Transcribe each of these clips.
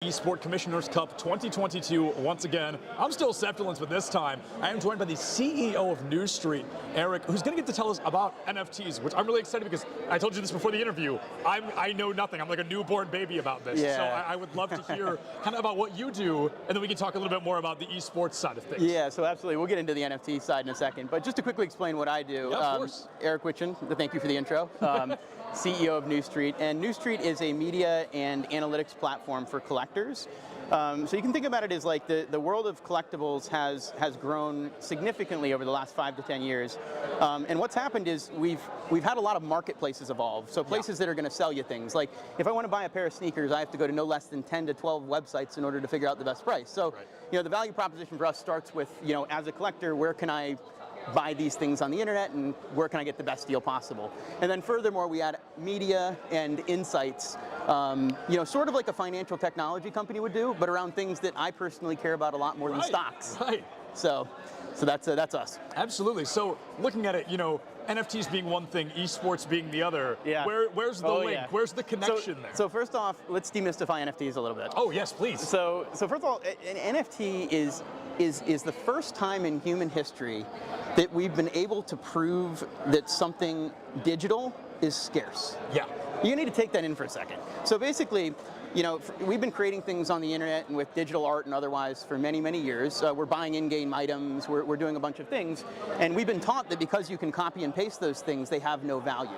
Esport Commissioners Cup 2022 once again. I'm still Septulence, but this time I am joined by the CEO of News Street, Eric, who's going to get to tell us about NFTs, which I'm really excited because I told you this before the interview. I know nothing. I'm like a newborn baby about this. Yeah. So I would love to hear kind of about what you do, and then we can talk a little bit more about the esports side of things. Yeah, so absolutely. We'll get into the NFT side in a second. But just to quickly explain what I do, Yeah, of course. Eric Witchen, thank you for the intro, CEO of News Street. And News Street is a media and analytics platform for collectors. So you can think about it as like the world of collectibles has grown significantly over the last 5 to 10 years. And what's happened is we've had a lot of marketplaces evolve. So places that are going to sell you things. Like if I want to buy a pair of sneakers, I have to go to no less than 10 to 12 websites in order to figure out the best price. So the value proposition for us starts with, as a collector, where can I buy these things on the internet and where can I get the best deal possible? And then furthermore, we add media and insights, sort of like a financial technology company would do, but around things that I personally care about a lot more than stocks. Right. So that's us. Absolutely. So looking at it, NFTs being one thing, esports being the other. Yeah. Where's the link? Yeah. Where's the connection there? So first off, let's demystify NFTs a little bit. Oh yes, please. So first of all, an NFT is the first time in human history that we've been able to prove that something digital is scarce. Yeah. You need to take that in for a second. So basically, we've been creating things on the internet and with digital art and otherwise for many, many years. We're buying in-game items, we're doing a bunch of things, and we've been taught that because you can copy and paste those things, they have no value,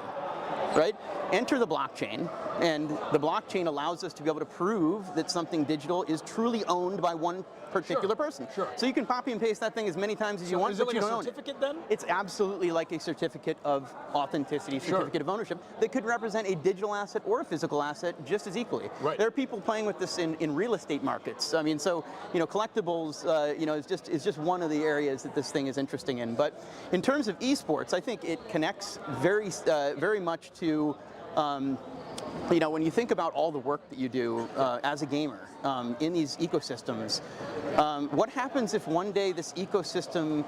right? Enter the blockchain, and the blockchain allows us to be able to prove that something digital is truly owned by one particular person. Sure. So you can copy and paste that thing as many times as you want, is it but like you a don't own it. certificate then? It's absolutely like a certificate of authenticity, certificate of ownership that could represent a digital asset or a physical asset just as equally. Right. There are people playing with this in real estate markets. I mean, so collectibles, is just one of the areas that this thing is interesting in. But in terms of esports, I think it connects very much to. When you think about all the work that you do as a gamer in these ecosystems, what happens if one day this ecosystem,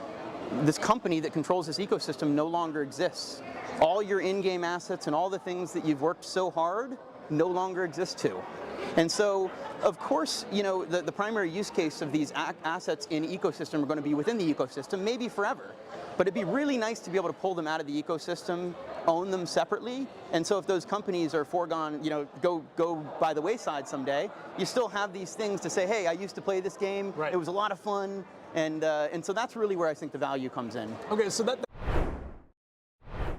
this company that controls this ecosystem no longer exists? All your in-game assets and all the things that you've worked so hard no longer exist too. And so, of course, the primary use case of these assets in ecosystem are going to be within the ecosystem, maybe forever. But it'd be really nice to be able to pull them out of the ecosystem, own them separately. And so if those companies are foregone, go by the wayside someday, you still have these things to say, hey, I used to play this game. Right. It was a lot of fun. And so that's really where I think the value comes in. Okay, so that.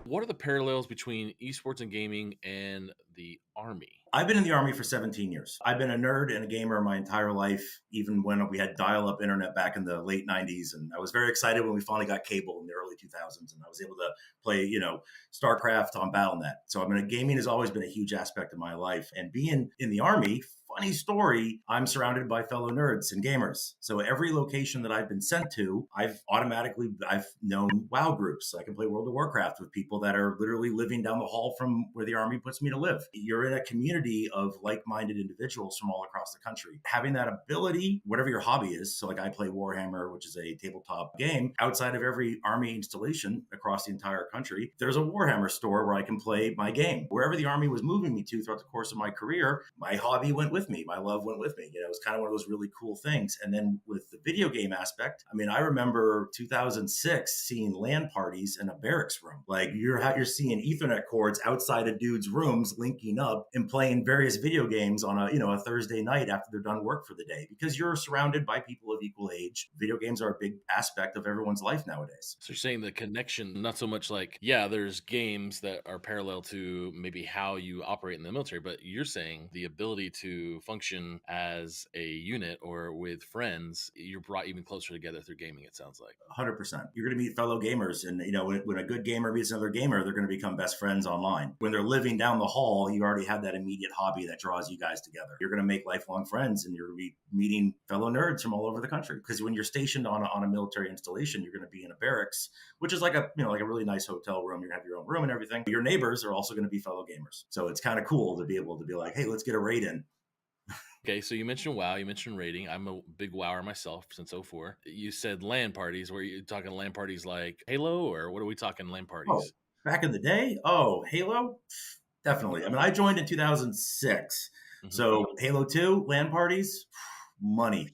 What are the parallels between esports and gaming and the Army? I've been in the Army for 17 years. I've been a nerd and a gamer my entire life, even when we had dial-up internet back in the late 90s. And I was very excited when we finally got cable in the early 2000s, and I was able to play, StarCraft on BattleNet. So gaming has always been a huge aspect of my life. And being in the Army, funny story, I'm surrounded by fellow nerds and gamers. So every location that I've been sent to, I've known WoW groups. I can play World of Warcraft with people that are literally living down the hall from where the Army puts me to live. You're in a community of like-minded individuals from all across the country. Having that ability, whatever your hobby is, so like I play Warhammer, which is a tabletop game, outside of every Army installation across the entire country, there's a Warhammer store where I can play my game. Wherever the Army was moving me to throughout the course of my career, my hobby went with me. My love went with me. It was kind of one of those really cool things. And then with the video game aspect, I remember 2006 seeing LAN parties in a barracks room. Like you're seeing Ethernet cords outside of dudes' rooms linking up and playing various video games on a Thursday night after they're done work for the day, because you're surrounded by people of equal age. Video games are a big aspect of everyone's life nowadays. So you're saying the connection, not so much like, there's games that are parallel to maybe how you operate in the military, but you're saying the ability to function as a unit or with friends, you're brought even closer together through gaming, it sounds like. 100%. You're going to meet fellow gamers. And, when a good gamer meets another gamer, they're going to become best friends online. When they're living down the hall, you already have that immediate hobby that draws you guys together. You're going to make lifelong friends, and you're going to be meeting fellow nerds from all over the country. Because when you're stationed on a military installation, you're going to be in a barracks, which is like a really nice hotel room. You're going to have your own room and everything. Your neighbors are also going to be fellow gamers. So it's kind of cool to be able to be like, hey, let's get a raid in. Okay, so you mentioned WoW, you mentioned raiding. I'm a big WoWer myself since 04. You said LAN parties. Were you talking LAN parties like Halo, or what are we talking LAN parties? Oh, back in the day? Oh, Halo? Definitely. I joined in 2006. So Halo 2 LAN parties, money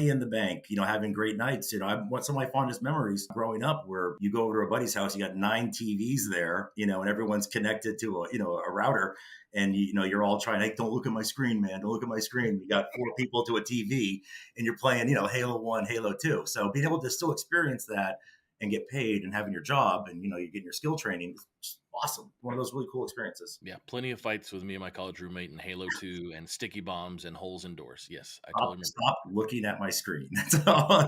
in the bank, having great nights. What some of my fondest memories growing up where you go over to a buddy's house, you got 9 TVs there, and everyone's connected to a router, and you're all trying, hey, don't look at my screen, man, don't look at my screen. You got 4 people to a TV and you're playing, Halo 1, Halo 2. So being able to still experience that and get paid and having your job and you're getting your skill training, it's awesome. One of those really cool experiences. Yeah, plenty of fights with me and my college roommate in Halo 2 and sticky bombs and holes in doors. Yes, I totally remember. Stop looking at my screen. That's all.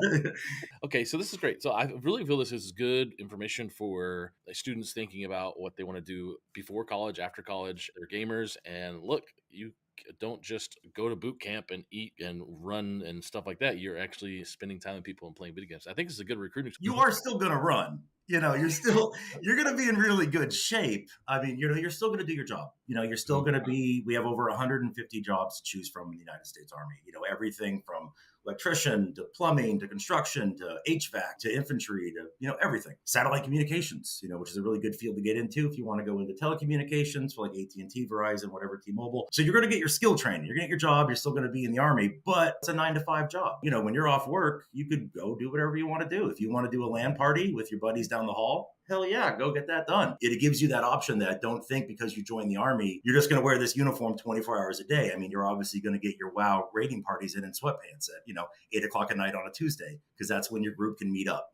Okay, so this is great. So I really feel this is good information for students thinking about what they want to do before college, after college. They're gamers, and look, you don't just go to boot camp and eat and run and stuff like that. You're actually spending time with people and playing video games. I think it's a good recruiting. You are still going to run. You're going to be in really good shape. I mean, you're still going to do your job. You're still going to be, we have over 150 jobs to choose from in the United States Army. Everything from electrician to plumbing to construction to HVAC to infantry to, everything. Satellite communications, which is a really good field to get into if you want to go into telecommunications for like AT&T, Verizon, whatever, T-Mobile. So you're going to get your skill training. You're going to get your job. You're still going to be in the Army, but it's a 9-to-5 job. When you're off work, you could go do whatever you want to do. If you want to do a LAN party with your buddies down the hall, hell yeah, go get that done. It gives you that option that don't think because you join the Army, you're just going to wear this uniform 24 hours a day. I mean, you're obviously going to get your WoW raiding parties in sweatpants at, 8 o'clock at night on a Tuesday, because that's when your group can meet up.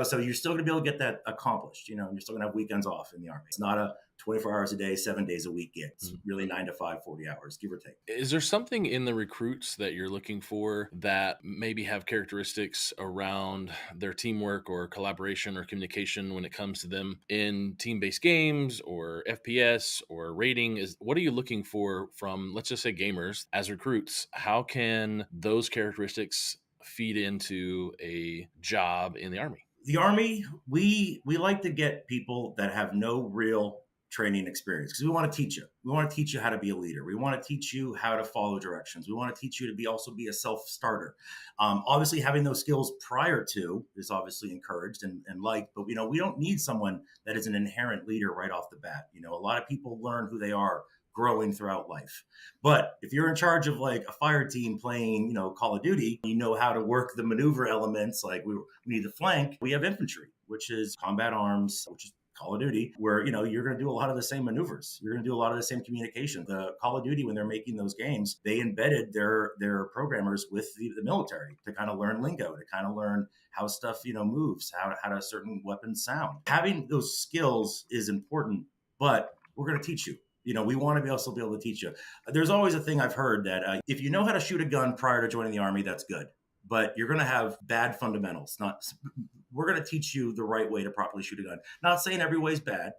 So you're still going to be able to get that accomplished. You're still going to have weekends off in the Army. It's not a 24 hours a day, 7 days a week gig. It's really 9 to 5, 40 hours, give or take. Is there something in the recruits that you're looking for that maybe have characteristics around their teamwork or collaboration or communication when it comes to them in team-based games or FPS or rating? What are you looking for from, let's just say, gamers as recruits? How can those characteristics feed into a job in the Army? The Army, we like to get people that have no real training experience, because we want to teach you. We want to teach you how to be a leader. We want to teach you how to follow directions. We want to teach you to also be a self-starter. Obviously, having those skills prior to is obviously encouraged and liked, but we don't need someone that is an inherent leader right off the bat. A lot of people learn who they are growing throughout life. But if you're in charge of like a fire team playing, Call of Duty, you know how to work the maneuver elements. Like we need to flank. We have infantry, which is combat arms, which is Call of Duty, where you're going to do a lot of the same maneuvers. You're going to do a lot of the same communication. The Call of Duty, when they're making those games, they embedded their programmers with the military to kind of learn lingo, to kind of learn how stuff moves, how do certain weapons sound. Having those skills is important, but we're going to teach you. We want to be able to teach you. There's always a thing I've heard that if you know how to shoot a gun prior to joining the Army, that's good. But you're going to have bad fundamentals. We're going to teach you the right way to properly shoot a gun. Not saying every way is bad,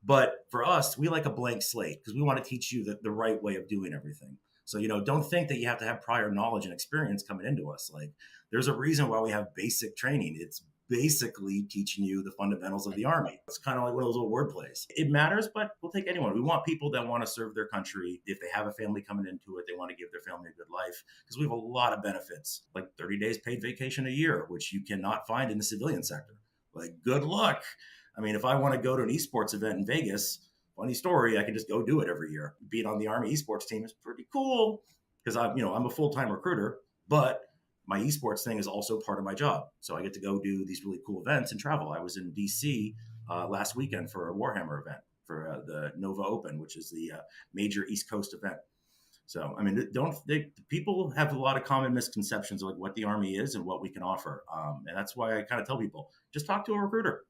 but for us, we like a blank slate because we want to teach you the right way of doing everything. So, don't think that you have to have prior knowledge and experience coming into us. Like, there's a reason why we have basic training. It's basically teaching you the fundamentals of the Army. It's kind of like one of those little word plays. It matters, but we'll take anyone. We want people that want to serve their country. If they have a family coming into it, they want to give their family a good life, because we have a lot of benefits, like 30 days paid vacation a year, which you cannot find in the civilian sector. Like, good luck. I mean, if I want to go to an esports event in Vegas, funny story, I can just go do it every year. Being on the Army esports team is pretty cool, because I'm a full-time recruiter, but my esports thing is also part of my job. So I get to go do these really cool events and travel. I was in DC last weekend for a Warhammer event for the Nova Open, which is the major East Coast event. So, I mean, people have a lot of common misconceptions of like what the Army is and what we can offer. And that's why I kind of tell people, just talk to a recruiter.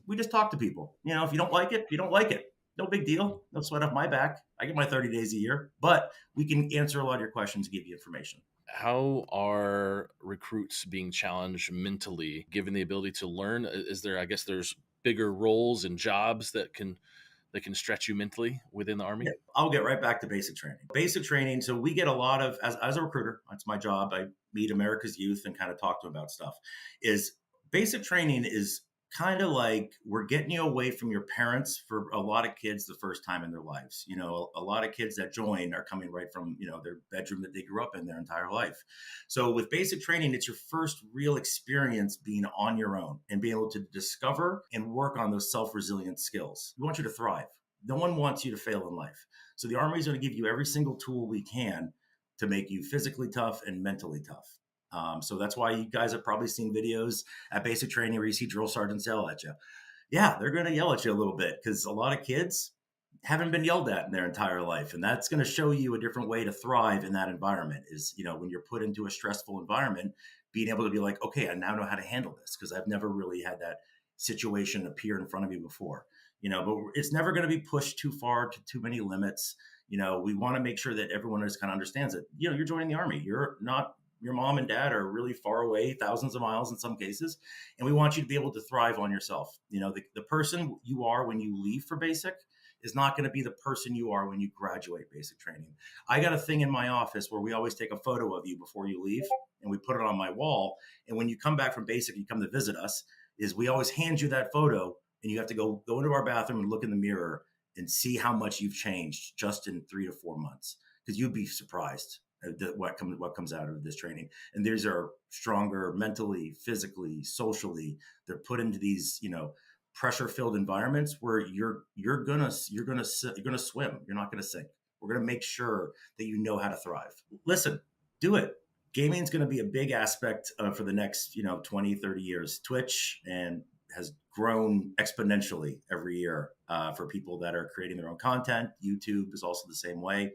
We just talk to people. If you don't like it, you don't like it. No big deal. No sweat off my back. I get my 30 days a year, but we can answer a lot of your questions and give you information. How are recruits being challenged mentally, given the ability to learn? There's bigger roles and jobs that can stretch you mentally within the Army? Yeah, I'll get right back to basic training. Basic training. So we get a lot of, as a recruiter, that's my job. I meet America's youth and kind of talk to them about stuff. Is basic training is kind of like we're getting you away from your parents for a lot of kids the first time in their lives. A lot of kids that join are coming right from, their bedroom that they grew up in their entire life. So with basic training, it's your first real experience being on your own and being able to discover and work on those self-resilient skills. We want you to thrive. No one wants you to fail in life. So the Army is going to give you every single tool we can to make you physically tough and mentally tough. So that's why you guys have probably seen videos at basic training where you see drill sergeants yell at you. Yeah, they're going to yell at you a little bit because a lot of kids haven't been yelled at in their entire life. And that's going to show you a different way to thrive in that environment is, when you're put into a stressful environment, being able to be like, okay, I now know how to handle this because I've never really had that situation appear in front of me before, but it's never going to be pushed too far to too many limits. We want to make sure that everyone just kind of understands that, you're joining the Army. You're not, your mom and dad are really far away, thousands of miles in some cases. And we want you to be able to thrive on yourself. The person you are when you leave for basic is not going to be the person you are when you graduate basic training. I got a thing in my office where we always take a photo of you before you leave and we put it on my wall. And when you come back from basic, you come to visit us, is we always hand you that photo and you have to go into our bathroom and look in the mirror and see how much you've changed just in 3 to 4 months. Because you'd be surprised at what comes out of this training. And these are stronger mentally, physically, socially. They're put into these, pressure-filled environments where you're gonna swim. You're not gonna sink. We're gonna make sure that you know how to thrive. Listen, do it. Gaming is going to be a big aspect for the next 20, 30 years. Twitch has grown exponentially every year for people that are creating their own content. YouTube is also the same way.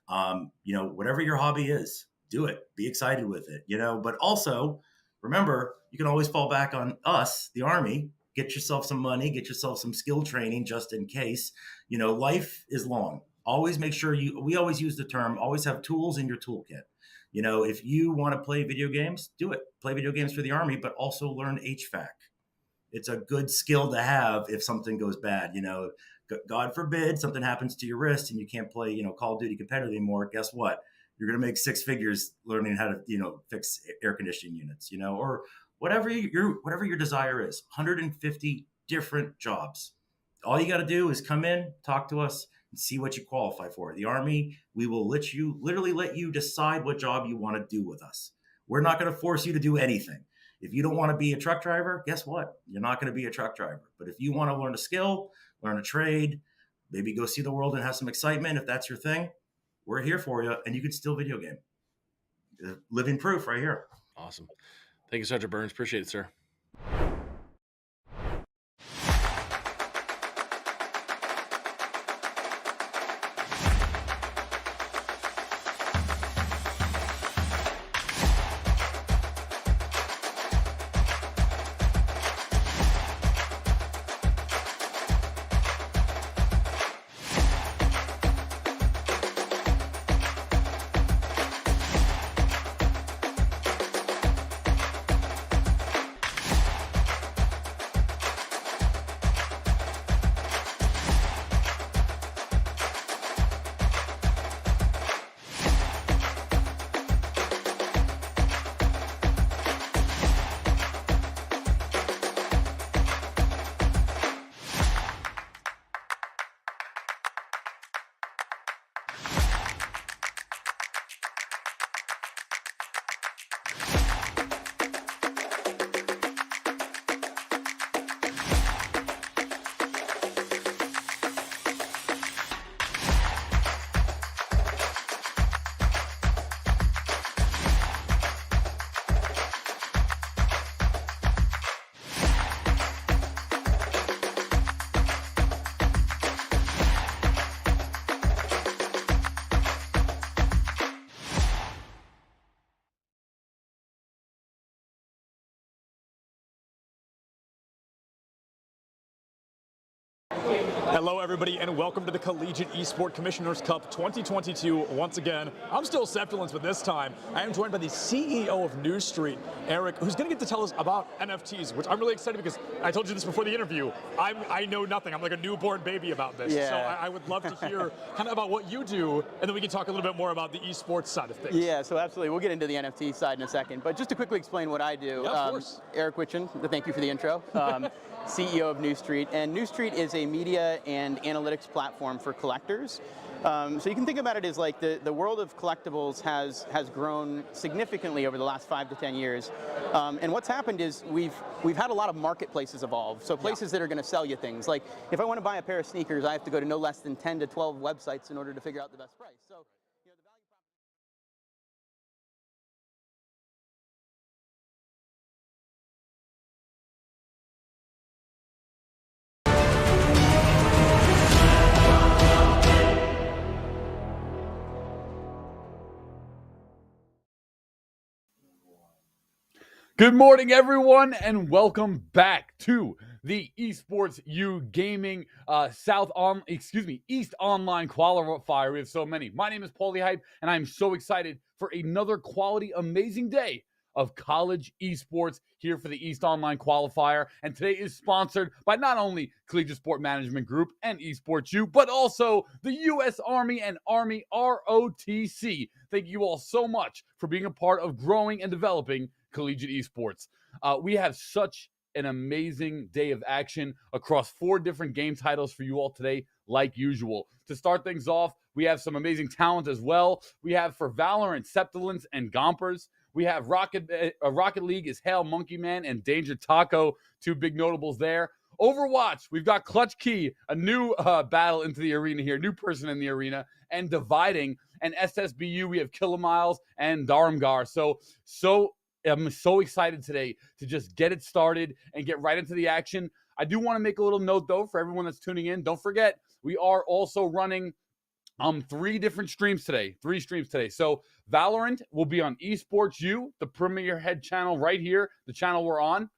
Whatever your hobby is, do it. Be excited with it. But also remember, you can always fall back on us, the Army. Get yourself some money, get yourself some skill training just in case. Life is long. Always make sure we always use the term, always have tools in your toolkit. If you want to play video games, do it. Play video games for the Army, but also learn HVAC. It's a good skill to have if something goes bad. God forbid something happens to your wrist and you can't play, Call of Duty competitive anymore. Guess what? You're going to make 6 figures learning how to, fix air conditioning units, or whatever your desire is. 150 different jobs. All you got to do is come in, talk to us, and see what you qualify for. The Army, we will literally let you decide what job you want to do with us. We're not going to force you to do anything. If you don't want to be a truck driver, guess what? You're not going to be a truck driver. But if you want to learn a skill, learn a trade, maybe go see the world and have some excitement, if that's your thing, we're here for you. And you can still video game. Living proof right here. Awesome. Thank you, Sergeant Burns. Appreciate it, sir. Hello, everybody, and welcome to the Collegiate Esport Commissioners Cup 2022. Once again, I'm still Septulence, but this time I am joined by the CEO of News Street, Eric, who's going to get to tell us about NFTs, which I'm really excited because I told you this before the interview. I know nothing. I'm like a newborn baby about this. Yeah. So I would love to hear kind of about what you do, and then we can talk a little bit more about the esports side of things. Yeah, so absolutely. We'll get into the NFT side in a second. But just to quickly explain what I do. Yeah, of course. Eric Witchen, thank you for the intro. CEO of News Street. And News Street is a media and analytics platform for collectors. So you can think about it as like the world of collectibles has grown significantly over the last 5 to 10 years. And what's happened is we've had a lot of marketplaces evolve. So places that are going to sell you things. Like if I want to buy a pair of sneakers, I have to go to no less than 10 to 12 websites in order to figure out the best price. So Good morning, everyone, and welcome back to the Esports U Gaming East Online Qualifier. We have so many. My name is Paulie Hype, and I'm so excited for another quality, amazing day of college esports here for the East Online Qualifier. And today is sponsored by not only Collegiate Sport Management Group and Esports U, but also the U.S. Army and Army ROTC. Thank you all so much for being a part of growing and developing collegiate esports. We have such an amazing day of action across 4 different game titles for you all today, like usual. To start things off, we have some amazing talent as well. We have for Valorant, Septilence and Gompers. We have Rocket League is Hail Monkey Man and Danger Taco, 2 big notables there. Overwatch, we've got Clutch Key, a new battle into the arena here, new person in the arena, and Dividing. And SSBU, we have Kilamiles and Darmgar. I'm so excited today to just get it started and get right into the action. I do want to make a little note, though, for everyone that's tuning in. Don't forget, we are also running 3 different streams today. 3 streams today. So Valorant will be on Esports U, the premier head channel right here, the channel we're on.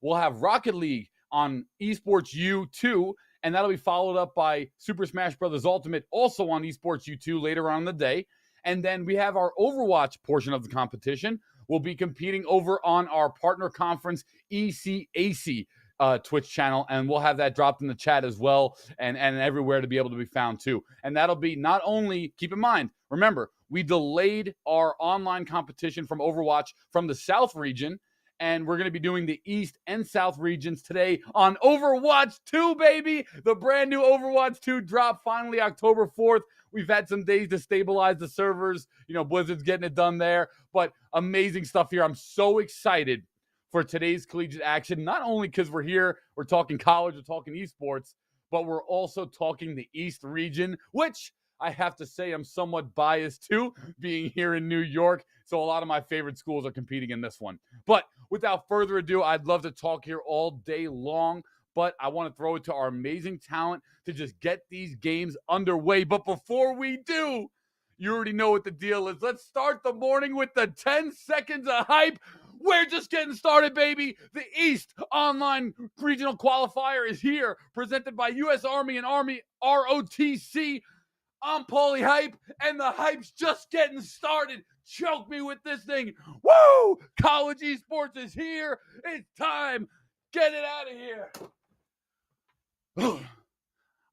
We'll have Rocket League on Esports U 2, and that'll be followed up by Super Smash Bros. Ultimate, also on Esports U 2 later on in the day. And then we have our Overwatch portion of the competition. We'll be competing over on our partner conference, ECCC Twitch channel, and we'll have that dropped in the chat as well, and everywhere to be able to be found too. And that'll be not only, keep in mind, remember, we delayed our online competition from Overwatch from the South region, and we're going to be doing the East and South regions today on Overwatch 2, baby! The brand new Overwatch 2 drop finally October 4th. We've had some days to stabilize the servers. Blizzard's getting it done there. But amazing stuff here. I'm so excited for today's collegiate action. Not only because we're here, we're talking college, we're talking esports, but we're also talking the East region, which I have to say I'm somewhat biased to, being here in New York. So a lot of my favorite schools are competing in this one. But without further ado, I'd love to talk here all day long. But I want to throw it to our amazing talent to just get these games underway. But before we do, you already know what the deal is. Let's start the morning with the 10 seconds of hype. We're just getting started, baby. The East Online Regional Qualifier is here, presented by U.S. Army and Army ROTC. I'm Paulie Hype, and the hype's just getting started. Choke me with this thing. Woo! College esports is here. It's time. Get it out of here.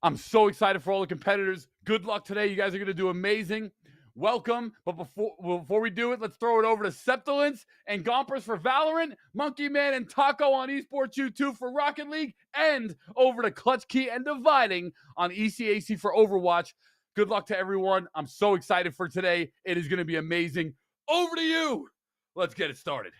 I'm so excited for all the competitors. Good luck today. You guys are going to do amazing. Welcome. But before we do it, let's throw it over to Septilence and Gompers for Valorant, Monkey Man and Taco on Esports U2 for Rocket League, and over to Clutch Key and Dividing on ECAC for Overwatch. Good luck to everyone. I'm so excited for today. It is going to be amazing. Over to you. Let's get it started.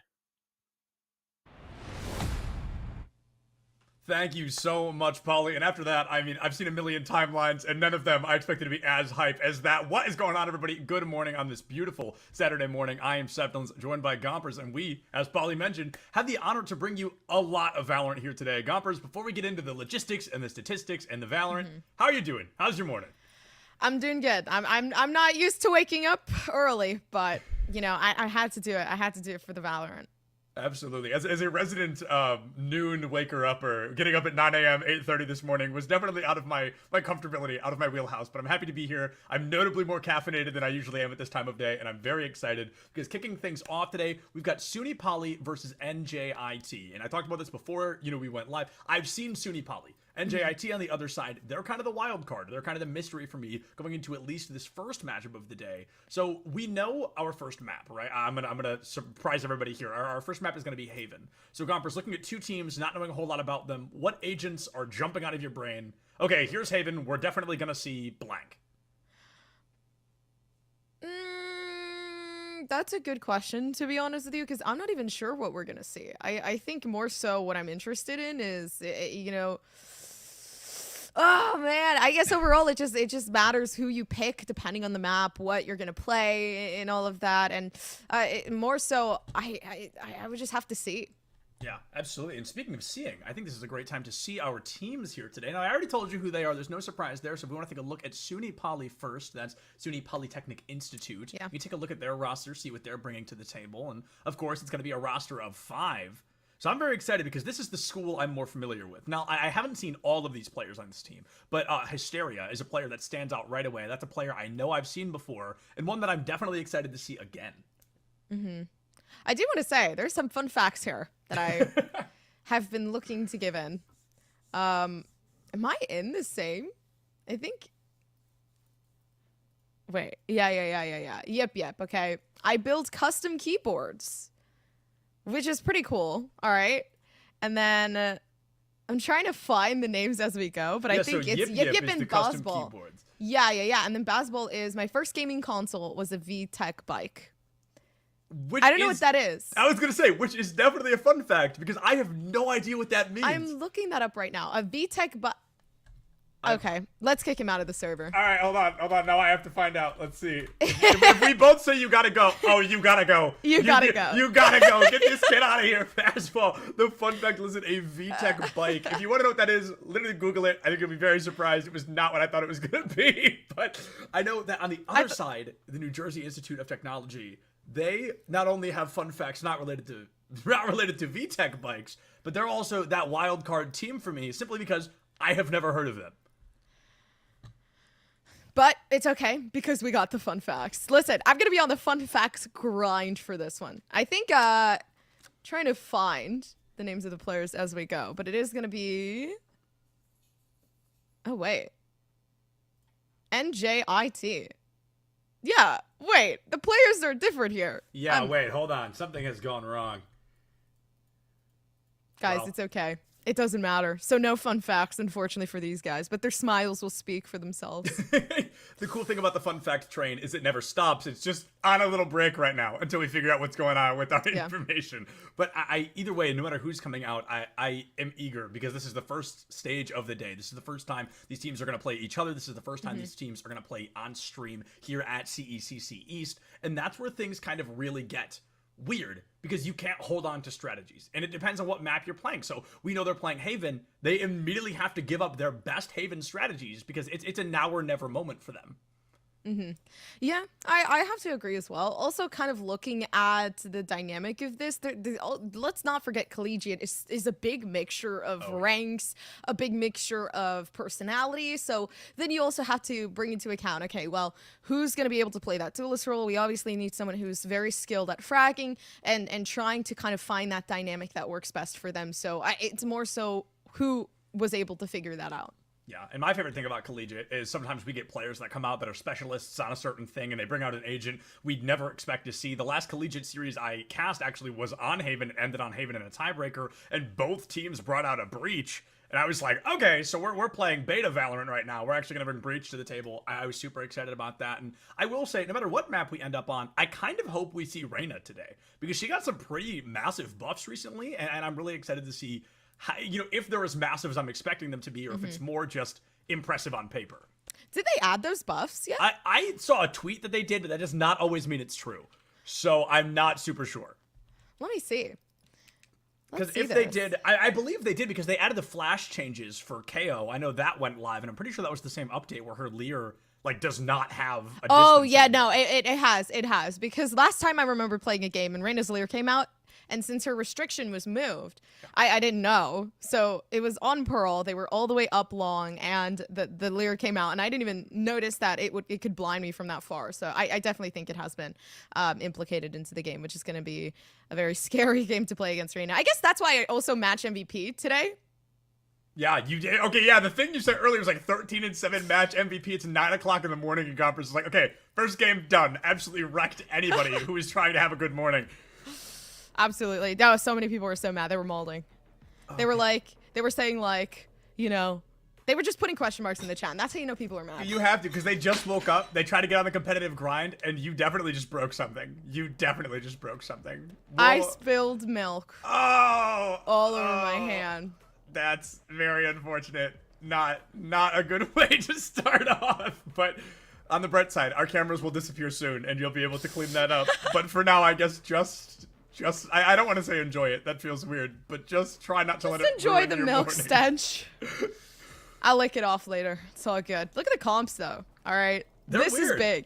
Thank you so much, Paulie. And after that, I've seen a million timelines, and none of them I expected to be as hype as that. What is going on, everybody? Good morning on this beautiful Saturday morning. I am Septilence, joined by Gompers, and we, as Paulie mentioned, have the honor to bring you a lot of Valorant here today. Gompers, before we get into the logistics and the statistics and the Valorant, how are you doing? How's your morning? I'm doing good. I'm not used to waking up early, but I had to do it. I had to do it for the Valorant. Absolutely. As a resident noon waker upper, getting up at 9 a.m., 8:30 this morning was definitely out of my comfortability, out of my wheelhouse, but I'm happy to be here. I'm notably more caffeinated than I usually am at this time of day, and I'm very excited because kicking things off today, we've got Suni Poly versus NJIT. And I talked about this before, we went live. I've seen Suni Poly. NJIT on the other side, they're kind of the wild card. They're kind of the mystery for me going into at least this first matchup of the day. So we know our first map, right? I'm gonna surprise everybody here. Our first map is gonna be Haven. So Gompers, looking at 2 teams, not knowing a whole lot about them, what agents are jumping out of your brain? Okay, here's Haven. We're definitely gonna see blank. That's a good question, to be honest with you, because I'm not even sure what we're gonna see. I think more so what I'm interested in is, oh man, I guess overall it just matters who you pick depending on the map, what you're gonna play, and all of that. And more so, I would just have to see. Yeah, absolutely. And speaking of seeing, I think this is a great time to see our teams here today. Now, I already told you who they are. There's no surprise there. So if we want to take a look at SUNY Poly first, that's SUNY Polytechnic Institute. Yeah. We take a look at their roster, see what they're bringing to the table. And of course, it's going to be a roster of 5. So I'm very excited because this is the school I'm more familiar with. Now, I haven't seen all of these players on this team, but Hysteria is a player that stands out right away. That's a player I know I've seen before, and one that I'm definitely excited to see again. Mm-hmm. I do want to say there's some fun facts here that I have been looking to give in. Am I in the same? I think. Wait. Yeah. Yep. Okay. I build custom keyboards, which is pretty cool. All right. And then I'm trying to find the names as we go, but I think it's Yip and Bazball. Yeah. And then Bazball is my first gaming console was a VTech bike. I don't know what that is. I was going to say, which is definitely a fun fact, because I have no idea what that means. I'm looking that up right now. A VTech bike. Okay, let's kick him out of the server. All right, hold on. Now I have to find out. Let's see. If we both say you gotta go, you gotta go. You gotta go. You gotta go. Get this kid out of here. Fastball. The fun fact, listen, a VTech bike. If you want to know what that is, literally Google it. I think you'll be very surprised. It was not what I thought it was going to be. But I know that on the other side, the New Jersey Institute of Technology, they not only have fun facts not related to VTech bikes, but they're also that wild card team for me, simply because I have never heard of them. But it's okay, because we got the fun facts. Listen, I'm going to be on the fun facts grind for this one. I think trying to find the names of the players as we go, but it is going to be... Oh, wait. NJIT. Yeah, wait. The players are different here. Yeah, wait, hold on. Something has gone wrong. Guys, it's okay. It doesn't matter. So no fun facts, unfortunately, for these guys, but their smiles will speak for themselves. The cool thing about the fun fact train is it never stops. It's just on a little break right now until we figure out what's going on with our information. But I either way, no matter who's coming out, I am eager, because this is the first stage of the day. This is the first time these teams are going to play each other. This is the first time these teams are going to play on stream here at CECC East. And that's where things kind of really get weird, because you can't hold on to strategies, and it depends on what map you're playing. So we know they're playing Haven. They immediately have to give up their best Haven strategies, because it's a now or never moment for them. Yeah, I have to agree as well. Also, kind of looking at the dynamic of this, let's not forget collegiate is a big mixture of ranks, a big mixture of personality. So then you also have to bring into account, okay, well, who's going to be able to play that duelist role? We obviously need someone who's very skilled at fragging and trying to kind of find that dynamic that works best for them. So it's more so who was able to figure that out. Yeah, and my favorite thing about collegiate is sometimes we get players that come out that are specialists on a certain thing, and they bring out an agent we'd never expect to see. The last collegiate series I cast actually was on Haven and ended on Haven in a tiebreaker, and both teams brought out a breach. And I was like, okay, so we're playing beta Valorant right now. We're actually going to bring breach to the table. I was super excited about that. And I will say, no matter what map we end up on, I kind of hope we see Reyna today, because she got some pretty massive buffs recently, and I'm really excited to see how, if they're as massive as I'm expecting them to be, or if it's more just impressive on paper. Did they add those buffs yet? I saw a tweet that they did, but that does not always mean it's true. So I'm not super sure. Let me see. Because if they did, I believe they did, because they added the flash changes for KO. I know that went live, and I'm pretty sure that was the same update where her Lear does not have a Oh, yeah, no, it has. Because last time I remember playing a game and Reyna's Lear came out, and since her restriction was moved, I didn't know. So it was on Pearl. They were all the way up long, and the Lear came out, and I didn't even notice that it could blind me from that far. So I definitely think it has been implicated into the game, which is going to be a very scary game to play against Reyna. I guess that's why I also match MVP today. Yeah, you did. Okay, yeah, the thing you said earlier was 13-7 match MVP. It's 9 o'clock in the morning, and Gompers is like, okay, first game done. Absolutely wrecked anybody who is trying to have a good morning. Absolutely. No, so many people were so mad. They were molding. Okay. They were saying they were just putting question marks in the chat. And that's how you know people are mad. You have to, because they just woke up. They try to get on the competitive grind, and you definitely just broke something. I spilled milk. Oh! All over my hand. That's very unfortunate. Not a good way to start off. But on the bright side, our cameras will disappear soon, and you'll be able to clean that up. But for now, I guess just Just, I don't want to say enjoy it. That feels weird. But just try not to let it Enjoy ruin the your milk morning. stench. I'll lick it off later. It's all good. Look at the comps, though. All right. They're This weird. is big.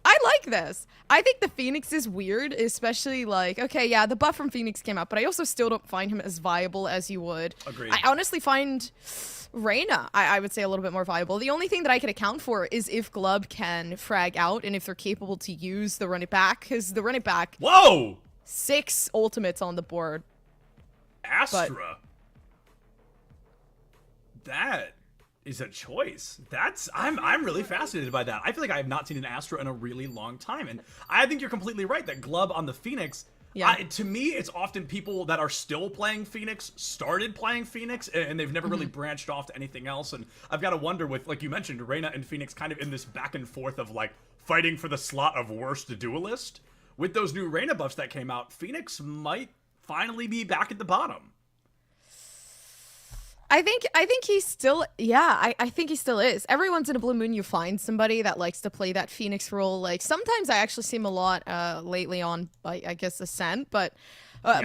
I like this. I think the Phoenix is weird, especially like, okay, yeah, the buff from Phoenix came out, but I also still don't find him as viable as you would. Agreed. I honestly find Reyna, I would say, a little bit more viable. The only thing that I could account for is if Glub can frag out and if they're capable to use the run it back, because the run it back, Whoa! 6 ultimates on the board. Astra. That is a choice. I'm really fascinated by that. I feel like I have not seen an Astra in a really long time, and I think you're completely right that Glub on the Phoenix. Yeah. To me, it's often people that are still playing Phoenix started playing Phoenix, and they've never really branched off to anything else. And I've got to wonder with, like you mentioned, Reyna and Phoenix kind of in this back and forth of like fighting for the slot of worst duelist. With those new Reyna buffs that came out, Phoenix might finally be back at the bottom. I think he's still, yeah, I think he still is. Every once in a blue moon you find somebody that likes to play that Phoenix role. Like, sometimes I actually see him a lot lately on, I guess, Ascent, but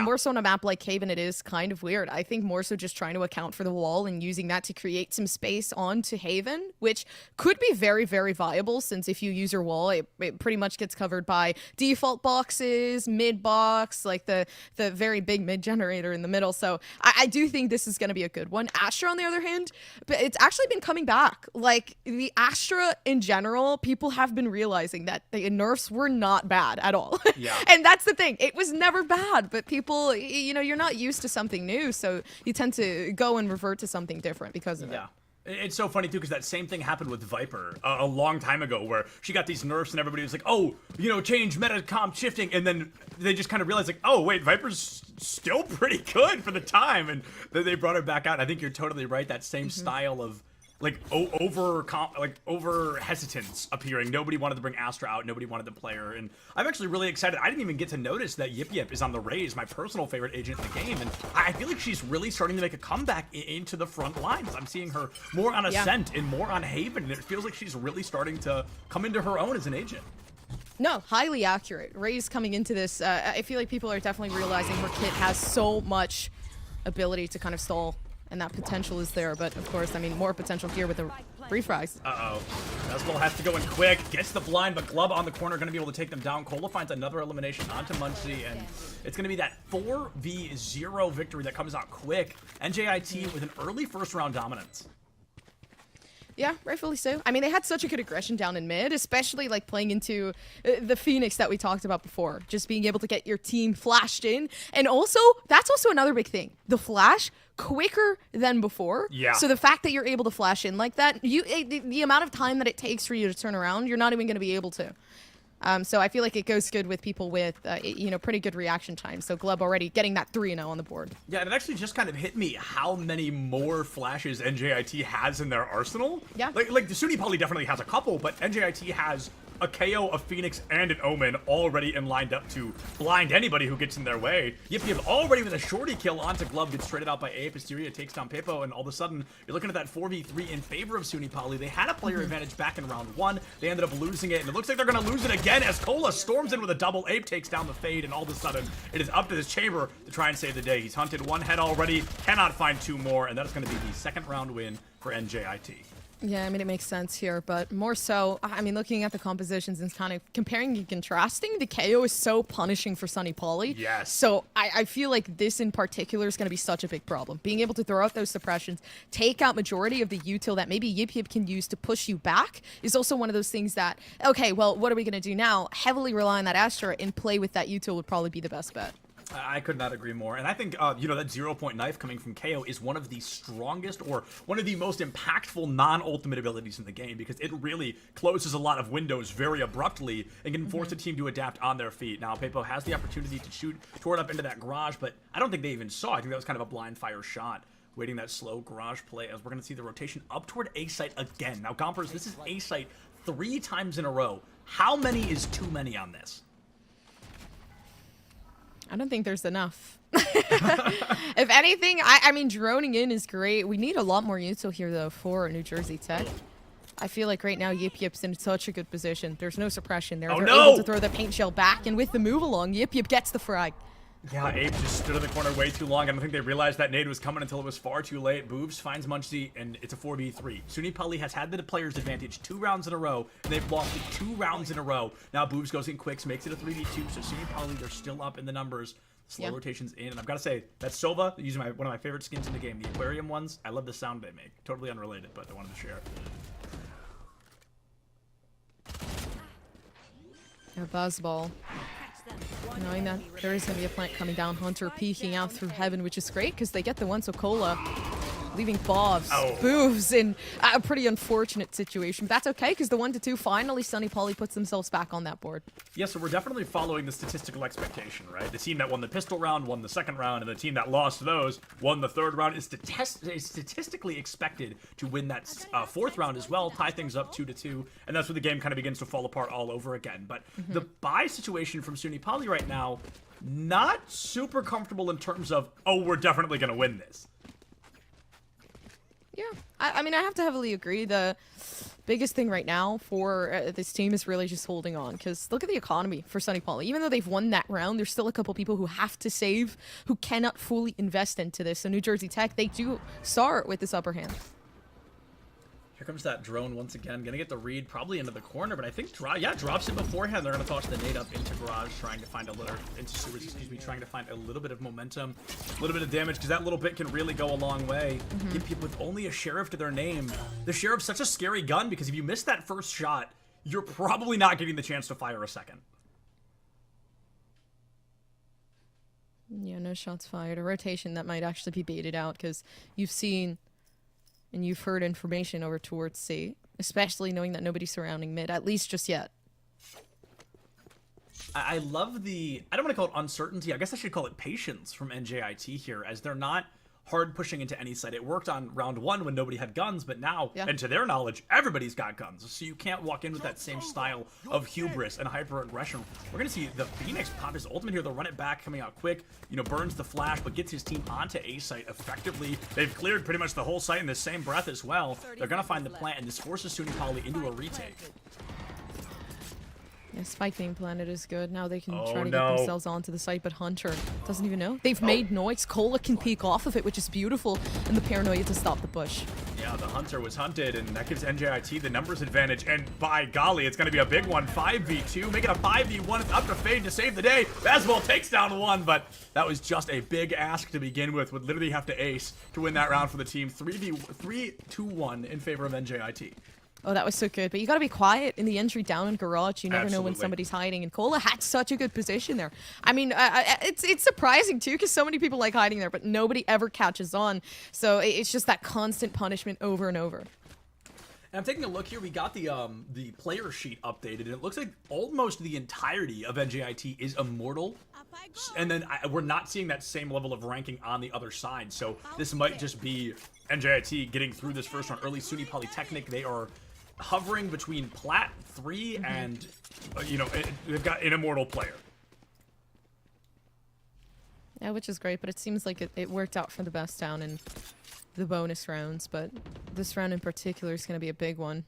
more so on a map like Haven, it is kind of weird. I think more so just trying to account for the wall and using that to create some space onto Haven, which could be very, very viable, since if you use your wall, it pretty much gets covered by default boxes, mid box, like the very big mid generator in the middle. So I do think this is going to be a good one. Astra, on the other hand, but it's actually been coming back. Like, the Astra in general, people have been realizing that the nerfs were not bad at all. Yeah. And that's the thing. It was never bad, but people, you know, you're not used to something new, so you tend to go and revert to something different because of it. Yeah. It's so funny, too, because that same thing happened with Viper a long time ago, where she got these nerfs and everybody was like, oh, you know, change meta comp shifting. And then they just kind of realized, like, oh, wait, Viper's still pretty good for the time. And then they brought her back out. I think you're totally right. That same style of, like, over hesitance appearing. Nobody wanted to bring Astra out. Nobody wanted to play her. And I'm actually really excited. I didn't even get to notice that Yip Yip is on the raise, my personal favorite agent in the game. And I feel like she's really starting to make a comeback into the front lines. I'm seeing her more on Ascent and more on Haven. And it feels like she's really starting to come into her own as an agent. No, highly accurate. Ray's coming into this. I feel like people are definitely realizing her kit has so much ability to kind of stall, and that potential is there. But of course, I mean, more potential here with the refrags. Uh-oh. Nesball has to go in quick, gets the blind, but Glub on the corner going to be able to take them down. Cola finds another elimination onto Muncie, and it's going to be that 4v0 victory that comes out quick. NJIT with an early first round dominance. Yeah, rightfully so. I mean, they had such a good aggression down in mid, especially like playing into the Phoenix that we talked about before. Just being able to get your team flashed in. And also, that's also another big thing. The flash, quicker than before. Yeah. So the fact that you're able to flash in like that, the amount of time that it takes for you to turn around, you're not even going to be able to. So I feel like it goes good with people with, you know, pretty good reaction time. So Glub already getting that 3-0 on the board. Yeah, and it actually just kind of hit me how many more flashes NJIT has in their arsenal. Yeah. Like the Suni Poly definitely has a couple, but NJIT has a KO, a Phoenix, and an Omen already in lined up to blind anybody who gets in their way. Yip Yip already with a shorty kill onto Glub, gets traded out by A. Pisteria takes down Pepo, and all of a sudden, you're looking at that 4v3 in favor of Suni Poly. They had a player advantage back in round 1. They ended up losing it, and it looks like they're going to lose it again as Cola storms in with a double. Ape takes down the Fade, and all of a sudden, it is up to this Chamber to try and save the day. He's hunted 1 head already, cannot find 2 more, and that's going to be the second round win for NJIT. Yeah, I mean, it makes sense here, but more so, I mean, looking at the compositions and kind of comparing and contrasting, the KO is so punishing for Sunny Poly. Yes. So I feel like this in particular is going to be such a big problem. Being able to throw out those suppressions, take out majority of the util that maybe Yip Yip can use to push you back is also one of those things that, okay, well, what are we going to do now? Heavily rely on that Astra and play with that util would probably be the best bet. I could not agree more. And I think, you know, that 0-point knife coming from KO is one of the strongest or one of the most impactful non-ultimate abilities in the game, because it really closes a lot of windows very abruptly and can force a team to adapt on their feet. Now, Pepo has the opportunity to shoot toward up into that garage, but I don't think they even saw. I think that was kind of a blind fire shot. Waiting that slow garage play as we're going to see the rotation up toward A-site again. Now, Gompers, this is A-site 3 times in a row. How many is too many on this? I don't think there's enough. If anything, I mean, droning in is great. We need a lot more util here, though, for New Jersey Tech. I feel like right now Yip Yip's in such a good position. There's no suppression there. Oh, They're no! able to throw the paint shell back, and with the move along, Yip Yip gets the frag. Yeah, Abe just stood in the corner way too long. I don't think they realized that nade was coming until it was far too late. Boobs finds Munchie, and it's a 4v3. Sunipali has had the player's advantage 2 rounds in a row, and they've lost it 2 rounds in a row. Now Boobs goes in quicks, makes it a 3v2, so Sunipali, they're still up in the numbers. Slow rotations in, and I've got to say, that Sova, using one of my favorite skins in the game, the aquarium ones, I love the sound they make. Totally unrelated, but I wanted to share. A buzzball. Knowing that there is going to be a plant coming down, Hunter peeking out through heaven, which is great because they get the one, so Cola leaving Bobs, Boobs in a pretty unfortunate situation. But that's okay because the 1-2 finally Sunny Poly puts themselves back on that board. Yeah, so we're definitely following the statistical expectation, right? The team that won the pistol round won the second round, and the team that lost those won the third round. Is statistically expected to win that fourth round as well, tie things up 2-2, and that's where the game kind of begins to fall apart all over again. But the buy situation from Sunny Poly right now, not super comfortable in terms of, oh, we're definitely going to win this. Yeah, I mean, I have to heavily agree. The biggest thing right now for this team is really just holding on, because look at the economy for Sunny Poly. Even though they've won that round, there's still a couple people who have to save, who cannot fully invest into this. So New Jersey Tech, they do start with this upper hand. Here comes that drone once again. Gonna get the read probably into the corner, but I think drops it beforehand. They're gonna toss the nade up into garage, trying to find a little trying to find a little bit of momentum, a little bit of damage, because that little bit can really go a long way. Yip Yip with only a sheriff to their name. The sheriff's such a scary gun because if you miss that first shot, you're probably not getting the chance to fire a second. Yeah, no shots fired. A rotation that might actually be baited out because you've seen and you've heard information over towards C, especially knowing that nobody's surrounding mid, at least just yet. I love the, I don't want to call it uncertainty, I guess I should call it patience from NJIT here, as they're not hard pushing into any site. It worked on round 1 when nobody had guns, but now, and to their knowledge, everybody's got guns. So you can't walk in with that same style of hubris and hyper-aggression. We're going to see the Phoenix pop his ultimate here. They'll run it back, coming out quick, you know, burns the flash, but gets his team onto A site effectively. They've cleared pretty much the whole site in the same breath as well. They're going to find the plant, and this forces Sunny Poly into a retake. Yeah, spike being planted is good. Now they can try to get themselves onto the site, but Hunter doesn't even know. They've made noise. Cola can peek off of it, which is beautiful, and the paranoia to stop the push. Yeah, the Hunter was hunted, and that gives NJIT the numbers advantage, and by golly, it's going to be a big one. 5v2, make it a 5v1. It's up to Fade to save the day. Bazball takes down one, but that was just a big ask to begin with. Would literally have to ace to win that round for the team. 3-2-1 in favor of NJIT. Oh, that was so good. But you got to be quiet in the entry down in garage. You never know when somebody's hiding. And Cola had such a good position there. I mean, it's surprising, too, because so many people like hiding there, but nobody ever catches on. So it's just that constant punishment over and over. And I'm taking a look here. We got the player sheet updated, and it looks like almost the entirety of NJIT is immortal. And then we're not seeing that same level of ranking on the other side. So this might just be NJIT getting through this first round early. SUNY Polytechnic, they are hovering between Plat 3 and, you know, they've got an immortal player. Yeah, which is great, but it seems like it worked out for the best down in the bonus rounds, but this round in particular is going to be a big one.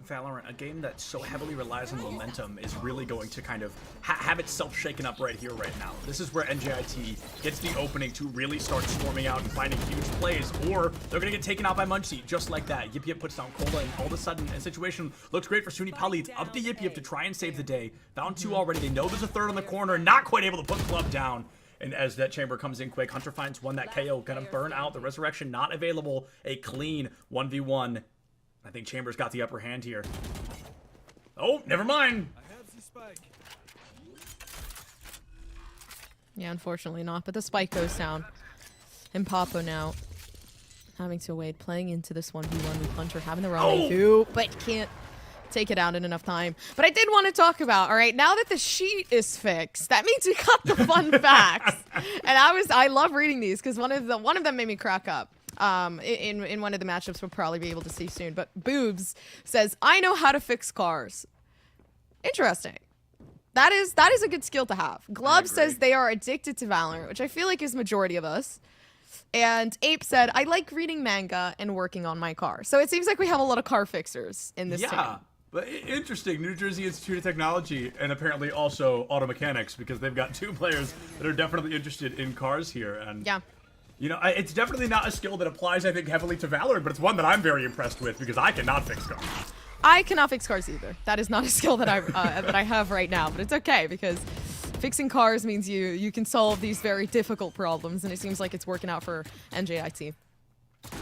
VALORANT, a game that so heavily relies on momentum, is really going to kind of have itself shaken up right here, right now. This is where NJIT gets the opening to really start storming out and finding huge plays, or they're going to get taken out by Munchie, just like that. Yip Yip puts down Cola, and all of a sudden, the situation looks great for SUNY Poly. It's up to Yip Yip to try and save the day. Found 2 already. They know there's a third on the corner, not quite able to put Club down. And as that chamber comes in quick, Hunter finds one. That KO gonna burn out. The resurrection not available. A clean 1v1. I think Chamber's got the upper hand here. Oh, never mind. Yeah, unfortunately not, but the spike goes down. And Papo now having to wait, playing into this 1v1 with Hunter, having the rendezvous, but can't take it out in enough time. But I did want to talk about, all right, now that the sheet is fixed, that means we got the fun facts. And I love reading these because one of them made me crack up. In one of the matchups we'll probably be able to see soon. But Boobs says, I know how to fix cars. Interesting. That is a good skill to have. Glove says they are addicted to VALORANT, which I feel like is majority of us. And Ape said, I like reading manga and working on my car. So it seems like we have a lot of car fixers in this team. Yeah, but interesting. New Jersey Institute of Technology and apparently also auto mechanics, because they've got 2 players that are definitely interested in cars here. And Yeah. you know, it's definitely not a skill that applies, I think, heavily to Valorant, but it's one that I'm very impressed with because I cannot fix cars. I cannot fix cars either. That is not a skill that I have right now, but it's okay because fixing cars means you can solve these very difficult problems, and it seems like it's working out for NJIT.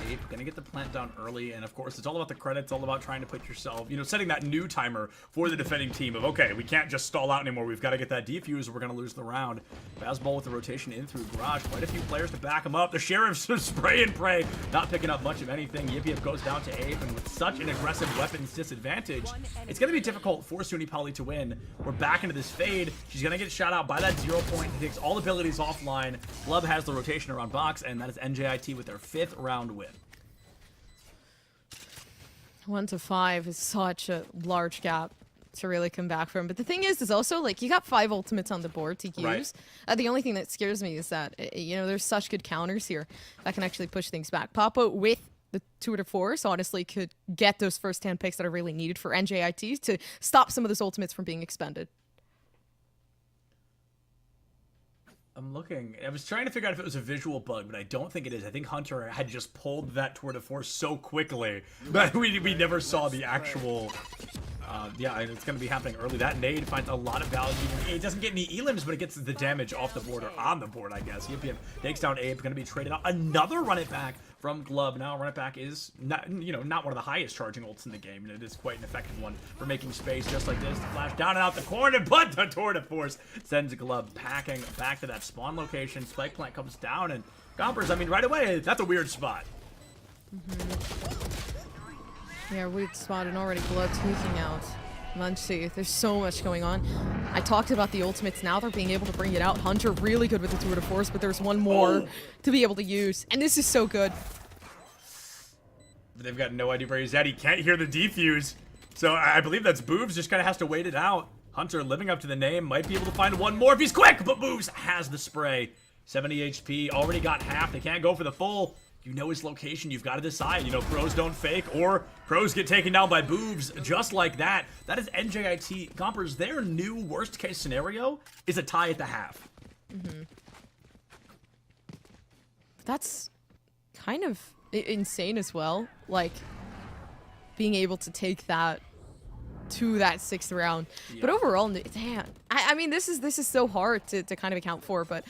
Ape gonna get the plant down early, and of course it's all about the credits, all about trying to put yourself, you know, setting that new timer for the defending team of, okay, we can't just stall out anymore, we've got to get that defuse or we're gonna lose the round. Fastball with the rotation in through garage, quite a few players to back him up. The Sheriff's spray and pray, not picking up much of anything. Yip goes down to Ape, and with such an aggressive weapons disadvantage, it's gonna be difficult for Suni Poly to win. We're back into this fade. She's gonna get shot out by that 0 point. He takes all abilities offline. Glub has the rotation around box, and that is NJIT with their 5th round win. 1 to 5 is such a large gap to really come back from. But the thing is also, like, you got 5 ultimates on the board to use. Right. The only thing that scares me is that, you know, there's such good counters here that can actually push things back. Papa with the 2 to 4s honestly could get those first-hand picks that are really needed for NJIT to stop some of those ultimates from being expended. I'm looking. I was trying to figure out if it was a visual bug, but I don't think it is. I think Hunter had just pulled that tour de force so quickly that we never saw the actual... yeah, it's going to be happening early. That nade finds a lot of value. It doesn't get any elims, but it gets the damage off the board, or on the board, I guess. Yip takes down Ape, going to be traded out. Another run it back from Glub. Now, run it back is not, you know, not one of the highest charging ults in the game, and it is quite an effective one for making space just like this. Flash down and out the corner, but the tour de force sends Glub packing back to that spawn location. Spike plant comes down, and Gompers, I mean, right away, that's a weird spot. Yeah, weird spot, and already Glub tweaking out Munchie. There's so much going on. I talked about the ultimates. Now they're being able to bring it out. Hunter really good with the tour de force, but there's one more to be able to use, and this is so good. But they've got no idea where he's at. He can't hear the defuse. So I believe that's Boobs, just kind of has to wait it out. Hunter, living up to the name, might be able to find one more if he's quick, but Boobs has the spray. 70 HP, already got half. They can't go for the full. You know his location. You've got to decide. You know, pros don't fake, or pros get taken down by Boobs just like that. That is NJIT. Gompers, their new worst-case scenario is a tie at the half. That's kind of insane as well. Like, being able to take that to that 6th round. Yeah. But overall, damn, I mean, this is so hard to kind of account for, but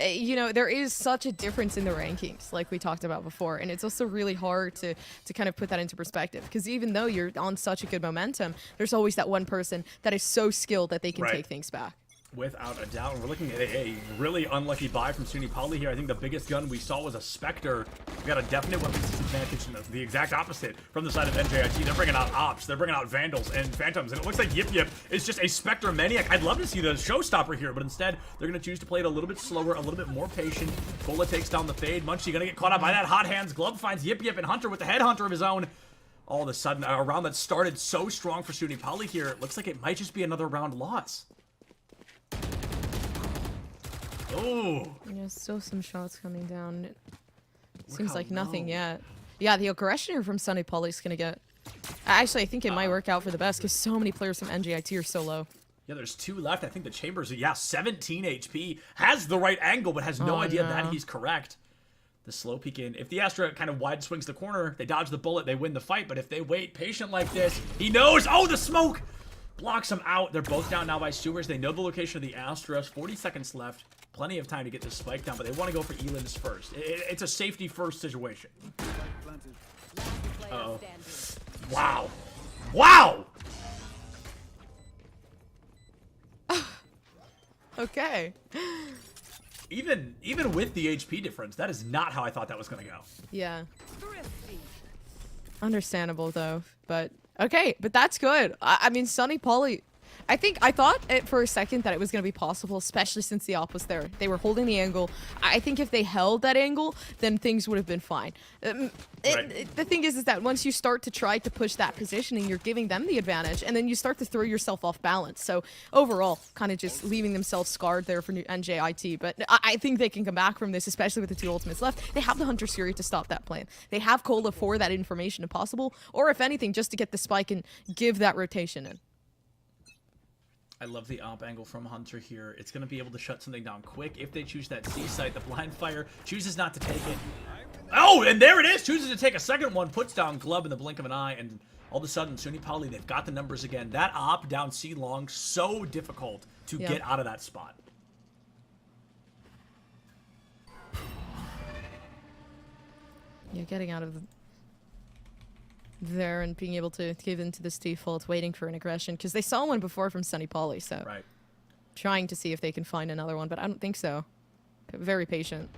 you know, there is such a difference in the rankings, like we talked about before, and it's also really hard to kind of put that into perspective, because even though you're on such a good momentum, there's always that one person that is so skilled that they can take things back. Without a doubt. We're looking at a really unlucky buy from Suni Poly here. I think the biggest gun we saw was a Spectre. We got a definite weapons disadvantage, and the exact opposite from the side of NJIT. They're bringing out Ops, they're bringing out Vandals and Phantoms, and it looks like Yip is just a Spectre maniac. I'd love to see the showstopper here, but instead, they're going to choose to play it a little bit slower, a little bit more patient. Cola takes down the fade. Munchie going to get caught out by that hot hands. Glove finds Yip and Hunter with the headhunter of his own. All of a sudden, a round that started so strong for Suni Poly here, it looks like it might just be another round loss. Oh. Yeah, still some shots coming down. It seems like nothing yet. Yeah, the aggression here from Sunny Poly is gonna get... Actually, I think it might work out for the best, because so many players from NJIT are so low. Yeah, there's 2 left. I think the Chambers, 17 HP. Has the right angle, but has no idea that he's correct. The slow peek in. If the Astra kind of wide swings the corner, they dodge the bullet, they win the fight. But if they wait patient like this, he knows. Oh, the smoke! Blocks him out. They're both down now by sewers. They know the location of the Astros. 40 seconds left. Plenty of time to get this spike down, but they want to go for Elims first. It's a safety first situation. Uh-oh. Wow. Wow! Okay. Even with the HP difference, that is not how I thought that was going to go. Yeah. Understandable, though. But, okay. But that's good. I mean, Sunny Poly... I thought for a second that it was going to be possible, especially since the op was there. They were holding the angle. I think if they held that angle, then things would have been fine. The thing is that once you start to try to push that positioning, you're giving them the advantage, and then you start to throw yourself off balance. So overall, kind of just leaving themselves scarred there for NJIT. But I think they can come back from this, especially with the 2 ultimates left. They have the Hunter Syria to stop that plan. They have Cola for that information if possible, or if anything, just to get the spike and give that rotation in. I love the op angle from Hunter here. It's going to be able to shut something down quick. If they choose that C site, the blind fire chooses not to take it. Oh, and there it is. Chooses to take a second one. Puts down Glub in the blink of an eye. And all of a sudden, SUNY Poly, they've got the numbers again. That op down C long, so difficult to get out of that spot. Yeah, getting out of there and being able to give into this default, waiting for an aggression, because they saw one before from SUNY Poly, so trying to see if they can find another one, but I don't think so. Very patient.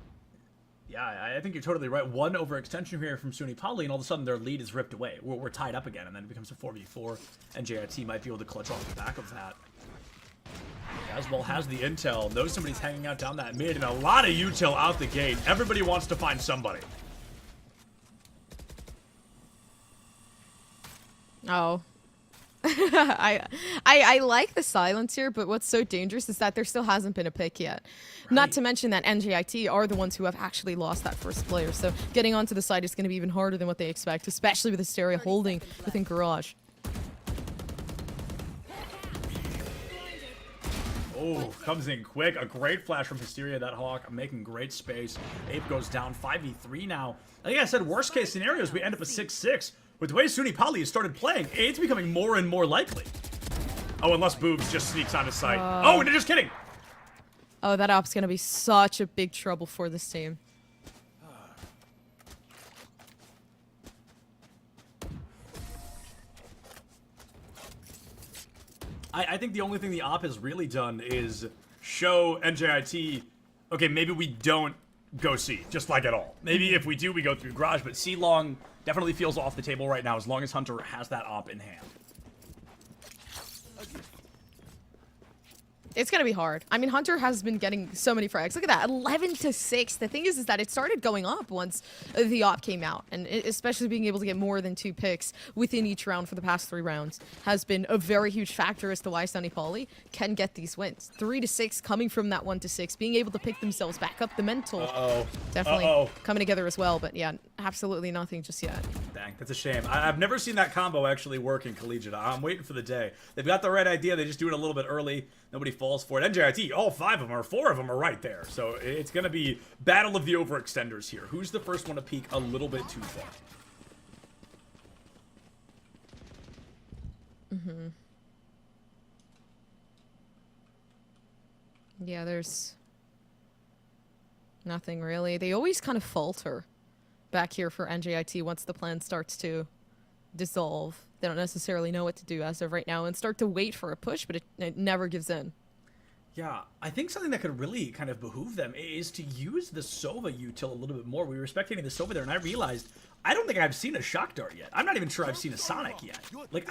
Yeah, I think you're totally right. One overextension here from SUNY Poly, and all of a sudden their lead is ripped away. We're tied up again, and then it becomes a 4v4, and JIT might be able to clutch off the back of that. As well has the intel, knows somebody's hanging out down that mid, and a lot of util out the gate. Everybody wants to find somebody. Oh. I like the silence here, but what's so dangerous is that there still hasn't been a pick yet. Not to mention that NJIT are the ones who have actually lost that first player, so getting onto the side is going to be even harder than what they expect, especially with Hysteria holding within Garage. Oh, comes in quick. A great flash from Hysteria, that Hawk, making great space. Ape goes down 5v3 now. Like I said, worst case scenarios, we end up at 6-6. With the way SUNY Poly has started playing, it's becoming more and more likely. Oh, unless Boobs just sneaks on his site. Oh, and they're just kidding. Oh, that op's going to be such a big trouble for this team. I think the only thing the op has really done is show NJIT, okay, maybe we don't go C, just like at all. Maybe if we do, we go through Garage, but C long definitely feels off the table right now as long as Hunter has that op in hand. It's going to be hard. I mean, Hunter has been getting so many frags. Look at that, 11-6. The thing is that it started going up once the op came out, and especially being able to get more than 2 picks within each round for the past 3 rounds has been a very huge factor as to why SUNY Poly can get these wins. 3-6 coming from that 1-6, being able to pick themselves back up. The mental definitely coming together as well, but yeah, absolutely nothing just yet. Dang, that's a shame. I've never seen that combo actually work in Collegiate. I'm waiting for the day. They've got the right idea. They just do it a little bit early. Nobody falls for it. NJIT, all 5 of them or 4 of them are right there. So it's going to be battle of the overextenders here. Who's the first one to peek a little bit too far? Yeah, there's nothing really. They always kind of falter back here for NJIT once the plan starts to dissolve. They don't necessarily know what to do as of right now and start to wait for a push, but it never gives in. Yeah, I think something that could really kind of behoove them is to use the Sova util a little bit more. We were spectating the Sova there, and I realized I don't think I've seen a Shock Dart yet. I'm not even sure I've seen a Sonic yet. Like,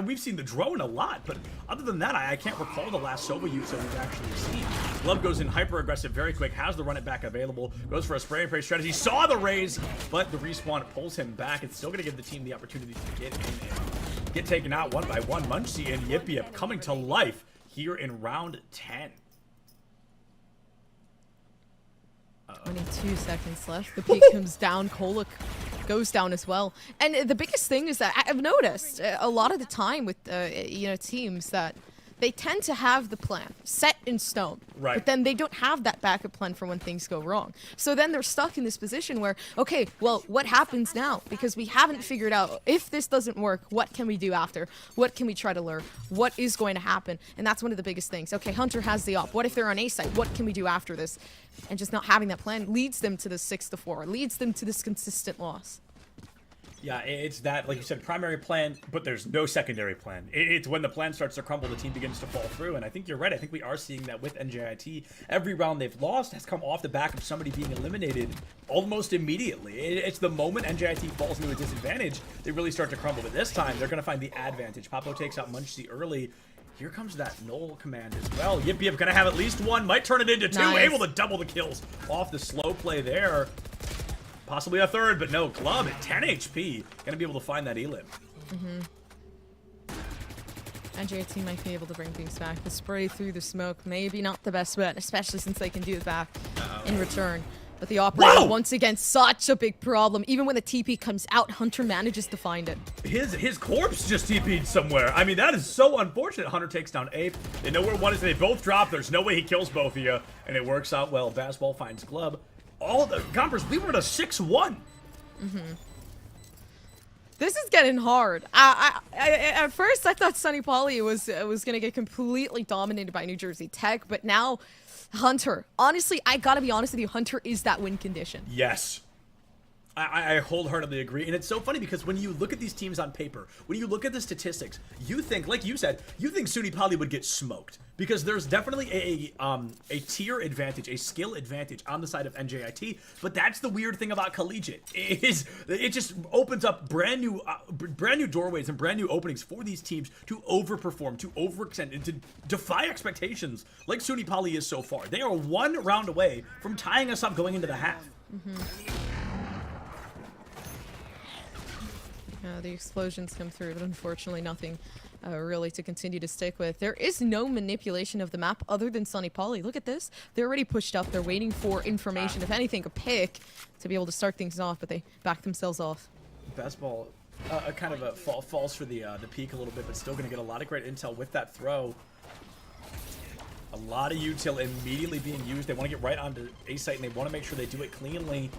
we've seen the drone a lot, but other than that, I can't recall the last Sova util we've actually seen. Glove goes in hyper-aggressive very quick, has the run it back available, goes for a spray and pray strategy, saw the raise, but the respawn pulls him back. It's still going to give the team the opportunity to get in and get taken out one by one. Munchie and Yip Yip coming to life here in round 10. 22 seconds left. The peak comes down. Kolak goes down as well. And the biggest thing is that I've noticed a lot of the time with teams that they tend to have the plan set in stone, but then they don't have that backup plan for when things go wrong. So then they're stuck in this position where, okay, well, what happens now? Because we haven't figured out if this doesn't work, what can we do after? What can we try to lure? What is going to happen? And that's one of the biggest things. Okay, Hunter has the op. What if they're on A site? What can we do after this? And just not having that plan leads them to the 6-4, leads them to this consistent loss. Yeah, it's that, like you said, primary plan, but there's no secondary plan. It's when the plan starts to crumble, the team begins to fall through, and I think you're right. I think we are seeing that with NJIT. Every round they've lost has come off the back of somebody being eliminated almost immediately. It's the moment NJIT falls into a disadvantage, they really start to crumble. But this time, they're going to find the advantage. Papo takes out Munchie early. Here comes that Null command as well. Yip Yip gonna have at least one. Might turn it into two. Nice. Able to double the kills off the slow play there. Possibly a third, but no. Glub at 10 HP. Gonna be able to find that Elim. NJIT might be able to bring things back. The spray through the smoke, maybe not the best bet, especially since they can do it back in return. But the operator, once again, such a big problem. Even when the TP comes out, Hunter manages to find it. His corpse just TP'd somewhere. I mean, that is so unfortunate. Hunter takes down Ape. They know where one is. They both drop. There's no way he kills both of you. And it works out well. Basketball finds Glub. All the Gompers, we were at a 6-1. This is getting hard. At first, I thought Sunny Poly was gonna get completely dominated by New Jersey Tech, but now Hunter. Honestly, I gotta be honest with you. Hunter is that win condition. Yes. I wholeheartedly agree. And it's so funny because when you look at these teams on paper, when you look at the statistics, you think, like you said, you think SUNY Poly would get smoked. Because there's definitely a tier advantage, a skill advantage on the side of NJIT. But that's the weird thing about collegiate. It just opens up brand new doorways and brand new openings for these teams to overperform, to overextend, and to defy expectations like SUNY Poly is so far. They are one round away from tying us up going into the half. The explosions come through, but unfortunately nothing really to continue to stick with. There is no manipulation of the map other than Sunny Poly. Look at this. They're already pushed up. They're waiting for information, if anything, a pick to be able to start things off, but they back themselves off. Basketball kind of falls for the peak a little bit, but still going to get a lot of great intel with that throw. A lot of util immediately being used. They want to get right onto A site, and they want to make sure they do it cleanly.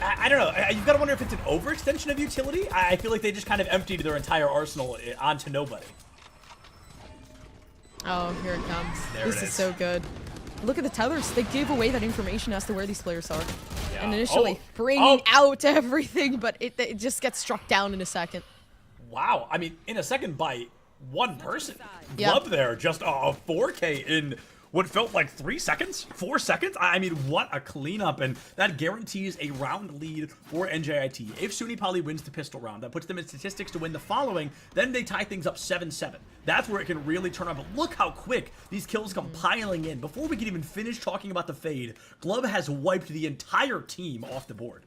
I don't know. You've got to wonder if it's an overextension of utility. I feel like they just kind of emptied their entire arsenal onto nobody. Oh, here it comes. There This it is is. so good. Look at the tethers. They give away that information as to where these players are. Yeah. And initially bringing out everything, but it just gets struck down in a second. Wow. I mean, in a second by one person. Yeah. Glub there. Just a 4K in what felt like 3 seconds? 4 seconds? I mean, what a cleanup. And that guarantees a round lead for NJIT. If SUNY Poly wins the pistol round, that puts them in statistics to win the following. Then they tie things up 7-7. That's where it can really turn on. But look how quick these kills come piling in. Before we can even finish talking about the fade, Glub has wiped the entire team off the board.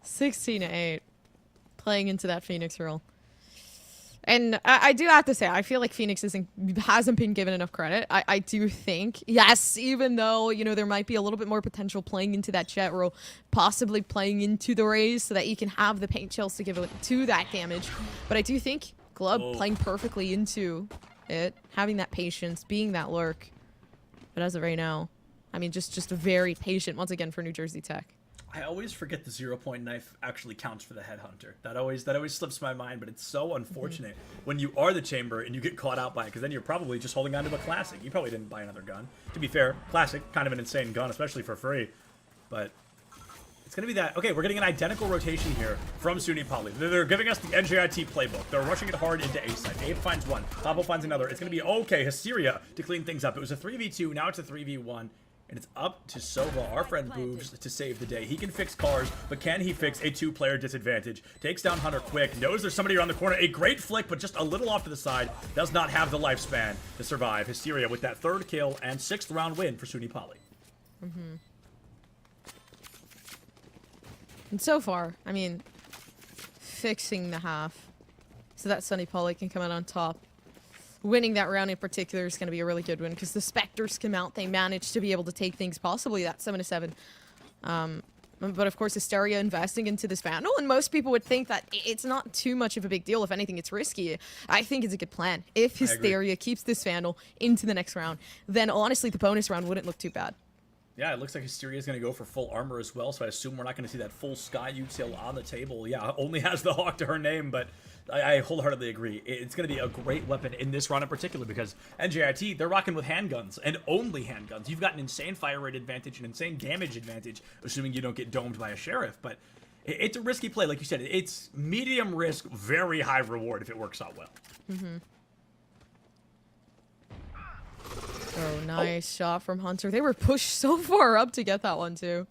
16-8. Playing into that Phoenix role. And I do have to say, I feel like Phoenix hasn't been given enough credit. I do think, yes, even though, you know, there might be a little bit more potential playing into that Jet role, possibly playing into the Rays so that you can have the paint shells to give it to that damage. But I do think Glub playing perfectly into it, having that patience, being that lurk. But as of right now, I mean, just very patient once again for New Jersey Tech. I always forget the 0-point knife actually counts for the headhunter. That always slips my mind, but it's so unfortunate when you are the chamber and you get caught out by it, because then you're probably just holding on to a classic. You probably didn't buy another gun. To be fair, classic, kind of an insane gun, especially for free. But it's going to be that. Okay, we're getting an identical rotation here from SUNY Poly. They're giving us the NJIT playbook. They're rushing it hard into A side. Abe finds one. Pablo finds another. It's going to be okay. Hysteria to clean things up. It was a 3v2. Now it's a 3v1. And it's up to Sova, our friend Boobs, to save the day. He can fix cars, but can he fix a 2-player disadvantage? Takes down Hunter quick, knows there's somebody around the corner. A great flick, but just a little off to the side. Does not have the lifespan to survive. Hysteria with that 3rd kill and 6th round win for SUNY Poly. And so far, I mean, fixing the half so that Sunny Poly can come out on top. Winning that round in particular is going to be a really good win because the Spectres come out. They managed to be able to take things possibly that 7-7. But of course, Hysteria investing into this Vandal, and most people would think that it's not too much of a big deal. If anything, it's risky. I think it's a good plan. If Hysteria keeps this Vandal into the next round, then honestly, the bonus round wouldn't look too bad. Yeah, it looks like Hysteria is going to go for full armor as well, so I assume we're not going to see that full Sky util on the table. Yeah, only has the Hawk to her name, but I wholeheartedly agree. It's going to be a great weapon in this round in particular because NJIT, they're rocking with handguns, and only handguns. You've got an insane fire rate advantage, an insane damage advantage, assuming you don't get domed by a sheriff, but it's a risky play. Like you said, it's medium risk, very high reward if it works out well. Oh, nice shot from Hunter. They were pushed so far up to get that one, too.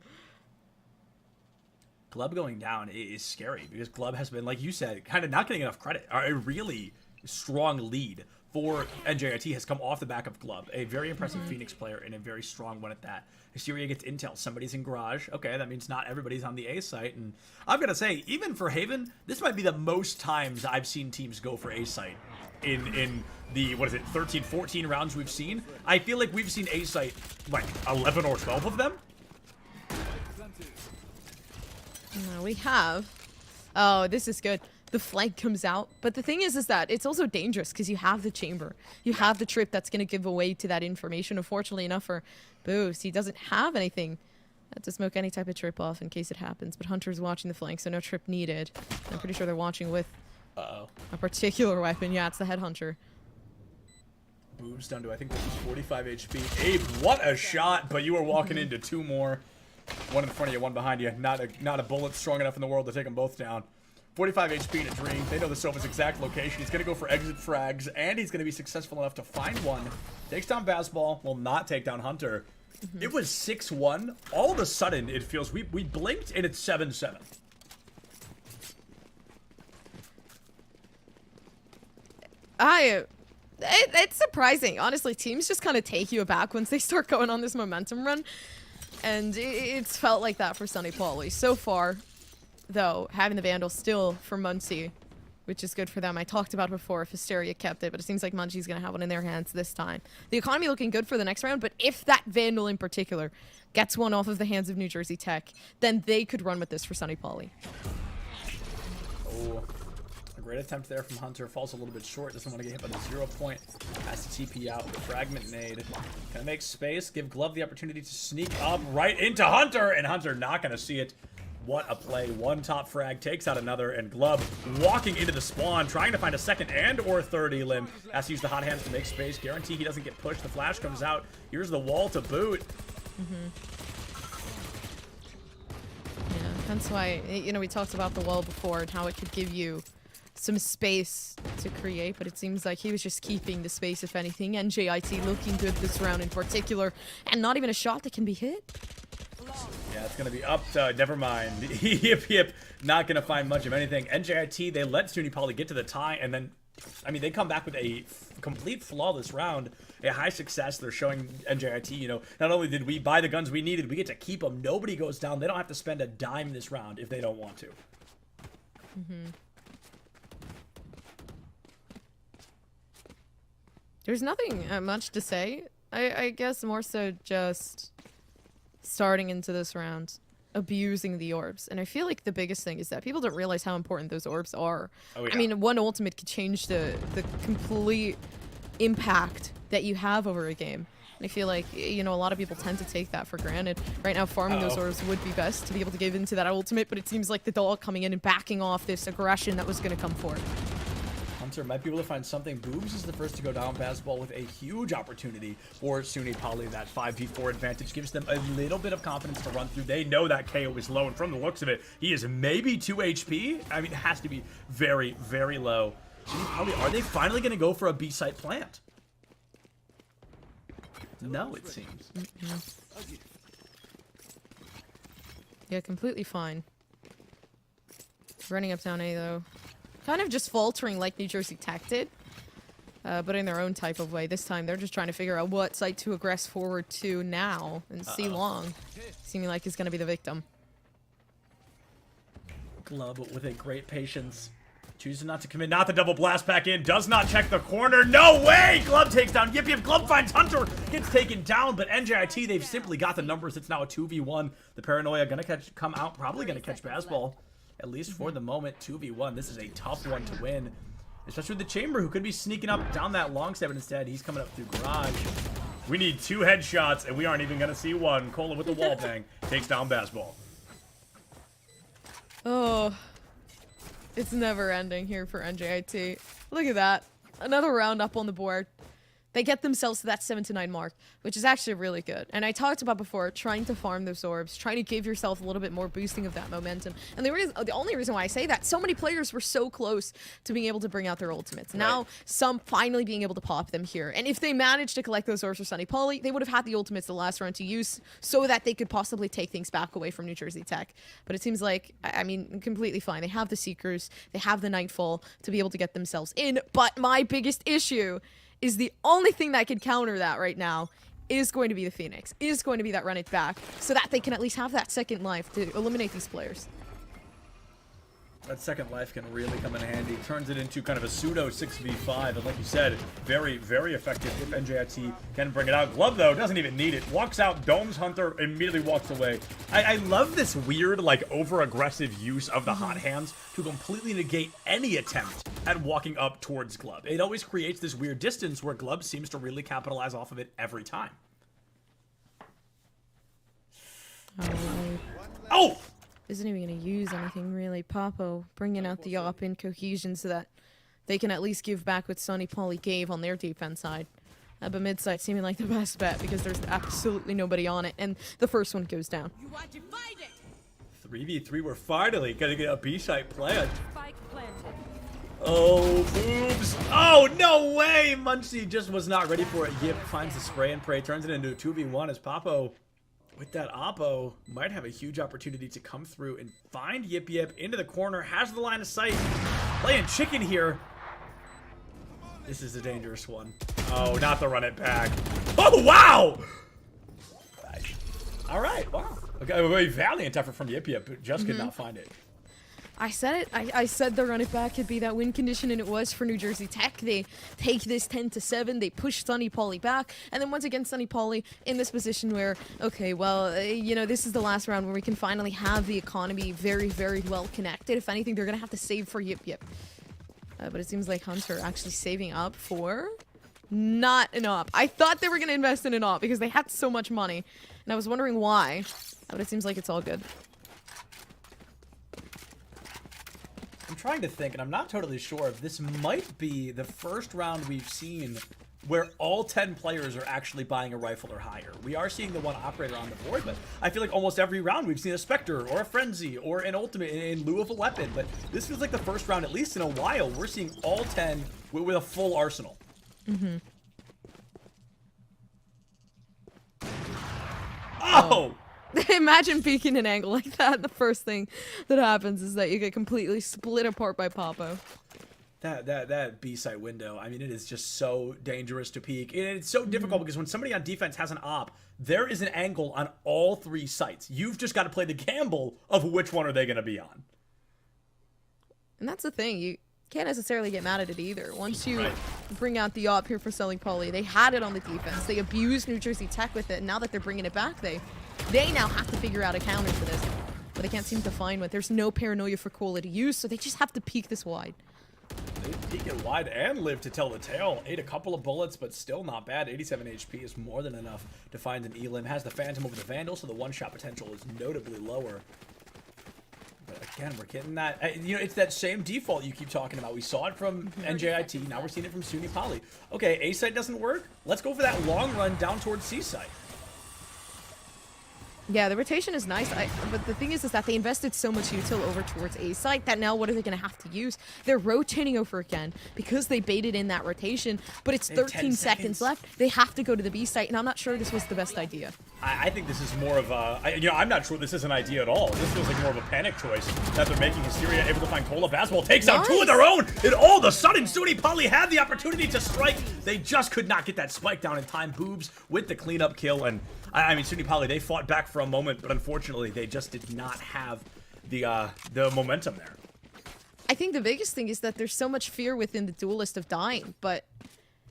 Glub going down is scary because Glub has been, like you said, kind of not getting enough credit. A really strong lead for NJIT has come off the back of Glub, a very impressive Phoenix player and a very strong one at that. Hysteria gets intel. Somebody's in garage. Okay, that means not everybody's on the A site. And I've got to say, even for Haven, this might be the most times I've seen teams go for A site in the, 13, 14 rounds we've seen. I feel like we've seen A site like 11 or 12 of them. No, we have. Oh, this is good. The flank comes out. But the thing is that it's also dangerous because you have the chamber. You have the trip that's going to give away to that information. Unfortunately enough for Boost, he doesn't have anything to smoke any type of trip off in case it happens. But Hunter's watching the flank, so no trip needed. I'm pretty sure they're watching with a particular weapon. Yeah, it's the headhunter. Boobs down to, I think this is 45 HP. Abe, what a shot, but you were walking into two more. One in front of you, one behind you. Not a bullet strong enough in the world to take them both down. 45 HP in a dream. They know the Sova's exact location. He's going to go for exit frags, and he's going to be successful enough to find one. Takes down Bazball, will not take down Hunter. It was 6-1. All of a sudden, it feels we blinked, and it's 7-7. It's surprising. Honestly, teams just kind of take you aback once they start going on this momentum run. And it's felt like that for Sunny Poly. So far, though, having the Vandal still for Muncie, which is good for them. I talked about before if Hysteria kept it, but it seems like Muncie's going to have one in their hands this time. The economy looking good for the next round, but if that Vandal in particular gets one off of the hands of New Jersey Tech, then they could run with this for Sunny Poly. Oh, a great attempt there from Hunter. Falls a little bit short. Doesn't want to get hit by the 0 point. Has to TP out with the fragment nade. Gonna make space. Give Glove the opportunity to sneak up right into Hunter. And Hunter not gonna see it. What a play. One top frag takes out another. And Glove walking into the spawn. Trying to find a second and or third elim. Has to use the hot hands to make space. Guarantee he doesn't get pushed. The flash comes out. Here's the wall to boot. Yeah, that's why, you know, we talked about the wall before and how it could give you some space to create, but it seems like he was just keeping the space, if anything. NJIT looking good this round in particular, and not even a shot that can be hit. Yeah, it's going to be up to, never mind. Yip, yip, not going to find much of anything. NJIT, they let SUNY Poly get to the tie, and then, I mean, they come back with a complete flawless round, a high success. They're showing NJIT, you know, not only did we buy the guns we needed, we get to keep them. Nobody goes down. They don't have to spend a dime this round if they don't want to. There's nothing much to say. I guess more so just starting into this round, abusing the orbs. And I feel like the biggest thing is that people don't realize how important those orbs are. Oh, yeah. I mean, one ultimate could change the complete impact that you have over a game. And I feel like, you know, a lot of people tend to take that for granted. Right now, farming those orbs would be best to be able to give into that ultimate, but it seems like the dog coming in and backing off this aggression that was going to come forward. Hunter might be able to find something. Boobs is the first to go down. Bazball with a huge opportunity for SUNY Poly. That 5v4 advantage gives them a little bit of confidence to run through. They know that KO is low, and from the looks of it, he is maybe 2 HP. I mean, it has to be very, very low. SUNY Poly, are they finally going to go for a B-site plant? No, it seems. Yeah, completely fine. Running up down A, though. Kind of just faltering like New Jersey Tech did, but in their own type of way. This time, they're just trying to figure out what site to aggress forward to now, and C Long seeming like he's going to be the victim. Glove with a great patience. Choosing not to commit, not the double blast back in. Does not check the corner. No way! Glove takes down Yip Yip. Glove finds Hunter. Gets taken down, but NJIT, they've simply got the numbers. It's now a 2v1. The Paranoia going to come out. Probably going to catch Bazball. At least for the moment, 2v1. This is a tough one to win. Especially with the Chamber, who could be sneaking up down that long step, but instead he's coming up through garage. We need 2 headshots, and we aren't even going to see one. Cola with the wall bang takes down Bazball. Oh, it's never ending here for NJIT. Look at that. Another round up on the board. They get themselves to that 7-9 mark, which is actually really good. And I talked about before, trying to farm those orbs, trying to give yourself a little bit more boosting of that momentum. And the only reason why I say that, so many players were so close to being able to bring out their ultimates. Now, some finally being able to pop them here. And if they managed to collect those orbs for Sunny Poly, they would have had the ultimates the last round to use so that they could possibly take things back away from New Jersey Tech. But it seems like, I mean, completely fine. They have the Seekers, they have the Nightfall to be able to get themselves in. But my biggest issue is the only thing that can counter that right now is going to be the Phoenix, is going to be that run it back, so that they can at least have that second life to eliminate these players. That second life can really come in handy. Turns it into kind of a pseudo 6v5, and like you said, very, very effective if NJIT can bring it out. Glove, though, doesn't even need it. Walks out, domes Hunter, immediately walks away. I love this weird, like, over-aggressive use of the hot hands to completely negate any attempt at walking up towards Glove. It always creates this weird distance where Glove seems to really capitalize off of it every time. Oh! Isn't even going to use anything really. Papo bringing out the op in cohesion so that they can at least give back what Sunny Poly gave on their defense side. But mid side seeming like the best bet because there's absolutely nobody on it, and the first one goes down. 3v3, we're finally gonna get a B-side play. Oh, boobs. Oh, no way! Muncie just was not ready for it. Yip finds the spray and pray, turns it into a 2v1 as Papo, with that Oppo, might have a huge opportunity to come through and find Yip Yip into the corner, has the line of sight, playing chicken here. This is a dangerous one. Oh, not the run it back. Oh, wow! All right, wow. Okay, a very valiant effort from Yip Yip, but just could not find it. I said it. I said the run it back could be that win condition, and it was for New Jersey Tech. They take this 10-7. They push Sunny Poly back, and then once again, Sunny Poly in this position where, okay, well, you know, this is the last round where we can finally have the economy very, very well connected. If anything, they're gonna have to save for Yip Yip. But it seems like Hunter actually saving up for not an op. I thought they were gonna invest in an op because they had so much money, and I was wondering why. But it seems like it's all good. I'm trying to think, and I'm not totally sure if this might be the first round we've seen where all 10 players are actually buying a rifle or higher. We are seeing the one operator on the board, but I feel like almost every round we've seen a Spectre or a Frenzy or an Ultimate in lieu of a weapon. But this feels like the first round, at least in a while, we're seeing all 10 with a full arsenal. Oh! Imagine peeking an angle like that. The first thing that happens is that you get completely split apart by Papo. That B-side window, I mean, it is just so dangerous to peek. And it's so difficult because when somebody on defense has an op, there is an angle on all 3 sites. You've just got to play the gamble of which one are they going to be on. And that's the thing. You can't necessarily get mad at it either. Once you bring out the op here for Sunny Poly, they had it on the defense. They abused New Jersey Tech with it. And now that they're bringing it back, they now have to figure out a counter for this. But they can't seem to find one. There's no paranoia for quality use, so they just have to peek this wide. They peek it wide and live to tell the tale. Ate a couple of bullets, but still not bad. 87 HP is more than enough to find an Elim. Has the Phantom over the Vandal, so the one-shot potential is notably lower. But again, we're getting that. You know, it's that same default you keep talking about. We saw it from NJIT. Now we're seeing it from SUNY Poly. Okay, A site doesn't work. Let's go for that long run down towards C site. Yeah, the rotation is nice, but the thing is that they invested so much util over towards A site that now what are they going to have to use? They're rotating over again because they baited in that rotation, but it's 13 seconds left. They have to go to the B site, and I'm not sure this was the best idea. I think this is more of a, you know, I'm not sure this is an idea at all. This feels like more of a panic choice that they're making. Hysteria able to find Cola. Basketball takes out 2 of their own, and all of a sudden, SUNY Poly had the opportunity to strike. They just could not get that spike down in time. Boobs with the cleanup kill, and I mean, SUNY Poly, they fought back for a moment, but unfortunately, they just did not have the momentum there. I think the biggest thing is that there's so much fear within the duelist of dying, but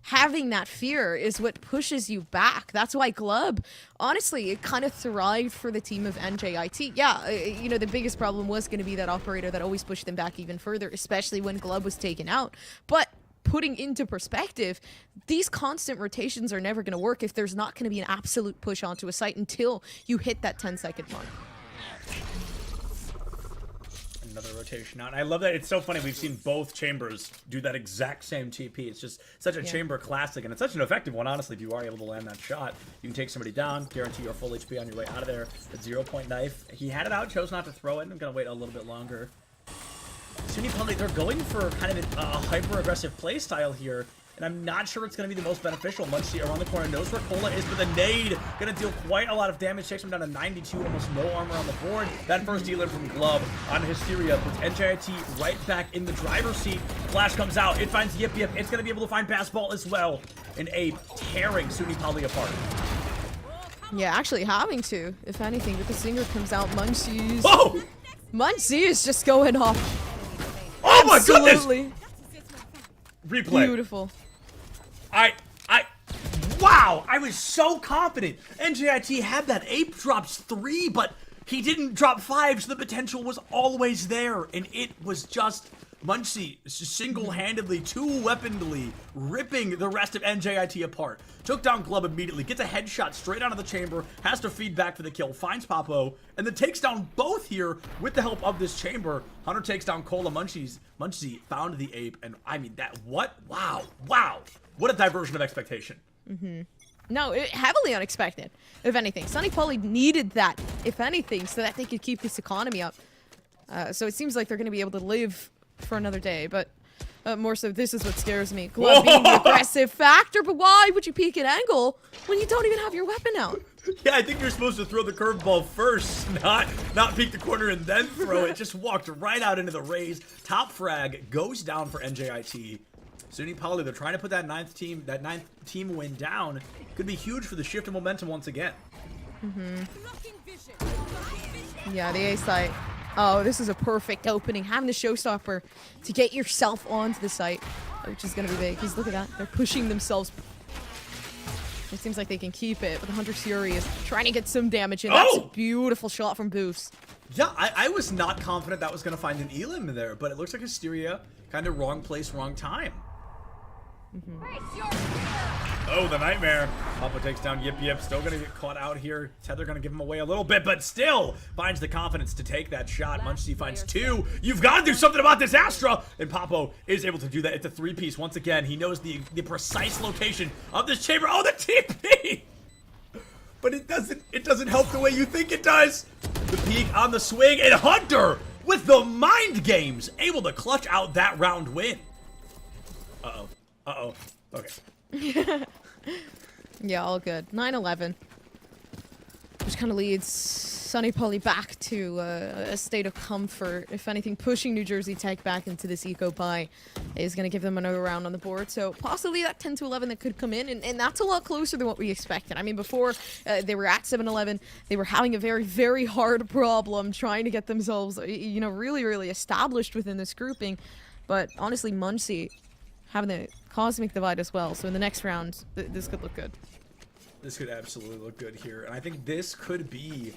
having that fear is what pushes you back. That's why Glub, honestly, it kind of thrived for the team of NJIT. Yeah, you know, the biggest problem was going to be that operator that always pushed them back even further, especially when Glub was taken out. But putting into perspective, these constant rotations are never going to work if there's not going to be an absolute push onto a site until you hit that 10-second mark. another rotation out. And I love that. It's so funny. We've seen both chambers do that exact same TP. It's just such a chamber classic, and it's such an effective one, honestly. If you are able to land that shot, you can take somebody down, guarantee your full HP on your way out of there. The 0-point knife. He had it out, chose not to throw it. I'm going to wait a little bit longer. Sunipali, they're going for kind of a hyper-aggressive play style here. And I'm not sure it's going to be the most beneficial. Munchie around the corner knows where Cola is, but the nade going to deal quite a lot of damage. Takes him down to 92, almost no armor on the board. That first dealer from Glove on Hysteria puts NJIT right back in the driver's seat. Flash comes out. It finds Yip Yip. It's going to be able to find Passball as well. And Abe tearing Sunipali apart. Yeah, actually having to, if anything, but the singer comes out. Munchie's. Oh! Munchie is just going off. Oh my Absolutely. goodness! Replay. Beautiful. Wow, I was so confident. NJIT had that. Ape drops 3, but he didn't drop 5, so the potential was always there. And it was just Munchie single-handedly, two-weaponedly ripping the rest of NJIT apart. Took down Glove immediately, gets a headshot straight out of the chamber, has to feed back for the kill, finds Papo, and then takes down both here with the help of this chamber. Hunter takes down Cola. Munchie found the Ape, and I mean, that, what? Wow. What a diversion of expectation. No, heavily unexpected, if anything. Sunipali needed that, if anything, so that they could keep this economy up. So it seems like they're going to be able to live for another day, but more so, this is what scares me. Glove being the aggressive factor, but why would you peek at angle when you don't even have your weapon out? Yeah, I think you're supposed to throw the curveball first, not peek the corner and then throw it. Just walked right out into the raise. Top frag goes down for NJIT. Sunipali, they're trying to put that ninth team win down. Could be huge for the shift of momentum once again. Yeah, the A site. Oh, this is a perfect opening. Having the showstopper to get yourself onto the site, which is going to be big. Because look at that. They're pushing themselves. It seems like they can keep it, but the Hunter's Fury is trying to get some damage in. That's a beautiful shot from Boost. Yeah, I was not confident that was going to find an Elim in there, but it looks like Hysteria, kind of wrong place, wrong time. Oh, the nightmare. Papa takes down Yip Yip. Still going to get caught out here. Tether going to give him away a little bit, but still finds the confidence to take that shot. Munchie finds 2. You've got to do something about this Astra. And Papo is able to do that. It's a 3-piece once again. He knows the precise location of this chamber. Oh, the TP! But it doesn't help the way you think it does. The peek on the swing, and Hunter with the mind games able to clutch out that round win. Uh-oh. Okay. Yeah, all good. 9-11. Which kind of leads Sunipali back to a state of comfort. If anything, pushing New Jersey Tech back into this eco buy is going to give them another round on the board. So possibly that 10-11 that could come in, and that's a lot closer than what we expected. I mean, before they were at 7-11, they were having a very, very hard problem trying to get themselves, you know, really, really established within this grouping. But honestly, Munchie having the Cosmic Divide as well. So in the next round, this could look good. This could absolutely look good here. And I think this could be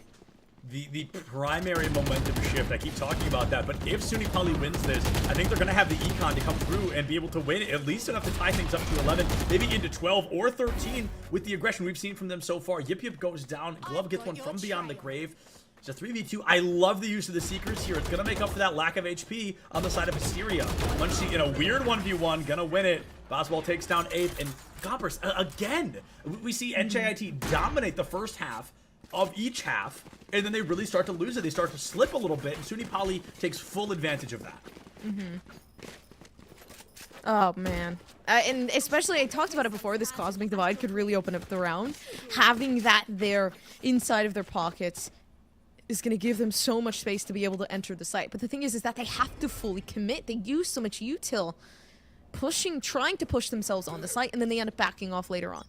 the primary momentum shift. I keep talking about that. But if Sunipali wins this, I think they're going to have the econ to come through and be able to win at least enough to tie things up to 11, maybe into 12 or 13 with the aggression we've seen from them so far. Yip Yip goes down. Glove gets one from beyond the grave. It's a 3v2. I love the use of the Seekers here. It's going to make up for that lack of HP on the side of Hysteria. Munchie in a weird 1v1, going to win it. Basketball takes down Ape, and Gompers, again, we see NJIT dominate the first half of each half, and then they really start to lose it. They start to slip a little bit, and Sunipali takes full advantage of that. Oh, man. And especially, I talked about it before, this Cosmic Divide could really open up the round. Having that there inside of their pockets is going to give them so much space to be able to enter the site. But the thing is that they have to fully commit. They use so much util, trying to push themselves on the site, and then they end up backing off later on.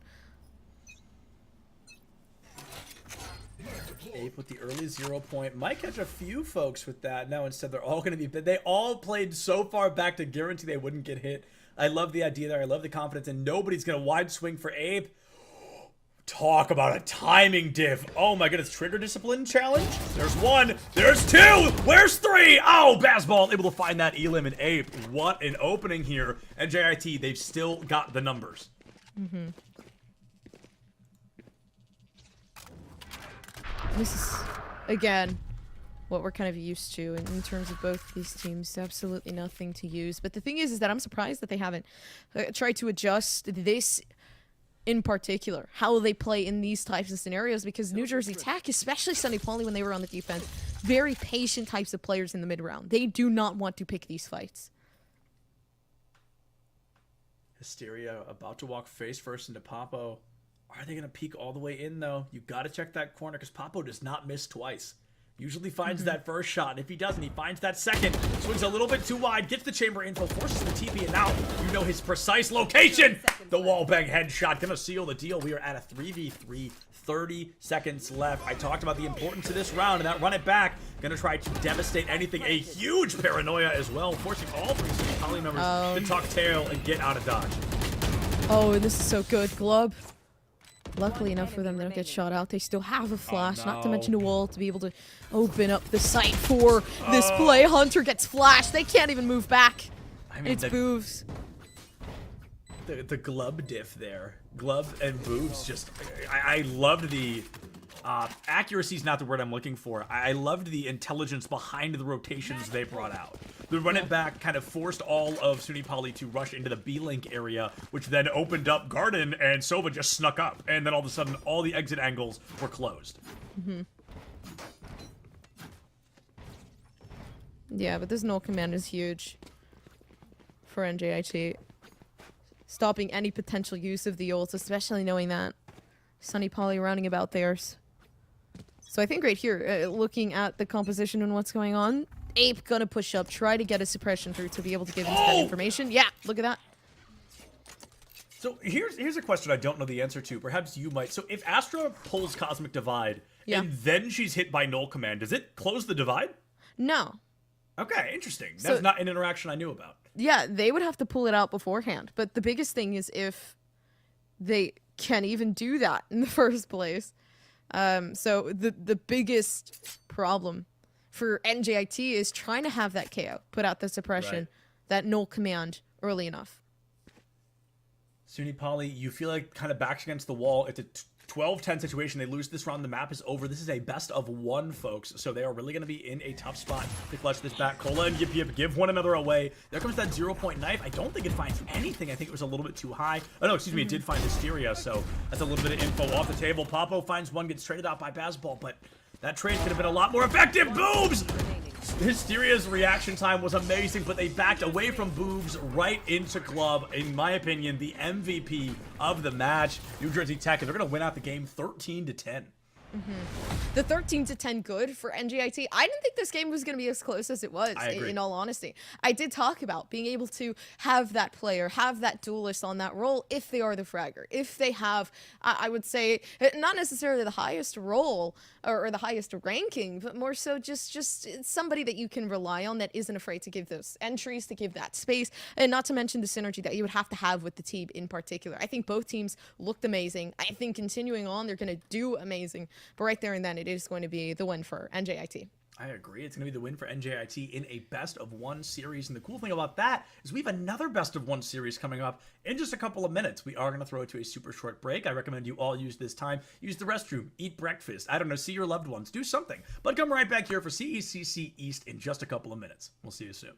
Ape with the early 0 point. Might catch a few folks with that. No, instead they're all going to be... They all played so far back to guarantee they wouldn't get hit. I love the idea there. I love the confidence, and nobody's going to wide swing for Ape. Talk about a timing diff. Oh my goodness, trigger discipline challenge? There's 1, there's 2, where's 3? Oh, Bazball able to find that Elim and Ape. What an opening here. And JIT, they've still got the numbers. This is, again, what we're kind of used to in terms of both these teams. Absolutely nothing to use. But the thing is that I'm surprised that they haven't tried to adjust this in particular, how they play in these types of scenarios, because New Jersey Tech, especially Sunny Pauly when they were on the defense, very patient types of players in the mid-round. They do not want to pick these fights. Hysteria about to walk face first into Papo. Are they going to peek all the way in, though? You got to check that corner, because Papo does not miss twice. Usually finds that first shot, and if he doesn't, he finds that second. Swings a little bit too wide, gets the chamber info, forces the TP, and now you know his precise location. The wallbang headshot gonna seal the deal. We are at a 3v3, 30 seconds left. I talked about the importance of this round, and that run it back. Gonna try to devastate anything. A huge paranoia as well, forcing all three CECC Poly members to tuck tail and get out of dodge. Oh, this is so good, Glub. Luckily enough for them, they don't get shot out. They still have a flash, not to mention a wall to be able to open up the site for this play. Hunter gets flashed. They can't even move back. I mean, it's Boobs. The Glub diff there. Glub and Boobs just... I loved the... accuracy is not the word I'm looking for. I loved the intelligence behind the rotations they brought out. The run it back kind of forced all of SUNY Poly to rush into the B-Link area, which then opened up Garden, and Sova just snuck up. And then all of a sudden, all the exit angles were closed. Yeah, but this null command is huge for NJIT. Stopping any potential use of the ults, especially knowing that Sunny Poly rounding about theirs. So I think right here, looking at the composition and what's going on, Ape gonna push up, try to get a suppression through to be able to give us that information. Yeah, look at that. So here's a question I don't know the answer to. Perhaps you might. So if Astra pulls Cosmic Divide, and then she's hit by Null Command, does it close the divide? No. Okay, interesting. That's not an interaction I knew about. Yeah, they would have to pull it out beforehand. But the biggest thing is if they can even do that in the first place. So the biggest problem for NJIT is trying to have that KO, put out the suppression, that null command early enough. SUNY Poly, you feel like kind of backs against the wall. It's a 12-10 situation. They lose this round. The map is over. This is a best of one, folks. So they are really going to be in a tough spot to clutch this back. Cola and Yip give one another away. There comes that 0-point knife. I don't think it finds anything. I think it was a little bit too high. Oh, no, excuse me. It did find Hysteria. So that's a little bit of info off the table. Papo finds one, gets traded out by Bazball, but that trade could have been a lot more effective. Boobs! Hysteria's reaction time was amazing, but they backed away from Boobs right into Glub. In my opinion, the MVP of the match. New Jersey Tech, and they're going to win out the game 13-10. The 13-10 good for NJIT. I didn't think this game was going to be as close as it was, in all honesty. I did talk about being able to have that player, have that duelist on that role if they are the fragger. If they have, I would say, not necessarily the highest role or the highest ranking, but more so just somebody that you can rely on that isn't afraid to give those entries, to give that space, and not to mention the synergy that you would have to have with the team in particular. I think both teams looked amazing. I think continuing on, they're going to do amazing. But right there and then, it is going to be the win for NJIT. I agree. It's going to be the win for NJIT in a best-of-one series. And the cool thing about that is we have another best-of-one series coming up in just a couple of minutes. We are going to throw it to a super short break. I recommend you all use this time. Use the restroom. Eat breakfast. I don't know. See your loved ones. Do something. But come right back here for CECC East in just a couple of minutes. We'll see you soon.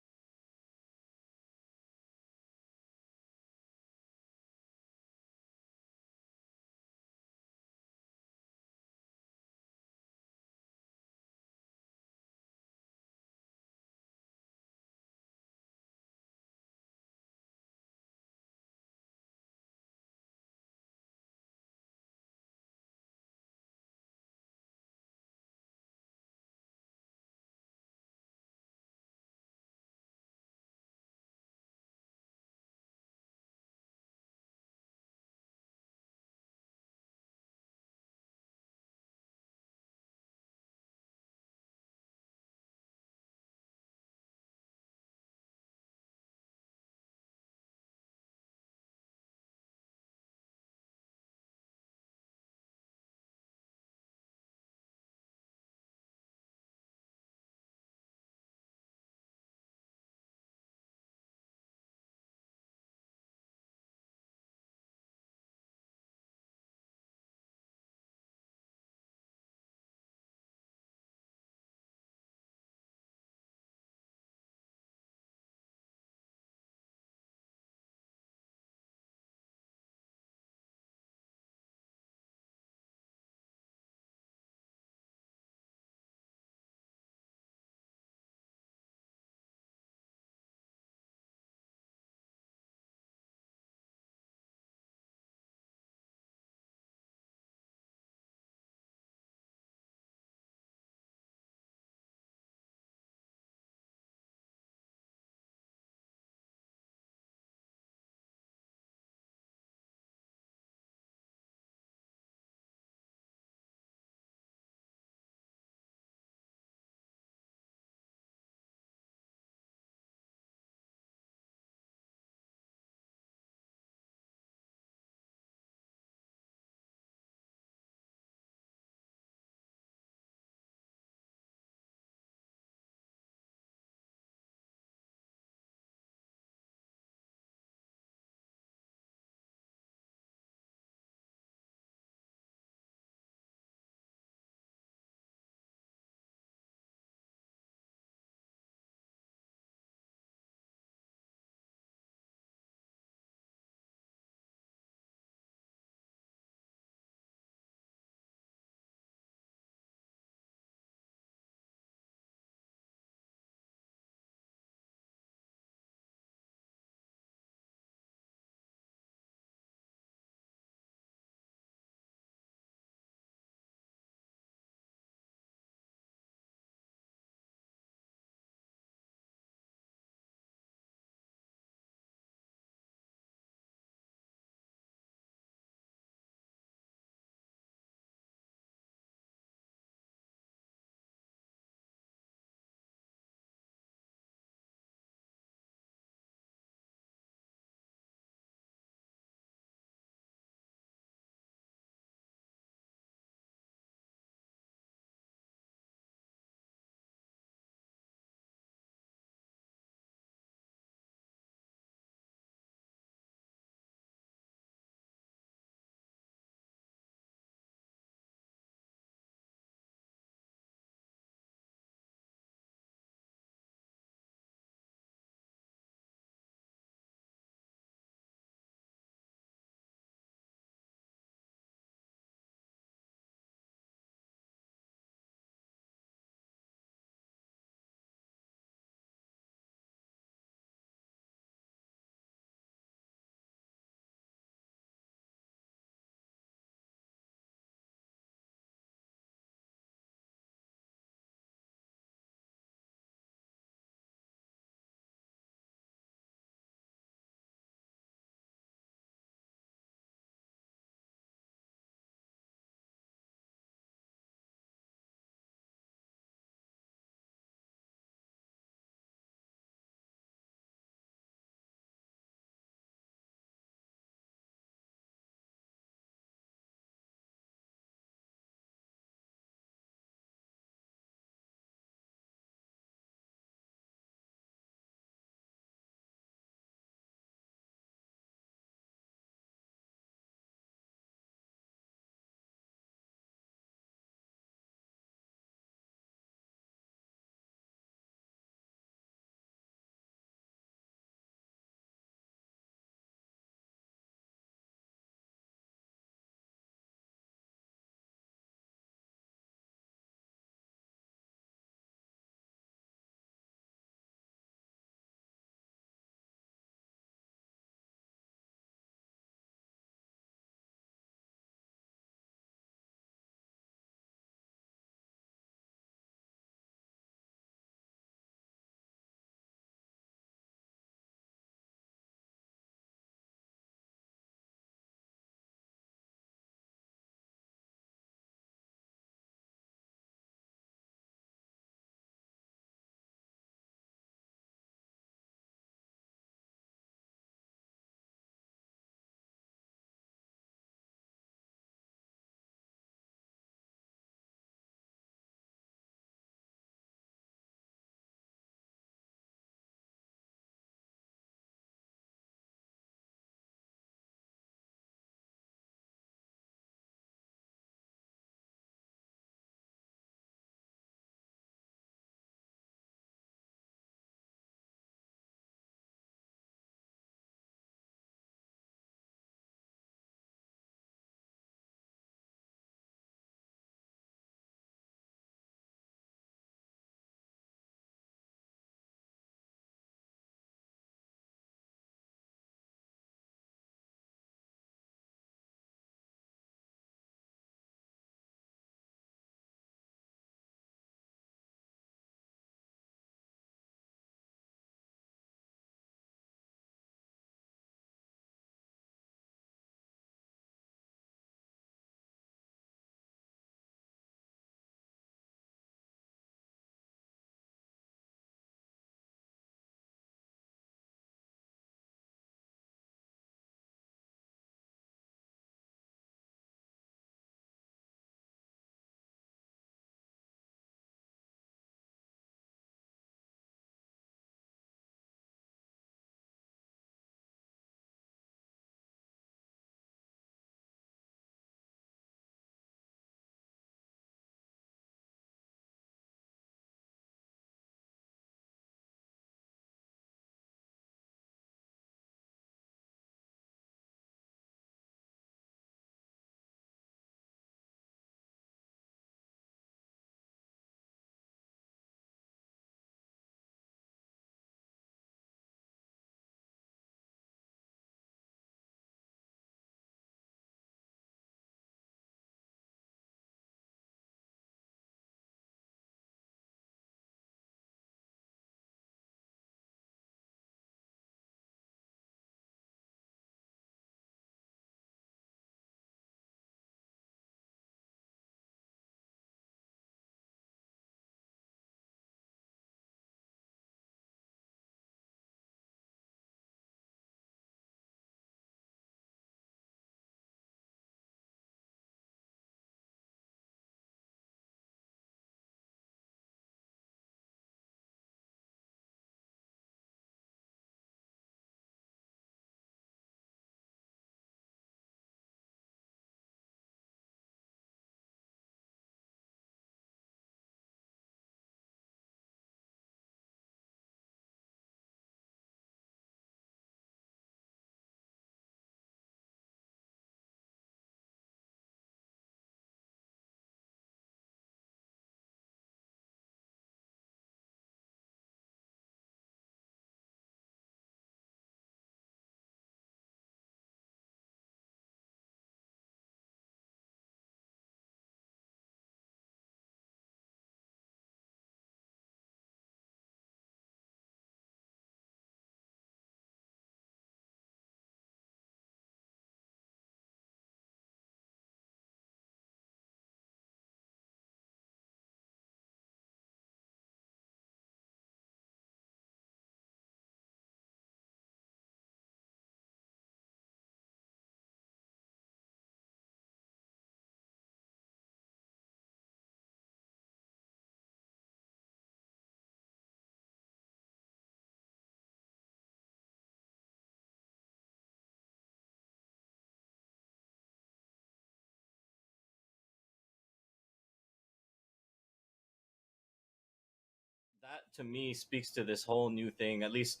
to me speaks to this whole new thing. At least,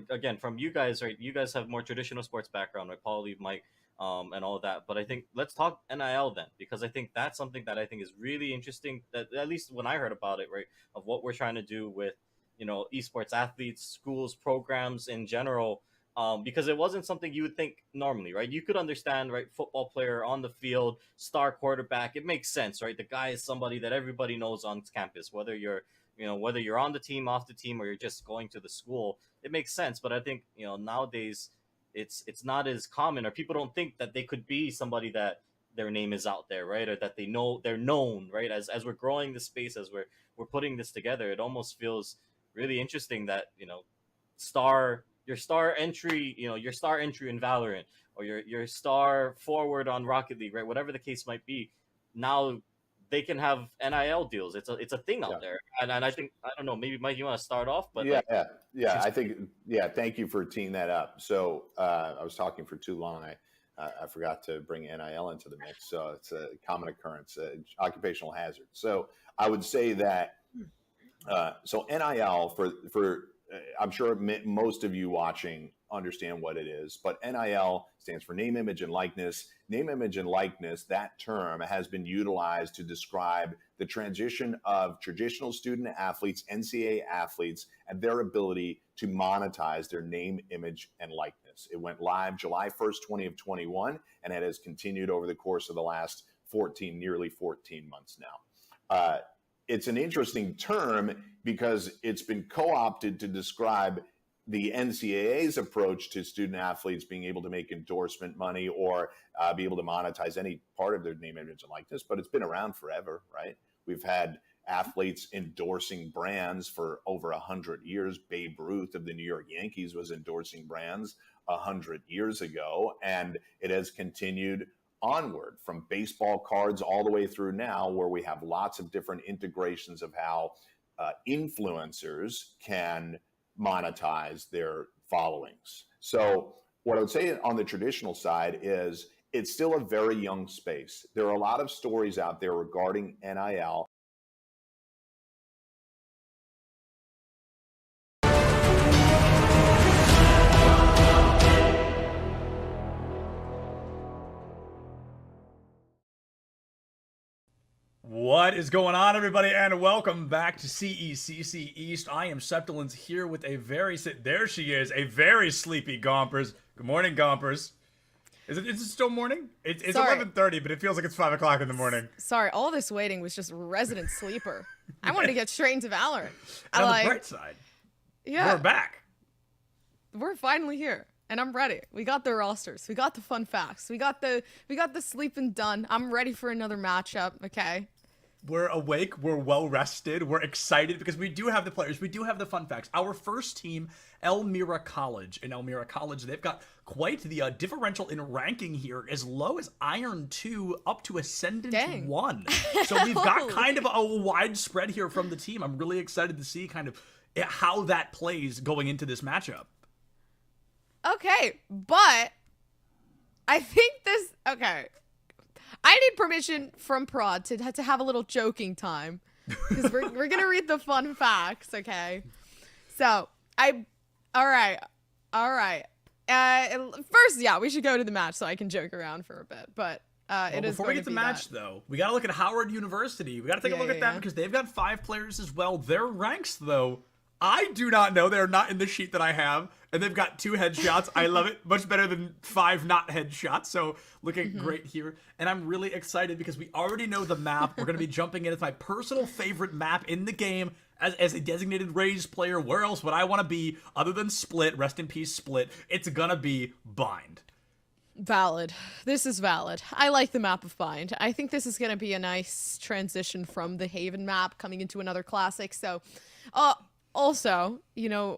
again, from you guys, right? You guys have more traditional sports background, right? Paulie, Mike, and all of that. But I think let's talk NIL then, because I think that's something that I think is really interesting. That at least when I heard about it, right, of what we're trying to do with, esports athletes, schools, programs in general. Because it wasn't something you would think normally, right? You could understand, right? Football player on the field, star quarterback. It makes sense, right? The guy is somebody that everybody knows on campus, whether you're on the team, off the team, or you're just going to the school. It makes sense. But I think, nowadays it's not as common, or people don't think that they could be somebody that their name is out there, right? Or that they're known, right? As we're growing this space, as we're putting this together, it almost feels really interesting that, your star entry in Valorant, or your star forward on Rocket League, right? Whatever the case might be, now they can have NIL deals. It's a thing out there, and I think, I don't know, maybe Mike, you want to start off, but I think thank you for teeing that up. So I was talking for too long. I forgot to bring NIL into the mix, so it's a common occurrence, occupational hazard. So I would say that so NIL for I'm sure most of you watching understand what it is, but NIL stands for name, image, and likeness. Name, image, and likeness, that term has been utilized to describe the transition of traditional student athletes, NCAA athletes, and their ability to monetize their name, image, and likeness. It went live July 1st, 2021, and it has continued over the course of the last nearly 14 months now. It's an interesting term because it's been co-opted to describe the NCAA's approach to student athletes being able to make endorsement money or be able to monetize any part of their name, image, and likeness. But it's been around forever, right? We've had athletes endorsing brands for over 100 years. Babe Ruth of the New York Yankees was endorsing brands 100 years ago, and it has continued onward from baseball cards all the way through now, where we have lots of different integrations of how influencers can monetize their followings. So what I would say on the traditional side is it's still a very young space. There are a lot of stories out there regarding NIL. What is going on, everybody, and welcome back to CECC East. I am Septilins here with a there she is, a very sleepy Gompers. Good morning, Gompers. Is it still morning? It's 11:30, but it feels like it's 5 o'clock in the morning. Sorry, all this waiting was just resident sleeper. I wanted to get straight into Valorant. And on the bright side, we're back. We're finally here. And I'm ready. We got the rosters. We got the fun facts. We got the sleeping done. I'm ready for another matchup, okay? We're awake, we're well rested, we're excited because we do have the players, we do have the fun facts. Our first team, Elmira College. In Elmira College, they've got quite the differential in ranking here, as low as Iron 2 up to Ascendant 1. So we've got kind of a wide spread here from the team. I'm really excited to see kind of how that plays going into this matchup. Okay, but I think okay. I need permission from Prod to have a little joking time, because we're gonna read the fun facts, okay? So all right. First, we should go to the match so I can joke around for a bit. But before we get to the match, though, we gotta look at Howard University. We gotta take a look at them because they've got 5 players as well. Their ranks, though, I do not know. They're not in the sheet that I have. And they've got 2 headshots. I love it. Much better than 5 not headshots. So looking great here. And I'm really excited because we already know the map. We're going to be jumping in. It's my personal favorite map in the game. As a designated Raze player, where else would I want to be other than Split? Rest in peace, Split. It's going to be Bind. Valid. This is valid. I like the map of Bind. I think this is going to be a nice transition from the Haven map coming into another classic. So, also,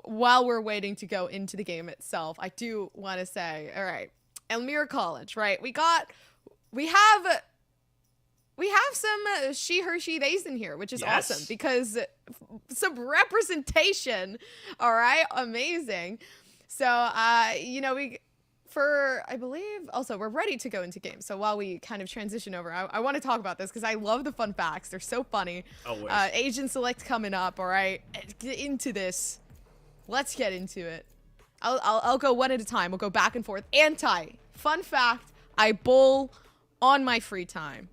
while we're waiting to go into the game itself, I do want to say, all right, Elmira College, right? We have some she, her, she, theys in here, which is awesome because some representation, all right? Amazing. So, for, I believe, also, we're ready to go into games. So while we kind of transition over, I want to talk about this because I love the fun facts. They're so funny. Always. Agent Select coming up, all right? Get into this. Let's get into it. I'll go one at a time. We'll go back and forth. Fun fact, I bowl on my free time.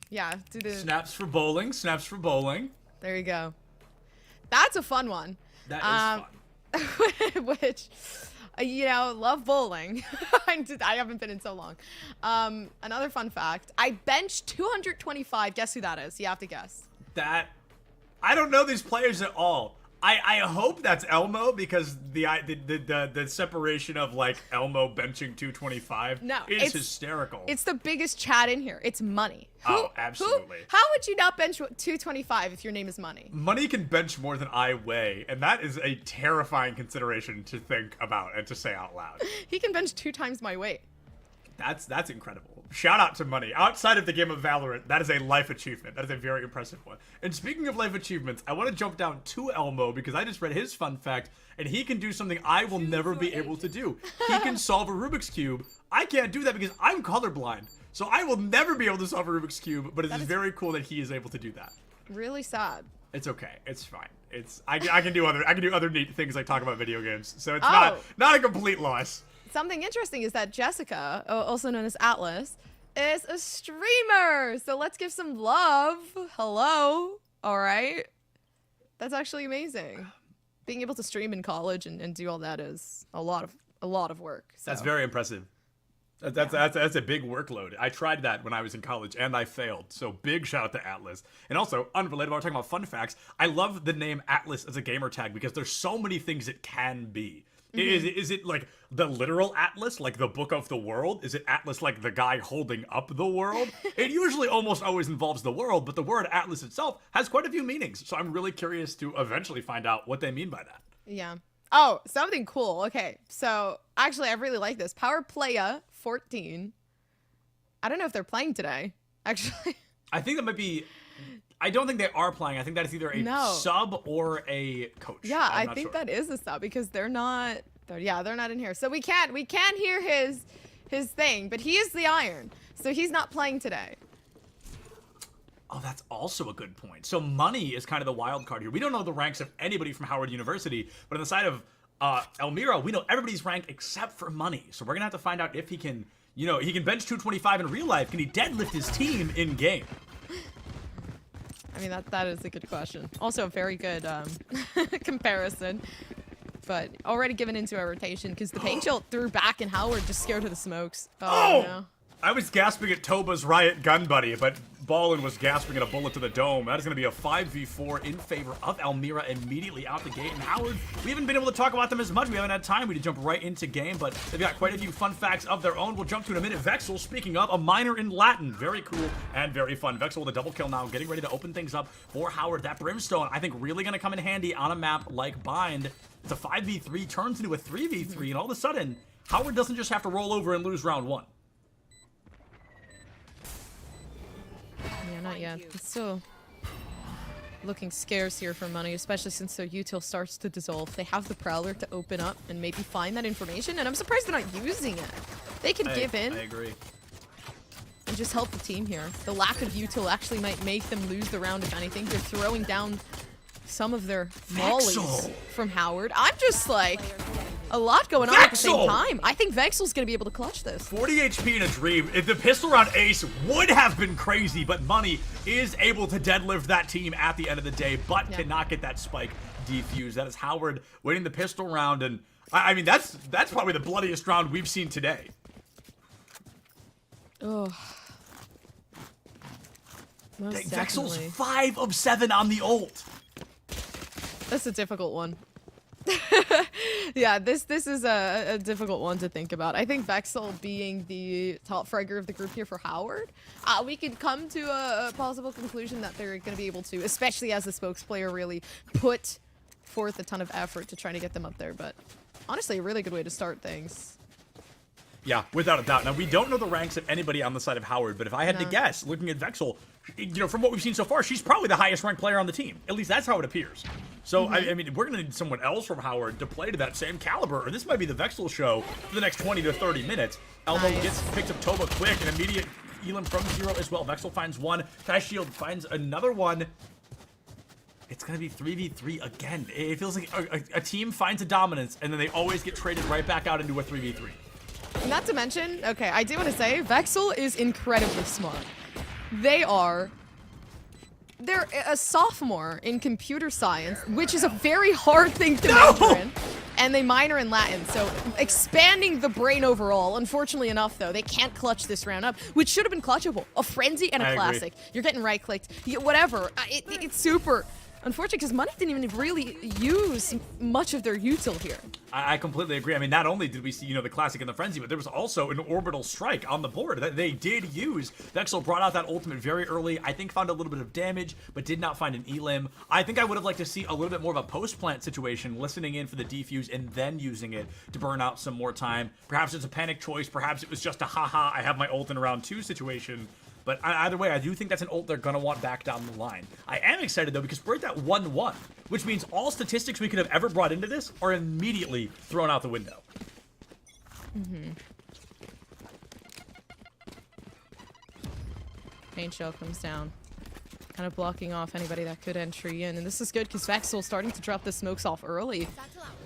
Yeah, do the... Snaps for bowling. Snaps for bowling. There you go. That's a fun one. That is fun. Which, you know, love bowling. I haven't been in so long. Another fun fact, I benched 225. Guess who that is? You have to guess. That, I don't know these players at all. I hope that's Elmo because the separation of like Elmo benching 225 is hysterical. It's the biggest chat in here. It's Money. Absolutely. How would you not bench 225 if your name is Money? Money can bench more than I weigh, and that is a terrifying consideration to think about and to say out loud. He can bench 2 times my weight. That's incredible. Shout out to Money. Outside of the game of Valorant, that is a life achievement. That is a very impressive one. And speaking of life achievements, I want to jump down to Elmo because I just read his fun fact, and he can do something I will never be able to do. He can solve a Rubik's Cube. I can't do that because I'm colorblind. So I will never be able to solve a Rubik's Cube, but it is very cool that he is able to do that. Really sad. It's okay. It's fine. I can do other neat things like talk about video games. So it's not a complete loss. Something interesting is that Jessica, also known as Atlas, is a streamer. So let's give some love. Hello. All right. That's actually amazing. Being able to stream in college and do all that is a lot of work. So. That's very impressive. That's a big workload. I tried that when I was in college and I failed. So big shout out to Atlas. And also, unrelated, while we're talking about fun facts, I love the name Atlas as a gamer tag because there's so many things it can be. Is it like the literal Atlas, like the book of the world? Is it Atlas like the guy holding up the world? It usually almost always involves the world, but the word Atlas itself has quite a few meanings. So I'm really curious to eventually find out what they mean by that. Yeah. Oh, something cool. Okay, so actually I really like this. Power Playa 14. I don't know if they're playing today, actually. I think that might be... I don't think they are playing. I think that is either a sub or a coach. Yeah, I think that is a sub because they're not in here. So we can't hear his thing, but he is the Iron. So he's not playing today. Oh, that's also a good point. So Money is kind of the wild card here. We don't know the ranks of anybody from Howard University, but on the side of Elmira, we know everybody's rank except for Money. So we're gonna have to find out if he can, he can bench 225 in real life. Can he deadlift his team in game? I mean, that is a good question. Also a very good comparison. But already given into a rotation because the paint shield threw back and Howard just scared of the smokes. Oh! No. I was gasping at Toba's Riot Gun Buddy, but Ballin was gasping at a bullet to the dome. That is going to be a 5v4 in favor of Elmira immediately out the gate. And Howard, we haven't been able to talk about them as much. We haven't had time. We had to jump right into game, but they've got quite a few fun facts of their own. We'll jump to in a minute. Vexel, speaking of, a minor in Latin. Very cool and very fun. Vexel with a double kill now, getting ready to open things up for Howard. That Brimstone, I think, really going to come in handy on a map like Bind. It's a 5v3, turns into a 3v3, and all of a sudden, Howard doesn't just have to roll over and lose round 1. Yeah, not yet. It's still looking scarce here for Money, especially since their util starts to dissolve. They have the Prowler to open up and maybe find that information, and I'm surprised they're not using it. They could give in. I agree. And just help the team here. The lack of util actually might make them lose the round, if anything. They're throwing down some of their mollies from Howard. I'm just like... a lot going on at the same time. I think Vexel's going to be able to clutch this. 40 HP in a dream. If the pistol round ace would have been crazy, but Money is able to deadlift that team at the end of the day, but cannot get that spike defused. That is Howard winning the pistol round, and I mean, that's probably the bloodiest round we've seen today. Oh. Vexel's 5 of 7 on the ult. That's a difficult one. Yeah, this is a difficult one to think about. I think Vexel being the top fragger of the group here for Howard, we could come to a possible conclusion that they're going to be able to, especially as the spokes player, really put forth a ton of effort to try to get them up there. But honestly, a really good way to start things. Yeah, without a doubt. Now, we don't know the ranks of anybody on the side of Howard, but if I had to guess, looking at Vexel, from what we've seen so far, she's probably the highest ranked player on the team. At least that's how it appears. So, I mean, we're going to need someone else from Howard to play to that same caliber, or this might be the Vexel show for the next 20 to 30 minutes. Elmo picks up Toba quick, an immediate Elam from 0 as well. Vexel finds one. Kai Shield finds another one. It's going to be 3v3 again. It feels like a team finds a dominance, and then they always get traded right back out into a 3v3. Not to mention, okay, I do want to say, Vexel is incredibly smart. They're a sophomore in computer science, which is a very hard thing to major in. And they minor in Latin, so expanding the brain overall. Unfortunately enough, though, they can't clutch this round up, which should have been clutchable. A frenzy and a classic. You're getting right-clicked. Whatever. It's super unfortunate because Money didn't even really use much of their util here. I completely agree. I mean, not only did we see, the classic and the frenzy, but there was also an orbital strike on the board that they did use. Vexel brought out that ultimate very early. I think found a little bit of damage, but did not find an elim. I think I would have liked to see a little bit more of a post-plant situation, listening in for the defuse and then using it to burn out some more time. Perhaps it's a panic choice. Perhaps it was just a haha, I have my ult in round 2 situation. But either way, I do think that's an ult they're going to want back down the line. I am excited, though, because we're at that 1-1, which means all statistics we could have ever brought into this are immediately thrown out the window. Paint shell comes down, kind of blocking off anybody that could entry in. And this is good because Vexel starting to drop the smokes off early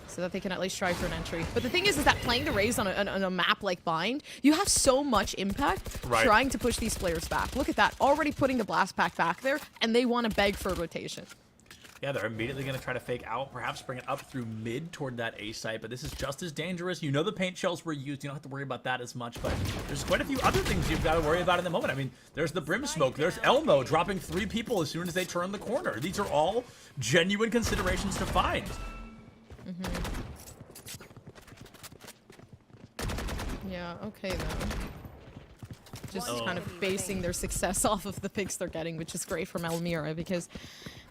so that they can at least try for an entry. But the thing is that playing the Raze on a map like Bind, you have so much impact trying to push these players back. Look at that, already putting the blast pack back there, and they want to beg for a rotation. Yeah, they're immediately going to try to fake out, perhaps bring it up through mid toward that A site, but this is just as dangerous. You know the paint shells were used. You don't have to worry about that as much, but there's quite a few other things you've got to worry about in the moment. I mean, there's the Brim Smoke. There's Elmo dropping 3 people as soon as they turn the corner. These are all genuine considerations to find. Yeah, okay, though. Just kind of basing their success off of the picks they're getting, which is great from Elmira because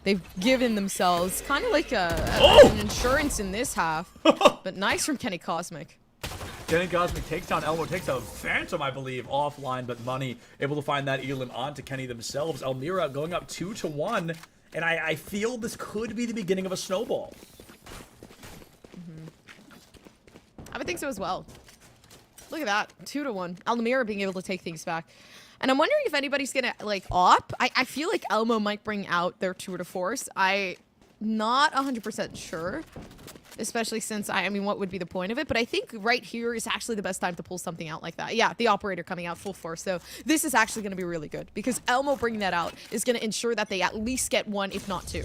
they've given themselves kind of like an insurance in this half. But nice from Kenny Cosmic. Kenny Cosmic takes down Elmo, takes down Phantom, I believe, offline, but Money able to find that Elim onto Kenny themselves. Elmira going up 2-1, and I feel this could be the beginning of a snowball. I would think so as well. Look at that, 2-1. Elmira being able to take things back. And I'm wondering if anybody's gonna, like, op. I feel like Elmo might bring out their tour de force. I'm not 100% sure. Especially since, I mean, what would be the point of it? But I think right here is actually the best time to pull something out like that. Yeah, the operator coming out full force. So this is actually going to be really good. Because Elmo bringing that out is going to ensure that they at least get 1, if not 2.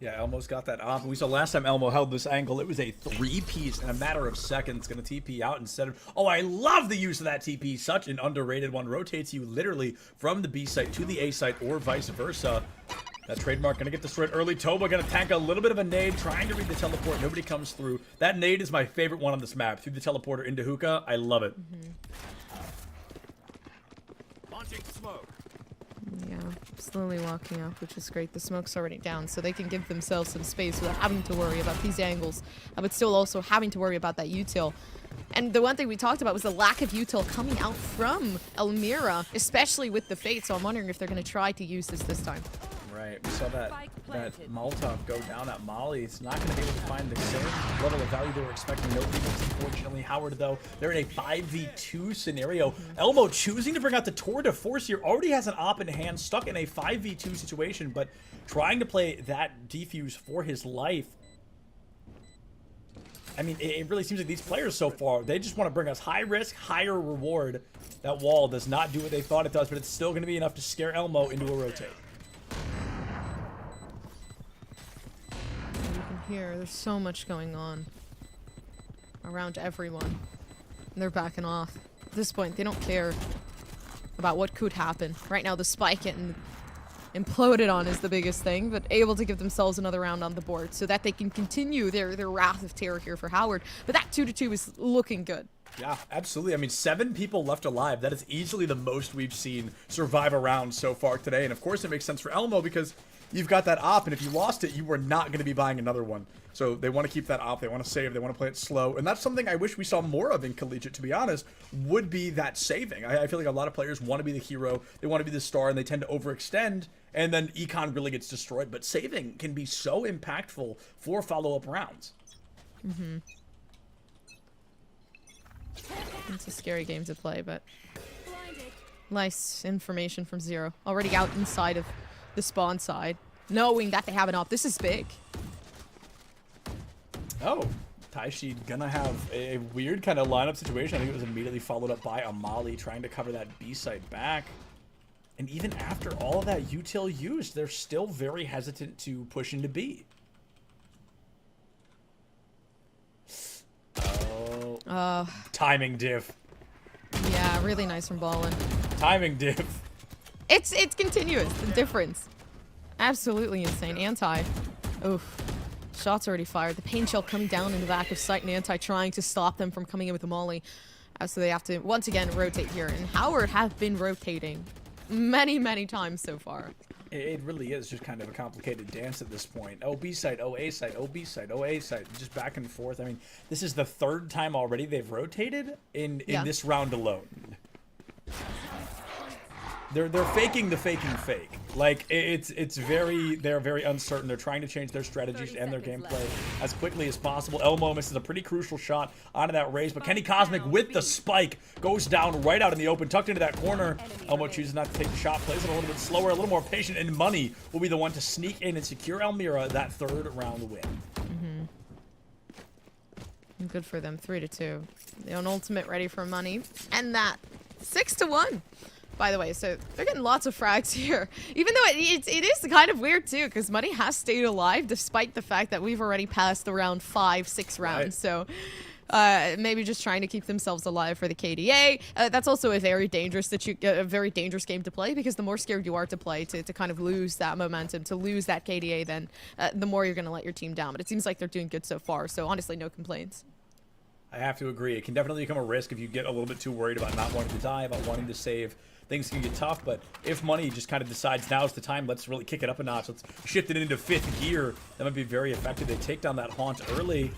Yeah, Elmo's got that op. We saw last time Elmo held this angle, it was a 3-piece in a matter of seconds. Going to TP out instead of... Oh, I love the use of that TP. Such an underrated one. Rotates you literally from the B site to the A site or vice versa. That trademark going to get destroyed early. Toba going to tank a little bit of a nade, trying to read the teleport. Nobody comes through. That nade is my favorite one on this map. Through the teleporter into hookah. I love it. Launching smoke. Yeah, slowly walking up, which is great. The smoke's already down, so they can give themselves some space without having to worry about these angles, but still also having to worry about that util. And the one thing we talked about was the lack of util coming out from Elmira, especially with the Fate, so I'm wondering if they're going to try to use this time. Right, we saw that Molotov go down at Molly. It's not going to be able to find the same level of value they were expecting. No defense, unfortunately. Howard, though, they're in a 5v2 scenario. Elmo choosing to bring out the tour de force here. Already has an op in hand, stuck in a 5v2 situation, but trying to play that defuse for his life. I mean, it really seems like these players so far, they just want to bring us high risk, higher reward. That wall does not do what they thought it does, but it's still going to be enough to scare Elmo into a rotate. Here, there's so much going on around everyone. And they're backing off. At this point, they don't care about what could happen. Right now, the spike getting imploded on is the biggest thing, but able to give themselves another round on the board so that they can continue their wrath of terror here for Howard. But that 2-2 is looking good. Yeah, absolutely. I mean, 7 people left alive. That is easily the most we've seen survive a round so far today. And of course, it makes sense for Elmo because you've got that op, and if you lost it, you were not going to be buying another one. So they want to keep that op, they want to save, they want to play it slow, and that's something I wish we saw more of in Collegiate, to be honest, would be that saving. I feel like a lot of players want to be the hero, they want to be the star, and they tend to overextend, and then Econ really gets destroyed. But saving can be so impactful for follow-up rounds. Mm-hmm. It's a scary game to play, but nice information from Zero. Already out inside of the spawn side, knowing that they have an op. This is big. Oh, Taishi gonna have a weird kind of lineup situation. I think it was immediately followed up by Amali trying to cover that B side back. And even after all of that util used, they're still very hesitant to push into B. Oh. Timing diff. Yeah, really nice from Ballin. Timing diff. It's continuous, the difference. Absolutely insane. Anti. Oof. Shots already fired. The pain shell coming down in the back of sight, and Anti trying to stop them from coming in with the molly. So they have to, once again, rotate here. And Howard have been rotating many, many times so far. It really is just kind of a complicated dance at this point. Oh, B side, oh, A side, oh, B side, oh, A side. Just back and forth. I mean, this is the third time already they've rotated in this round alone. They're faking the faking fake. Like, they're very uncertain. They're trying to change their strategies and their gameplay as quickly as possible. Elmo misses a pretty crucial shot onto that raise, but Kenny Cosmic with the spike goes down right out in the open, tucked into that corner. Elmo chooses not to take the shot, plays it a little bit slower, a little more patient, and Money will be the one to sneak in and secure Elmira that third round win. Mm-hmm. Good for them, 3-2. The own ultimate ready for Money, and that 6-1. By the way, so they're getting lots of frags here. Even though it is kind of weird too, because Money has stayed alive despite the fact that we've already passed around 5-6 rounds. Right. So maybe just trying to keep themselves alive for the KDA. That's also a very dangerous game to play, because the more scared you are to play, to kind of lose that momentum, to lose that KDA, then the more you're going to let your team down. But it seems like they're doing good so far. So honestly, no complaints. I have to agree. It can definitely become a risk if you get a little bit too worried about not wanting to die, about wanting to save. Things can get tough, but if Money just kind of decides now's the time, let's really kick it up a notch, let's shift it into 5th gear, that might be very effective. They take down that Haunt early.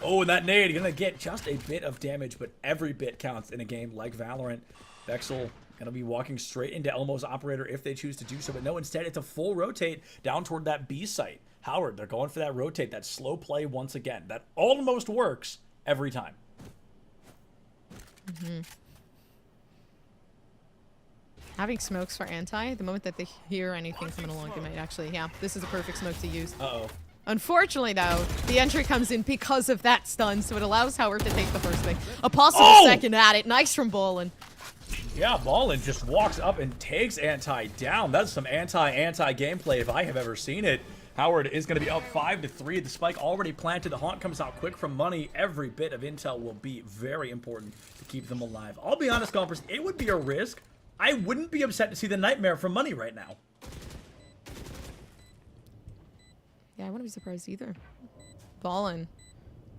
Oh, and that nade, gonna get just a bit of damage, but every bit counts in a game like Valorant. Vexel gonna be walking straight into Elmo's operator if they choose to do so, but no, instead it's a full rotate down toward that B site. Howard, they're going for that rotate, that slow play once again. That almost works every time. Mm-hmm. Having smokes for Anti, the moment that they hear anything coming along, they might actually, yeah, this is a perfect smoke to use. Uh-oh. Unfortunately, though, the entry comes in because of that stun, so it allows Howard to take the first thing. A possible second at it. Nice from Ballin. Yeah, Ballin just walks up and takes Anti down. That's some anti gameplay if I have ever seen it. Howard is going to be up 5-3. The spike already planted. The Haunt comes out quick from Money. Every bit of intel will be very important to keep them alive. I'll be honest, Gompers, it would be a risk. I wouldn't be upset to see the Nightmare from Money right now. Yeah, I wouldn't be surprised either. Ballin.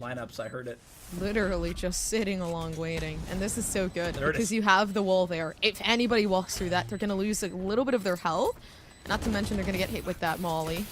Lineups, I heard it. Literally just sitting along waiting. And this is so good because you have the wall there. If anybody walks through that, they're going to lose a little bit of their health. Not to mention they're going to get hit with that molly.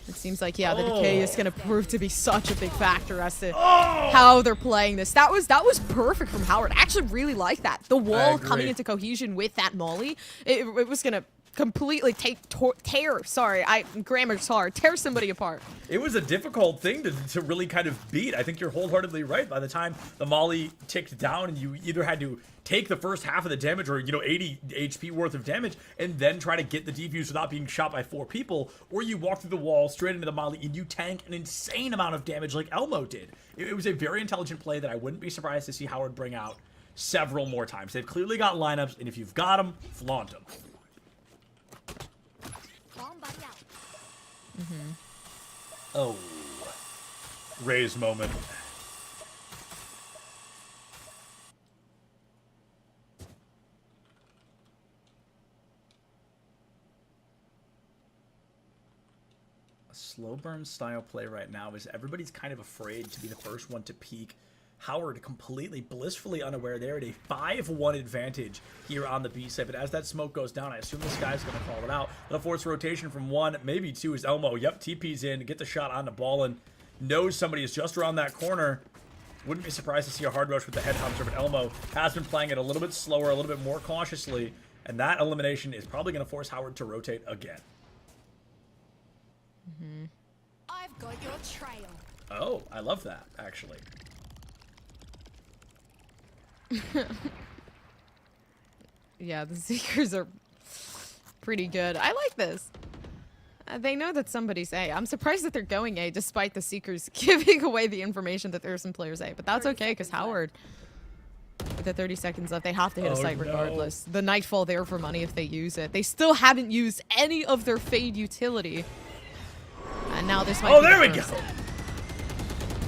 It seems like, yeah, the decay is going to prove to be such a big factor as to how they're playing this. That was perfect from Howard. I actually really like that. The wall coming into cohesion with that molly, it was going to completely tear somebody apart. It was a difficult thing to really kind of beat. I think you're wholeheartedly right. By the time the molly ticked down and you either had to take the first half of the damage or, 80 HP worth of damage and then try to get the defuse without being shot by 4 people, or you walk through the wall straight into the molly and you tank an insane amount of damage like Elmo did. It was a very intelligent play that I wouldn't be surprised to see Howard bring out several more times. They've clearly got lineups, and if you've got them, flaunt them. Oh, Ray's moment. A slow burn style play right now is everybody's kind of afraid to be the first one to peek. Howard completely blissfully unaware they're at a 5-1 advantage here on the B side. But as that smoke goes down, I assume this guy's going to call it out. The force rotation from 1, maybe 2 is Elmo. Yep, TP's in, get the shot on the ball, and knows somebody is just around that corner. Wouldn't be surprised to see a hard rush with the headhunter, but Elmo has been playing it a little bit slower, a little bit more cautiously, and that elimination is probably going to force Howard to rotate again. I've got your trail. Oh, I love that, actually. Yeah, the Seekers are pretty good. I like this. They know that somebody's A. I'm surprised that they're going A despite the Seekers giving away the information that there are some players A. But that's okay because Howard, with the 30 seconds left, they have to hit a site regardless. The Nightfall there for money if they use it. They still haven't used any of their Fade utility. And now this might be there we the go. first.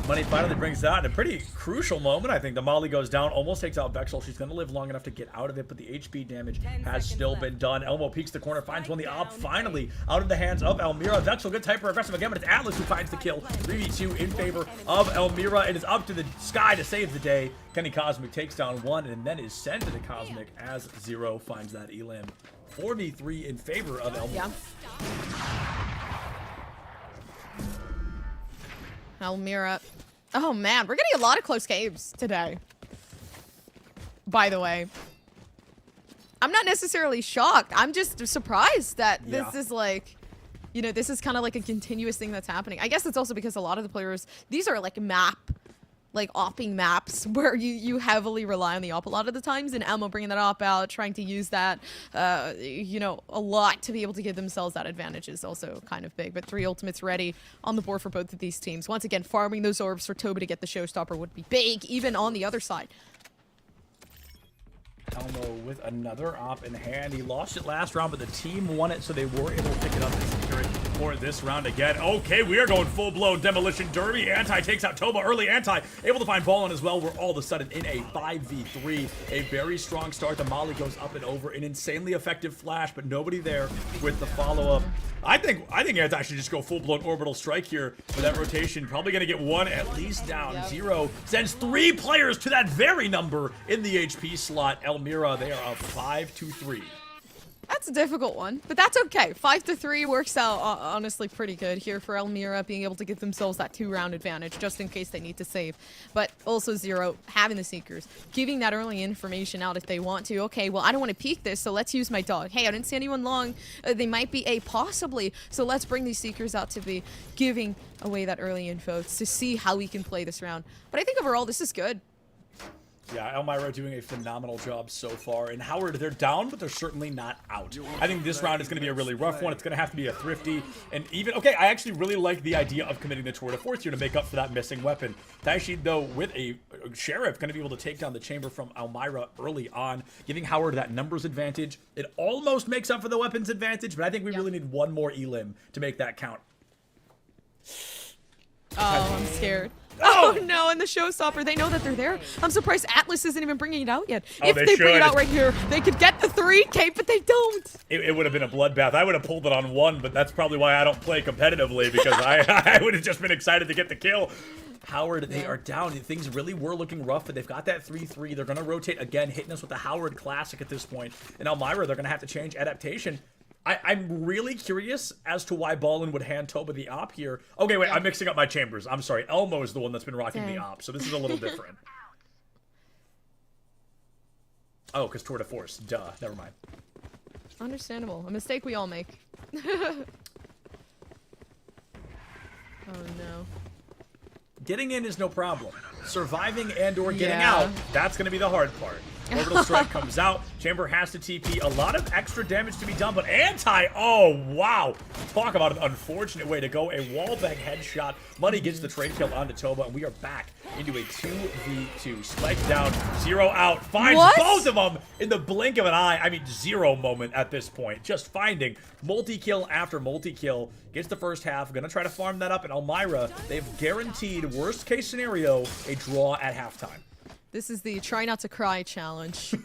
Money finally brings that in a pretty crucial moment. I think the Molly goes down, almost takes out Vexel. She's going to live long enough to get out of it, but the HP damage has still been done. Elmo peeks the corner, finds one. The op finally out of the hands of Elmira. Vexel gets hyper-aggressive again, but it's Atlas who finds the kill. 3v2 in favor of Elmira. It is up to the Sky to save the day. Kenny Cosmic takes down 1 and then is sent to the Cosmic as 0 finds that elim. 4v3 in favor of Elmira. Elmira. Oh man, we're getting a lot of close games today. By the way, I'm not necessarily shocked. I'm just surprised that this is like, you know, this is kind of like a continuous thing that's happening. I guess it's also because a lot of the players, these are like opping maps where you heavily rely on the op a lot of the times, and Elmo bringing that op out, trying to use that, you know, a lot to be able to give themselves that advantage is also kind of big. But 3 ultimates ready on the board for both of these teams. Once again, farming those orbs for Toba to get the showstopper would be big, even on the other side. Elmo with another op in hand. He lost it last round, but the team won it, so they were able to pick it up and secure it for this round again. Okay, we are going full-blown demolition derby. Anti takes out Toba early. Anti able to find Ballin as well. We're all of a sudden in a 5v3. A very strong start. The Molly goes up and over. An insanely effective flash, but nobody there with the follow-up. I think Anti should just go full-blown orbital strike here for that rotation. Probably going to get 1 at least down. 0 sends 3 players to that very number in the HP slot. Elmira, they are up 5-3. That's a difficult one, but that's okay. 5-3 works out honestly pretty good here for Elmira, being able to give themselves that 2-round advantage just in case they need to save. But also 0 having the Seekers, giving that early information out if they want to. Okay, well, I don't want to peek this, so let's use my dog. Hey, I didn't see anyone long. They might be A possibly, so let's bring these Seekers out to be giving away that early info to see how we can play this round. But I think overall, this is good. Yeah, Elmira doing a phenomenal job so far. And Howard, they're down, but they're certainly not out. I think this round is going to be a really rough one. It's going to have to be a thrifty. And even, okay, I actually really like the idea of committing the tour de force here to make up for that missing weapon. Taishid, though, with a Sheriff, going to be able to take down the chamber from Elmira early on, giving Howard that numbers advantage. It almost makes up for the weapons advantage, but I think we really need 1 more elim to make that count. Oh, I'm scared. Oh no, and the showstopper, they know that they're there. I'm surprised Atlas isn't even bringing it out yet. If they bring it out right here, they could get the 3K, but they don't. It would have been a bloodbath. I would have pulled it on 1, but that's probably why I don't play competitively, because I would have just been excited to get the kill. Howard, they are down. Things really were looking rough, but they've got that 3-3. They're going to rotate again, hitting us with the Howard Classic at this point. And Elmira, they're going to have to change adaptation. I'm really curious as to why Ballin would hand Toba the op here. Okay, wait, I'm mixing up my chambers. I'm sorry. Elmo is the one that's been rocking the op, so this is a little different. Oh, because Tour de Force. Duh. Never mind. Understandable. A mistake we all make. Oh, no. Getting in is no problem. Surviving and or getting out, that's going to be the hard part. Orbital Strike comes out. Chamber has to TP. A lot of extra damage to be done, but Anti, oh, wow. Talk about an unfortunate way to go. A wallbang headshot. Money gets the trade kill onto Toba, and we are back into a 2v2. Spike down, 0 out. Finds both of them in the blink of an eye. I mean, 0 moment at this point. Just finding multi-kill after multi-kill. Gets the first half. Gonna try to farm that up. And Elmira, they've guaranteed, worst case scenario, a draw at halftime. This is the try not to cry challenge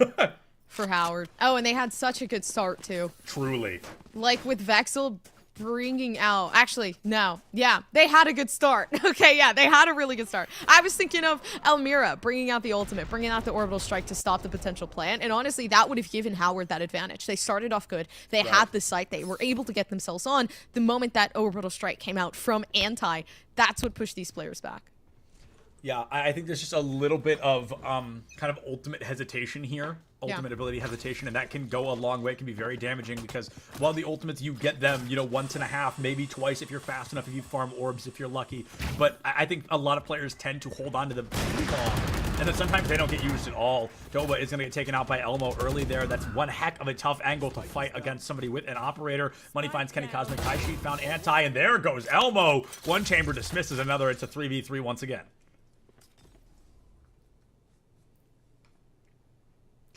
for Howard. Oh, and they had such a good start, too. Truly. Like with Vexel bringing out, actually, no. Yeah, they had a good start. Okay, yeah, they had a really good start. I was thinking of Elmira bringing out the ultimate, bringing out the orbital strike to stop the potential plant. And honestly, that would have given Howard that advantage. They started off good. They had the site. They were able to get themselves on. The moment that orbital strike came out from Anti, that's what pushed these players back. Yeah, I think there's just a little bit of kind of ultimate hesitation here. Ultimate ability hesitation, and that can go a long way. It can be very damaging because while the ultimates, you get them, you know, once and a half, maybe twice if you're fast enough, if you farm orbs, if you're lucky. But I think a lot of players tend to hold on to the ball, and then sometimes they don't get used at all. Toba is going to get taken out by Elmo early there. That's one heck of a tough angle to fight against somebody with an operator. Money finds Kenny Cosmic. Taisheed found Anti, and there goes Elmo. One chamber dismisses another. It's a 3v3 once again.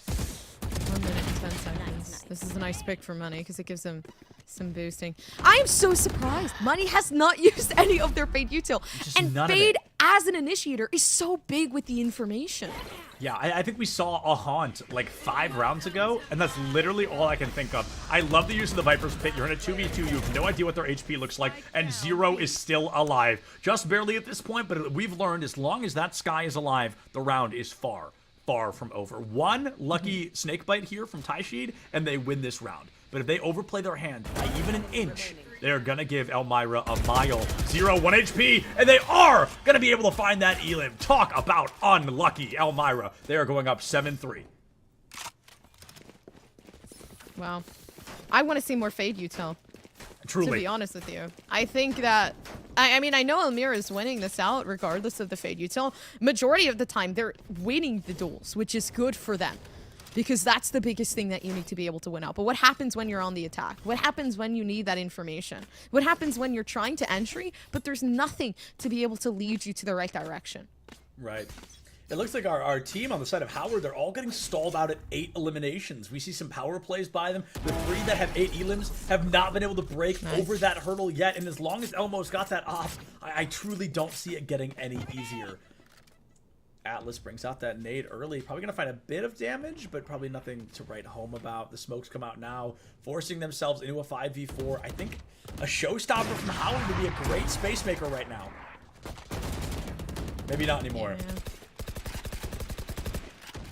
1 minute and 10 seconds. This is a nice pick for Money because it gives them some boosting. I am so surprised. Money has not used any of their Fade util. And Fade as an initiator is so big with the information. Yeah, I think we saw a Haunt like 5 rounds ago, and that's literally all I can think of. I love the use of the Viper's Pit. You're in a 2v2, you have no idea what their HP looks like, and Zero is still alive. Just barely at this point, but we've learned as long as that Sky is alive, the round is far from over. One lucky snake bite here from Taisheed, and they win this round. But if they overplay their hand by even an inch, they're gonna give Elmira a mile. 0, 1 HP, and they are gonna be able to find that Elim. Talk about unlucky Elmira. They are going up 7-3. Wow. I want to see more Fade util. Truly. To be honest with you. I think that, I mean, I know Elmira is winning this out regardless of the Fade util. Majority of the time, they're winning the duels, which is good for them. Because that's the biggest thing that you need to be able to win out. But what happens when you're on the attack? What happens when you need that information? What happens when you're trying to entry, but there's nothing to be able to lead you to the right direction? Right. It looks like our team on the side of Howard, they're all getting stalled out at 8 eliminations. We see some power plays by them. The 3 that have 8 elims have not been able to break over that hurdle yet. And as long as Elmo's got that off, I truly don't see it getting any easier. Atlas brings out that nade early. Probably going to find a bit of damage, but probably nothing to write home about. The smokes come out now, forcing themselves into a 5v4. I think a showstopper from Howard would be a great space maker right now. Maybe not anymore.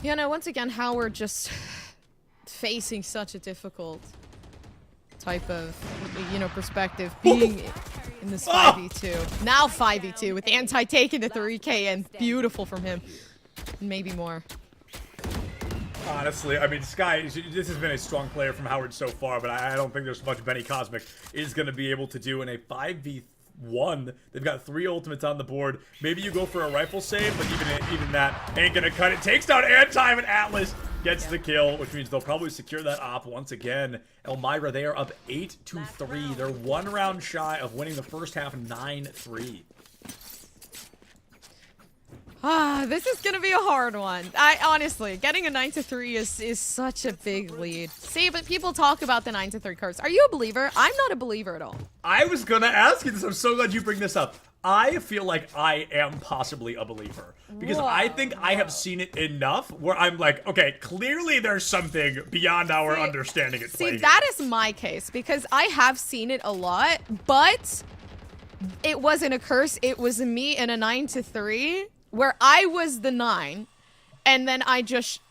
Yeah, no, once again, Howard just facing such a difficult type of, you know, perspective. Being in this 5v2. Now 5v2 with Anti taking the 3k and beautiful from him. Maybe more. Honestly, I mean, Sky, this has been a strong player from Howard so far, but I don't think there's much Benny Cosmic is going to be able to do in a 5v1. They've got 3 ultimates on the board. Maybe you go for a rifle save, but even that ain't going to cut it. Takes down Anti, and Atlas gets the kill, which means they'll probably secure that op once again. Elmira, they are up 8-3. They're 1 round shy of winning the first half 9-3. This is gonna be a hard one. Honestly, getting a 9-3 is such a big lead. See, but people talk about the 9-3 cards. Are you a believer? I'm not a believer at all. I was gonna ask you this. I'm so glad you bring this up. I feel like I am possibly a believer because I think I have seen it enough where I'm like, okay, clearly there's something beyond our understanding at play. See, that is my case because I have seen it a lot, but it wasn't a curse. It was me in a 9-3 where I was the 9 and then I just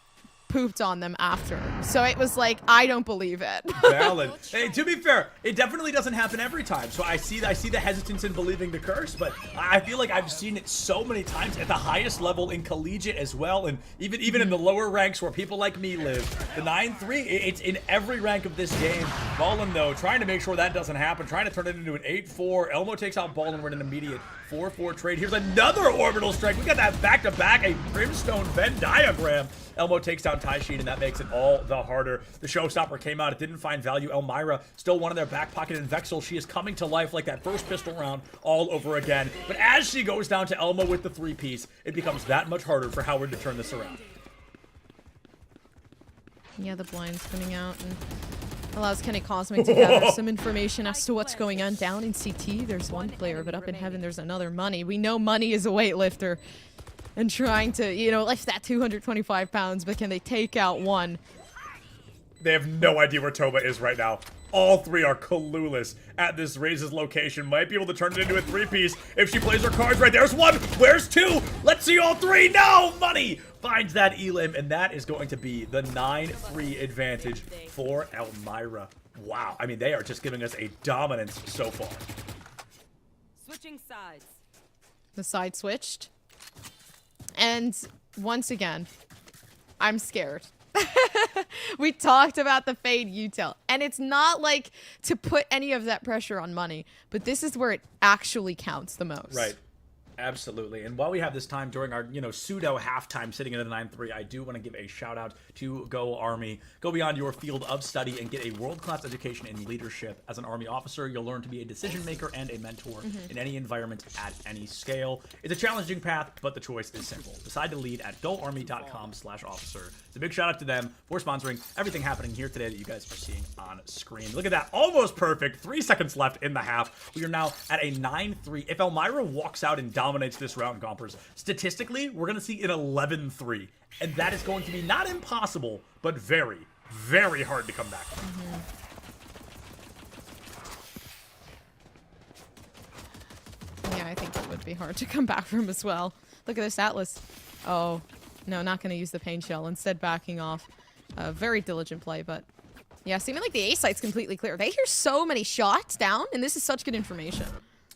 pooped on them after. So it was like, I don't believe it. Valid. Hey, to be fair, it definitely doesn't happen every time. So I see the hesitance in believing the curse, but I feel like I've seen it so many times at the highest level in collegiate as well, and even in the lower ranks where people like me live. The 9-3, it's in every rank of this game. Ballin, though, trying to make sure that doesn't happen, trying to turn it into an 8-4. Elmo takes out Ballin with an immediate 4-4 trade. Here's another orbital strike. We got that back-to-back, a Brimstone Venn diagram. Elmo takes down Taisheed, and that makes it all the harder. The showstopper came out. It didn't find value. Elmira still one in their back pocket, and Vexel, she is coming to life like that first pistol round all over again. But as she goes down to Elmo with the 3-piece, it becomes that much harder for Howard to turn this around. Yeah, the blind's coming out and allows Kenny Cosmic to gather some information as to what's going on down in CT. There's one player, but up in heaven there's another. Money. We know Money is a weightlifter and trying to, you know, lift that 225 pounds, but can they take out one? They have no idea where Toba is right now. All three are clueless at this Raze's location. Might be able to turn it into a 3-piece if she plays her cards right. There's one. Where's two? Let's see all three. No! Money finds that elim, and that is going to be the 9-3 advantage for Elmira. Wow. I mean, they are just giving us a dominance so far. Switching sides. The side switched. And once again, I'm scared. We talked about the Fade util, and it's not like to put any of that pressure on money, but this is where it actually counts the most. Right. Absolutely. And while we have this time during our, pseudo halftime sitting in the 9-3, I do want to give a shout out to Go Army. Go beyond your field of study and get a world-class education in leadership. As an Army officer, you'll learn to be a decision maker and a mentor in any environment at any scale. It's a challenging path, but the choice is simple. Decide to lead at goarmy.com/officer. It's a big shout out to them for sponsoring everything happening here today that you guys are seeing on screen. Look at that. Almost perfect. 3 seconds left in the half. We are now at a 9-3. If Elmira walks out and dominates this round, Gompers, statistically, we're going to see an 11-3. And that is going to be not impossible, but very, very hard to come back from. Yeah, I think it would be hard to come back from as well. Look at this Atlas. Oh, no, not going to use the pain shell. Instead, backing off. Very diligent play, but yeah, seeming like the A site's completely clear. They hear so many shots down, and this is such good information.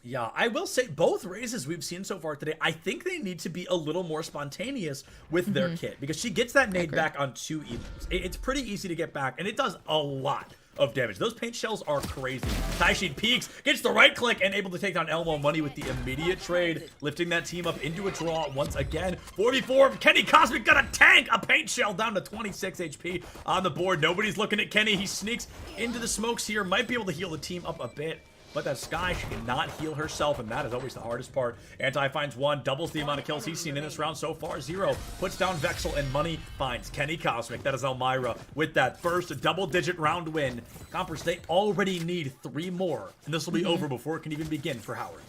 Yeah, I will say both raises we've seen so far today, I think they need to be a little more spontaneous with their kit, because she gets that nade back on 2 elims. It's pretty easy to get back, and it does a lot of damage. Those paint shells are crazy. Taishin peeks, gets the right click, and able to take down Elmo Money with the immediate trade, lifting that team up into a draw once again. 4v4, Kenny Cosmic got a tank, a paint shell down to 26 HP on the board. Nobody's looking at Kenny. He sneaks into the smokes here, might be able to heal the team up a bit. But that Sky, she cannot heal herself, and that is always the hardest part. Anti finds 1, doubles the amount of kills he's seen in this round so far. 0, puts down Vexel, and Money finds Kenny Cosmic. That is Elmira with that first double-digit round win. Gompers, they already need 3 more, and this will be over before it can even begin for Howard.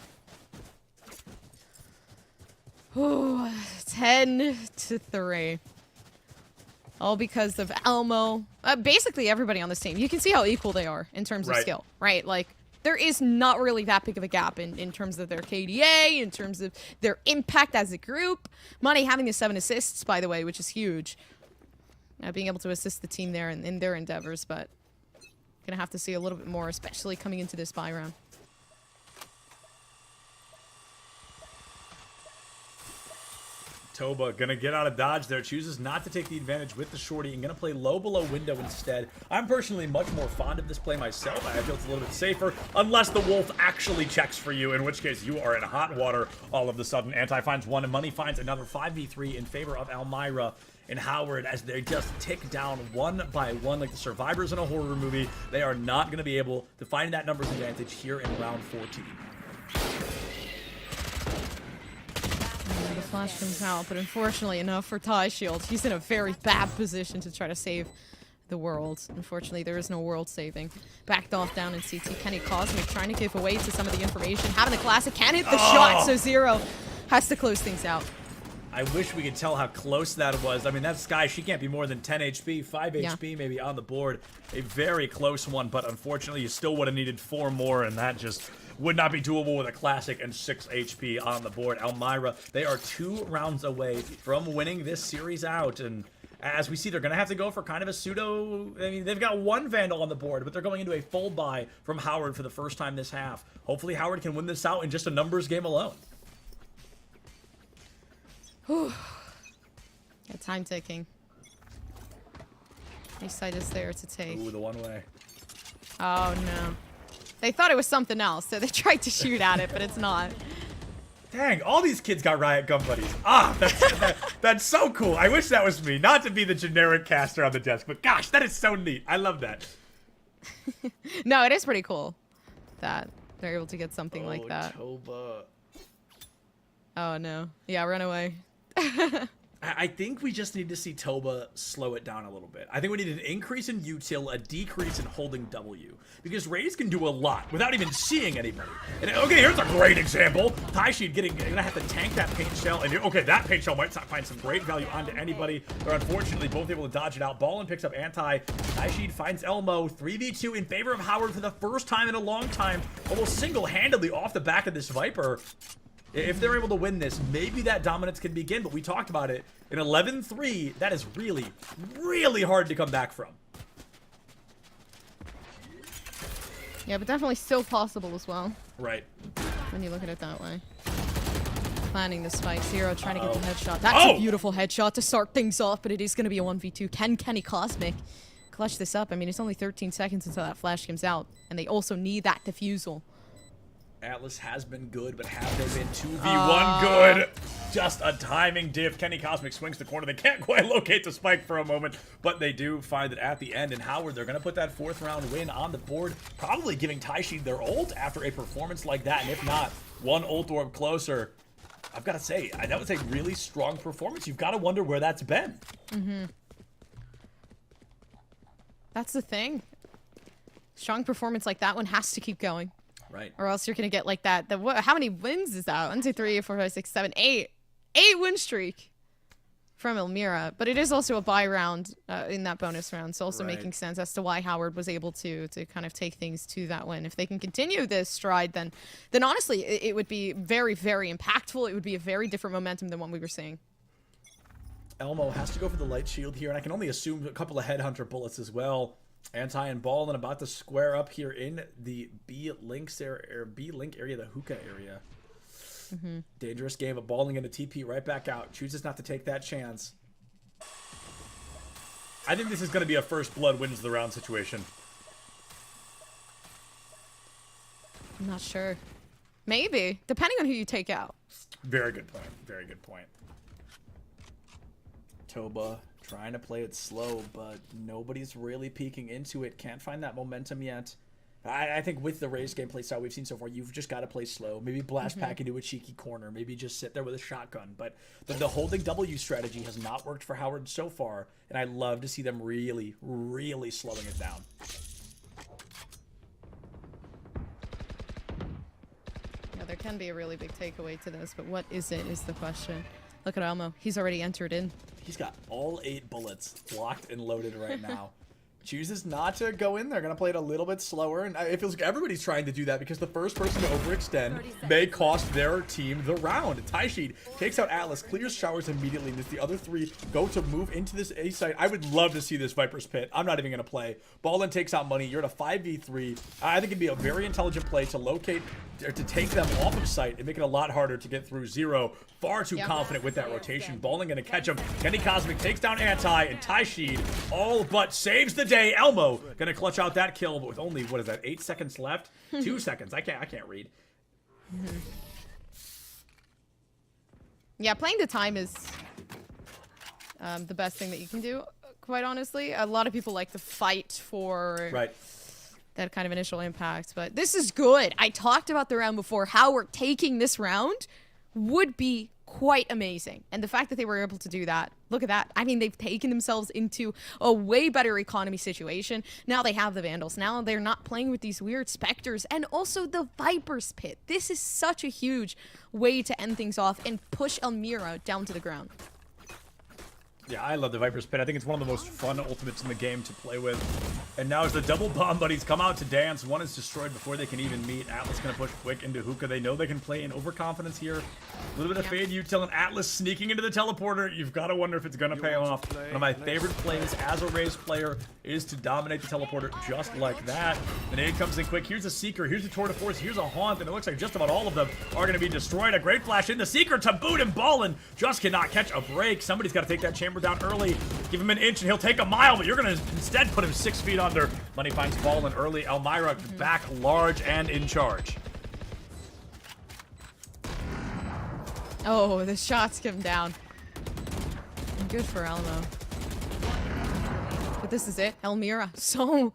Ooh, 10-3. All because of Elmo. Basically everybody on this team. You can see how equal they are in terms of skill, right? Like, there is not really that big of a gap in terms of their KDA, in terms of their impact as a group. Money having the 7 assists, by the way, which is huge. Being able to assist the team there in their endeavors, but gonna have to see a little bit more, especially coming into this bye round. Toba gonna get out of dodge there, chooses not to take the advantage with the shorty and gonna play low below window instead. I'm personally much more fond of this play myself. I feel it's a little bit safer, unless the wolf actually checks for you, in which case you are in hot water all of a sudden. Anti finds 1 and Money finds another 5v3 in favor of Elmira and Howard as they just tick down one by one like the survivors in a horror movie. They are not gonna be able to find that numbers advantage here in round 14. The flash comes out, but unfortunately enough for Ty Shield, he's in a very bad position to try to save the world. Unfortunately, there is no world saving. Backed off down in CT. Kenny Cosmic trying to give away to some of the information. Having the classic, can hit the shot, so 0 has to close things out. I wish we could tell how close that was. I mean, that Sky, she can't be more than 10 HP, 5 HP maybe on the board. A very close one, but unfortunately, you still would have needed 4 more, and that just would not be doable with a classic and 6 HP on the board. Elmira, they are 2 rounds away from winning this series out, and as we see, they're going to have to go for kind of a pseudo. I mean, they've got 1 Vandal on the board, but they're going into a full buy from Howard for the first time this half. Hopefully, Howard can win this out in just a numbers game alone. Whew. Yeah, time ticking. East side is there to take. Ooh, the one way. Oh, no. They thought it was something else, so they tried to shoot at it, but it's not. Dang, all these kids got Riot Gun buddies. Ah, that's so cool. I wish that was me. Not to be the generic caster on the desk, but gosh, that is so neat. I love that. No, it is pretty cool that they're able to get something like that. Toba. Oh, no. Yeah, run away. I think we just need to see Toba slow it down a little bit. I think we need an increase in util, a decrease in holding W. Because Raze can do a lot without even seeing anybody. And, okay, here's a great example. Taishid gonna have to tank that paint shell. And okay, that paint shell might find some great value onto anybody. They're unfortunately both able to dodge it out. Ballin picks up anti. Taishid finds Elmo. 3v2 in favor of Howard for the first time in a long time. Almost single-handedly off the back of this Viper. If they're able to win this, maybe that dominance can begin, but we talked about it. In 11-3, that is really, really hard to come back from. Yeah, but definitely still possible as well. Right. When you look at it that way. Planning the spike. Zero trying to get the headshot. That's a beautiful headshot to start things off, but it is going to be a 1v2. Can Kenny Cosmic clutch this up? I mean, it's only 13 seconds until that flash comes out, and they also need that defusal. Atlas has been good, but have they been 2v1 good? Just a timing diff. Kenny Cosmic swings the corner. They can't quite locate the spike for a moment, but they do find it at the end. And Howard, they're going to put that 4th round win on the board, probably giving Taishid their ult after a performance like that. And if not, one ult orb closer. I've got to say, that was a really strong performance. You've got to wonder where that's been. That's the thing. Strong performance like that one has to keep going. Right. Or else you're going to get like that. How many wins is that? 1, 2, 3, 4, 5, 6, 7, 8. 8 win streak from Elmira. But it is also a buy round in that bonus round. So also making sense as to why Howard was able to kind of take things to that win. If they can continue this stride, then honestly, it would be very, very impactful. It would be a very different momentum than what we were seeing. Elmo has to go for the light shield here, and I can only assume a couple of headhunter bullets as well. Anti and Ball and about to square up here in the B-Link area, the hookah area. Dangerous game of Balling into TP right back out. Chooses not to take that chance. I think this is going to be a first blood wins the round situation. I'm not sure. Maybe. Depending on who you take out. Very good point. Very good point. Toba trying to play it slow, but nobody's really peeking into it. Can't find that momentum yet. I think with the Raze gameplay style we've seen so far, you've just got to play slow. Maybe blast pack into a cheeky corner. Maybe just sit there with a shotgun. But the holding W strategy has not worked for Howard so far, and I love to see them really, really slowing it down. Yeah, there can be a really big takeaway to this, but what is it is the question. Look at Elmo. He's already entered in. He's got all 8 bullets locked and loaded right now. Chooses not to go in there. Going to play it a little bit slower. And it feels like everybody's trying to do that because the first person to overextend may cost their team the round. Taishid takes out Atlas, clears showers immediately. And as the other 3 go to move into this A site, I would love to see this Viper's Pit. I'm not even going to play. Ballin takes out Money. You're at a 5v3. I think it'd be a very intelligent play to locate or to take them off of site and make it a lot harder to get through. Zero, far too confident with that rotation. Ballin going to catch him. Kenny Cosmic takes down Anti, and Taishid all but saves the day. Elmo going to clutch out that kill, but with only, what is that, 8 seconds left? 2 seconds. I can't read. Yeah, playing the time is the best thing that you can do, quite honestly. A lot of people like to fight for that kind of initial impact, but this is good. I talked about the round before. Howard taking this round would be quite amazing. And the fact that they were able to do that, look at that. I mean, they've taken themselves into a way better economy situation. Now they have the Vandals. Now they're not playing with these weird Spectres and also the Viper's Pit. This is such a huge way to end things off and push Elmira down to the ground. Yeah, I love the Viper's Pit. I think it's one of the most fun ultimates in the game to play with. And now as the double bomb buddies come out to dance, one is destroyed before they can even meet. Atlas going to push quick into Hookah. They know they can play in overconfidence here. A little bit of fade util and Atlas sneaking into the teleporter. You've got to wonder if it's going to pay off. One of my favorite plays as a Raze player is to dominate the teleporter just like that. The nade comes in quick. Here's a Seeker. Here's a Tour de Force. Here's a Haunt. And it looks like just about all of them are going to be destroyed. A great flash in the Seeker to boot, and Ballin just cannot catch a break. Somebody's got to take that chamber down early. Give him an inch and he'll take a mile, but you're going to instead put him 6 feet under. Money finds Ballin early. Elmira back large and in charge. Oh, the shots come down. Good for Elmo. But this is it. Elmira. So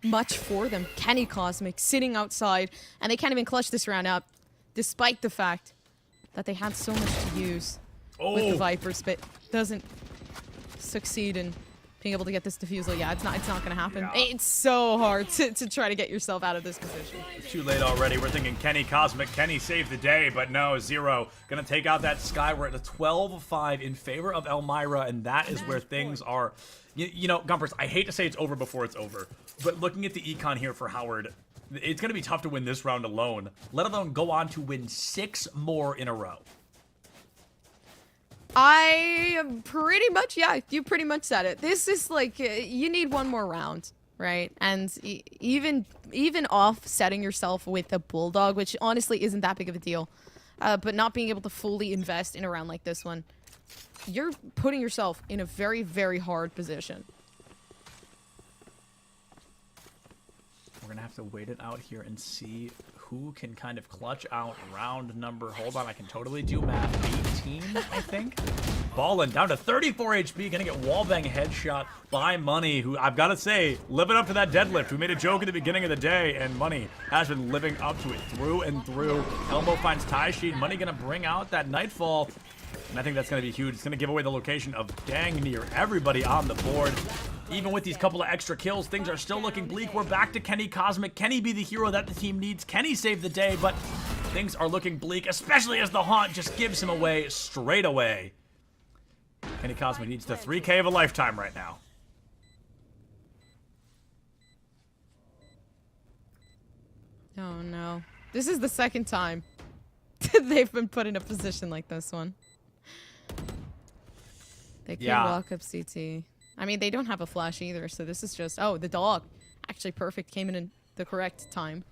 much for them. Kenny Cosmic sitting outside, and they can't even clutch this round up, despite the fact that they had so much to use. with the Vipers, but doesn't succeed in being able to get this defusal. Yeah, it's not going to happen. Yeah. It's so hard to try to get yourself out of this position. Too late already. We're thinking Kenny Cosmic. Kenny saved the day, but no, Zero gonna take out that Sky. We're at a 12-5 in favor of Elmira, and that is where things are. You know, Gumpers, I hate to say it's over before it's over, but looking at the econ here for Howard, it's gonna be tough to win this round alone, let alone go on to win 6 more in a row. I am pretty much, yeah, you pretty much said it. This is like, you need one more round, right? And even offsetting yourself with a Bulldog, which honestly isn't that big of a deal, but not being able to fully invest in a round like this one, you're putting yourself in a very, very hard position. We're gonna have to wait it out here and see who can kind of clutch out round number. Hold on, I can totally do math. 18, I think. Ballin down to 34 HP, gonna get wallbang headshot by Money, who I've got to say, living up to that deadlift. We made a joke at the beginning of the day, and Money has been living up to it through and through. Elmo finds Taishin. Money gonna bring out that Nightfall, and I think that's gonna be huge. It's gonna give away the location of dang near everybody on the board. Even with these couple of extra kills, things are still looking bleak. We're back to Kenny Cosmic. Kenny be the hero that the team needs. Kenny save the day, but things are looking bleak, especially as the Haunt just gives him away straight away. Kenny Cosmic needs the 3K of a lifetime right now. Oh no. This is the second time they've been put in a position like this one. They could walk up CT. I mean, they don't have a flash either, so this is just... Oh, the dog. Actually perfect. Came in the correct time.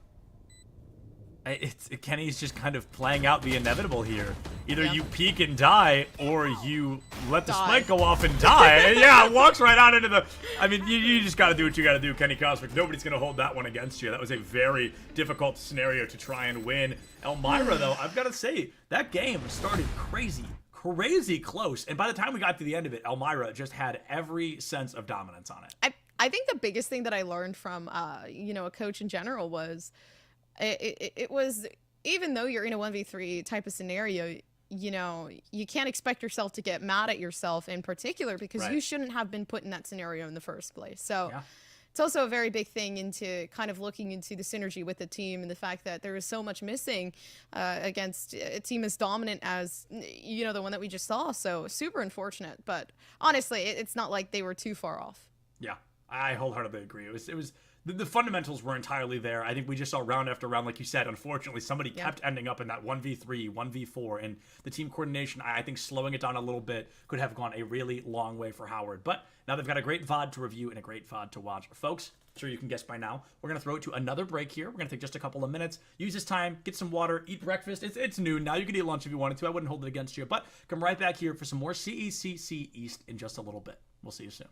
Kenny's just kind of playing out the inevitable here. Either you peek and die, or you let the spike go off and die. Yeah, it walks right out into the... I mean, you just got to do what you got to do, Kenny Cosmic. Nobody's going to hold that one against you. That was a very difficult scenario to try and win. Elmira, though, I've got to say, that game started crazy close. And by the time we got to the end of it, Elmira just had every sense of dominance on it. I think the biggest thing that I learned from, you know, a coach in general was... It was, even though you're in a 1v3 type of scenario, you know, you can't expect yourself to get mad at yourself in particular, because you shouldn't have been put in that scenario in the first place. So it's also a very big thing into kind of looking into the synergy with the team, and the fact that there is so much missing against a team as dominant as, you know, the one that we just saw. So super unfortunate, but honestly, it's not like they were too far off. Yeah, I wholeheartedly agree. It was the fundamentals were entirely there. I think we just saw round after round, like you said. Unfortunately, somebody kept ending up in that 1v3, 1v4, and the team coordination, I think slowing it down a little bit could have gone a really long way for Howard. But now they've got a great VOD to review and a great VOD to watch. Folks, I'm sure you can guess by now, we're going to throw it to another break here. We're going to take just a couple of minutes, use this time, get some water, eat breakfast. It's noon now. You can eat lunch if you wanted to. I wouldn't hold it against you. But come right back here for some more CECC East in just a little bit. We'll see you soon.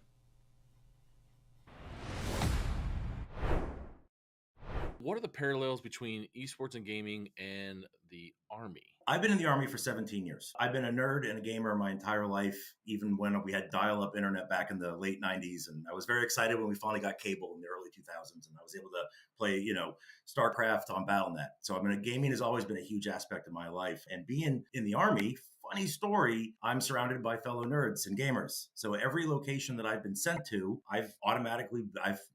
What are the parallels between esports and gaming and the Army? I've been in the Army for 17 years. I've been a nerd and a gamer my entire life, even when we had dial-up internet back in the late 90s. And I was very excited when we finally got cable in the early 2000s, and I was able to play, you know, StarCraft on BattleNet. So I mean, gaming has always been a huge aspect of my life. And being in the Army, funny story, I'm surrounded by fellow nerds and gamers. So every location that I've been sent to, I've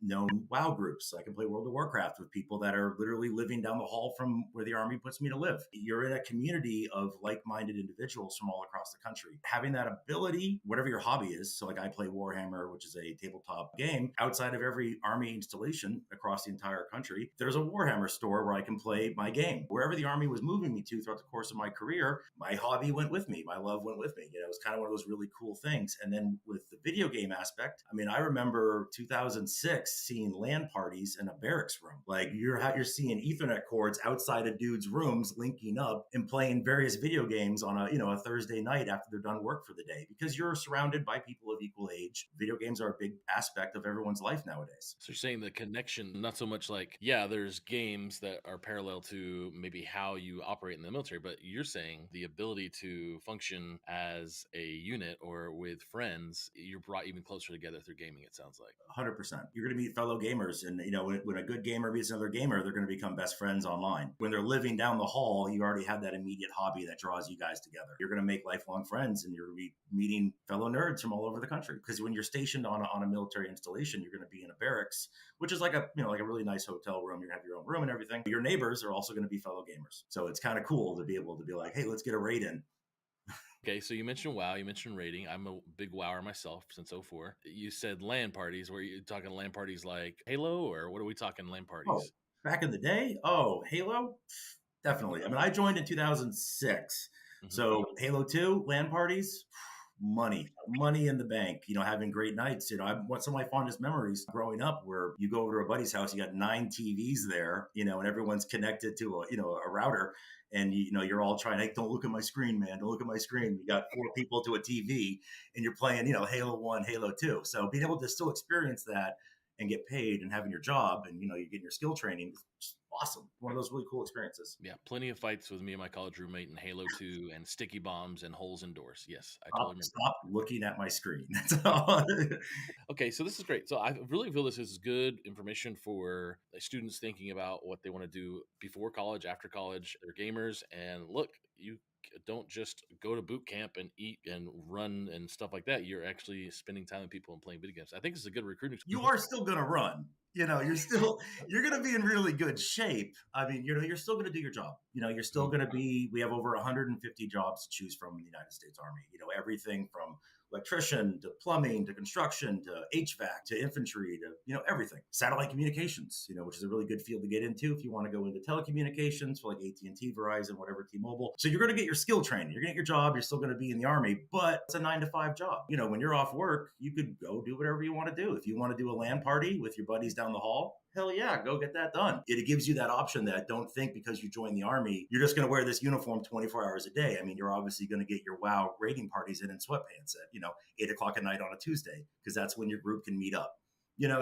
known WoW groups. I can play World of Warcraft with people that are literally living down the hall from where the Army puts me to live. You're in a community of like-minded individuals from all across the country. Having that ability, whatever your hobby is, so like I play Warhammer, which is a tabletop game, outside of every Army installation across the entire country, there's a Warhammer store where I can play my game. Wherever the Army was moving me to throughout the course of my career, my hobby went with me. My love went with me. You know, it was kind of one of those really cool things. And then with the video game aspect, I mean, I remember 2006 seeing LAN parties in a barracks room. Like you're seeing Ethernet cords outside of dudes' rooms linking up and playing various video games on a Thursday night after they're done work for the day, because you're surrounded by people of equal age. Video games are a big aspect of everyone's life nowadays. So you're saying the connection, not so much like, yeah, there's games that are parallel to maybe how you operate in the military, but you're saying the ability to to function as a unit or with friends, you're brought even closer together through gaming, it sounds like. 100%. You're going to meet fellow gamers. And, when a good gamer meets another gamer, they're going to become best friends online. When they're living down the hall, you already have that immediate hobby that draws you guys together. You're going to make lifelong friends, and you're going to be meeting fellow nerds from all over the country. Because when you're stationed on a military installation, you're going to be in a barracks, which is like a really nice hotel room. You're going to have your own room and everything. Your neighbors are also going to be fellow gamers. So it's kind of cool to be able to be like, hey, let's get a raid in. Okay, so you mentioned WoW, you mentioned raiding. I'm a big WoWer myself since 04. You said LAN parties. Were you talking LAN parties like Halo, or what are we talking LAN parties? Oh, back in the day? Oh, Halo? Definitely. I mean, I joined in 2006. Mhm. So Halo 2, LAN parties, money in the bank, having great nights. What's some of my fondest memories growing up where you go over to a buddy's house, you got 9 TVs there, and everyone's connected to a router. And you're all trying, hey, don't look at my screen, man. Don't look at my screen. You got 4 people to a TV, and you're playing, Halo 1, Halo 2. So being able to still experience that and get paid and having your job and you're getting your skill training, it's awesome. One of those really cool experiences. Yeah, plenty of fights with me and my college roommate in Halo 2 and sticky bombs and holes in doors. Yes, I totally remember. Stop looking at my screen. That's all. Okay, so this is great. So I really feel this is good information for students thinking about what they want to do before college, after college. They're gamers, and look, you don't just go to boot camp and eat and run and stuff like that. You're actually spending time with people and playing video games. I think it's a good recruiting. You are still going to run. You're going to be in really good shape. I mean, you're still going to do your job. You're still going to be, we have over 150 jobs to choose from in the United States Army. Everything from electrician to plumbing to construction to HVAC to infantry to, everything. Satellite communications, which is a really good field to get into if you want to go into telecommunications for like AT&T, Verizon, whatever, T-Mobile. So you're going to get your skill training. You're going to get your job. You're still going to be in the Army, but it's a 9-to-5 job. When you're off work, you could go do whatever you want to do. If you want to do a LAN party with your buddies down the hall, hell yeah, go get that done. It gives you that option that don't think because you join the Army, you're just going to wear this uniform 24 hours a day. I mean, you're obviously going to get your WoW raiding parties in sweatpants at, 8 o'clock at night on a Tuesday, because that's when your group can meet up.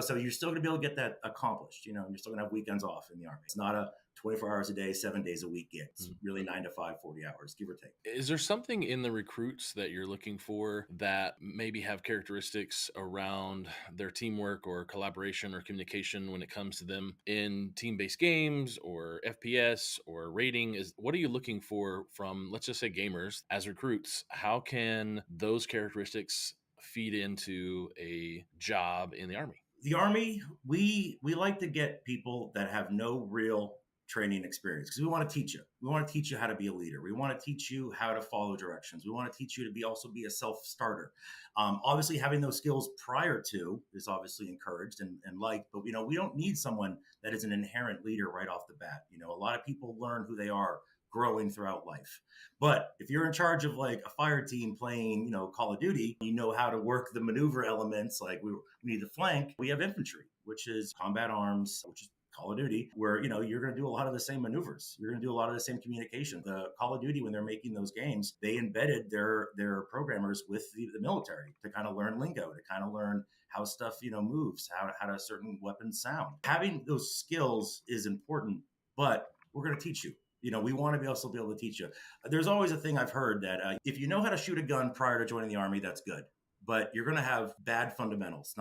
So you're still going to be able to get that accomplished, and you're still going to have weekends off in the Army. It's not a 24 hours a day, 7 days a week gig. It's really 9 to 5, 40 hours, give or take. Is there something in the recruits that you're looking for that maybe have characteristics around their teamwork or collaboration or communication when it comes to them in team-based games or FPS or rating? What are you looking for from, let's just say, gamers as recruits? How can those characteristics feed into a job in the Army? The Army, we like to get people that have no real training experience, because we want to teach you. We want to teach you how to be a leader. We want to teach you how to follow directions. We want to teach you to also be a self-starter. Obviously, having those skills prior to is obviously encouraged and liked, but we don't need someone that is an inherent leader right off the bat. A lot of people learn who they are growing throughout life. But if you're in charge of like a fire team playing, Call of Duty, you know how to work the maneuver elements. Like we need the flank. We have infantry, which is combat arms, which is Call of Duty, where you're going to do a lot of the same maneuvers. You're going to do a lot of the same communication. The Call of Duty, when they're making those games, they embedded their programmers with the military to kind of learn lingo, to kind of learn how stuff moves, how to certain weapons sound. Having those skills is important, but we're going to teach you. We want to also be able to teach you. There's always a thing I've heard that if you know how to shoot a gun prior to joining the Army, that's good. But you're going to have bad fundamentals.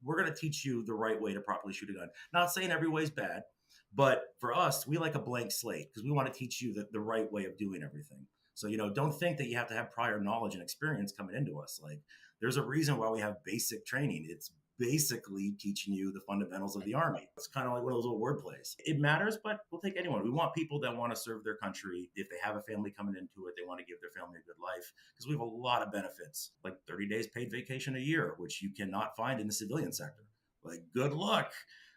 We're going to teach you the right way to properly shoot a gun. Not saying every way is bad, but for us, we like a blank slate because we want to teach you the right way of doing everything. So, don't think that you have to have prior knowledge and experience coming into us. Like, there's a reason why we have basic training. It's basically teaching you the fundamentals of the Army. It's kind of like one of those little word plays. It matters, but we'll take anyone. We want people that want to serve their country. If they have a family coming into it, they want to give their family a good life, because we have a lot of benefits, like 30 days paid vacation a year, which you cannot find in the civilian sector. Like, good luck.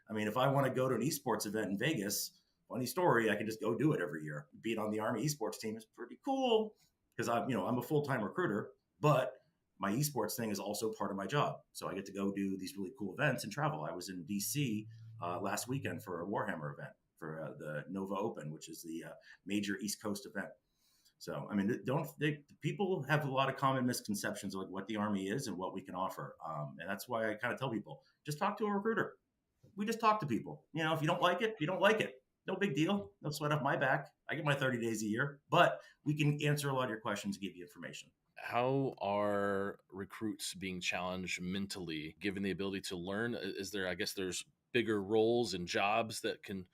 I mean, if I want to go to an esports event in Vegas, funny story, I can just go do it every year. Being on the Army esports team is pretty cool, because I'm a full-time recruiter, but my esports thing is also part of my job. So I get to go do these really cool events and travel. I was in DC last weekend for a Warhammer event for the Nova Open, which is the major East Coast event. So, I mean, people have a lot of common misconceptions of like what the Army is and what we can offer. And that's why I kind of tell people, just talk to a recruiter. We just talk to people. If you don't like it, you don't like it. No big deal. No sweat off my back. I get my 30 days a year, but we can answer a lot of your questions and give you information. How are recruits being challenged mentally, given the ability to learn? Is there, I guess, there's bigger roles and jobs that can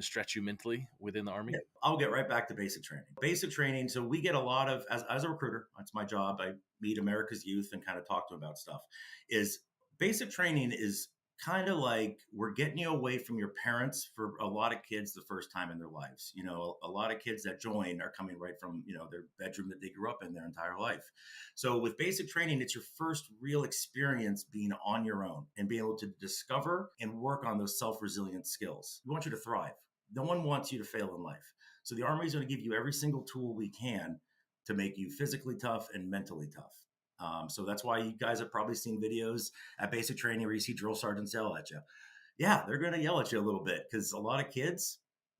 stretch you mentally within the Army? Yeah, I'll get right back to basic training. Basic training. So we get a lot of, as a recruiter, that's my job. I meet America's youth and kind of talk to them about stuff. Is basic training is kind of like we're getting you away from your parents for a lot of kids the first time in their lives. You know, a lot of kids that join are coming right from, you know, their bedroom that they grew up in their entire life. So with basic training, it's your first real experience being on your own and being able to discover and work on those self-resilient skills. We want you to thrive. No one wants you to fail in life. So the Army is going to give you every single tool we can to make you physically tough and mentally tough. So that's why you guys have probably seen videos at basic training where you see drill sergeants yell at you. Yeah, they're going to yell at you a little bit because a lot of kids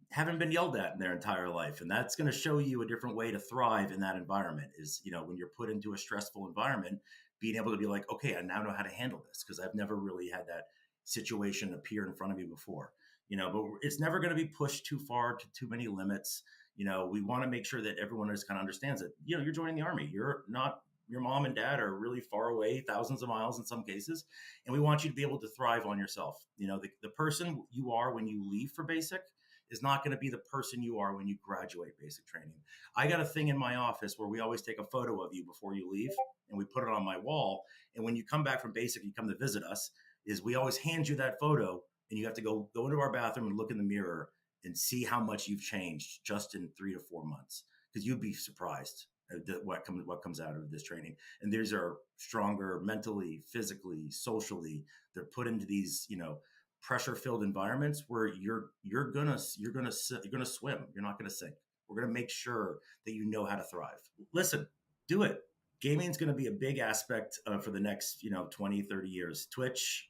haven't been yelled at in their entire life. And that's going to show you a different way to thrive in that environment is, you know, when you're put into a stressful environment, being able to be like, okay, I now know how to handle this because I've never really had that situation appear in front of me before. You know, but it's never going to be pushed too far to too many limits. You know, we want to make sure that everyone just kind of understands that, you know, you're joining the Army. You're not, your mom and dad are really far away, thousands of miles in some cases. And we want you to be able to thrive on yourself. You know, the person you are when you leave for basic is not going to be the person you are when you graduate basic training. I got a thing in my office where we always take a photo of you before you leave and we put it on my wall. And when you come back from basic, you come to visit us, is we always hand you that photo and you have to go into our bathroom and look in the mirror and see how much you've changed just in 3 to 4 months. Because you'd be surprised at what comes out of this training. And these are stronger mentally, physically, socially. They're put into these, you know, pressure-filled environments where you're gonna swim. You're not gonna sink. We're gonna make sure that you know how to thrive. Listen, do it. Gaming is going to be a big aspect for the next, 20, 30 years. Twitch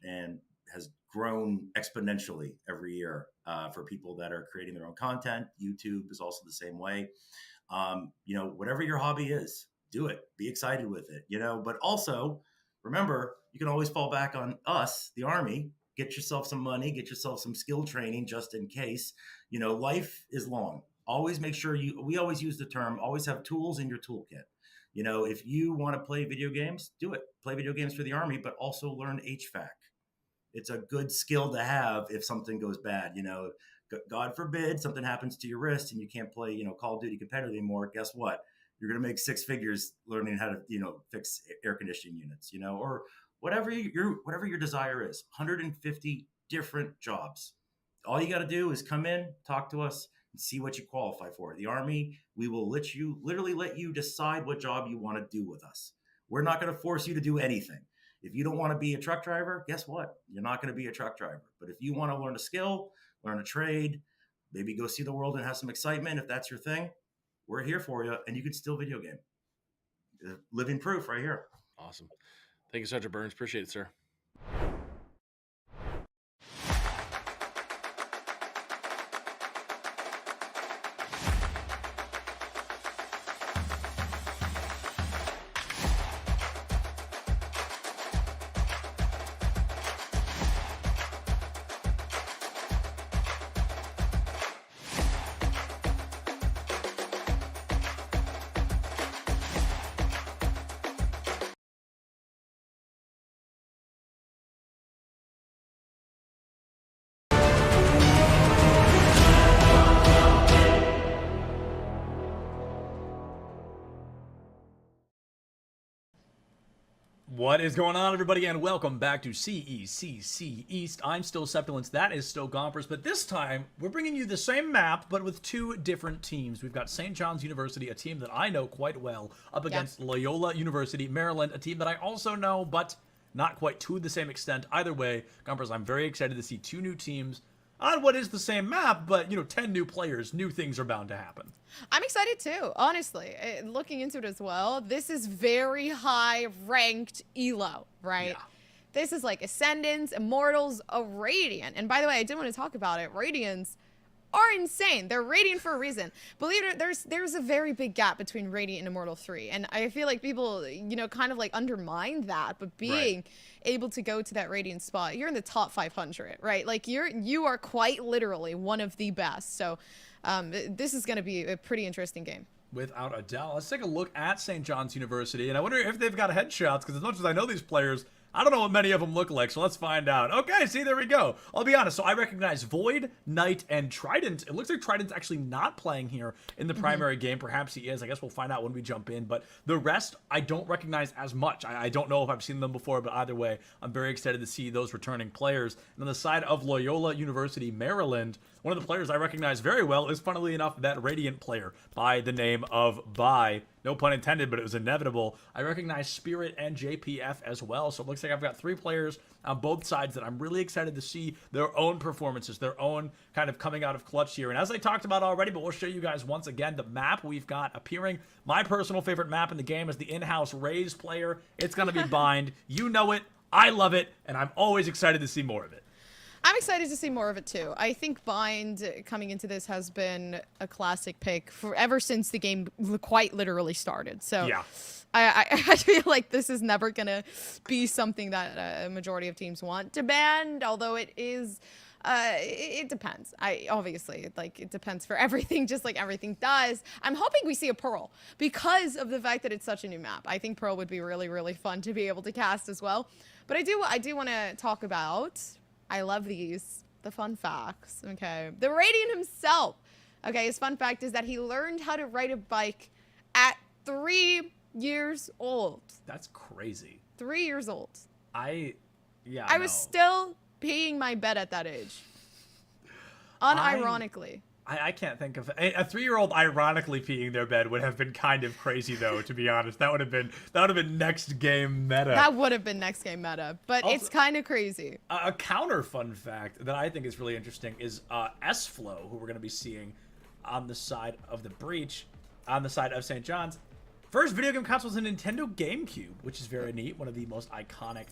has grown exponentially every year for people that are creating their own content. YouTube is also the same way. Whatever your hobby is, do it. Be excited with it, but also remember, you can always fall back on us, the Army. Get yourself some money, get yourself some skill training just in case. Life is long. Always make sure we always use the term, always have tools in your toolkit. If you want to play video games, do it. Play video games for the Army, but also learn HVAC. It's a good skill to have if something goes bad. God forbid something happens to your wrist and you can't play, Call of Duty competitive anymore. Guess what? You're going to make 6 figures learning how to, fix air conditioning units, or whatever your desire is. 150 different jobs. All you got to do is come in, talk to us, and see what you qualify for. The Army, we will literally let you decide what job you want to do with us. We're not going to force you to do anything. If you don't want to be a truck driver, guess what? You're not going to be a truck driver. But if you want to learn a skill, learn a trade, maybe go see the world and have some excitement, if that's your thing, we're here for you, and you can still video game. Living proof right here. Awesome. Thank you, Sergeant Burns. Appreciate it, sir. What is going on, everybody, and welcome back to CECC East. I'm still Sepulence, that is still Gompers, but this time we're bringing you the same map, but with 2 different teams. We've got St. John's University, a team that I know quite well, up against Loyola University, Maryland, a team that I also know, but not quite to the same extent. Either way, Gompers, I'm very excited to see 2 new teams on what is the same map, but, 10 new players. New things are bound to happen. I'm excited too, honestly. Looking into it as well, this is very high ranked ELO, right? Yeah. This is like Ascendants, Immortals, a Radiant. And by the way, I did want to talk about it. Radiants, are insane. They're Radiant for a reason. Believe it, there's a very big gap between Radiant and Immortal 3, and I feel like people, you know, kind of like undermine that, but being able to go to that Radiant spot, you're in the top 500, right? Like you are quite literally one of the best. So this is going to be a pretty interesting game. Without a doubt. Let's take a look at St. John's University, and I wonder if they've got headshots, because as much as I know these players, I don't know what many of them look like, so let's find out. Okay, see, there we go. I'll be honest, so I recognize Void, Knight, and Trident. It looks like Trident's actually not playing here in the primary game. Perhaps he is. I guess we'll find out when we jump in, but the rest I don't recognize as much. I don't know if I've seen them before, but either way, I'm very excited to see those returning players. And on the side of Loyola University, Maryland, one of the players I recognize very well is, funnily enough, that Radiant player by the name of Vi. No pun intended, but it was inevitable. I recognize Spirit and JPF as well, so it looks like I've got 3 players on both sides that I'm really excited to see their own performances, their own kind of coming out of clutch here. And as I talked about already, but we'll show you guys once again the map we've got appearing. My personal favorite map in the game is the in-house Raze player. It's going to be Bind. You know it. I love it, and I'm always excited to see more of it. I'm excited to see more of it too. I think Bind coming into this has been a classic pick for ever since the game quite literally started. So yeah. I feel like this is never gonna be something that a majority of teams want to ban, although it is. It depends. Obviously, like, it depends for everything, just like everything does. I'm hoping we see a Pearl because of the fact that it's such a new map. I think Pearl would be really, really fun to be able to cast as well. But I do want to talk about. I love these. The fun facts. Okay. The Radiant himself. Okay. His fun fact is that he learned how to ride a bike at 3 years old. That's crazy. 3 years old. I was still peeing my bed at that age. Unironically. I can't think of a 3-year-old ironically peeing their bed would have been kind of crazy though, to be honest. That would have been next game meta. That would have been next game meta, but also, it's kind of crazy. A counter fun fact that I think is really interesting is S-Flow, who we're going to be seeing on the side of the Breach, on the side of St. John's. First video game console is a Nintendo GameCube, which is very neat. One of the most iconic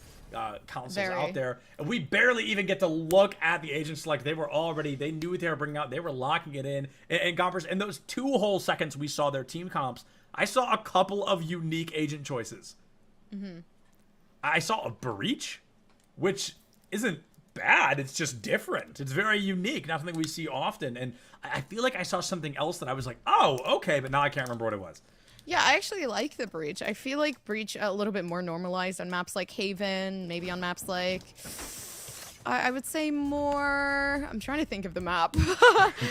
consoles out there. And we barely even get to look at the agent select. They knew what they were bringing out. They were locking it in. And Gompers, in those 2 whole seconds we saw their team comps, I saw a couple of unique agent choices. I saw a Breach, which isn't bad. It's just different. It's very unique. Not something we see often. And I feel like I saw something else that I was like, oh, okay, but now I can't remember what it was. Yeah, I actually like the Breach. I feel like Breach a little bit more normalized on maps like Haven, maybe on maps like... I would say more... I'm trying to think of the map.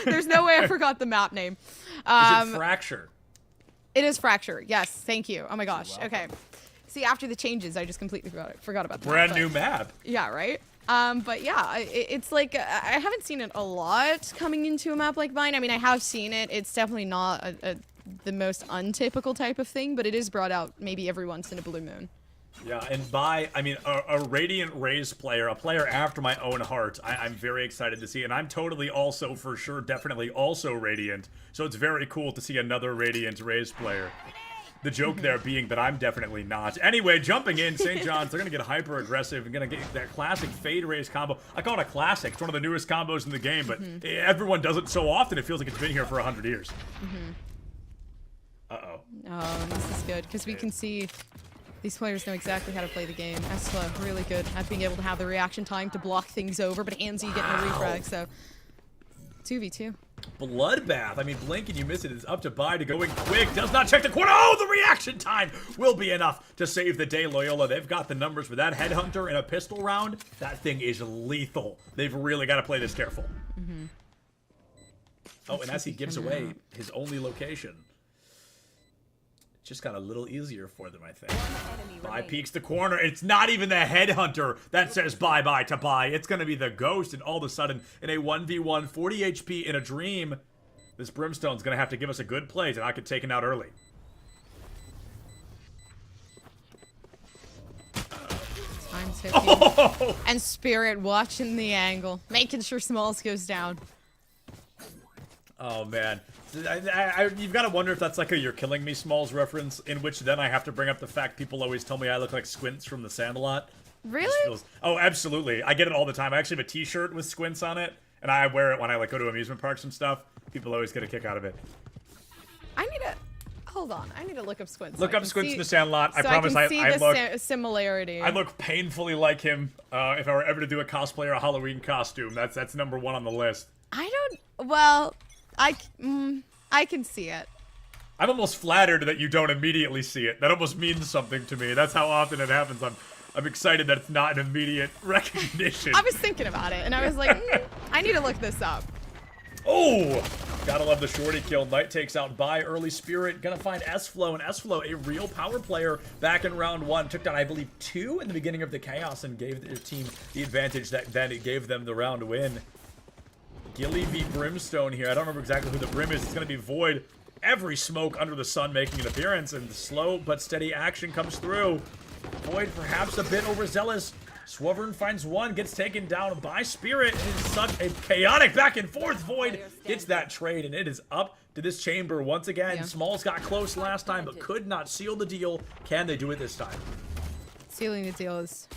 There's no way I forgot the map name. Is it Fracture? It is Fracture. Yes, thank you. Oh my gosh. Okay. See, after the changes, I just completely forgot about that. Brand new map. Yeah, right? But yeah, it's like, I haven't seen it a lot coming into a map like Vine. I mean, I have seen it. It's definitely not the most untypical type of thing, but it is brought out maybe every once in a blue moon. Yeah, and a Radiant Raze player, a player after my own heart, I'm very excited to see, and I'm totally also, for sure, definitely also Radiant, so it's very cool to see another Radiant Raze player. The joke there being that I'm definitely not. Anyway, jumping in, St. John's, they're going to get hyper-aggressive and going to get that classic Fade Raze combo. I call it a classic. It's one of the newest combos in the game, but everyone does it so often, it feels like it's been here for 100 years. Uh-oh. Oh, this is good, because we can see these players know exactly how to play the game. Esla, really good at being able to have the reaction time to block things over, but Anzi getting a refrag, so 2v2. Bloodbath. I mean, blink and you miss it. It's up to Bai to go in quick. Does not check the corner. Oh, the reaction time will be enough to save the day, Loyola. They've got the numbers for that headhunter in a pistol round. That thing is lethal. They've really got to play this careful. Oh, and as he gives away his only location, it just got a little easier for them, I think. Bai peeks the corner. It's not even the headhunter that says bye-bye to Bai. It's going to be the ghost, and all of a sudden, in a 1v1, 40 HP in a dream, this Brimstone's going to have to give us a good play to not get taken out early. Time's 15. And Spirit watching the angle, making sure Smalls goes down. Oh, man. You've got to wonder if that's like a "You're Killing Me" Smalls reference, in which then I have to bring up the fact people always tell me I look like Squints from The Sandlot. Really? Oh, absolutely. I get it all the time. I actually have a t-shirt with Squints on it, and I wear it when I like go to amusement parks and stuff. People always get a kick out of it. I need to hold on. I need to look up Squints. Look up Squints in the Sandlot. I so promise I can see look. the similarity. I look painfully like him. If I were ever to do a cosplay or a Halloween costume, that's #1 on the list. I don't. Well, I can see it. I'm almost flattered that you don't immediately see it. That almost means something to me. That's how often it happens. I'm excited that it's not an immediate recognition. I was thinking about it, and I was like, I need to look this up. Oh! Gotta love the shorty kill. Knight takes out by early Spirit. Gonna find S-Flow, and S-Flow, a real power player back in round 1. Took down, I believe, 2 in the beginning of the Chaos and gave their team the advantage that then it gave them the round win. Gilly v Brimstone here. I don't remember exactly who the Brim is. It's gonna be Void. Every smoke under the sun making an appearance, and the slow but steady action comes through. Void perhaps a bit overzealous. Swovern finds one, gets taken down by Spirit. It is such a chaotic back and forth. Void gets that trade, and it is up to this chamber once again. Yeah. Smalls got close last time, but could not seal the deal. Can they do it this time? Sealing the deal is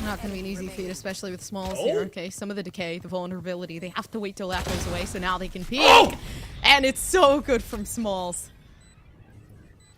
not going to be an easy feat, especially with Smalls here. Okay, some of the decay, the vulnerability, they have to wait till that goes away, so now they can peek. And it's so good from Smalls.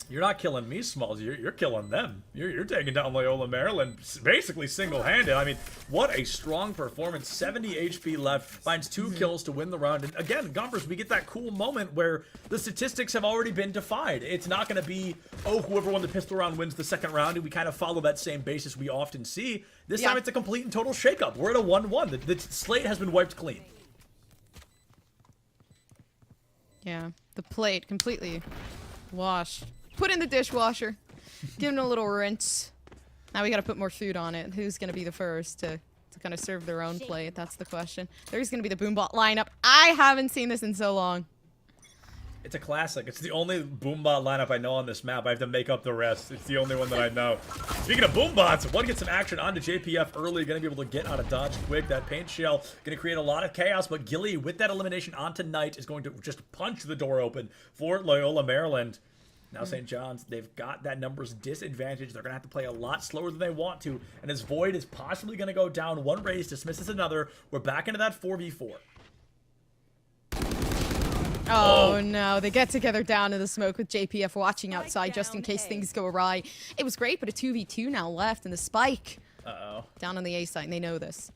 You're not killing me, Smalls. You're killing them. You're taking down Loyola Maryland basically single-handed. I mean, what a strong performance. 70 HP left. Finds 2 kills to win the round. And again, Gompers, we get that cool moment where the statistics have already been defied. It's not going to be, oh, whoever won the pistol round wins the second round, and we kind of follow that same basis we often see. This time it's a complete and total shakeup. We're at a 1-1. The slate has been wiped clean. Yeah, the plate completely washed. Put in the dishwasher. Give it a little rinse. Now we gotta put more food on it. Who's gonna be the first to kind of serve their own plate? That's the question. There's gonna be the Boombot lineup. I haven't seen this in so long. It's a classic. It's the only Boombot lineup I know on this map. I have to make up the rest. It's the only one that I know. Speaking of Boombots, one gets some action onto JPF early. Going to be able to get out of dodge quick. That paint shell going to create a lot of chaos, but Gilly, with that elimination onto Knight, is going to just punch the door open for Loyola Maryland. Now St. John's, they've got that numbers disadvantage. They're going to have to play a lot slower than they want to. And as Void is possibly going to go down one raise, dismisses another, we're back into that 4v4. Oh no, they get together down in the smoke with JPF watching outside just in case things go awry. It was great, but a 2v2 now left, and the spike down on the A site, and they know this.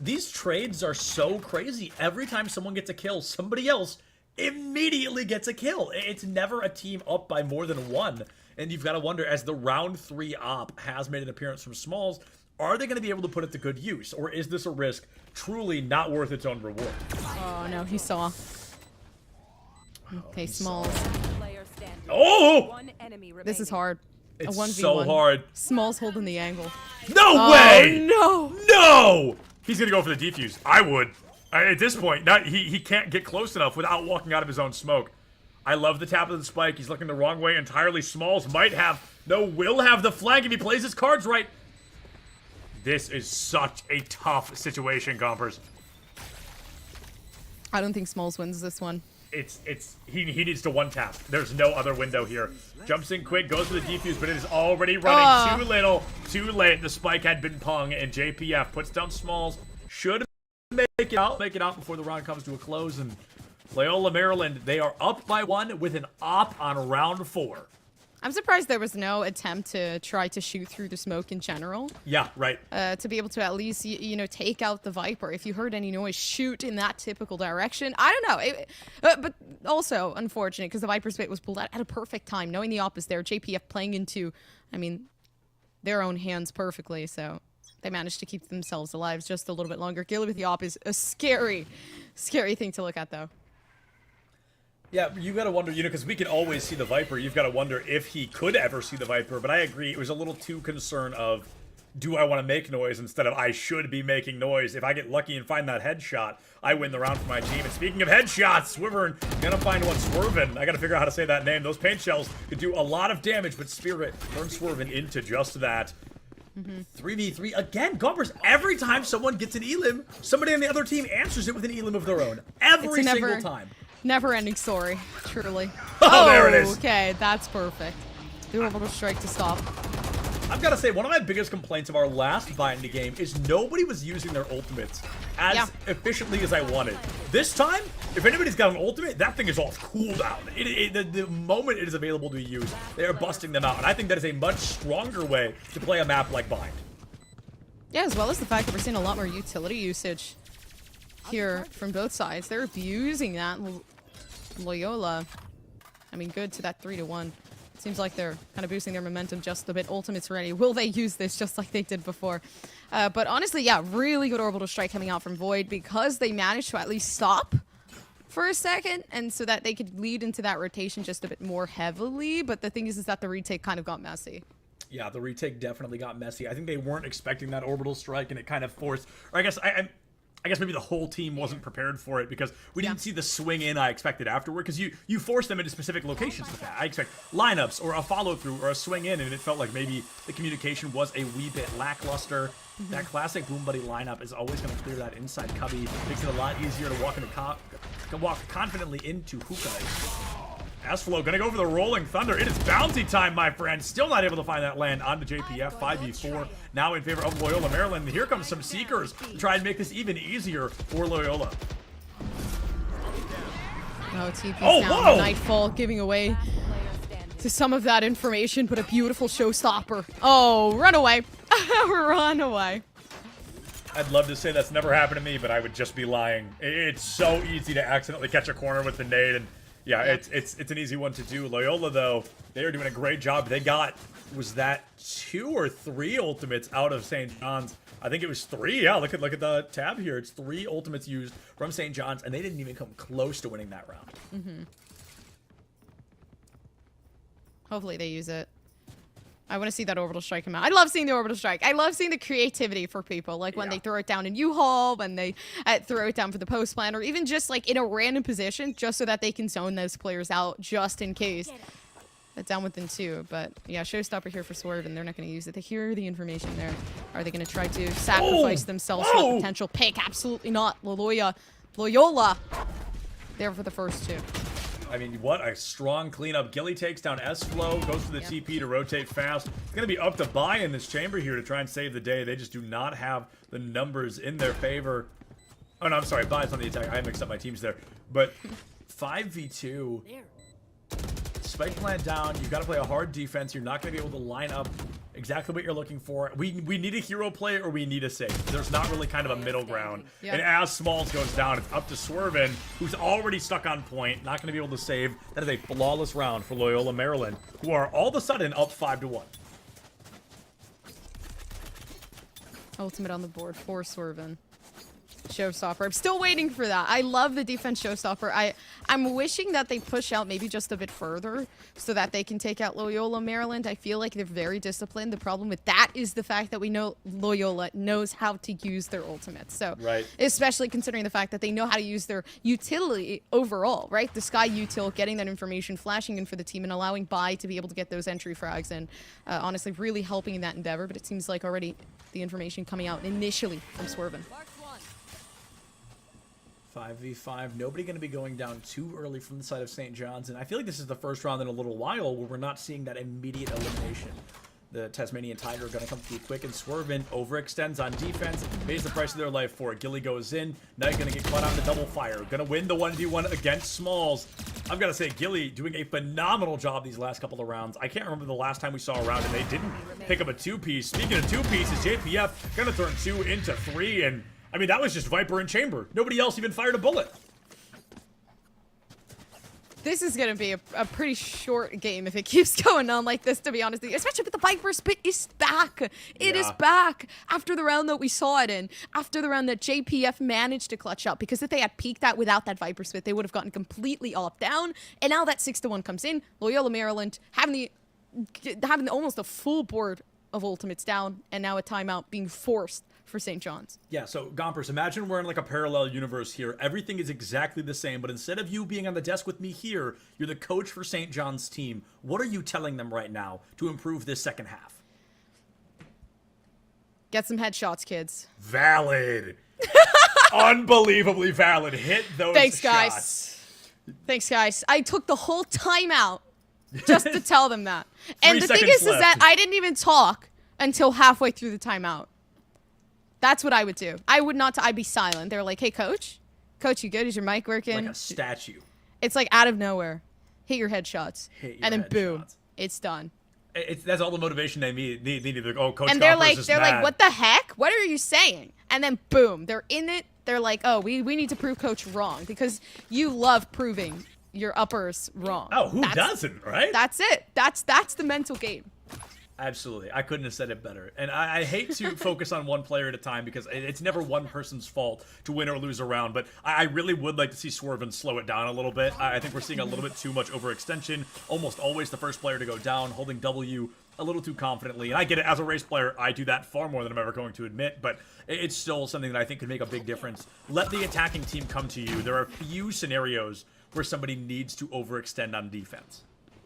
These trades are so crazy. Every time someone gets a kill, somebody else immediately gets a kill. It's never a team up by more than 1. And you've got to wonder, as the round 3 op has made an appearance from Smalls, are they going to be able to put it to good use? Or is this a risk truly not worth its own reward? Oh no, he saw. Okay, Smalls. Oh! This is hard. It's a 1v1. so hard. Smalls holding the angle. No way! No! No! He's going to go for the defuse. I would. At this point, he can't get close enough without walking out of his own smoke. I love the tap of the spike. He's looking the wrong way entirely. Smalls will have the flank if he plays his cards right. This is such a tough situation, Gompers. I don't think Smalls wins this one. He needs to one tap. There's no other window here. Jumps in quick, goes for the defuse, but it is already running too little, too late. The spike had been pung, and JPF puts down Smalls. Should make it out before the round comes to a close. And Loyola Maryland, they are up by 1 with an op on round 4. I'm surprised there was no attempt to try to shoot through the smoke in general. Yeah, right. To be able to at least, you know, take out the Viper. If you heard any noise, shoot in that typical direction. I don't know. But also unfortunate because the Viper's bait was pulled out at a perfect time. Knowing the op is there, JPF playing into, I mean, their own hands perfectly. So they managed to keep themselves alive just a little bit longer. Gilly with the op is a scary, scary thing to look at, though. Yeah, you gotta wonder, you know, because we can always see the Viper. You've gotta wonder if he could ever see the Viper. But I agree, it was a little too concerned of, do I want to make noise instead of I should be making noise. If I get lucky and find that headshot, I win the round for my team. And speaking of headshots, Swivern gonna find one. Swervin, I gotta figure out how to say that name. Those paint shells could do a lot of damage, but Spirit turns Swervin into just that. 3v3 again. Gompers, every time someone gets an elim, somebody on the other team answers it with an elim of their own. Every single time. Never-ending story, truly. Oh, there it is. Okay, that's perfect. They were able to strike to stop. I've got to say, one of my biggest complaints of our last buy into game is nobody was using their ultimates as efficiently as I wanted. This time, if anybody's got an ultimate, that thing is off cooldown. The moment it is available to be used, they are busting them out. And I think that is a much stronger way to play a map like Bind. Yeah, as well as the fact that we're seeing a lot more utility usage here from both sides. They're abusing that. Loyola, I mean, good to that 3-1. Seems like they're kind of boosting their momentum just a bit. Ultimate's ready. Will they use this just like they did before? But honestly, yeah, really good orbital strike coming out from Void because they managed to at least stop for a second, and so that they could lead into that rotation just a bit more heavily. But the thing is that the retake kind of got messy. Yeah, the retake definitely got messy. I think they weren't expecting that orbital strike, and it kind of forced, or I guess maybe the whole team wasn't prepared for it because we didn't see the swing in I expected afterward, because you force them into specific locations with that. I expect lineups or a follow through or a swing in, and it felt like maybe the communication was a wee bit lackluster. That classic Boom Buddy lineup is always going to clear that inside cubby, makes it a lot easier to walk confidently into hookah. S-Flow gonna go for the Rolling Thunder. It is bounty time, my friend. Still not able to find that land onto JPF. 5v4 now in favor of Loyola Maryland. Here comes some Seekers to try and make this even easier for Loyola. Oh, TP's down. Nightfall giving away to some of that information, but a beautiful showstopper. Oh, run away. Run away. I'd love to say that's never happened to me, but I would just be lying. It's so easy to accidentally catch a corner with the nade, and yeah, it's an easy one to do. Loyola, though, they are doing a great job. They got, was that 2 or 3 ultimates out of St. John's? I think it was 3. Yeah, look at the tab here. It's 3 ultimates used from St. John's, and they didn't even come close to winning that round. Hopefully they use it. I want to see that orbital strike come out. I love seeing the orbital strike. I love seeing the creativity for people, like when they throw it down in U-Haul, when they throw it down for the post plan, or even just like in a random position, just so that they can zone those players out just in case. That's down within 2, but yeah, showstopper here for Swerve, and they're not going to use it. They hear the information there. Are they going to try to sacrifice themselves for a potential pick? Absolutely not. Loyola there for the first 2. I mean, what a strong cleanup. Gilly takes down S-Flow, goes to the TP to rotate fast. It's going to be up to Buy in this chamber here to try and save the day. They just do not have the numbers in their favor. Oh, no, I'm sorry. Buy's on the attack. I mixed up my teams there. But 5v2. Spike plant down. You've got to play a hard defense. You're not going to be able to line up exactly what you're looking for. We need a hero play or we need a save. There's not really kind of a middle ground. And as Smalls goes down, it's up to Swervin, who's already stuck on point, not going to be able to save. That is a flawless round for Loyola Maryland, who are all of a sudden up 5-1. Ultimate on the board for Swervin. Showstopper. I'm still waiting for that. I love the defense showstopper. I'm wishing that they push out maybe just a bit further so that they can take out Loyola Maryland. I feel like they're very disciplined. The problem with that is the fact that we know Loyola knows how to use their ultimates. So, especially considering the fact that they know how to use their utility overall, right? The Sky util, getting that information, flashing in for the team, and allowing Buy to be able to get those entry frags in. Honestly, really helping in that endeavor, but it seems like already the information coming out initially from Swervin. 5v5. Nobody going to be going down too early from the side of St. John's, and I feel like this is the first round in a little while where we're not seeing that immediate elimination. The Tasmanian Tiger going to come through quick, and Swervin overextends on defense, pays the price of their life for it. Gilly goes in. Now you're going to get caught on the double fire. Going to win the 1v1 against Smalls. I've got to say, Gilly doing a phenomenal job these last couple of rounds. I can't remember the last time we saw a round and they didn't pick up a 2-piece. Speaking of 2-pieces, JPF going to turn 2 into 3, and I mean, that was just Viper and Chamber. Nobody else even fired a bullet. This is going to be a pretty short game if it keeps going on like this, to be honest. Especially with the Viper spit is back. It is back after the round that we saw it in. After the round that JPF managed to clutch up. Because if they had peaked that without that Viper spit, they would have gotten completely off down. And now that 6-1 comes in, Loyola Maryland having almost a full board of ultimates down. And now a timeout being forced for St. John's. Yeah, so Gompers, imagine we're in like a parallel universe here. Everything is exactly the same, but instead of you being on the desk with me here, you're the coach for St. John's team. What are you telling them right now to improve this second half? Get some headshots, kids. Valid. Unbelievably valid. Hit those Thanks, shots. guys. Thanks, guys. I took the whole time out just to tell them that. And the thing is that I didn't even talk until halfway through the timeout. That's what I would do. I would not. I'd be silent. They're like, "Hey, coach, you good? Is your mic working?" Like a statue. It's like out of nowhere, hit your headshots, and then boom, it's done. That's all the motivation they need. They need to go, Coach. And they're like, "What the heck? What are you saying?" And then boom, they're in it. They're like, "Oh, we need to prove coach wrong because you love proving your uppers wrong." Oh, who doesn't, right? That's it. That's the mental game. Absolutely. I couldn't have said it better. And I hate to focus on one player at a time because it's never one person's fault to win or lose a round, but I really would like to see Swervin slow it down a little bit. I think we're seeing a little bit too much overextension. Almost always the first player to go down, holding W a little too confidently. And I get it, as a race player, I do that far more than I'm ever going to admit, but it's still something that I think could make a big difference. Let the attacking team come to you. There are few scenarios where somebody needs to overextend on defense.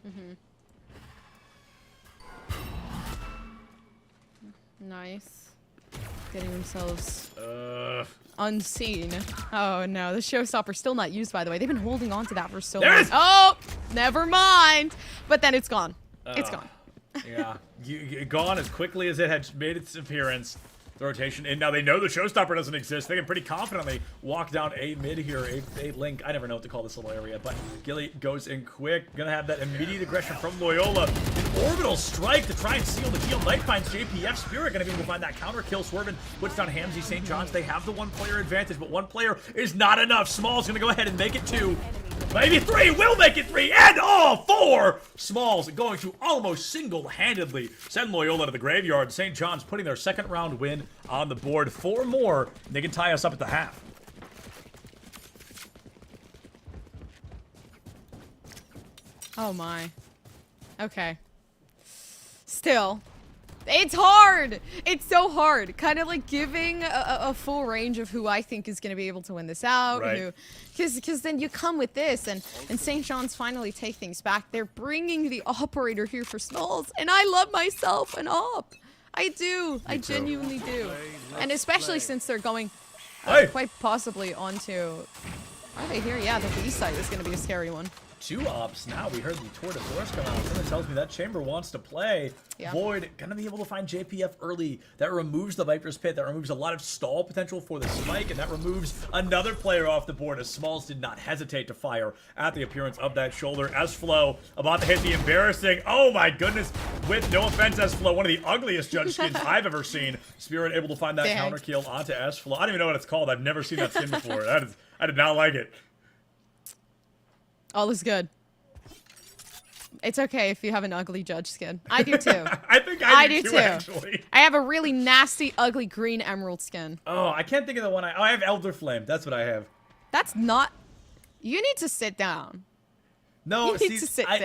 Mm-hmm. Nice. Getting themselves unseen. Oh no, the showstopper's still not used, by the way. They've been holding on to that for so long. Oh, never mind. But then it's gone. It's gone. Yeah, gone as quickly as it had made its appearance. The rotation, and now they know the showstopper doesn't exist. They can pretty confidently walk down A mid here, A link. I never know what to call this little area, but Gilly goes in quick. Gonna have that immediate aggression from Loyola. An orbital strike to try and seal the kill. Knight finds JPF. Spirit gonna be able to find that counter kill. Swervin puts down Hamzy St. John's. They have the one-player advantage, but one player is not enough. Small's gonna go ahead and make it 2. Maybe 3, will make it 3, and all 4! Smalls going to almost single-handedly send Loyola to the graveyard. St. John's putting their second round win on the board. 4 more, and they can tie us up at the half. Oh my. Okay. Still. It's hard! It's so hard. Kind of like giving a full range of who I think is going to be able to win this out. Right. Because then you come with this, and St. John's finally take things back. They're bringing the operator here for Smalls, and I love myself an op. I do. I genuinely do. And especially since they're going quite possibly onto... Are they here? Yeah, the B site is going to be a scary one. 2 ops now. We heard the Tour de Force come out. Someone tells me that Chamber wants to play. Yeah. Void gonna be able to find JPF early. That removes the Viper's Pit. That removes a lot of stall potential for the Spike, and that removes another player off the board as Smalls did not hesitate to fire at the appearance of that shoulder. S-Flow about to hit the embarrassing. Oh my goodness. With no offense, S-Flow, one of the ugliest judge skins I've ever seen. Spirit able to find that counter kill onto S-Flow. I don't even know what it's called. I've never seen that skin before. I did not like it. All is good. It's okay if you have an ugly judge skin. I do too. I think I do too, actually. I have a really nasty, ugly green emerald skin. Oh, I can't think of the one I have Elder Flame. That's what I have. That's not... You need to sit down. No, you need to sit down.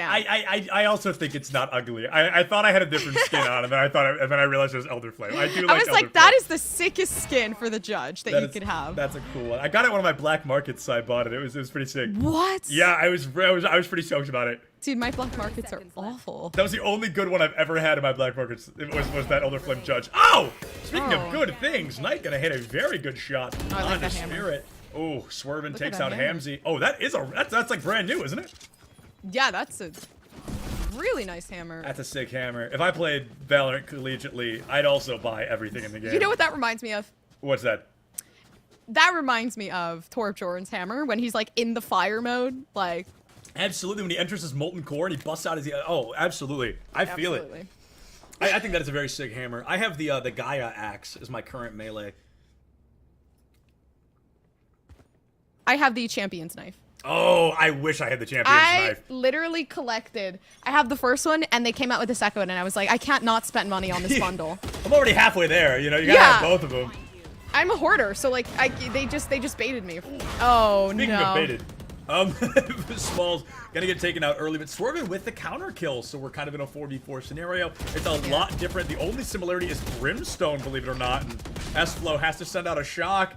I also think it's not ugly. I thought I had a different skin on, and then I realized it was Elder Flame. I do like was like, that is the sickest skin for the judge that you could have. That's a cool one. I got it at one of my black markets, so I bought it. It was pretty sick. What? Yeah, I was pretty stoked about it. Dude, my black markets are awful. That was the only good one I've ever had in my black markets. It was that Elder Flame judge. Oh! Speaking of good things, Knight gonna hit a very good shot on the Spirit. Oh, Swervin takes out Hamzy. Oh, that's like brand new, isn't it? Yeah, that's a really nice hammer. That's a sick hammer. If I played Valorant collegiately, I'd also buy everything in the game. You know what that reminds me of? What's that? That reminds me of Torb Jordan's hammer when he's like in the fire mode, like. Absolutely, when he enters his molten core and he busts out his. Oh, absolutely. I feel it. I think that is a very sick hammer. I have the Gaia axe as my current melee. I have the champion's knife. Oh, I wish I had the champion's knife. I literally collected. I have the first one, and they came out with the second one, and I was like, I can't not spend money on this bundle. I'm already halfway there. You know, you gotta have both of them. I'm a hoarder, so like, they just baited me. Oh no. Speaking of baited, Smalls gonna get taken out early, but Swervin with the counter kill, so we're kind of in a 4v4 scenario. It's a lot different. The only similarity is Brimstone, believe it or not, and S-Flow has to send out a shock.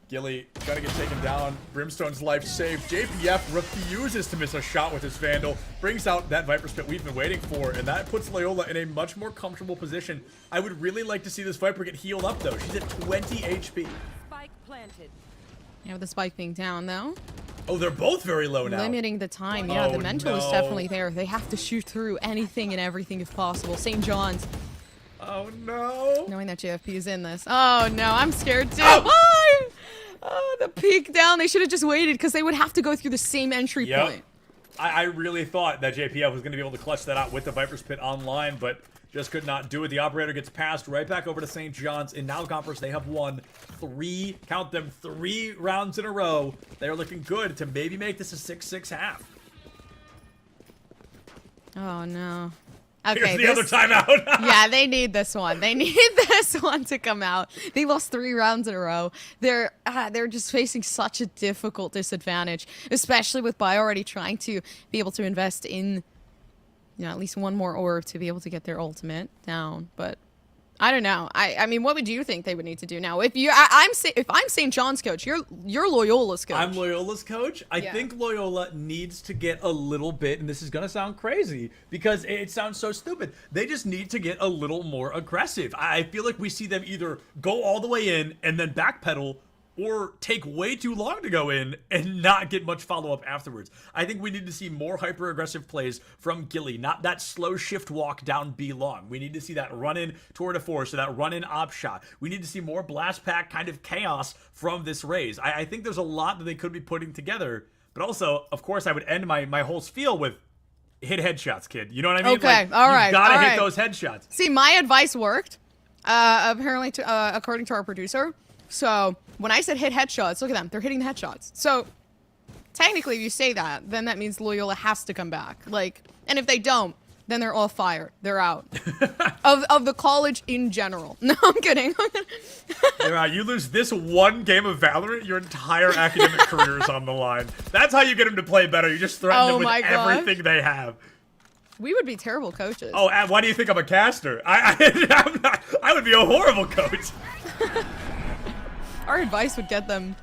Gilly gonna get taken down. Brimstone's life saved. JPF refuses to miss a shot with his Vandal. Brings out that Viper's Pit we've been waiting for, and that puts Loyola in a much more comfortable position. I would really like to see this Viper get healed up, though. She's at 20 HP. Spike planted. Yeah, with the spike being down, though. Oh, they're both very low now. Limiting the time. Yeah, the mental is definitely there. They have to shoot through anything and everything if possible. St. John's Oh no. Knowing that JFP is in this. Oh no, I'm scared too. Why? Oh, the peek down. They should have just waited because they would have to go through the same entry point. I really thought that JPF was going to be able to clutch that out with the Viper's Pit online, but just could not do it. The operator gets passed right back over to St. John's, and now Gompers, they have won 3, count them, 3 rounds in a row. They're looking good to maybe make this a 6-6 half. Oh no. Okay, here's the other timeout. Yeah, they need this one. They need this one to come out. They lost 3 rounds in a row. They're just facing such a difficult disadvantage, especially with Bio already trying to be able to invest in, you know, at least one more orb to be able to get their ultimate down. But I don't know. I mean, what would you think they would need to do now? If I'm St. John's coach, you're Loyola's coach. I'm Loyola's coach. I think Loyola needs to get a little bit, and this is gonna sound crazy because it sounds so stupid. They just need to get a little more aggressive. I feel like we see them either go all the way in and then backpedal, or take way too long to go in and not get much follow-up afterwards. I think we need to see more hyper-aggressive plays from Gilly, not that slow shift walk down B long. We need to see that run-in toward a force, or that run-in op shot. We need to see more blast pack kind of chaos from this Raze. I think there's a lot that they could be putting together, but also, of course, I would end my whole spiel with hit headshots, kid. You know what I mean? Okay, like, all right. You gotta hit those headshots. See, my advice worked, apparently, according to our producer. So when I said hit headshots, look at them. They're hitting the headshots. So technically, if you say that, then that means Loyola has to come back. Like, and if they don't, then they're all fired. They're out of the college in general. No, I'm kidding. You lose this one game of Valorant, your entire academic career is on the line. That's how you get them to play better. You just threaten them with everything they have. We would be terrible coaches. Oh, and why do you think I'm a caster? I would be a horrible coach. Our advice would get them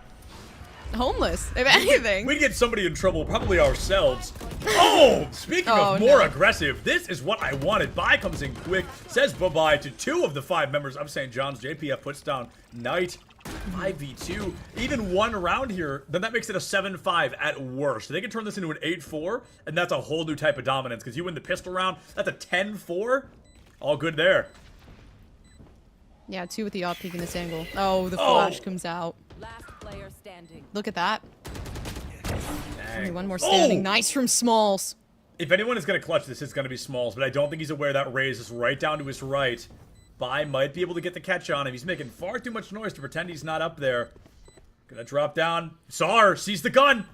homeless, if anything. We'd get somebody in trouble, probably ourselves. Oh, speaking of more aggressive, this is what I wanted. Bai comes in quick, says bye-bye to 2 of the 5 members of St. John's. JPF puts down Knight, 5v2. Even 1 round here, then that makes it a 7-5 at worst. They can turn this into an 8-4, and that's a whole new type of dominance, because you win the pistol round, that's a 10-4. All good there. Yeah, 2 with the op peek in this angle. Oh, the flash comes out. Last player standing. Look at that. Only 1 more standing. Nice from Smalls. If anyone is going to clutch this, it's going to be Smalls, but I don't think he's aware that Raze is right down to his right. Bai might be able to get the catch on him. He's making far too much noise to pretend he's not up there. Gonna drop down. Sar sees the gun.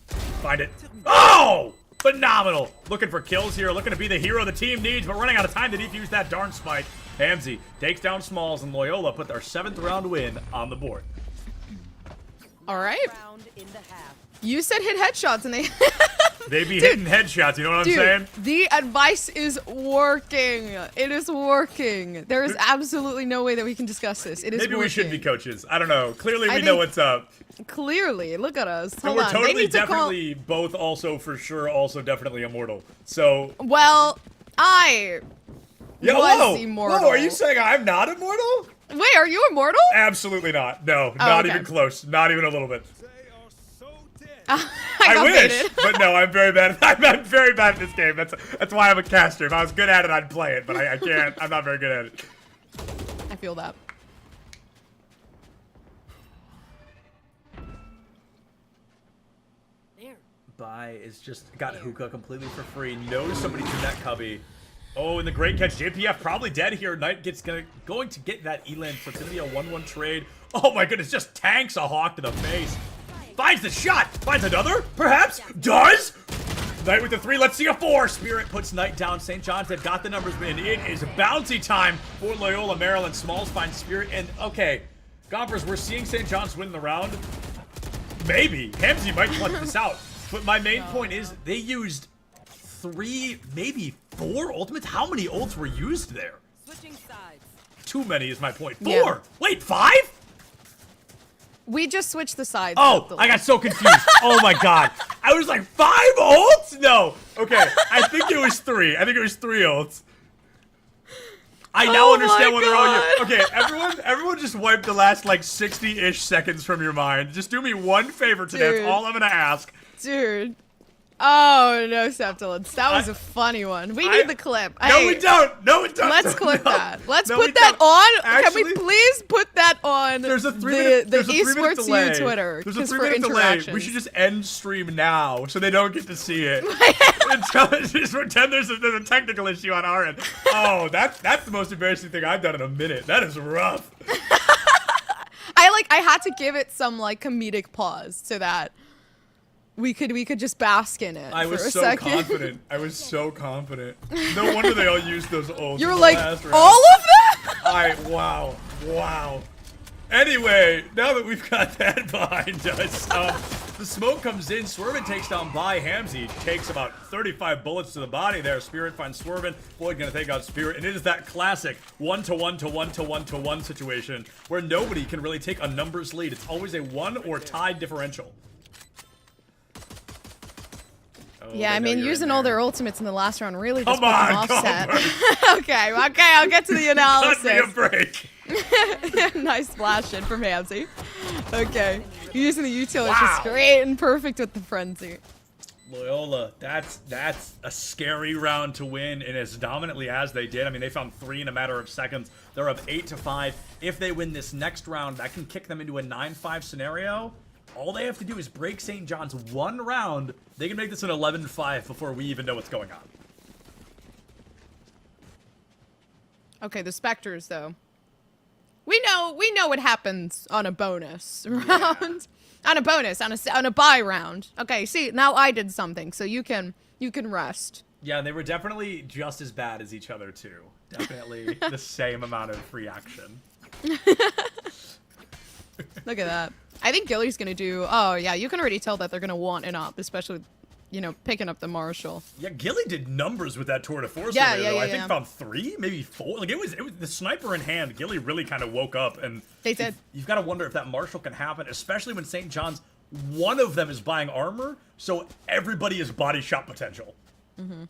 Find it. Oh! Phenomenal. Looking for kills here. Looking to be the hero the team needs, but running out of time to defuse that darn spike. Hamzy takes down Smalls, and Loyola put their 7th round win on the board. All right. You said hit headshots, and they be hitting headshots, you know what I'm saying? The advice is working. It is working. There is absolutely no way that we can discuss this. It is Maybe working. We should be coaches. I don't know. Clearly we know what's up. Clearly. Look at us. And we're totally, definitely, both also for sure, also definitely immortal. So. Well, I was immortal. Whoa, are you saying I'm not immortal? Wait, are you immortal? Absolutely not. No, not even close. Not even a little bit. I wish, baited. But no, I'm very bad. I'm very bad at this game. That's why I'm a caster. If I was good at it, I'd play it, but I can't. I'm not very good at it. I feel that. Bai is just got hookah completely for free. Knows somebody's in that cubby. Oh, and the great catch. JPF probably dead here. Knight going to get that Elan, so it's going to be a 1-1 trade. Oh my goodness, just tanks a Hawk to the face. Finds the shot. Finds another, perhaps. Does. Knight with the 3. Let's see a 4. Spirit puts Knight down. St. John's have got the numbers, and it is bouncy time for Loyola Maryland. Smalls finds Spirit, and okay. Gompers, we're seeing St. John's win the round. Maybe. Hamzy might clutch this out. But my main point is they used 3, maybe 4 ultimates. How many ults were used there? Switching sides. Too many is my point. 4. Yeah. Wait, 5? We just switched the sides. Oh, I got so confused. Oh my god. I was like, 5 ults? No. Okay, I think it was 3. I think it was 3 ults. I now understand what they're all using. Okay, everyone just wipe the last like 60-ish seconds from your mind. Just do me one favor today. That's all I'm gonna ask. Dude. Oh, no, Septilence. That was a funny one. We need the clip. No, we don't. No, we don't. Let's clip Let's No, put we that don't. on. Can Actually, we please put that on There's a the 3-minute esports delay. U Twitter? There's a just 3-minute for delay. interactions. We should just end stream now so they don't get to see it. Just pretend there's a technical issue on our end. Oh, that's the most embarrassing thing I've done in a minute. That is rough. I had to give it some like comedic pause so that we could just bask in it. I for was a so second. confident. I was so confident. No wonder they all used those old. You were like, all of that? Wow. Anyway, now that we've got that behind us, the smoke comes in. Swervin takes down by Hamzy. Takes about 35 bullets to the body there. Spirit finds Swervin. Floyd gonna take out Spirit. And it is that classic 1-to-1-to-1-to-1-to-1 situation where nobody can really take a numbers lead. It's always a 1 or tied differential. Oh, Yeah, I mean, using all their ultimates in the last round really just Come put them on, offset. Goldberg. okay, I'll get to the analysis. Cut me a break. Nice splash in from Hamzy. Okay, using the util is Wow. just great and perfect with the frenzy. Loyola, that's a scary round to win, and as dominantly as they did. I mean, they found 3 in a matter of seconds. They're up 8-5. If they win this next round, that can kick them into a 9-5 scenario. All they have to do is break St. John's one round. They can make this an 11-5 before we even know what's going on. Okay, the Spectres though. We know what happens on a bonus round. On a bonus, on a bye round. Okay, see, now I did something, so you can rest. Yeah, they were definitely just as bad as each other too. Definitely the same amount of reaction. Look at that. I think Gilly's gonna do. Oh yeah, you can already tell that they're gonna want an up, especially, you know, picking up the Marshall. Yeah, Gilly did numbers with that tour de force. Yeah, though. I think yeah. found 3, maybe 4. Like it was the sniper in hand. Gilly really kind of woke up, and they did. You've got to wonder if that Marshall can happen, especially when St. John's, one of them is buying armor, so everybody is body shot potential. Mm-hmm.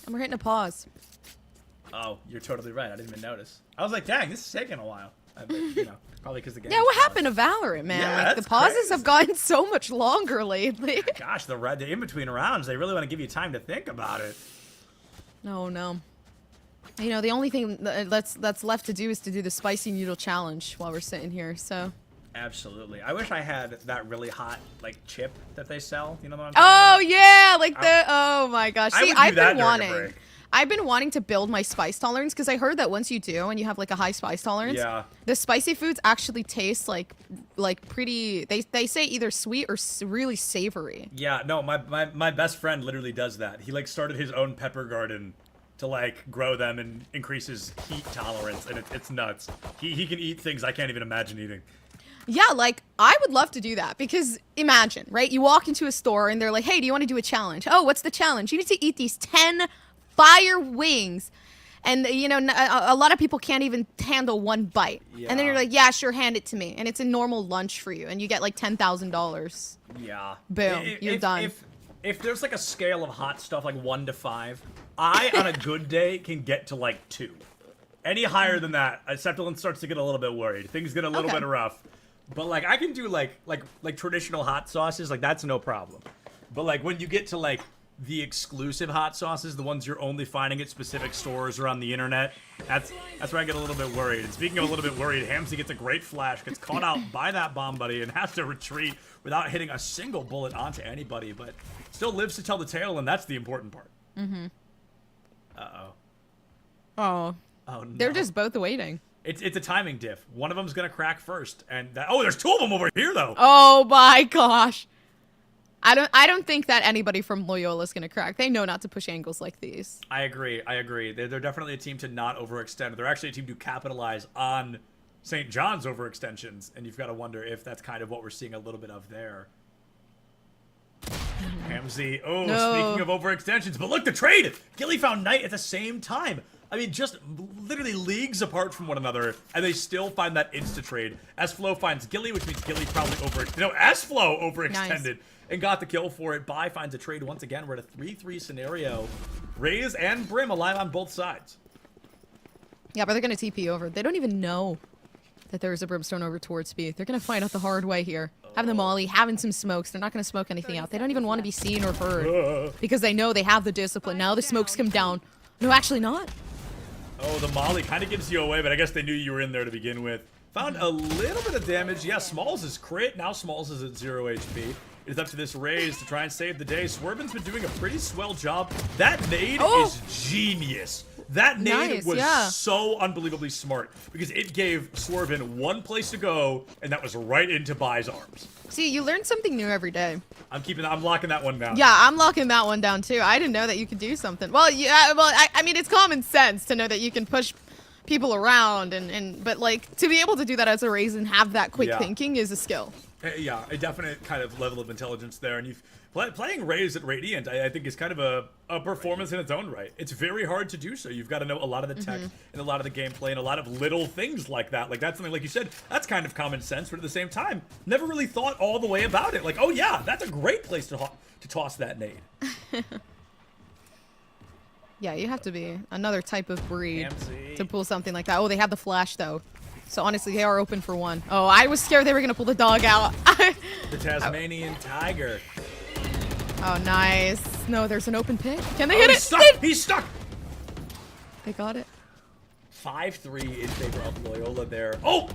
And we're hitting a pause. Oh, you're totally right. I didn't even notice. I was like, dang, this is taking a while. I bet, you know, probably because the game. Yeah, what happened to Valorant, man? Yeah, like the that's pauses crazy. have gotten so much longer lately. Gosh, the in between rounds, they really want to give you time to think about it. No. You know, the only thing that's left to do is to do the spicy noodle challenge while we're sitting here. So. Absolutely. I wish I had that really hot like chip that they sell. You know what I'm Oh talking yeah, like the. Oh my gosh. See, I've been wanting to build my spice tolerance because I heard that once you do and you have like a high spice tolerance, yeah, the spicy foods actually taste like pretty. They say either sweet or really savory. Yeah, no, my best friend literally does that. He like started his own pepper garden to like grow them and increase his heat tolerance, and it's nuts. He can eat things I can't even imagine eating. Yeah, like, I would love to do that because imagine, right? You walk into a store and they're like, hey, do you want to do a challenge? Oh, what's the challenge? You need to eat these 10 fire wings. And, you know, a lot of people can't even handle one bite. Yeah. And then you're like, yeah, sure, hand it to me. And it's a normal lunch for you. And you get like $10,000. Yeah. Boom, you're done. If there's like a scale of hot stuff, like 1 to 5, I, on a good day, can get to like 2. Any higher than that, Septilin starts to get a little bit worried. Things get a little bit rough. But like I can do like traditional hot sauces, like that's no problem. But like when you get to like the exclusive hot sauces, the ones you're only finding at specific stores or on the internet, that's where I get a little bit worried. And speaking of a little bit worried, Hamzy gets a great flash, gets caught out by that bomb buddy, and has to retreat without hitting a single bullet onto anybody, but still lives to tell the tale, and that's the important part. Mm-hmm. Oh, no. They're just both waiting. It's a timing diff. One of them's gonna crack first, and there's 2 of them over here though. Oh my gosh, I don't think that anybody from Loyola is gonna crack. They know not to push angles like these. I agree. They're definitely a team to not overextend. They're actually a team to capitalize on St. John's overextensions, and you've got to wonder if that's kind of what we're seeing a little bit of there. Hamzy. Oh, no. Speaking of overextensions, but look, the trade. Gilly found Knight at the same time. I mean, just literally leagues apart from one another, and they still find that insta-trade. S-Flow finds Gilly, which means Gilly probably S-Flow overextended and got the kill for it. Bai finds a trade once again. We're at a 3-3 scenario. Raze and Brim alive on both sides. Yeah, but they're going to TP over. They don't even know that there is a Brimstone over towards B. They're going to find out the hard way here. Having the molly, having some smokes. They're not going to smoke anything out. They don't even want to be seen or heard because they know they have the discipline. Now the smokes come down. No, actually not. Oh, the molly kind of gives you away, but I guess they knew you were in there to begin with. Found a little bit of damage. Yeah, Smalls is crit. Now Smalls is at 0 HP. It is up to this Raze to try and save the day. Swerven's been doing a pretty swell job. That nade is genius. That nade was so unbelievably smart because it gave Swerven one place to go, and that was right into Bai's arms. See, you learn something new every day. I'm locking that one down. Yeah, I'm locking that one down too. I didn't know that you could do something. Well, yeah, well, I mean, it's common sense to know that you can push people around, but like to be able to do that as a Raze and have that quick thinking is a skill. Yeah, a definite kind of level of intelligence there, and you've playing Raze at Radiant, I think is kind of a performance in its own right. It's very hard to do so. You've got to know a lot of the tech and a lot of the gameplay and a lot of little things like that. Like that's something, like you said, that's kind of common sense, but at the same time, never really thought all the way about it. Like, oh yeah, that's a great place to toss that nade. Yeah, you have to be another type of breed to pull something like that. Oh, they have the flash though. So honestly, they are open for one. Oh, I was scared they were gonna pull the dog out. The Tasmanian tiger. Oh, nice. No, there's an open pick. Can they hit it? Stuck. He's stuck. They got it. 5-3 in favor of Loyola there. Oh,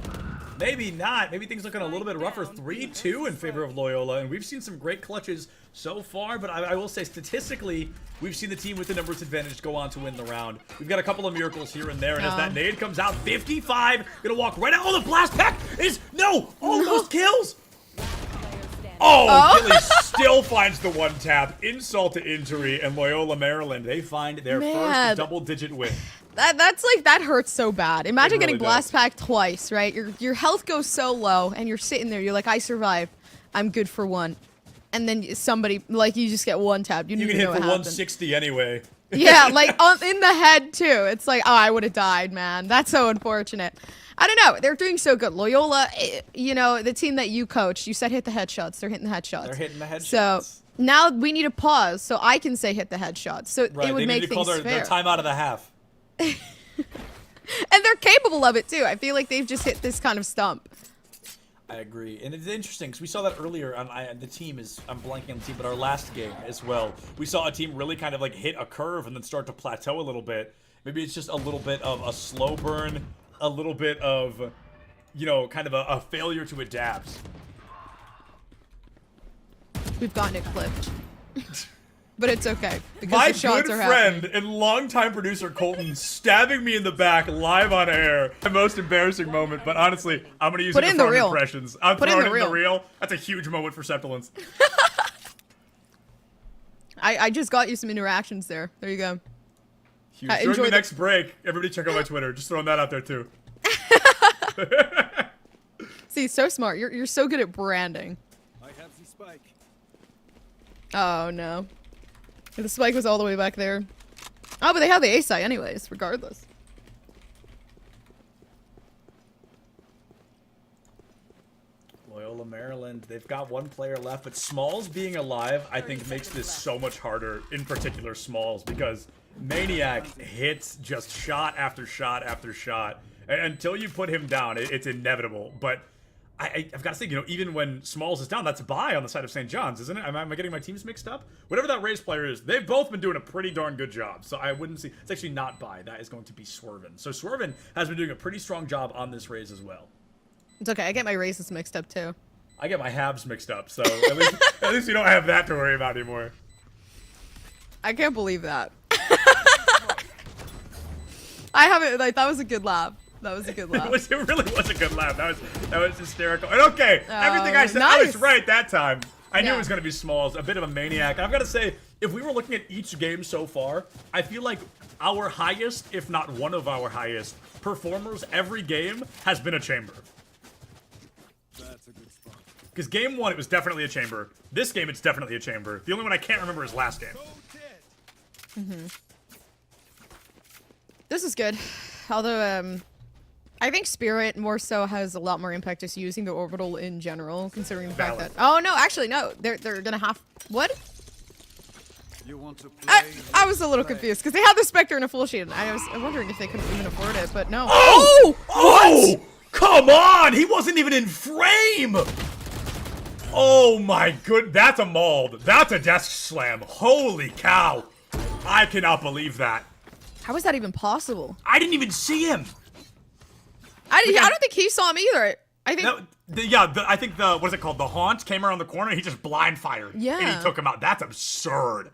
maybe not. Maybe things looking a little bit rougher. 3-2 in favor of Loyola, and we've seen some great clutches so far, but I will say statistically, we've seen the team with the numbers advantage go on to win the round. We've got a couple of miracles here and there, and as that nade comes out, 55, gonna walk right out. Oh, the blast pack is, almost kills. Oh, Gilly still finds the one tap, insult to injury, and Loyola, Maryland, they find their first double-digit win. That hurts so bad. Imagine really getting blast packed twice, right? Your health goes so low, and you're sitting there. You're like, I survived. I'm good for one. And then somebody, like, you just get one tap. You can hit for 160 anyway. Yeah, like in the head too. It's like, oh, I would have died, man. That's so unfortunate. I don't know. They're doing so good. Loyola, you know, the team that you coached, you said hit the headshots. They're hitting the headshots. They're hitting the headshots. So now we need to pause so I can say hit the headshots. So it would make things fair. Their time out of the half. And they're capable of it too. I feel like they've just hit this kind of stump. I agree, and it's interesting because we saw that earlier on the team I'm blanking on the team, but our last game as well. We saw a team really kind of like hit a curve and then start to plateau a little bit. Maybe it's just a little bit of a slow burn, a little bit of, you know, kind of a failure to adapt. We've gotten it clipped. But it's okay. Because my the shots good are friend happening. and longtime producer Colton stabbing me in the back live on air. The most embarrassing moment, but honestly, I'm going to use it for farm impressions. I'm throwing it in the reel. That's a huge moment for Septulence. I just got you some interactions there. There you go. Huge. During the next break, everybody check out my Twitter. Just throwing that out there too. See, so smart. You're so good at branding. I have the spike. Oh no. The spike was all the way back there. Oh, but they have the A site anyways, regardless. Loyola, Maryland, they've got one player left, but Smalls being alive, I think, makes this so much harder, in particular Smalls, because Maniac hits just shot after shot after shot. And until you put him down, it's inevitable. But I've got to say, you know, even when Smalls is down, that's Bai on the side of St. John's, isn't it? Am I getting my teams mixed up? Whatever that Raze player is, they've both been doing a pretty darn good job. So I wouldn't see... It's actually not Bai. That is going to be Swerven. So Swerven has been doing a pretty strong job on this Raze as well. It's okay. I get my races mixed up too. I get my halves mixed up, so at least you don't have that to worry about anymore. I can't believe that. I haven't... Like, that was a good laugh. That was a good laugh. It really was a good laugh. That was hysterical. And okay, everything I said, I was right that time. I knew it was going to be Smalls, a bit of a maniac. I've got to say, if we were looking at each game so far, I feel like our highest, if not one of our highest, performers every game has been a chamber. That's a good spot. Because game one, it was definitely a chamber. This game, it's definitely a chamber. The only one I can't remember is last game. This is good. Although, I think Spirit more so has a lot more impact just using the orbital in general, considering the fact that... Oh, no, actually, no. They're gonna have... What? You want to play? I was a little confused, because they had the Spectre and a full shield. I was wondering if they could even afford it, but no. Oh! Oh! Come on! He wasn't even in frame! Oh my good... That's a mauled. That's a desk slam. Holy cow. I cannot believe that. How is that even possible? I didn't even see him. I don't think he saw him either. I think. I think the what is it called? The Haunt came around the corner. He just blind fired. Yeah. And he took him out. That's absurd.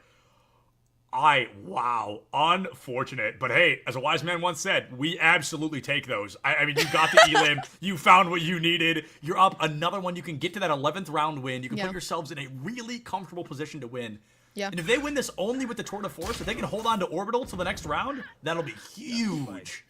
Wow, unfortunate. But hey, as a wise man once said, we absolutely take those. I mean, you got the elim, you found what you needed. You're up another one. You can get to that 11th round win. You can put yourselves in a really comfortable position to win. Yeah. And if they win this only with the Tour de Force, if they can hold on to Orbital till the next round, that'll be huge.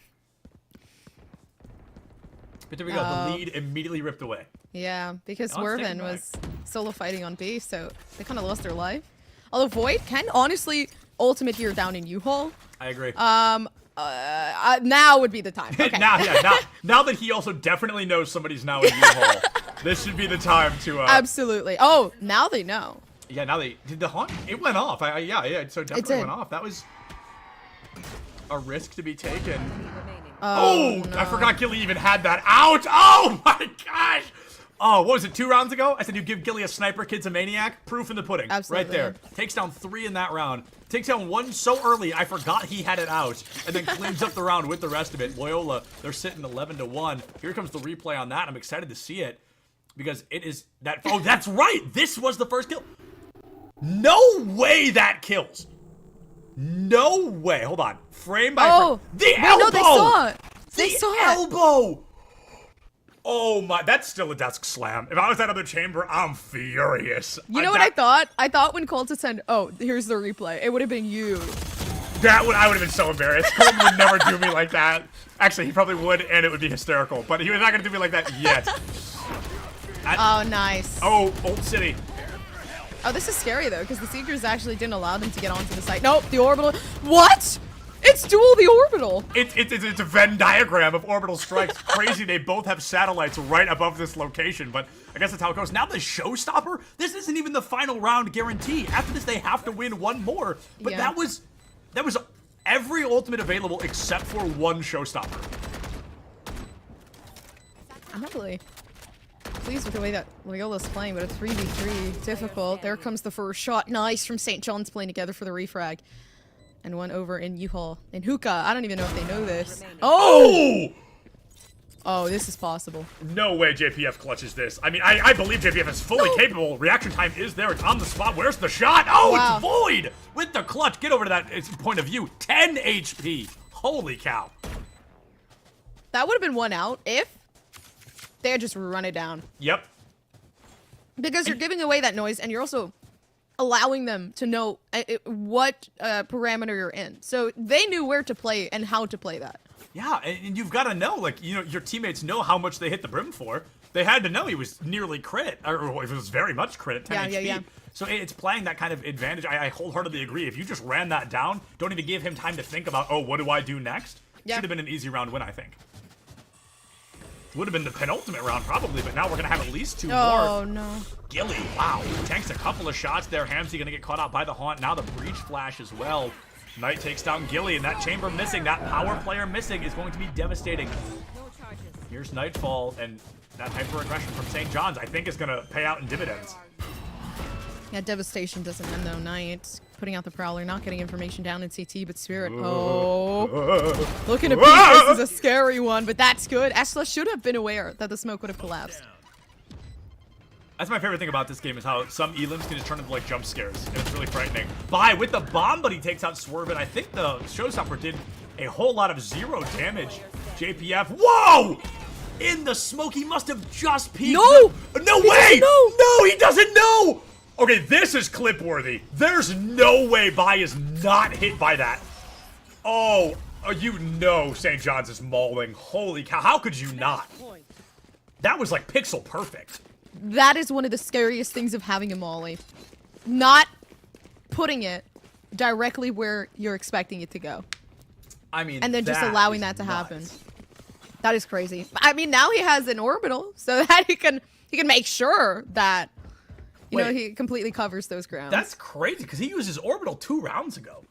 But there we go. The lead immediately ripped away. Yeah, because Oh, it's Swerven taken was solo fighting on B, so they kind of lost their life. Although Void can honestly ultimate here down in U-Haul. I agree. Now would be the time. Okay. now that he also definitely knows somebody's now in U-Haul, this should be the time to. Absolutely. Oh, now they know. Yeah, now they did the Haunt. It went off. Yeah. So it definitely went off. That was a risk to be taken. Oh, no. I forgot Gilly even had that out. Oh my gosh. Oh, what was it, 2 rounds ago? I said you give Gilly a sniper, kid's a maniac. Proof in the pudding. Absolutely. Right there. Takes down 3 in that round. Takes down 1 so early, I forgot he had it out. And then cleans up the round with the rest of it. Loyola, they're sitting 11-1. Here comes the replay on that. I'm excited to see it. Because it is that. Oh, that's right. This was the first kill. No way that kills. No way. Hold on. Frame by frame. The elbow. No, they saw it. They saw it. Elbow. Oh my, that's still a desk slam. If I was that other chamber, I'm furious. You know what I thought? I thought when Colton said, "Oh, here's the replay," it would have been you. I would have been so embarrassed. Colton would never do me like that. Actually, he probably would, and it would be hysterical. But he was not going to do me like that yet. Oh, nice. Oh, Old City. Oh, this is scary though, because the Seekers actually didn't allow them to get onto the site. Nope, the orbital. What? It's dual the orbital. It's a Venn diagram of orbital strikes. Crazy. They both have satellites right above this location, but I guess that's how it goes. Now the showstopper. This isn't even the final round guarantee. After this, they have to win 1 more. But that was every ultimate available except for 1 showstopper. I'm not really pleased with the way that Loyola's playing, but a 3v3 difficult. There comes the first shot. Nice from St. John's playing together for the refrag. And 1 over in U-Haul. In Hookah. I don't even know if they know this. Oh! Oh, this is possible. No way JPF clutches this. I mean, I believe JPF is fully capable. Reaction time is there. It's on the spot. Where's the shot? Oh, wow. It's Void! With the clutch. Get over to that point of view. 10 HP. Holy cow. That would have been 1 out if they had just run it down. Yep. Because you're giving away that noise, and you're also allowing them to know what parameter you're in. So they knew where to play and how to play that. Yeah, and you've got to know, like, you know, your teammates know how much they hit the brim for. They had to know he was nearly crit, or it was very much crit at 10 HP. Yeah. So it's playing that kind of advantage. I wholeheartedly agree. If you just ran that down, don't even give him time to think about, oh, what do I do next? Should have been an easy round win, I think. Would have been the penultimate round probably, but now we're gonna have at least 2 more. Oh no. Gilly, wow, tanks a couple of shots there. Hamzy gonna get caught out by the Haunt. Now the breach flash as well. Knight takes down Gilly, and that chamber missing, that power player missing is going to be devastating. Here's Nightfall, and that hyper aggression from St. John's I think is gonna pay out in dividends. Yeah, devastation doesn't end though. Knight putting out the Prowler, not getting information down in CT, but Spirit. Oh, looking to peek. This is a scary one, but that's good. Esla should have been aware that the smoke would have collapsed. That's my favorite thing about this game is how some elims can just turn into like jump scares, and it's really frightening. Bye with the bomb, but he takes out Swerve, and I think the showstopper did a whole lot of 0 damage. JPF, whoa! In the smoke, he must have just peeked. No! No way! No, he doesn't know! Okay, this is clip-worthy. There's no way Bai is not hit by that. Oh, you know St. John's is mauling. Holy cow, how could you not? That was like pixel perfect. That is one of the scariest things of having a molly. Not putting it directly where you're expecting it to go. I mean, and then just allowing that to happen. That is crazy. I mean, now he has an orbital, so that he can make sure that you know he completely covers those grounds. That's crazy because he used his orbital 2 rounds ago.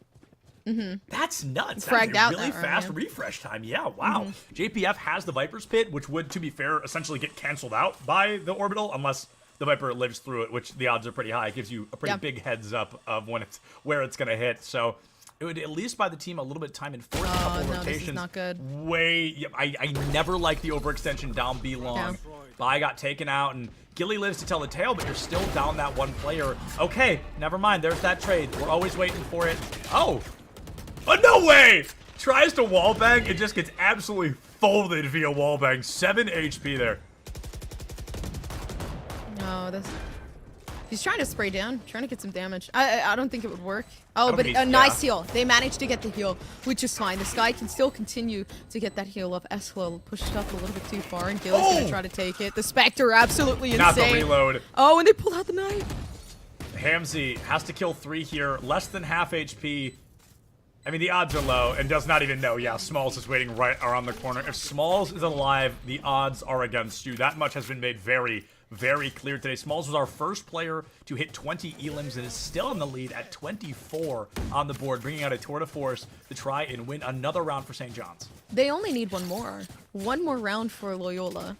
That's nuts. Fragged That's out a really fast refresh time. Yeah, wow. JPF has the Viper's Pit, which would, to be fair, essentially get canceled out by the orbital unless the Viper lives through it, which the odds are pretty high. It gives you a pretty big heads up of when where it's going to hit. So it would at least buy the team a little bit of time and force a couple no, rotations. this is not good. I never liked the overextension down B long. Yeah. Bai got taken out, and Gilly lives to tell the tale, but you're still down that one player. Okay, never mind. There's that trade. We're always waiting for it. Oh, no way! Tries to wallbang, it just gets absolutely folded via wallbang. 7 HP there. No, this. He's trying to spray down, trying to get some damage. I don't think it would work. Oh, but think a he's- nice yeah. heal. They managed to get the heal, which is fine. This guy can still continue to get that heal of Eslo pushed up a little bit too far, and Gilly's gonna try to take it. The Spectre, absolutely insane. Not the reload. Oh, and they pulled out the knife. Hamzy has to kill 3 here, less than half HP. I mean, the odds are low, and does not even know. Yeah, Smalls is waiting right around the corner. If Smalls is alive, the odds are against you. That much has been made very, very clear today. Smalls was our first player to hit 20 elims and is still in the lead at 24 on the board, bringing out a tour de force to try and win another round for St. John's. They only need one more round for Loyola.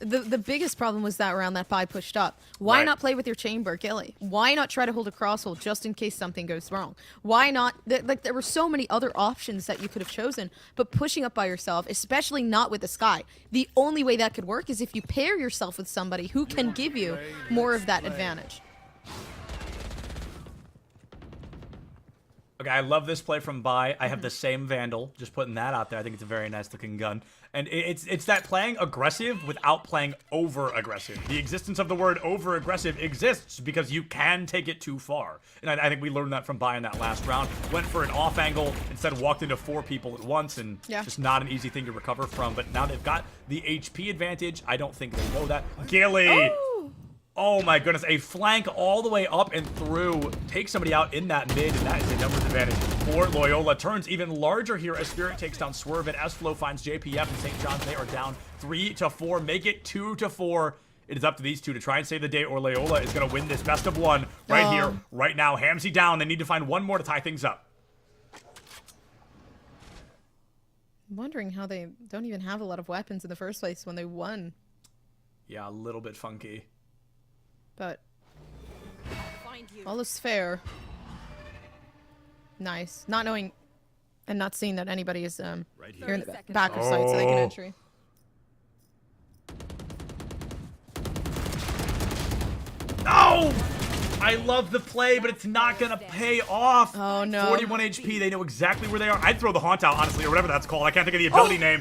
The biggest problem was that round that Bai pushed up. Why Right. not play with your chamber, Gilly? Why not try to hold a crosshold just in case something goes wrong? Why not? Like, there were so many other options that you could have chosen, but pushing up by yourself, especially not with the Sky, the only way that could work is if you pair yourself with somebody who can give you more of that advantage. Okay, I love this play from Bai. I have the same Vandal. Just putting that out there. I think it's a very nice looking gun. And it's that playing aggressive without playing over-aggressive. The existence of the word over-aggressive exists because you can take it too far. And I think we learned that from Bai in that last round. Went for an off angle, instead walked into 4 people at once, and just not an easy thing to recover from. But now they've got the HP advantage. I don't think they know that. Gilly! Oh my goodness, a flank all the way up and through. Takes somebody out in that mid, and that is a numbers advantage for Loyola. Turns even larger here as Spirit takes down Swerve, and S-Flow finds JPF and St. John's. They are down 3-4. Make it 2-4. It is up to these two to try and save the day, or Loyola is going to win this best of 1 right here, right now. Hamzy down. They need to find one more to tie things up. I'm wondering how they don't even have a lot of weapons in the first place when they won. Yeah, a little bit funky. But all is fair. Nice. Not knowing and not seeing that anybody is here in the back of sight so they can entry. No! I love the play, but it's not gonna pay off. Oh no. 41 HP, they know exactly where they are. I'd throw the Haunt out, honestly, or whatever that's called. I can't think of the ability name.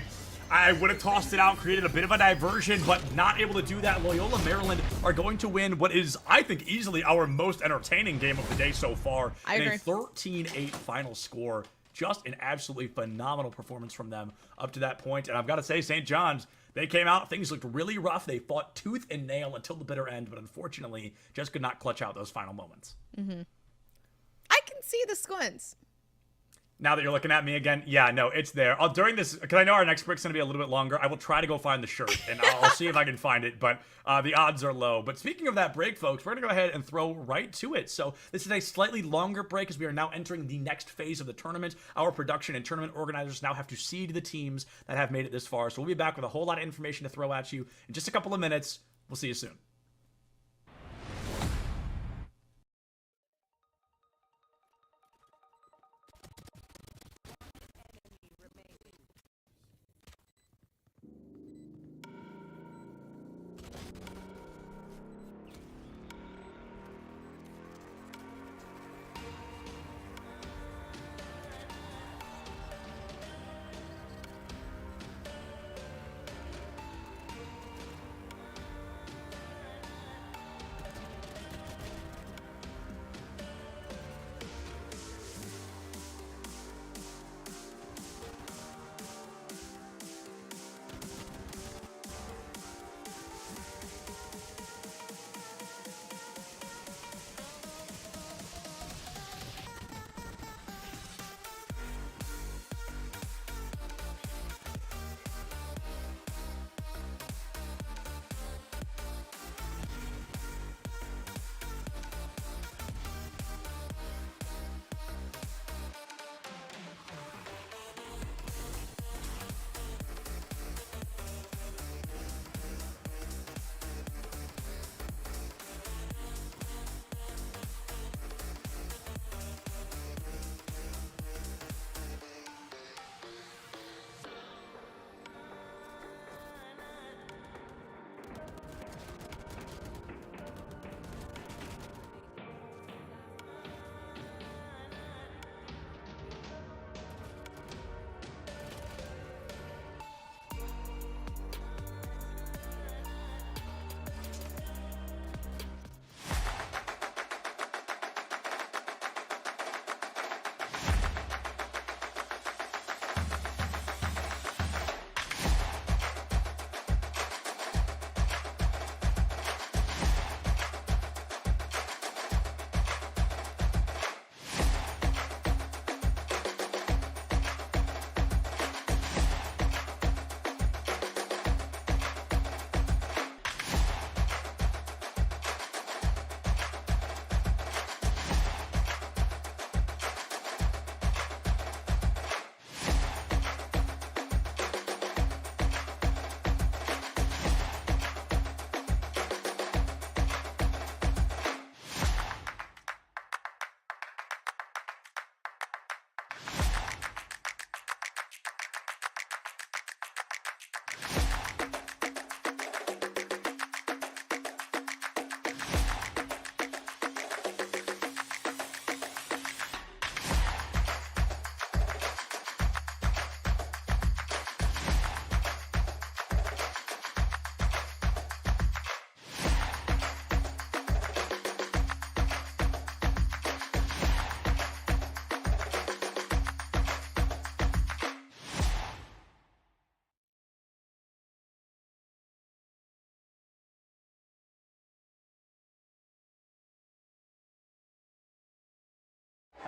I would have tossed it out, created a bit of a diversion, but not able to do that. Loyola Maryland are going to win what is, I think, easily our most entertaining game of the day so far. I agree. A 13-8 final score. Just an absolutely phenomenal performance from them up to that point. And I've got to say, St. John's, they came out, things looked really rough. They fought tooth and nail until the bitter end, but unfortunately, just could not clutch out those final moments. I can see the squints. Now that you're looking at me again, yeah, no, it's there. During this, because I know our next break's going to be a little bit longer, I will try to go find the shirt, and I'll see if I can find it, but the odds are low. But speaking of that break, folks, we're going to go ahead and throw right to it. So this is a slightly longer break as we are now entering the next phase of the tournament. Our production and tournament organizers now have to seed the teams that have made it this far. So we'll be back with a whole lot of information to throw at you in just a couple of minutes. We'll see you soon.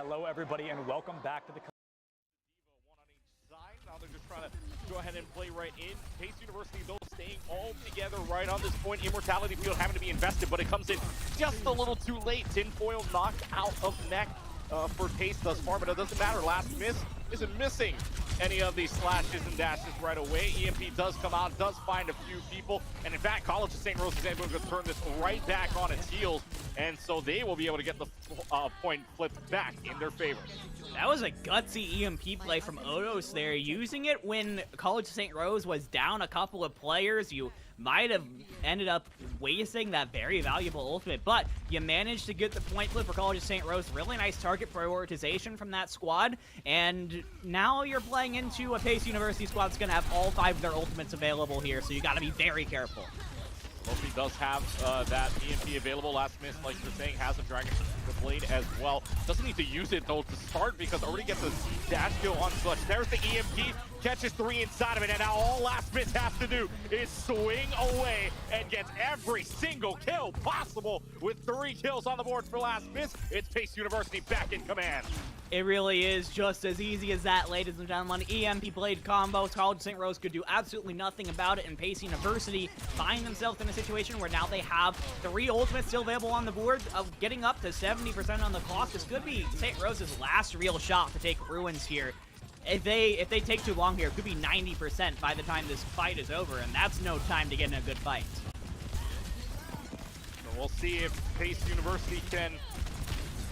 Hello, everybody, and welcome back to the. One on each side. Now they're just trying to go ahead and play right in. Pace University, though, staying all together right on this point. Immortality Field having to be invested, but it comes in just a little too late. Tinfoil knocked out of neck for Pace thus far, but it doesn't matter. Last Miss isn't missing any of these slashes and dashes right away. EMP does come out, does find a few people, and in fact, College of St. Rose is able to turn this right back on its heels, and so they will be able to get the point flipped back in their favor. That was a gutsy EMP play from Odos there, using it when College of St. Rose was down a couple of players. You might have ended up wasting that very valuable ultimate, but you managed to get the point flip for College of St. Rose. Really nice target prioritization from that squad, and now you're playing into a Pace University squad that's going to have all 5 of their ultimates available here, so you got to be very careful. Lofi does have that EMP available. Last Miss, like you're saying, has a Dragon Blade as well. Doesn't need to use it, though, to start, because already gets a dash kill on Clutch. There's the EMP, catches 3 inside of it, and now all Last Miss has to do is swing away and gets every single kill possible with 3 kills on the board for Last Miss. It's Pace University back in command. It really is just as easy as that, ladies and gentlemen. EMP Blade combo. College of St. Rose could do absolutely nothing about it, and Pace University find themselves in a situation where now they have 3 ultimates still available on the board, of getting up to 70% on the clock. This could be St. Rose's last real shot to take Ruins here. If they take too long here, it could be 90% by the time this fight is over, and that's no time to get in a good fight. So we'll see if Pace University can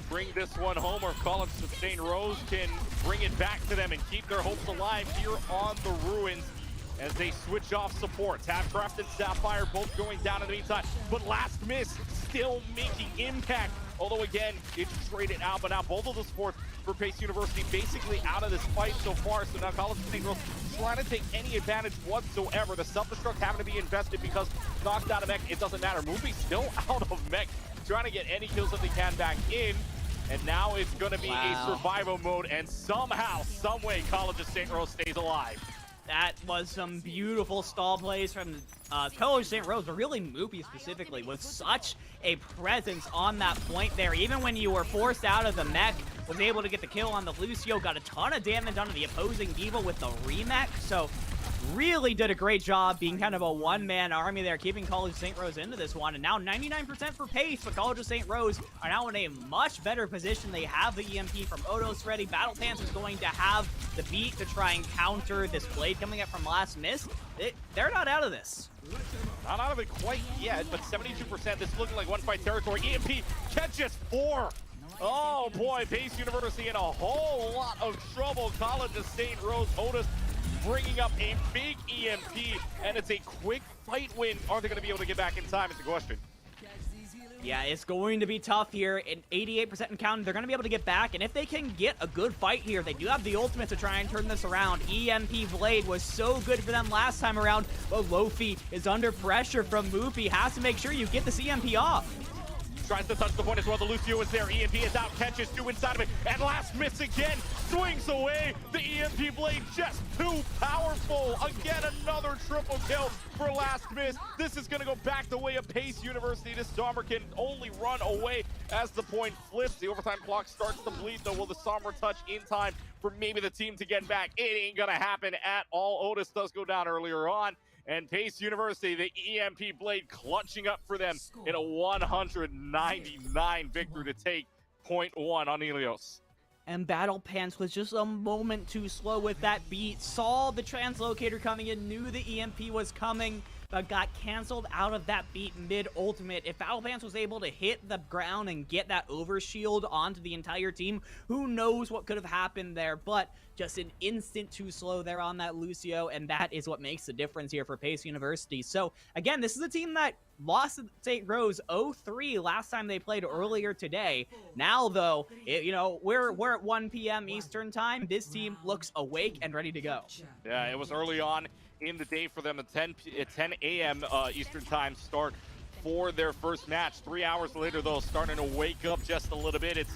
bring this one home, or if College of St. Rose can bring it back to them and keep their hopes alive here on the Ruins as they switch off supports. Halfcraft and Sapphire both going down in the meantime, but Last Miss still making impact. Although again, it's traded out, but now both of the supports for Pace University basically out of this fight so far. So now College of St. Rose trying to take any advantage whatsoever. The self-destruct having to be invested because knocked out of mech, it doesn't matter. Movie still out of mech, trying to get any kills that they can back in. And now it's going to be a survival mode, and somehow, someway, College of St. Rose stays alive. That was some beautiful stall plays from College of St. Rose, but really Moopy specifically with such a presence on that point there. Even when you were forced out of the mech, was able to get the kill on the Lucio, got a ton of damage onto the opposing Diva with the remech, so really did a great job being kind of a one-man army there, keeping College of St. Rose into this one. And now 99% for Pace, but College of St. Rose are now in a much better position. They have the EMP from Odos ready. Battle Pants is going to have the beat to try and counter this blade coming up from Last Miss. They're not out of this. Not out of it quite yet, but 72%. This is looking like one-fight territory. EMP catches 4. Oh boy, Pace University in a whole lot of trouble. College of St. Rose, Otis bringing up a big EMP, and it's a quick fight win. Are they going to be able to get back in time is the question. Yeah, it's going to be tough here. In 88% in count, they're going to be able to get back, and if they can get a good fight here, they do have the ultimate to try and turn this around. EMP Blade was so good for them last time around, but Lofi is under pressure from Moopy. Has to make sure you get this EMP off. Tries to touch the point as well. The Lucio is there. EMP is out, catches 2 inside of it, and Last Miss again swings away. The EMP Blade just too powerful. Again, another triple kill for Last Miss. This is going to go back the way of Pace University. This Somber can only run away as the point flips. The overtime clock starts to bleed, though. Will the Somber touch in time for maybe the team to get back? It ain't going to happen at all. Otis does go down earlier on. And Pace University, the EMP Blade clutching up for them in a 199 victory to take point 1 on Helios. And Battle Pants was just a moment too slow with that beat. Saw the translocator coming in, knew the EMP was coming, but got canceled out of that beat mid-ultimate. If Battle Pants was able to hit the ground and get that overshield onto the entire team, who knows what could have happened there, but just an instant too slow there on that Lucio, and that is what makes the difference here for Pace University. So, again, this is a team that lost to St. Rose 0-3 last time they played earlier today. Now, though, we're at 1 p.m. Eastern time. This team looks awake and ready to go. Yeah, it was early on in the day for them at 10 a.m. Eastern time start for their first match. 3 hours later, though, starting to wake up just a little bit. It's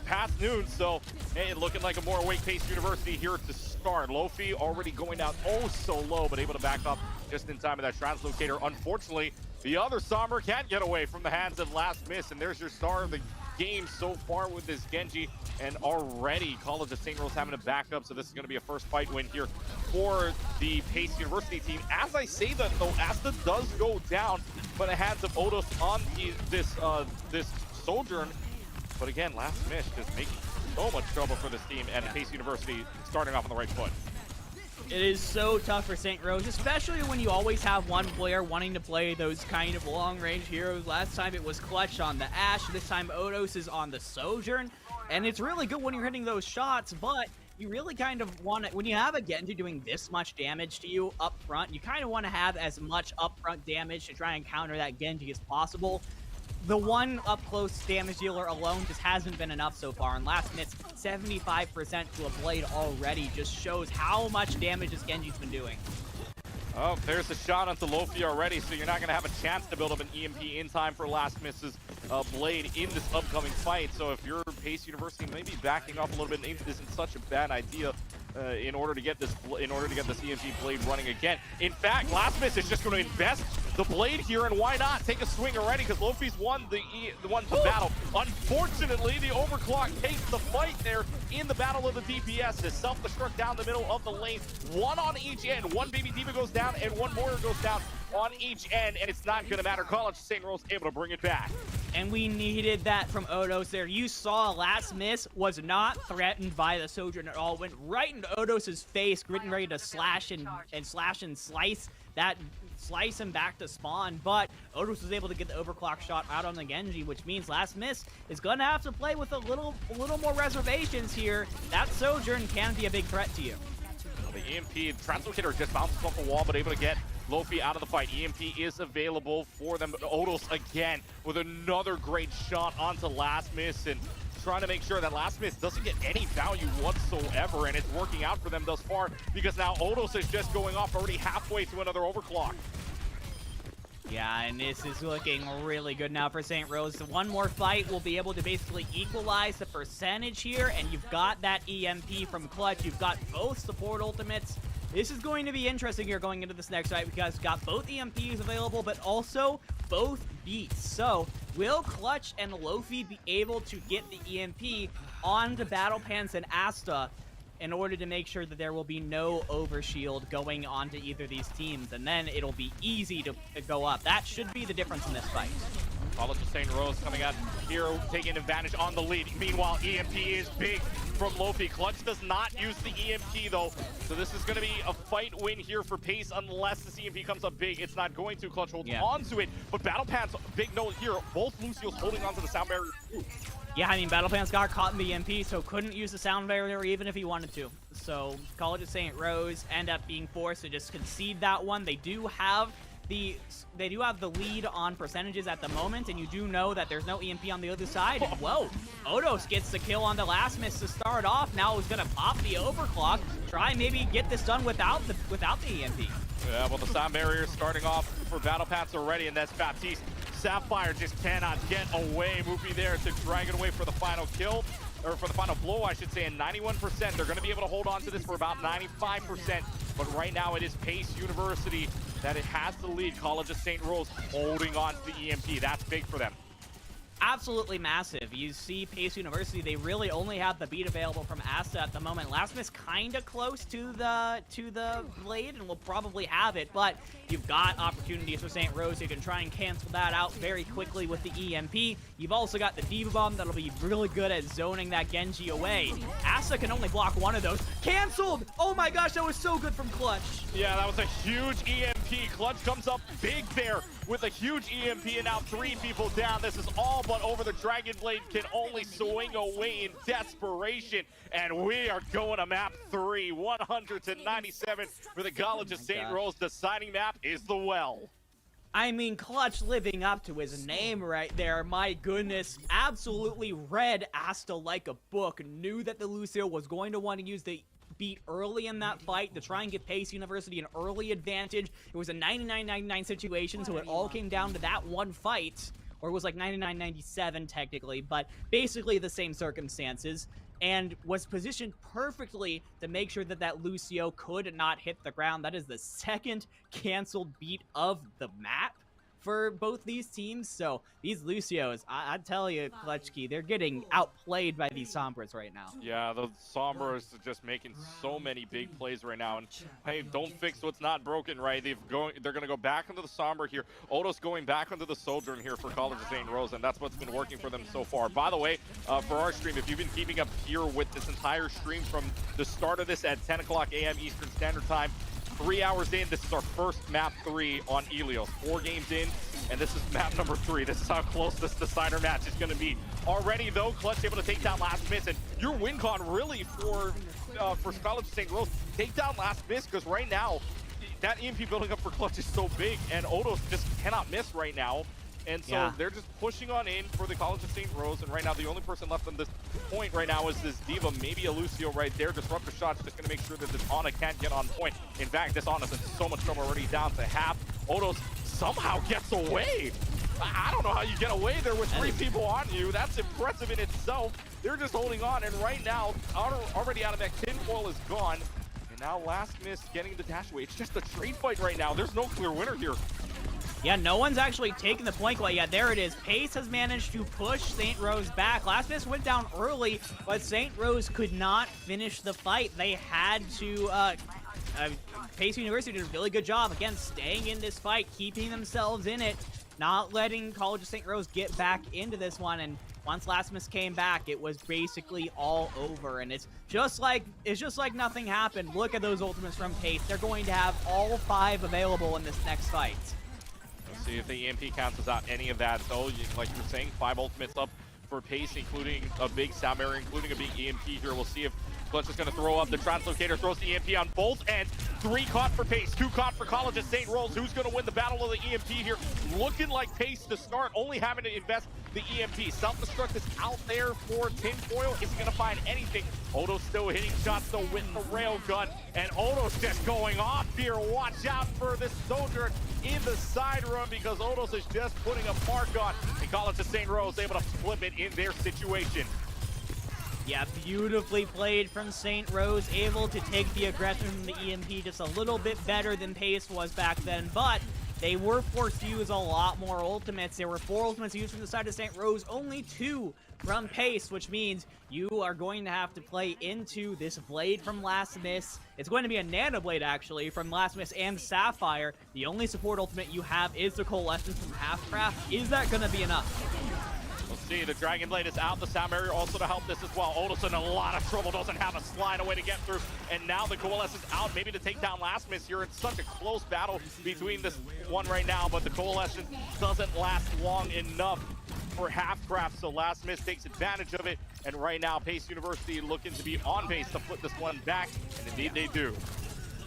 past noon, so hey, looking like a more awake Pace University here to start. Lofi already going down oh so low, but able to back up just in time of that translocator. Unfortunately, the other Somber can't get away from the hands of Last Miss, and there's your star of the games so far with this Genji, and already College of St. Rose having a backup, so this is going to be a first fight win here for the Pace University team. As I say that, though, Asta does go down, but it hands of Odos on this Sojourn. But again, last miss just making so much trouble for this team, and Pace University starting off on the right foot. It is so tough for St. Rose, especially when you always have one player wanting to play those kind of long-range heroes. Last time it was Clutch on the Ashe, this time Odos is on the Sojourn. And it's really good when you're hitting those shots, but you really kind of want to, when you have a Genji doing this much damage to you up front, you kind of want to have as much upfront damage to try and counter that Genji as possible. The one up-close damage dealer alone just hasn't been enough so far, and last miss 75% to a blade already just shows how much damage this Genji's been doing. Oh, there's a shot onto Lofi already, so you're not going to have a chance to build up an EMP in time for last miss's blade in this upcoming fight. So if you're Pace University, maybe backing off a little bit isn't such a bad idea. In order to get this EMP blade running again. In fact, last miss is just going to invest the blade here, and why not take a swing already? Because Lofi's won the battle. Unfortunately, the overclock takes the fight there in the battle of the DPS. Is self-destruct down the middle of the lane, one on each end. One baby diva goes down, and one warrior goes down on each end, and it's not going to matter. College of St. Rose able to bring it back. And we needed that from Odos there. You saw last miss was not threatened by the Sojourn at all. Went right into Odos' face, getting ready to slash and slice that, slice him back to spawn. But Odos was able to get the overclock shot out on the Genji, which means last miss is going to have to play with a little more reservations here. That Sojourn can be a big threat to you. The EMP translocator just bounces off the wall, but able to get Lofi out of the fight. EMP is available for them, but Odos again with another great shot onto last miss, and trying to make sure that last miss doesn't get any value whatsoever, and it's working out for them thus far because now Odos is just going off already halfway through another overclock. Yeah, and this is looking really good now for St. Rose. One more fight will be able to basically equalize the percentage here, and you've got that EMP from Clutch. You've got both support ultimates. This is going to be interesting here going into this next fight because you've got both EMPs available, but also both beats. So, will Clutch and Lofi be able to get the EMP onto Battle Pants and Asta in order to make sure that there will be no overshield going onto either of these teams, and then it'll be easy to go up. That should be the difference in this fight. College of St. Rose coming out here, taking advantage on the lead. Meanwhile, EMP is big from Lofi. Clutch does not use the EMP though, so this is going to be a fight win here for Pace unless the EMP comes up big. It's not going to. Clutch holds onto it, but Battle Pants, big note here, both Lucio's holding onto the sound barrier too. Yeah, I mean, Battle Pants got caught in the EMP, so couldn't use the sound barrier even if he wanted to. So College of St. Rose end up being forced to just concede that one. They do have the lead on percentages at the moment, and you do know that there's no EMP on the other side. And whoa, Odos gets the kill on the last miss to start off. Now he's gonna pop the overclock, try and maybe get this done without the EMP. Yeah, well, the sound barrier is starting off for Battle Pants already, and that's Baptiste. Sapphire just cannot get away. Moopy there to drag it away for the final kill, or for the final blow, I should say, and 91%. They're going to be able to hold on to this for about 95%, but right now it is Pace University that it has the lead. College of St. Rose holding on to the EMP. That's big for them. Absolutely massive. You see Pace University, they really only have the beat available from Asta at the moment. Last miss kind of close to the blade and will probably have it, but you've got opportunities for St. Rose. You can try and cancel that out very quickly with the EMP. You've also got the Diva Bomb that'll be really good at zoning that Genji away. Asta can only block one of those. Canceled! Oh my gosh, that was so good from Clutch. Yeah, that was a huge EMP. Clutch comes up big there with a huge EMP, and now 3 people down. This is all but over. The Dragon Blade can only swing away in desperation, and we are going to map 3, 100-97 for the College of St. Rose. Deciding map is the Well. I mean, Clutch living up to his name right there. My goodness, absolutely read Asta like a book. Knew that the Lucio was going to want to use the beat early in that fight to try and give Pace University an early advantage. It was a 99-99 situation, so it all came down to that one fight. Or it was like 99-97 technically, but basically the same circumstances, and was positioned perfectly to make sure that that Lucio could not hit the ground. That is the second canceled beat of the map for both these teams. So these Lucios, I tell you, Klutchkey, they're getting outplayed by these Sombras right now. Yeah, the Sombras are just making so many big plays right now. And hey, don't fix what's not broken, right? They're going to go back into the Sombra here. Odo's going back into the Sojourn here for College of St. Rose, and that's what's been working for them so far. By the way, for our stream, if you've been keeping up here with this entire stream from the start of this at 10 o'clock a.m. Eastern Standard Time, 3 hours in, this is our first map 3 on Ilios. 4 games in, and this is map number 3. This is how close this decider match is going to be. Already, though, Clutch able to take down last miss, and your win con really for College of St. Rose, take down last miss, because right now, that EMP building up for Clutch is so big, and Odos just cannot miss right now. And so they're just pushing on in for the College of St. Rose, and right now the only person left on this point right now is this Diva, maybe a Lucio right there. Disruptor shot's just gonna make sure that this Ana can't get on point. In fact, this Ana's in so much trouble already, down to half. Odos somehow gets away. I don't know how you get away there with 3 people on you. That's impressive in itself. They're just holding on, and right now, already out of that, tinfoil is gone. And now last miss getting the dash away. It's just a trade fight right now. There's no clear winner here. Yeah, no one's actually taken the point quite yet. There it is. Pace has managed to push St. Rose back. Last miss went down early, but St. Rose could not finish the fight. They had to... Pace University did a really good job, again, staying in this fight, keeping themselves in it, not letting College of St. Rose get back into this one. And once Last Miss came back, it was basically all over. And it's just like nothing happened. Look at those ultimates from Pace. They're going to have all 5 available in this next fight. See if the EMP cancels out any of that. So, like you were saying, 5 ultimates up for Pace, including a big sound barrier, including a big EMP here. We'll see if Clutch is going to throw up. The Translocator throws the EMP on both ends. 3 caught for Pace, 2 caught for College of St. Rose. Who's going to win the battle of the EMP here? Looking like Pace to start, only having to invest the EMP. Self-destruct is out there for tinfoil. Isn't going to find anything. Odo's still hitting shots, though, with the railgun. And Odo's just going off here. Watch out for this Soldier in the side room, because Odos is just putting a mark on. And College of St. Rose able to flip it in their situation. Yeah, beautifully played from St. Rose, able to take the aggression from the EMP just a little bit better than Pace was back then, but they were forced to use a lot more ultimates. There were 4 ultimates used from the side of St. Rose, only 2 from Pace, which means you are going to have to play into this Blade from Last Miss. It's going to be a Nano Blade, actually, from Last Miss and Sapphire. The only support ultimate you have is the Coalescence from Halfcraft. Is that going to be enough? We'll see, the Dragon Blade is out, the sound barrier also to help this as well. Odos in a lot of trouble, doesn't have a slide away to get through, and now the Coalescence out, maybe to take down Last Miss here. It's such a close battle between this one right now, but the Coalescence doesn't last long enough for Halfcraft, so Last Miss takes advantage of it, and right now Pace University looking to be on pace to flip this one back, and indeed they do.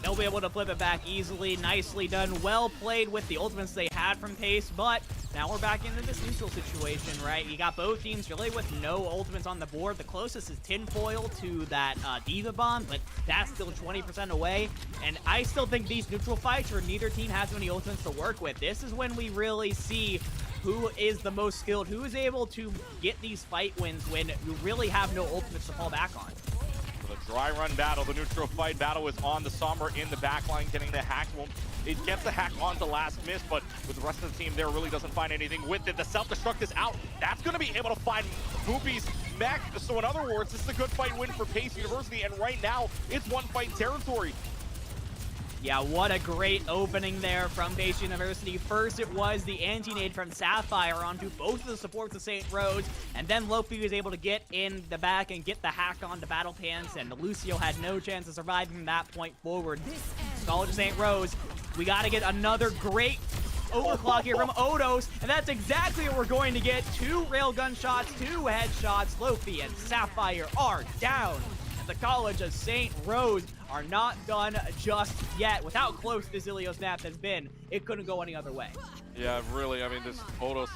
They'll be able to flip it back easily. Nicely done. Well played with the ultimates they had from Pace, but now we're back into this neutral situation, right? You got both teams really with no ultimates on the board. The closest is tinfoil to that Diva Bomb, but that's still 20% away. And I still think these neutral fights where neither team has many ultimates to work with, this is when we really see who is the most skilled, who is able to get these fight wins when you really have no ultimates to fall back on. The dry run battle, the neutral fight battle is on. The Sombra in the backline getting the hack. Well, it gets the hack onto Last Miss, but with the rest of the team there really doesn't find anything with it. The self-destruct is out. That's going to be able to find Boopy's mech. So in other words, this is a good fight win for Pace University, and right now it's 1-fight territory. Yeah, what a great opening there from Pace University. First, it was the anti-nade from Sapphire onto both of the supports of St. Rose, and then Lofi was able to get in the back and get the hack onto Battle Pants, and Lucio had no chance of surviving from that point forward. College of St. Rose, we got to get another great overclock here from Odos, and that's exactly what we're going to get. 2 railgun shots, 2 headshots. Lofi and Sapphire are down. The College of St. Rose are not done just yet. With how close this Ilios map has been, it couldn't go any other way. Yeah, really, I mean, this Odos,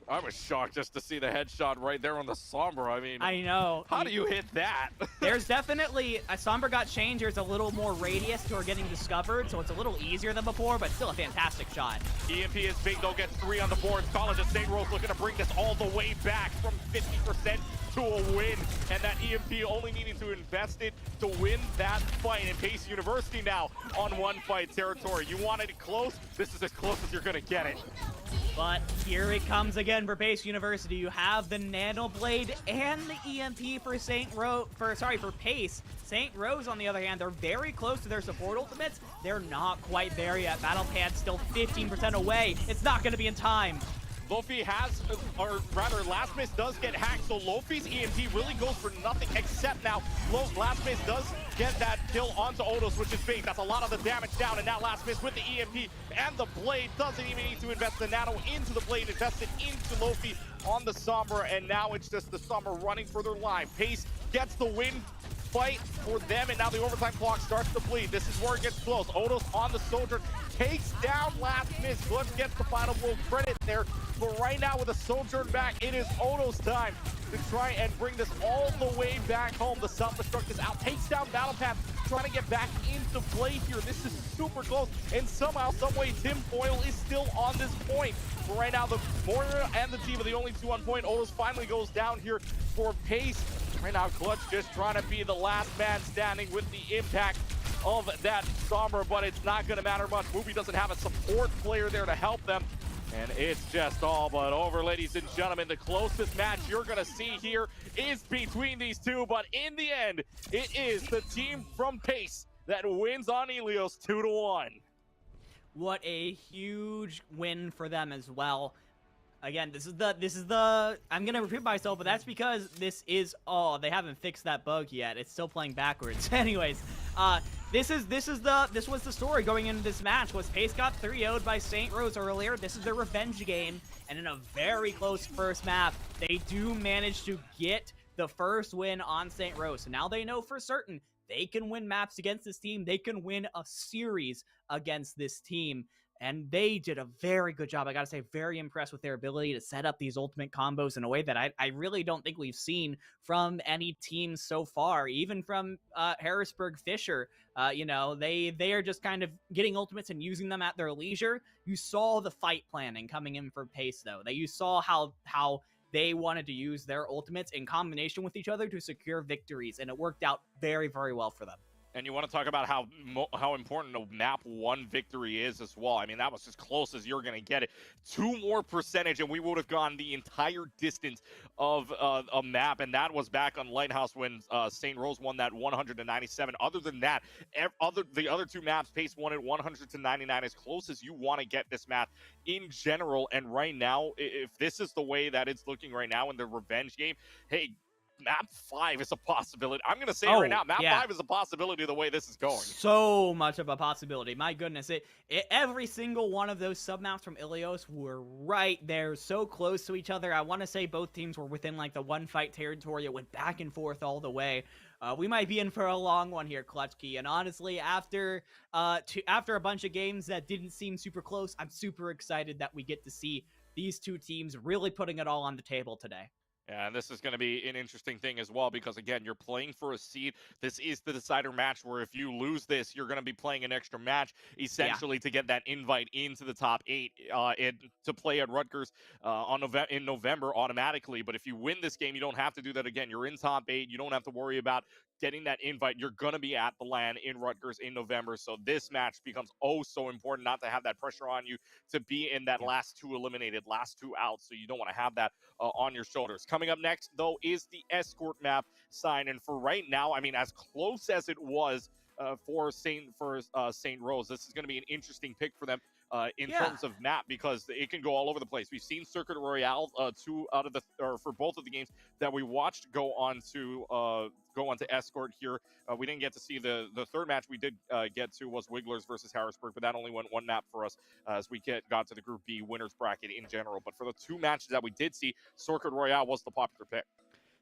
I was shocked just to see the headshot right there on the Sombra. I mean, I know. How do you hit that? There's definitely a Sombra got changed. There's a little more radius to her getting discovered, so it's a little easier than before, but still a fantastic shot. EMP is big, though, gets 3 on the board. College of St. Rose looking to bring this all the way back from 50% to a win, and that EMP only needing to invest it to win that fight. And Pace University now on 1-fight territory. You wanted it close, this is as close as you're gonna get it. But here it comes again for Pace University. You have the Nano Blade and the EMP for for Pace. St. Rose, on the other hand, they're very close to their support ultimates. They're not quite there yet. Battle Pad still 15% away. It's not going to be in time. Lofi has, or rather, Last Miss does get hacked, so Lofi's EMP really goes for nothing except now Last Miss does get that kill onto Odos, which is big. That's a lot of the damage down, and now Last Miss with the EMP and the Blade doesn't even need to invest the Nano into the Blade, invested into Lofi on the Sombra, and now it's just the Sombra running for their life. Pace gets the win. Fight for them, and now the overtime clock starts to bleed. This is where it gets close. Odos on the Soldier takes down Last Miss. Glutch gets the final blow credit there, but right now with the Soldier back, it is Odos' time to try and bring this all the way back home. The self-destruct is out, takes down Battle Path, trying to get back into play here. This is super close, and somehow, someway, Tim Foyle is still on this point. But right now, the Moira and the team are the only 2 on point. Odos finally goes down here for Pace. Right now, Glutch just trying to be the last man standing with the impact of that Sombra, but it's not going to matter much. Movie doesn't have a support player there to help them, and it's just all but over, ladies and gentlemen. The closest match you're going to see here is between these two, but in the end, it is the team from Pace that wins on Helios 2-1. What a huge win for them as well. Again, this is the I'm gonna repeat myself, but that's because this they haven't fixed that bug yet. It's still playing backwards. Anyways, this was the story going into this match. Was Pace got 3-0'd by St. Rose earlier. This is their revenge game, and in a very close first map, they do manage to get the first win on St. Rose. So now they know for certain they can win maps against this team. They can win a series against this team. And they did a very good job. I gotta say, very impressed with their ability to set up these ultimate combos in a way that I really don't think we've seen from any team so far, even from Harrisburg Fisher. You know, they are just kind of getting ultimates and using them at their leisure. You saw the fight planning coming in for Pace, though. You saw how they wanted to use their ultimates in combination with each other to secure victories, and it worked out very, very well for them. And you want to talk about how important a map 1 victory is as well. I mean, that was as close as you're going to get it. 2 more percentage, and we would have gone the entire distance of a map, and that was back on Lighthouse when St. Rose won that 100-97. Other than that, the other 2 maps, Pace won it 100-99, as close as you want to get this map in general. And right now, if this is the way that it's looking right now in the revenge game, hey, Map 5 is a possibility. I'm going to say it right now. Map 5 is a possibility the way this is going. So much of a possibility. My goodness. Every single one of those submaps from Ilios were right there, so close to each other. I want to say both teams were within like the 1-fight territory. It went back and forth all the way. We might be in for a long one here, Clutchkey. And honestly, after a bunch of games that didn't seem super close, I'm super excited that we get to see these 2 teams really putting it all on the table today. Yeah, and this is going to be an interesting thing as well because, again, you're playing for a seed. This is the decider match where if you lose this, you're going to be playing an extra match, essentially, to get that invite into the top 8 to play at Rutgers in November automatically. But if you win this game, you don't have to do that again. You're in top 8. You don't have to worry about getting that invite. You're going to be at the LAN in Rutgers in November. So this match becomes so important not to have that pressure on you to be in that last 2 eliminated, last 2 out. So you don't want to have that on your shoulders. Coming up next, though, is the escort map sign. And for right now, I mean, as close as it was for St. Rose, this is going to be an interesting pick for them. In terms of map, because it can go all over the place. We've seen Circuit Royale for both of the games that we watched go on to Escort here. We didn't get to see the third match we did get to was Wigglers versus Harrisburg, but that only went 1 map for us as we got to the Group B winners bracket in general. But for the 2 matches that we did see, Circuit Royale was the popular pick.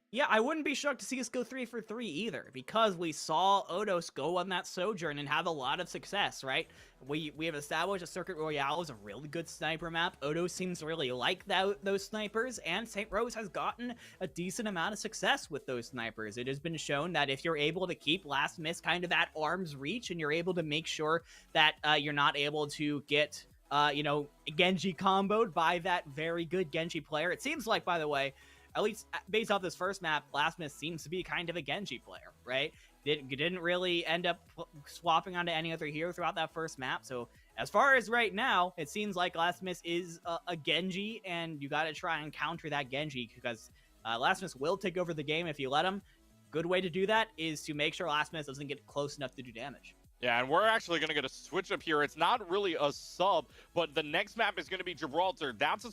Yeah, I wouldn't be shocked to see us go 3 for 3 either, because we saw Odos go on that Sojourn and have a lot of success, right? We have established a Circuit Royale is a really good sniper map. Odos seems to really like those snipers, and St. Rose has gotten a decent amount of success with those snipers. It has been shown that if you're able to keep Last Miss kind of at arm's reach, and you're able to make sure that you're not able to get Genji comboed by that very good Genji player. It seems like, by the way, at least based off this first map, Last Miss seems to be kind of a Genji player, right? Didn't really end up swapping onto any other hero throughout that first map. So as far as right now, it seems like Last Miss is a Genji, and you got to try and counter that Genji, because Last Miss will take over the game if you let him. Good way to do that is to make sure Last Miss doesn't get close enough to do damage. Yeah, and we're actually going to get a switch up here. It's not really a sub, but the next map is going to be Gibraltar. That's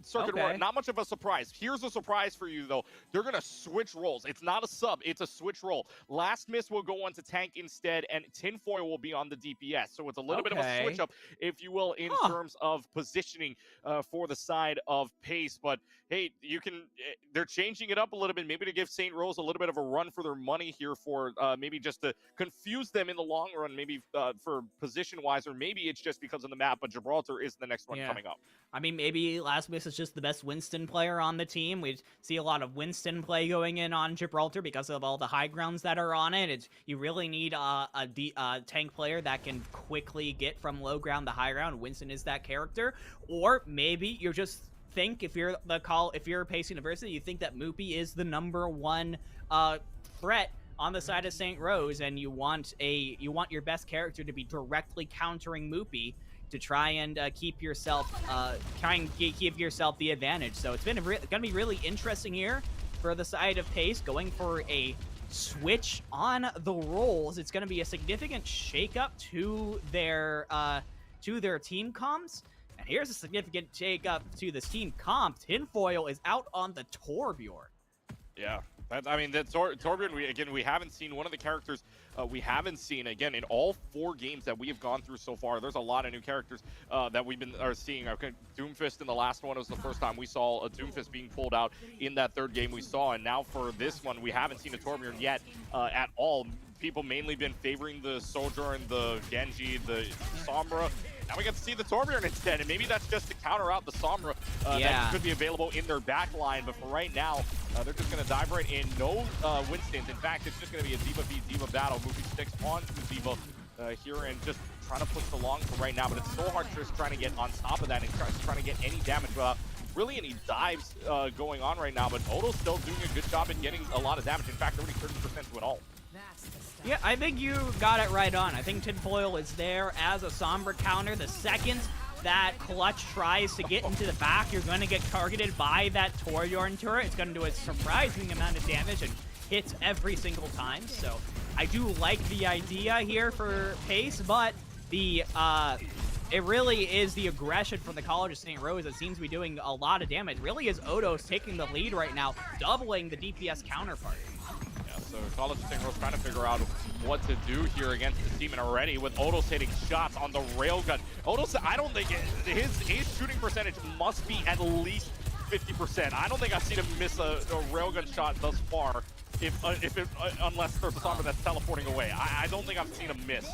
Circuit Royale, not much of a surprise. Here's a surprise for you, though. They're going to switch roles. It's not a sub, it's a switch role. Last Miss will go on to tank instead, and Tinfoil will be on the DPS. So it's a little bit of a switch up, if you will, in terms of positioning for the side of Pace. But hey, they're changing it up a little bit, maybe to give St. Rose a little bit of a run for their money here, for maybe just to confuse them in the long run, maybe for position-wise, or maybe it's just because of the map, but Gibraltar is the next one coming up. I mean, maybe Last Miss is just the best Winston player on the team. We see a lot of Winston play going in on Gibraltar because of all the high grounds that are on it. You really need a tank player that can quickly get from low ground to high ground. Winston is that character. Or maybe you're just if you're Pace University, you think that Moopy is the #1 threat on the side of St. Rose, and you want your best character to be directly countering Moopy to try and keep yourself the advantage. So it's been gonna be really interesting here for the side of Pace, going for a switch on the roles. It's gonna be a significant shakeup to their team comps. And here's a significant shakeup to this team comp. Tinfoil is out on the Torbjorn. Yeah. I mean, that Torbjorn, we haven't seen one of the characters we haven't seen, again, in all 4 games that we have gone through so far. There's a lot of new characters that we've been seeing. Doomfist in the last one was the first time we saw a Doomfist being pulled out in that 3rd game we saw. And now for this one, we haven't seen a Torbjorn yet at all. People mainly been favoring the Sojourn, the Genji, the Sombra. Now we get to see the Torbjorn instead, and maybe that's just to counter out the Sombra that could be available in their back line. But for right now, they're just going to dive right in. No Winstons. In fact, it's just going to be a D.Va v D.Va battle. Movie sticks on to D.Va here and just trying to push along for right now. But it's so hard just trying to get on top of that and trying to get any damage without really any dives going on right now. But Odo's still doing a good job at getting a lot of damage. In fact, already 30% to it all. Yeah, I think you got it right on. I think Tinfoil is there as a Sombra counter. The second that Clutch tries to get into the back, you're going to get targeted by that Torbjorn turret. It's going to do a surprising amount of damage and hits every single time. So I do like the idea here for Pace, but it really is the aggression from the College of St. Rose that seems to be doing a lot of damage. Really is Odos taking the lead right now, doubling the DPS counterpart. So College of St. Rose trying to figure out what to do here against this team, and already with Odos hitting shots on the railgun. Odos, I don't think his shooting percentage must be at least 50%. I don't think I've seen him miss a railgun shot thus far, unless there's a Sombra that's teleporting away. I don't think I've seen him miss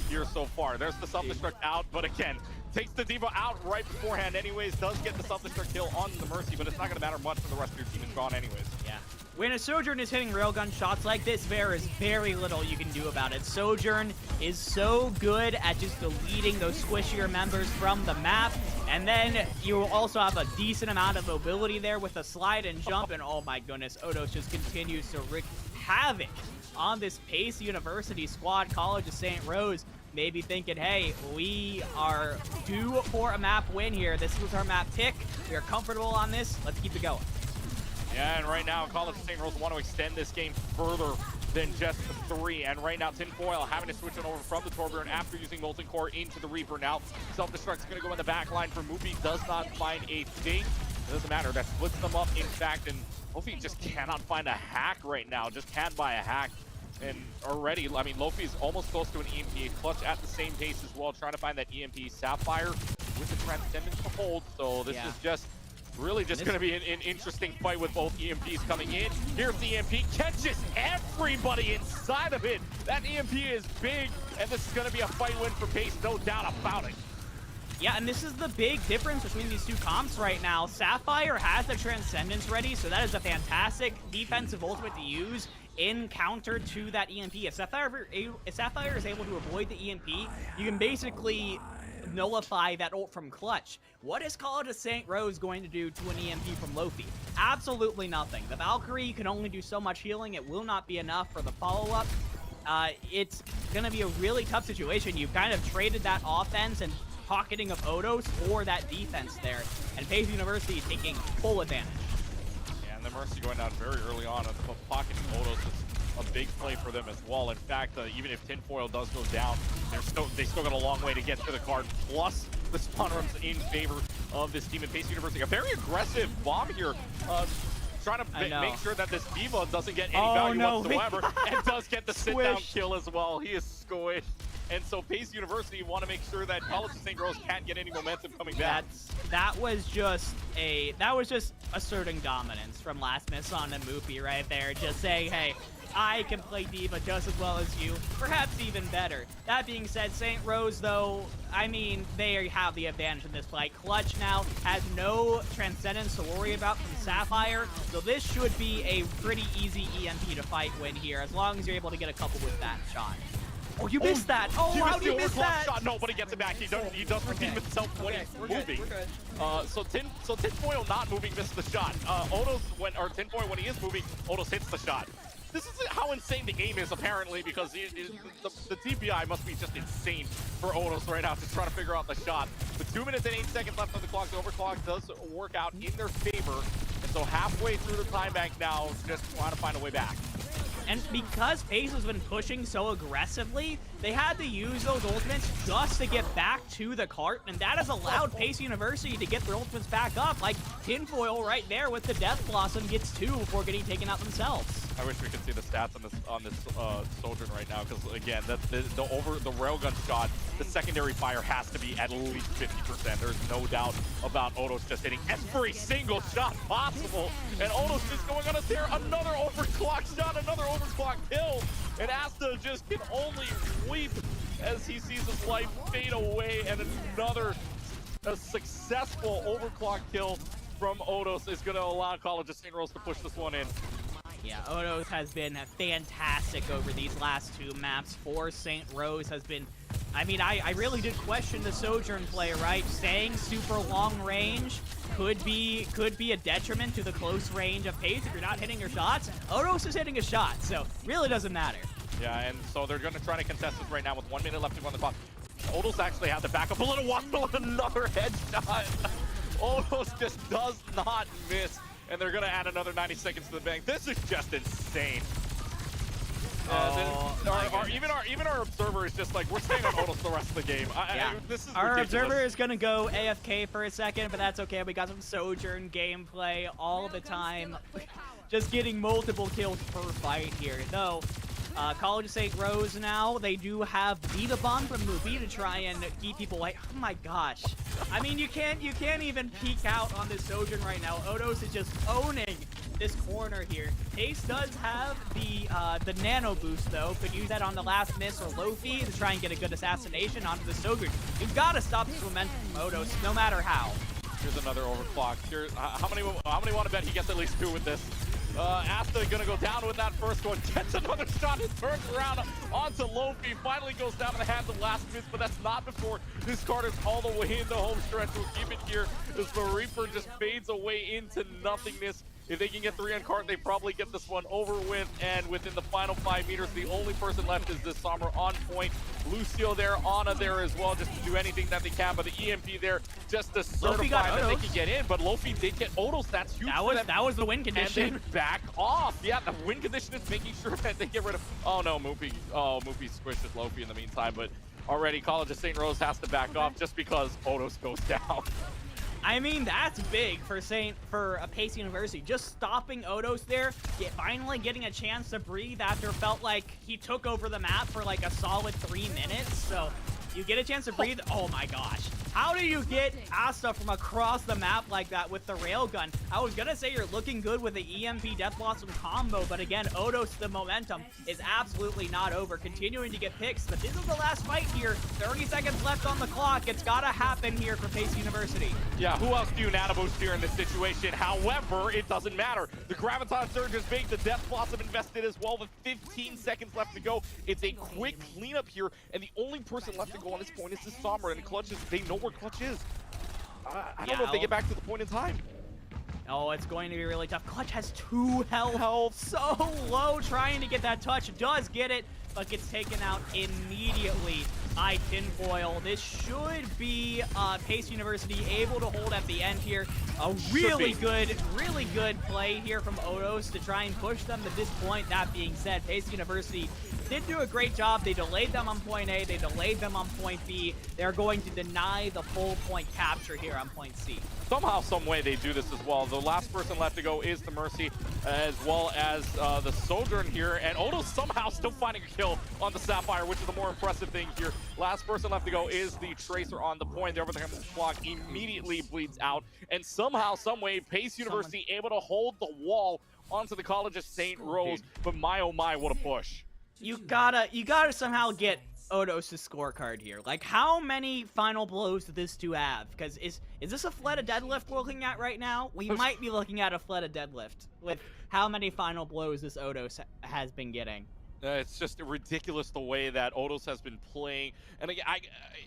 here so far. There's the self-destruct out, but again, takes the D.Va out right beforehand anyways, does get the self-destruct kill on the Mercy, but it's not going to matter much for the rest of your team is gone anyways. Yeah. When a Sojourn is hitting railgun shots like this, there is very little you can do about it. Sojourn is so good at just deleting those squishier members from the map, and then you will also have a decent amount of mobility there with a slide and jump, and oh my goodness, Odos just continues to wreak havoc on this Pace University squad. College of St. Rose maybe thinking, hey, we are due for a map win here. This was our map pick. We are comfortable on this. Let's keep it going. Yeah, and right now, College of St. Rose want to extend this game further than just 3. And right now, Tinfoil having to switch it over from the Torbjorn after using Molten Core into the Reaper. Now, Self-Destruct's going to go in the back line for Moopy. Does not find a thing. It doesn't matter. That splits them up, in fact. And Lofi just cannot find a hack right now. Just can't buy a hack. And already, I mean, Lofi is almost close to an EMP. Clutch at the same pace as well, trying to find that EMP. Sapphire with the Transcendence to hold. So this is just Really just going to be an interesting fight with both EMPs coming in. Here's the EMP, catches everybody inside of it. That EMP is big, and this is going to be a fight win for Pace, no doubt about it. Yeah, and this is the big difference between these two comps right now. Sapphire has the Transcendence ready, so that is a fantastic defensive ultimate to use in counter to that EMP. If Sapphire is able to avoid the EMP, you can basically nullify that ult from Clutch. What is College of St. Rose going to do to an EMP from Lofi? Absolutely nothing. The Valkyrie can only do so much healing. It will not be enough for the follow-up. It's going to be a really tough situation. You've kind of traded that offense and pocketing of Odos for that defense there, and Pace University taking full advantage. Yeah, and the Mercy going down very early on, pocketing Odos is a big play for them as well. In fact, even if Tinfoil does go down, they still got a long way to get to the card, plus the spawn runs in favor of this team in Pace University. A very aggressive bomb here, trying to make sure that this D.Va doesn't get any value whatsoever, and does get the sit-down kill as well. He is squished. And so Pace University want to make sure that College of St. Rose can't get any momentum coming back. That was just asserting dominance from Last Miss on and Moopy right there. Just saying, hey, I can play D.Va just as well as you, perhaps even better. That being said, St. Rose, though, I mean, they have the advantage in this fight. Clutch now has no Transcendence to worry about from Sapphire, so this should be a pretty easy EMP to fight win here, as long as you're able to get a couple with that shot. Oh, you missed that! Oh, how do you miss that? Shot. Nobody gets it back. He does redeem himself when he's moving. So Tinfoil not moving missed the shot. Tinfoil when he is moving, Odos hits the shot. This is how insane the aim is, apparently, because the DPI must be just insane for Odos right now, just trying to figure out the shot. With 2 minutes and 8 seconds left on the clock, the overclock does work out in their favor. And so halfway through the time bank now, just trying to find a way back. And because Pace has been pushing so aggressively, they had to use those ultimates just to get back to the cart, and that has allowed Pace University to get their ultimates back up. Like Tinfoil right there with the Death Blossom gets 2 before getting taken out themselves. I wish we could see the stats on this Sojourn right now, because again, the railgun shot, the secondary fire has to be at least 50%. There's no doubt about Odos just hitting every single shot possible, and Odos just going on a tear. Another overclock shot, another overclock kill, and Asta just can only weep as he sees his life fade away, and another successful overclock kill from Odos is going to allow College of St. Rose to push this one in. Yeah, Odos has been fantastic over these last 2 maps. For St. Rose has been, I mean, I really did question the Sojourn play, right? Staying super long range could be a detriment to the close range of Pace if you're not hitting your shots. Odos is hitting a shot, so really doesn't matter. Yeah, and so they're going to try to contest this right now with 1 minute left to go on the clock. Odos actually had to back up a little while with another headshot. Odos just does not miss, and they're going to add another 90 seconds to the bank. This is just insane. Even our observer is just like, we're staying on Odos the rest of the game. This is our ridiculous. observer is going to go AFK for a second, but that's okay. We got some Sojourn gameplay all the time. Just getting multiple kills per fight here. Though, College of St. Rose now, they do have D.Va Bomb from Moopy to try and keep people away. Oh my gosh. I mean, you can't even peek out on this Sojourn right now. Odos is just owning this corner here. Pace does have the nano boost though. Could use that on the Last Miss or Lofi to try and get a good assassination onto the Sojourn. You've got to stop this momentum from Odos, no matter how. Here's another overclock. Here, how many want to bet he gets at least 2 with this? Asta gonna go down with that first one, gets another shot and turns around onto Lofi, finally goes down in the hands of Last Miss, but that's not before this card is all the way in the home stretch. We'll keep it here as the Reaper just fades away into nothingness. If they can get 3 on cart, they probably get this one over with, and within the final 5 meters, the only person left is this Summer on point. Lucio there, Ana there as well, just to do anything that they can, but the EMP there just to certify that they can get in, but Lofi did get Odos. That's huge for them. That was the win condition. And then back off. Yeah, the win condition is making sure that they get rid of... Oh no, Moopy squishes Lofi in the meantime, but already College of St. Rose has to back off just because Odos goes down. I mean, that's big for a Pace University. Just stopping Odos there, finally getting a chance to breathe after felt like he took over the map for like a solid 3 minutes. So You get a chance to breathe. Oh my gosh. How do you get Asta from across the map like that with the railgun? I was gonna say you're looking good with the EMP Death Blossom combo, but again, Odos, the momentum is absolutely not over. Continuing to get picks, but this is the last fight here. 30 seconds left on the clock. It's gotta happen here for Pace University. Yeah, who else do you nano boost here in this situation? However, it doesn't matter. The Graviton Surge is big, the Death Blossom invested as well, with 15 seconds left to go. It's a quick cleanup here, and the only person left to go on this point is the Somber, and Clutch is, they know where Clutch is. I don't know if they get back to the point in time. Oh, it's going to be really tough. Clutch has 2 health. So low, trying to get that touch. Does get it, but gets taken out immediately by Tinfoil. This should be Pace University able to hold at the end here. A really good play here from Odos to try and push them to this point. That being said, Pace University did do a great job. They delayed them on point A. They delayed them on point B. They're going to deny the full point capture here on point C. Somehow, some way they do this as well. The last person left to go is the Mercy, as well as the Sojourn here. And Odos somehow still finding a kill on the Sapphire, which is the more impressive thing here. Last person left to go is the Tracer on the point. The overtime block immediately bleeds out. And somehow, some way, Pace University able to hold the wall onto the College of St. Rose. But my, oh my, what a push. You gotta somehow get Odos' scorecard here. Like, how many final blows do this two have? Because is this a Fleta deadlift we're looking at right now? We might be looking at a Fleta deadlift with how many final blows this Odos has been getting. It's just ridiculous the way that Odos has been playing. And again,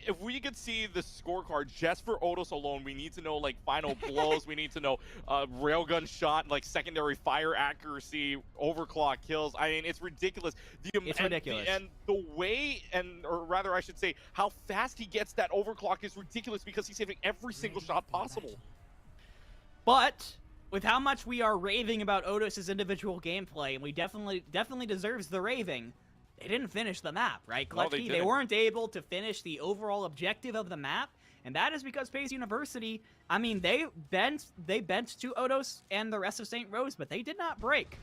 if we could see the scorecard just for Odos alone, we need to know like final blows. We need to know railgun shot, like secondary fire accuracy, overclock kills. I mean, it's ridiculous. It's ridiculous. And the way, or rather I should say, how fast he gets that overclock is ridiculous because he's hitting every single shot possible. But with how much we are raving about Odos' individual gameplay, and we definitely deserves the raving, they didn't finish the map, right? No, they weren't able to finish the overall objective of the map, and that is because Pace University, I mean, they bent to Odos and the rest of St. Rose, but they did not break.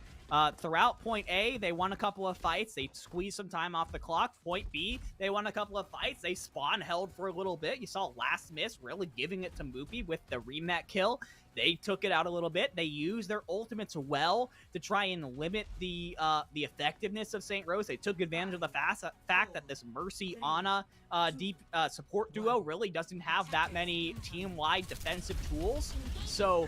Throughout point A, they won a couple of fights. They squeezed some time off the clock. Point B, they won a couple of fights. They spawn held for a little bit. You saw Last Miss really giving it to Moopy with the remat kill. They took it out a little bit. They used their ultimates well to try and limit the effectiveness of St. Rose. They took advantage of the fact that this Mercy Ana deep support duo really doesn't have that many team-wide defensive tools. So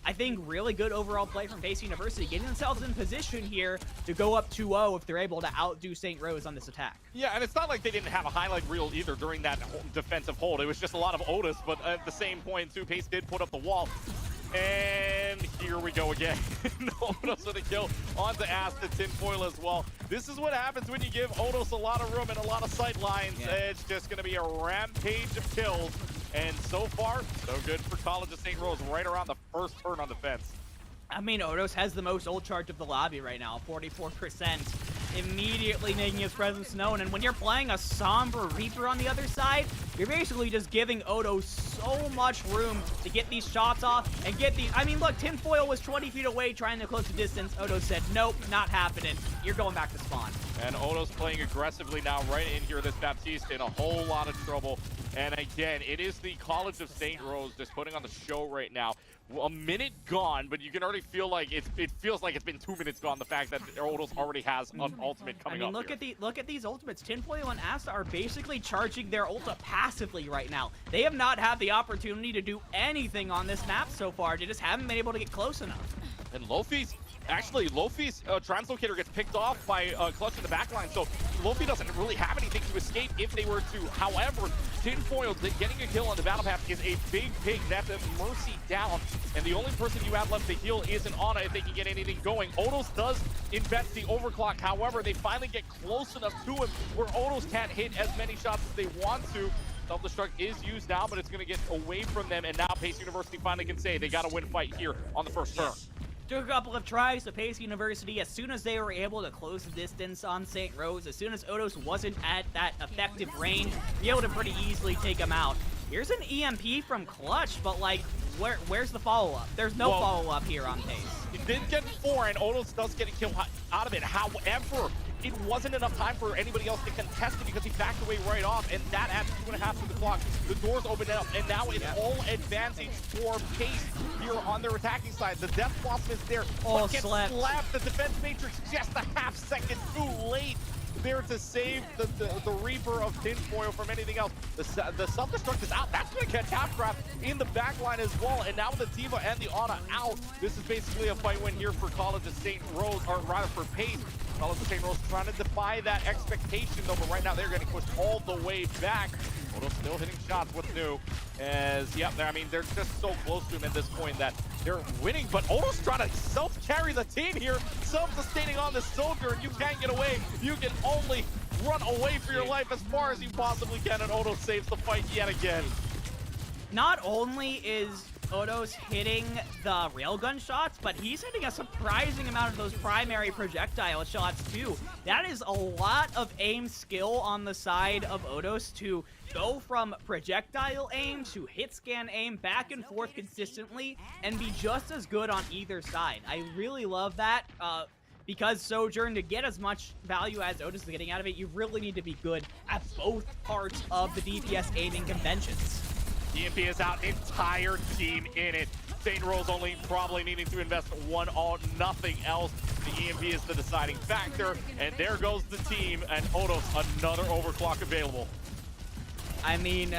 I think really good overall play from Pace University, getting themselves in position here to go up 2-0 if they're able to outdo St. Rose on this attack. Yeah, and it's not like they didn't have a highlight reel either during that defensive hold. It was just a lot of Odos, but at the same point, too, Pace did put up the wall. And here we go again. Odos with a kill onto Asta, Tinfoil as well. This is what happens when you give Odos a lot of room and a lot of sight lines. Yeah. It's just going to be a rampage of kills. And so far, so good for College of St. Rose, right around the first turn on defense. I mean, Odos has the most ult charge of the lobby right now, 44%. Immediately making his presence known. And when you're playing a Somber Reaper on the other side, you're basically just giving Odos so much room to get these shots off and get these. I mean, look, Tinfoil was 20 feet away trying to close the distance. Odos said, nope, not happening. You're going back to spawn. And Odos playing aggressively now right in here. This Baptiste in a whole lot of trouble. And again, it is the College of St. Rose just putting on the show right now. A minute gone, but you can already feel like it feels like it's been 2 minutes gone. The fact that Odos already has an ultimate coming up. I mean, look at these ultimates. Tinfoil and Asta are basically charging their ulta passively right now. They have not had the opportunity to do anything on this map so far. They just haven't been able to get close enough. And Lofi's translocator gets picked off by Clutch in the backline, so Lofi doesn't really have anything to escape if they were to. However, Tinfoil getting a kill on the battle path is a big pig. That's a Mercy down, and the only person you have left to heal is an Ana if they can get anything going. Odos does invest the overclock. However, they finally get close enough to him where Odos can't hit as many shots as they want to. Self-destruct is used now, but it's going to get away from them, and now Pace University finally can say they got a win fight here on the first turn. Took a couple of tries to Pace University. As soon as they were able to close the distance on St. Rose, as soon as Odos wasn't at that effective range, be able to pretty easily take him out. Here's an EMP from Clutch, but like, where's the follow-up? There's no follow-up here on Pace. He did get 4, and Odos does get a kill out of it. However, it wasn't enough time for anybody else to contest it because he backed away right off, and that adds 2.5 to the clock. The doors open up, and now it's all advantage for Pace here on their attacking side. The Death Blossom is there, but gets slapped. The Defense Matrix just a half second too late there to save the Reaper of Tinfoil from anything else. The Self-Destruct is out. That's going to catch Halfcraft in the back line as well. And now with the Diva and the Ana out, this is basically a fight win here for College of St. Rose, or rather for Pace. College of St. Rose trying to defy that expectation, though, but right now they're getting pushed all the way back. Odo still hitting shots. What's new? As, yep, I mean, they're just so close to him at this point that they're winning, but Odo's trying to self-carry the team here, self-sustaining on the Soldier, and you can't get away. You can only run away for your life as far as you possibly can, and Odo saves the fight yet again. Not only is Odo's hitting the railgun shots, but he's hitting a surprising amount of those primary projectile shots too. That is a lot of aim skill on the side of Odos to go from projectile aim to hit scan aim back and forth consistently and be just as good on either side. I really love that. Because Sojourn, to get as much value as Otis is getting out of it, you really need to be good at both parts of the DPS aiming conventions. EMP is out, entire team in it. St. Rose only probably needing to invest one all, nothing else. The EMP is the deciding factor, and there goes the team, and Odos, another overclock available. I mean,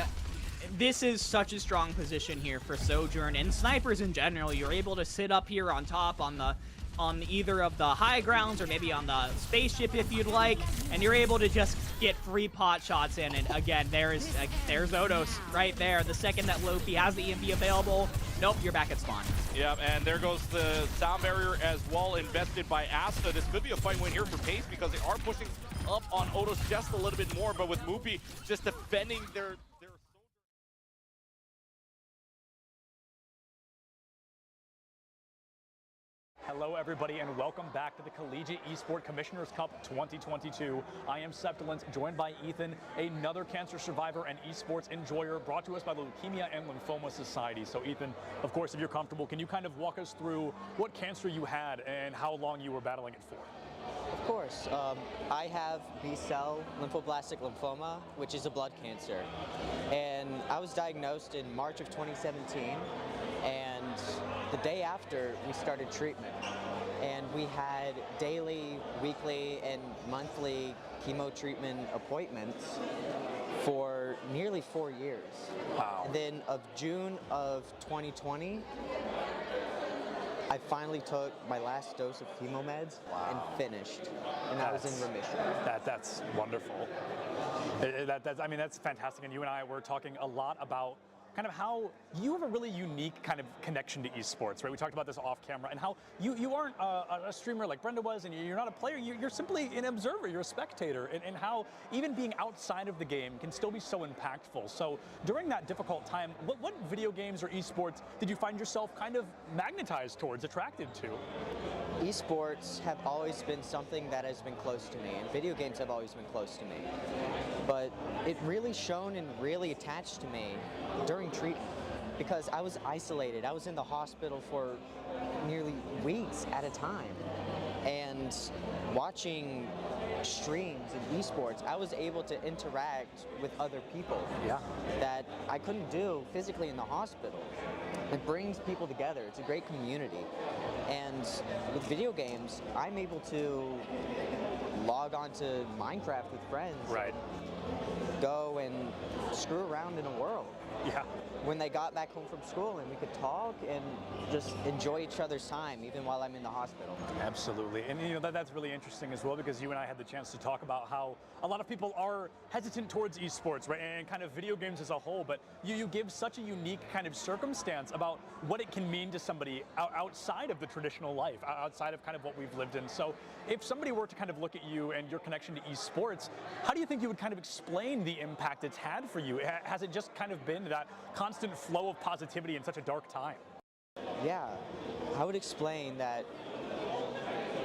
this is such a strong position here for Sojourn, and snipers in general. You're able to sit up here on top on either of the high grounds or maybe on the spaceship if you'd like, and you're able to just get free pot shots in. And again, there's Odos right there. The second that Loki has the EMP available, nope, you're back at spawn. Yeah, and there goes the sound barrier as well, invested by Asta. This could be a fight win here for Pace because they are pushing up on Odos just a little bit more, but with Moopy just defending their Hello, everybody, and welcome back to the Collegiate Esport Commissioners Cup 2022. I am Septilence, joined by Ethan, another cancer survivor and esports enjoyer, brought to us by the Leukemia and Lymphoma Society. So, Ethan, of course, if you're comfortable, can you kind of walk us through what cancer you had and how long you were battling it for? Of course. I have B-cell lymphoblastic lymphoma, which is a blood cancer. And I was diagnosed in March of 2017. And the day after, we started treatment. And we had daily, weekly, and monthly chemo treatment appointments for nearly 4 years. Wow. And then of June of 2020, I finally took my last dose of chemo meds and finished, and I was in remission. That's wonderful. I mean, that's fantastic. And you and I were talking a lot about kind of how you have a really unique kind of connection to esports, right? We talked about this off camera, and how you aren't a streamer like Brenda was, and you're not a player, you're simply an observer, you're a spectator, and how even being outside of the game can still be so impactful. So during that difficult time, what video games or esports did you find yourself kind of magnetized towards, attracted to? Esports have always been something that has been close to me, and video games have always been close to me. But it really shone and really attached to me during treatment, because I was isolated. I was in the hospital for nearly weeks at a time. And watching streams of esports, I was able to interact with other people that I couldn't do physically in the hospital. It brings people together. It's a great community. And with video games, I'm able to log on to Minecraft with friends. Right. Go and screw around in a world. Yeah. When they got back home from school, and we could talk and just enjoy each other's time, even while I'm in the hospital. Absolutely. And you know, that's really interesting as well, because you and I had the chance to talk about how a lot of people are hesitant towards esports, right, and kind of video games as a whole, but you give such a unique kind of circumstance about what it can mean to somebody outside of the traditional life, outside of kind of what we've lived in. So if somebody were to kind of look at you and your connection to esports, how do you think you would kind of explain the impact it's had for you? Has it just kind of been that constant flow of positivity in such a dark time? Yeah, I would explain that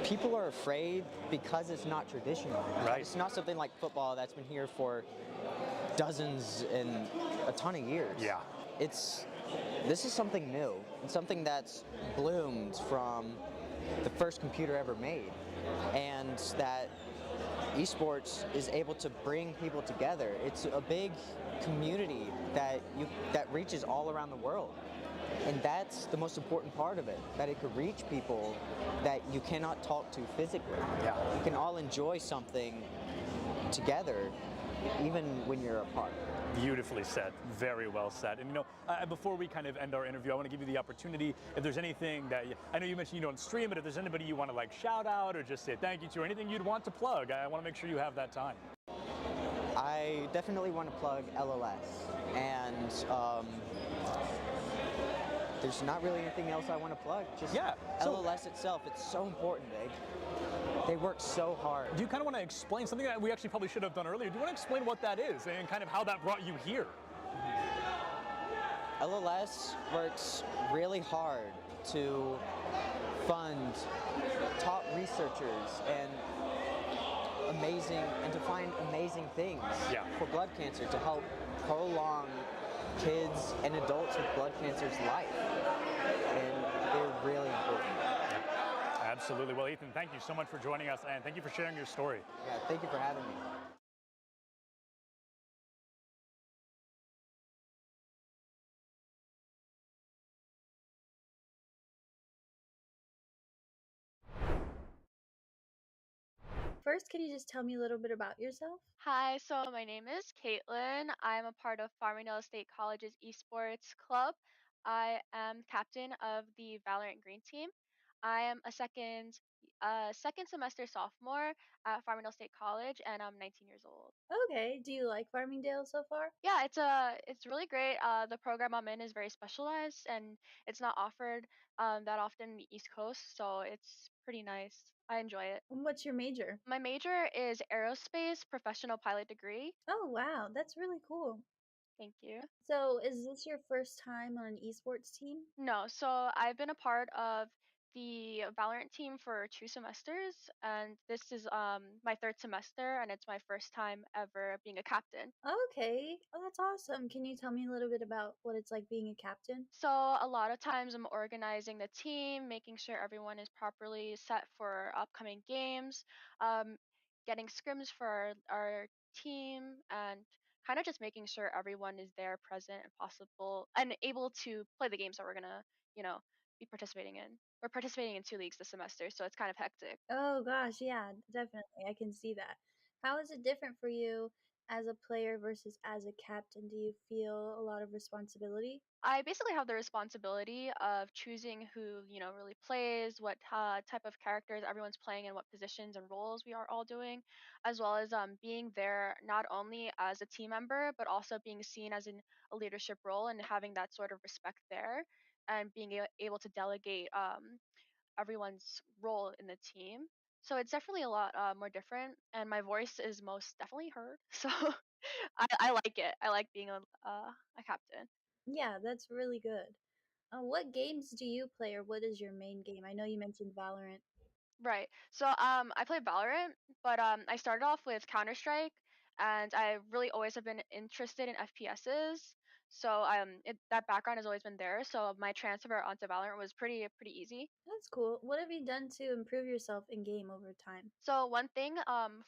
people are afraid because it's not traditional. Right. It's not something like football that's been here for dozens and a ton of years. Yeah. This is something new, and something that's bloomed from the first computer ever made, and that esports is able to bring people together. It's a big community that reaches all around the world. And that's the most important part of it, that it could reach people that you cannot talk to physically. Yeah. You can all enjoy something together, even when you're apart. Beautifully said. Very well said. And before we kind of end our interview, I want to give you the opportunity, if there's anything that, I know you mentioned you don't stream, but if there's anybody you want to like shout out or just say thank you to, or anything you'd want to plug, I want to make sure you have that time. I definitely want to plug LLS, and there's not really anything else I want to plug. Just LLS itself, it's so important. They work so hard. Do you kind of want to explain something that we actually probably should have done earlier? Do you want to explain what that is and kind of how that brought you here? LLS works really hard to fund top researchers and to find amazing things for blood cancer, to help prolong kids and adults with blood cancer's life. And they're really important. Absolutely. Well, Ethan, thank you so much for joining us, and thank you for sharing your story. Yeah, thank you for having me. First, can you just tell me a little bit about yourself? Hi, so my name is Caitlin. I'm a part of Farmingdale State College's esports club. I am captain of the Valorant Green team. I am a second semester sophomore at Farmingdale State College, and I'm 19 years old. Okay, do you like Farmingdale so far? Yeah, it's really great. The program I'm in is very specialized, and it's not offered that often in the East Coast, so it's pretty nice. I enjoy it. And what's your major? My major is aerospace professional pilot degree. Oh, wow, that's really cool. Thank you. So, is this your first time on an esports team? No, so I've been a part of the Valorant team for 2 semesters, and this is my third semester, and it's my first time ever being a captain. Okay, oh, that's awesome. Can you tell me a little bit about what it's like being a captain? So a lot of times I'm organizing the team, making sure everyone is properly set for upcoming games, um, getting scrims for our team, and kind of just making sure everyone is there, present, and possible, and able to play the games that we're gonna, you know, be participating in. We're participating in 2 leagues this semester, so it's kind of hectic. Oh gosh, yeah, definitely. I can see that. How is it different for you as a player versus as a captain? Do you feel a lot of responsibility? I basically have the responsibility of choosing who, really plays, what type of characters everyone's playing, and what positions and roles we are all doing, as well as being there not only as a team member, but also being seen as in a leadership role and having that sort of respect there, and being able to delegate everyone's role in the team. So it's definitely a lot more different, and my voice is most definitely heard. So I like it. I like being a captain. Yeah, that's really good. What games do you play, or what is your main game? I know you mentioned Valorant. Right. So I play Valorant, but I started off with Counter Strike, and I really always have been interested in FPSs. So that background has always been there. So my transfer onto Valorant was pretty easy. That's cool. What have you done to improve yourself in game over time? So one thing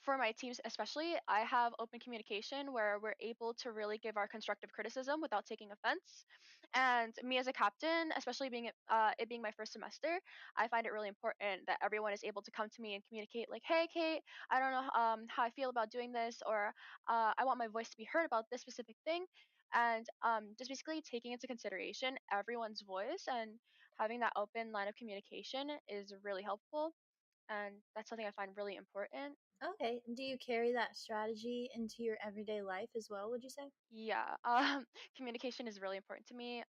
for my teams especially, I have open communication where we're able to really give our constructive criticism without taking offense. And me as a captain, especially it being my first semester, I find it really important that everyone is able to come to me and communicate like, "Hey, Kate, I don't know how I feel about doing this," or "I want my voice to be heard about this specific thing." And just basically taking into consideration everyone's voice and having that open line of communication is really helpful, and that's something I find really important. Okay. Do you carry that strategy into your everyday life as well, would you say? Yeah, communication is really important to me,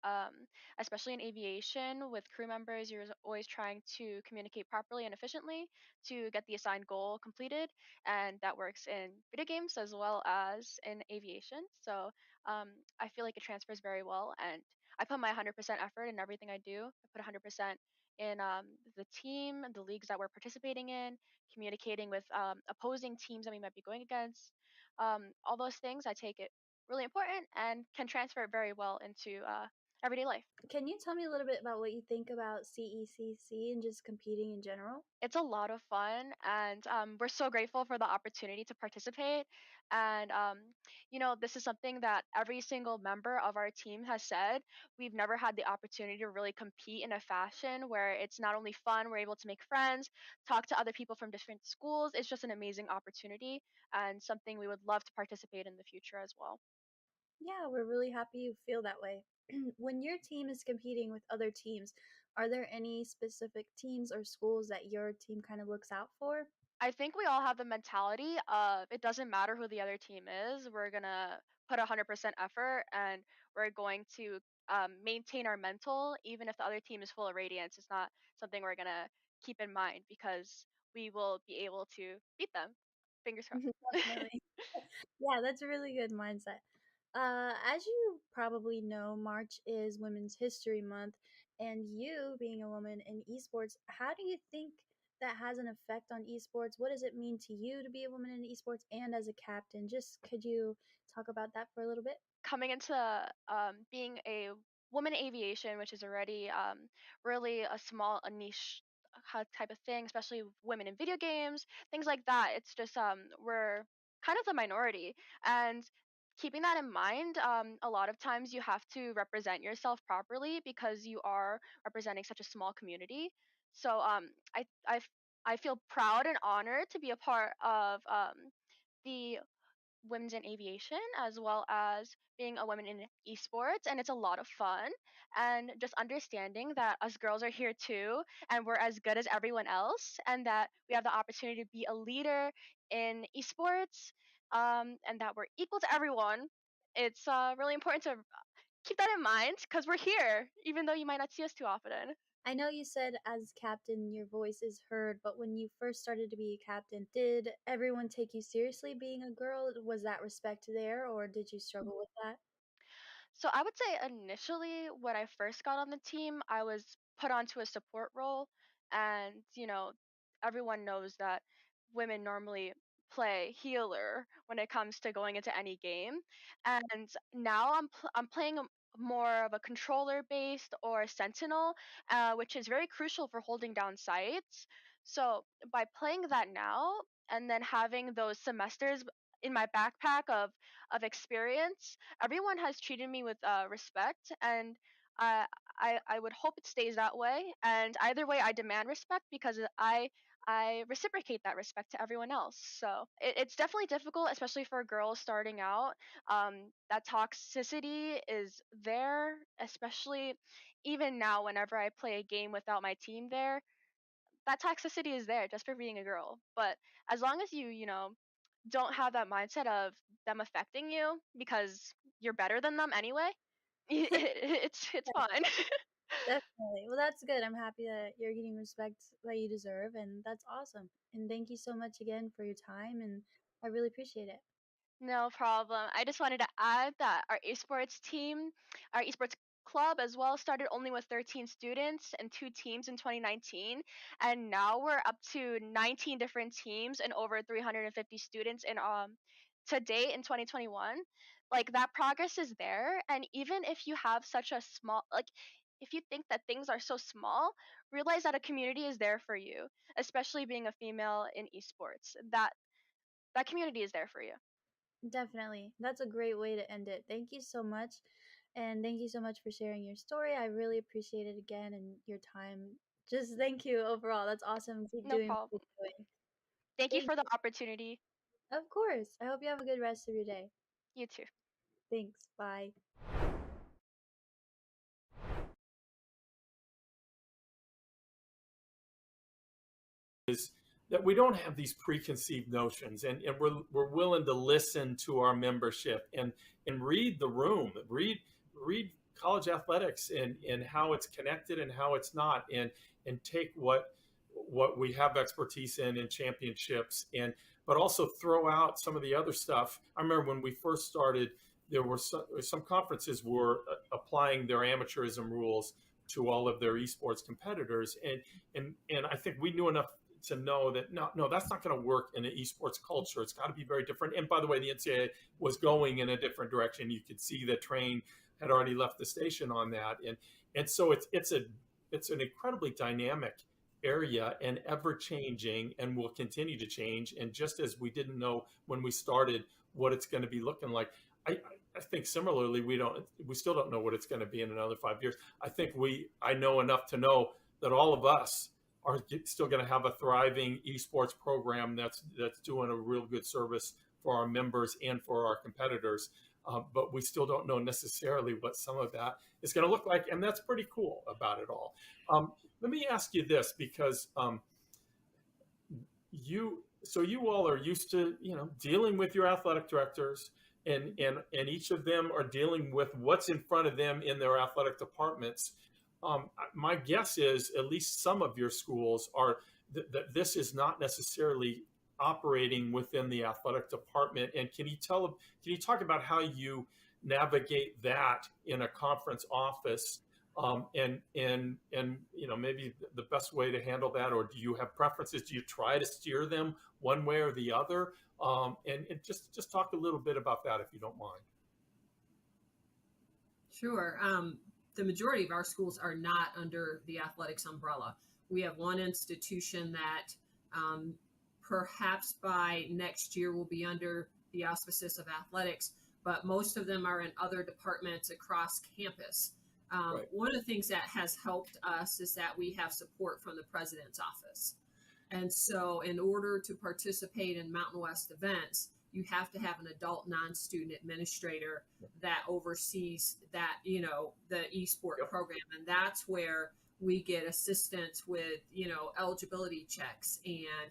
especially in aviation with crew members. You're always trying to communicate properly and efficiently to get the assigned goal completed, and that works in video games as well as in aviation. So I feel like it transfers very well, and I put my 100% effort in everything I do. I put 100% in the team, the leagues that we're participating in, communicating with opposing teams that we might be going against. All those things, I take it really important and can transfer it very well into everyday life. Can you tell me a little bit about what you think about CECC and just competing in general? It's a lot of fun, and we're so grateful for the opportunity to participate. And this is something that every single member of our team has said. We've never had the opportunity to really compete in a fashion where it's not only fun, we're able to make friends, talk to other people from different schools. It's just an amazing opportunity and something we would love to participate in the future as well. Yeah, we're really happy you feel that way. When your team is competing with other teams, are there any specific teams or schools that your team kind of looks out for? I think we all have the mentality of it doesn't matter who the other team is. We're gonna put 100% effort, and we're going to maintain our mental, even if the other team is full of radiance. It's not something we're gonna keep in mind because we will be able to beat them. Fingers crossed. Definitely. Yeah, that's a really good mindset. As you probably know, March is Women's History Month, and you being a woman in esports, how do you think that has an effect on esports? What does it mean to you to be a woman in esports and as a captain? Just could you talk about that for a little bit? Coming into being a woman in aviation, which is already really a niche type of thing, especially women in video games, things like that. It's just we're kind of the minority, and keeping that in mind, a lot of times you have to represent yourself properly because you are representing such a small community. So I feel proud and honored to be a part of the women's in aviation as well as being a woman in esports, and it's a lot of fun, and just understanding that us girls are here too, and we're as good as everyone else, and that we have the opportunity to be a leader in esports, and that we're equal to everyone. It's really important to keep that in mind because we're here even though you might not see us too often. I know you said as captain your voice is heard, but when you first started to be a captain, did everyone take you seriously being a girl? Was that respect there, or did you struggle with that? So I would say initially when I first got on the team, I was put onto a support role, and everyone knows that women normally play healer when it comes to going into any game. And now I'm playing more of a controller based or sentinel, which is very crucial for holding down sites. So by playing that now and then having those semesters in my backpack of experience, everyone has treated me with respect, and uh, I would hope it stays that way. And either way, I demand respect because I reciprocate that respect to everyone else. So it's definitely difficult, especially for girls starting out. That toxicity is there, especially even now. Whenever I play a game without my team there, that toxicity is there just for being a girl. But as long as you don't have that mindset of them affecting you because you're better than them anyway, it's fine. Definitely. Well, that's good. I'm happy that you're getting respect that you deserve, and that's awesome. And thank you so much again for your time, and I really appreciate it. No problem. I just wanted to add that our esports club as well, started only with 13 students and two teams in 2019. And now we're up to 19 different teams and over 350 students to date in 2021. Like that progress is there. And even if you have such a small, like, if you think that things are so small, realize that a community is there for you, especially being a female in esports. That community is there for you. Definitely. That's a great way to end it. Thank you so much. And thank you so much for sharing your story. I really appreciate it again and your time. Just thank you overall. That's awesome. Keep No doing what problem. you're doing. Thank you Thank for the opportunity. Of course. I hope you have a good rest of your day. You too. Thanks. Bye. Is that we don't have these preconceived notions, and we're willing to listen to our membership and read the room, read college athletics and how it's connected and how it's not, and take what we have expertise in championships, but also throw out some of the other stuff. I remember when we first started, there were some conferences were applying their amateurism rules to all of their esports competitors, and I think we knew enough to know that no, that's not going to work in an esports culture. It's got to be very different. And by the way, the NCAA was going in a different direction. You could see the train had already left the station on that, and so it's an incredibly dynamic area and ever changing, and will continue to change. And just as we didn't know when we started what it's going to be looking like, I think similarly we still don't know what it's going to be in another 5 years. I know enough to know that all of us are still going to have a thriving esports program that's doing a real good service for our members and for our competitors. But we still don't know necessarily what some of that is going to look like, and that's pretty cool about it all. Let me ask you this, because you all are used to dealing with your athletic directors, and each of them are dealing with what's in front of them in their athletic departments. My guess is at least some of your schools are that this is not necessarily operating within the athletic department. And can you talk about how you navigate that in a conference office, and maybe the best way to handle that, or do you have preferences? Do you try to steer them one way or the other? And just talk a little bit about that, if you don't mind. Sure. The majority of our schools are not under the athletics umbrella. We have one institution that perhaps by next year will be under the auspices of athletics, but most of them are in other departments across campus. Right. One of the things that has helped us is that we have support from the president's office. And so in order to participate in Mountain West events, you have to have an adult non-student administrator that oversees that, the eSport program. And that's where we get assistance with, eligibility checks and,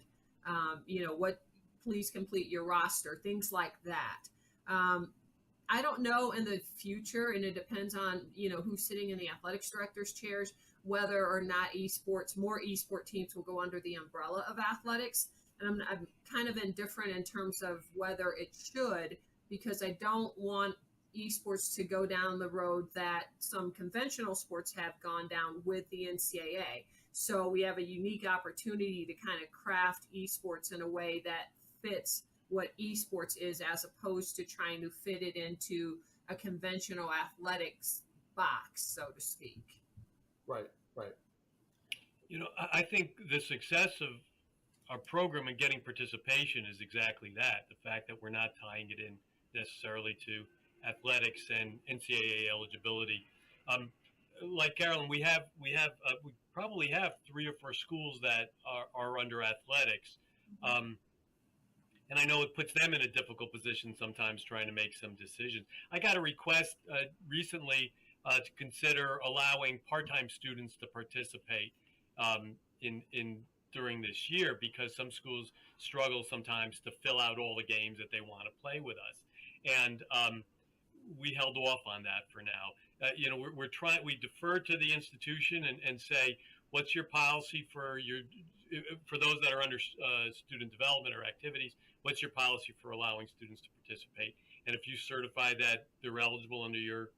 please complete your roster, things like that. I don't know in the future, and it depends on, who's sitting in the athletics director's chairs, whether or not more esport teams will go under the umbrella of athletics. And I'm kind of indifferent in terms of whether it should, because I don't want esports to go down the road that some conventional sports have gone down with the NCAA. So we have a unique opportunity to kind of craft esports in a way that fits what esports is, as opposed to trying to fit it into a conventional athletics box, so to speak. Right. I think the success of our program and getting participation is exactly that. The fact that we're not tying it in necessarily to athletics and NCAA eligibility. Like Carolyn, we probably have 3 or 4 schools that are under athletics. And I know it puts them in a difficult position sometimes trying to make some decisions. I got a request recently to consider allowing part-time students to participate during this year, because some schools struggle sometimes to fill out all the games that they want to play with us. And we held off on that for now. We defer to the institution and say, what's your policy for those that are under student development or activities? What's your policy for allowing students to participate? And if you certify that they're eligible under your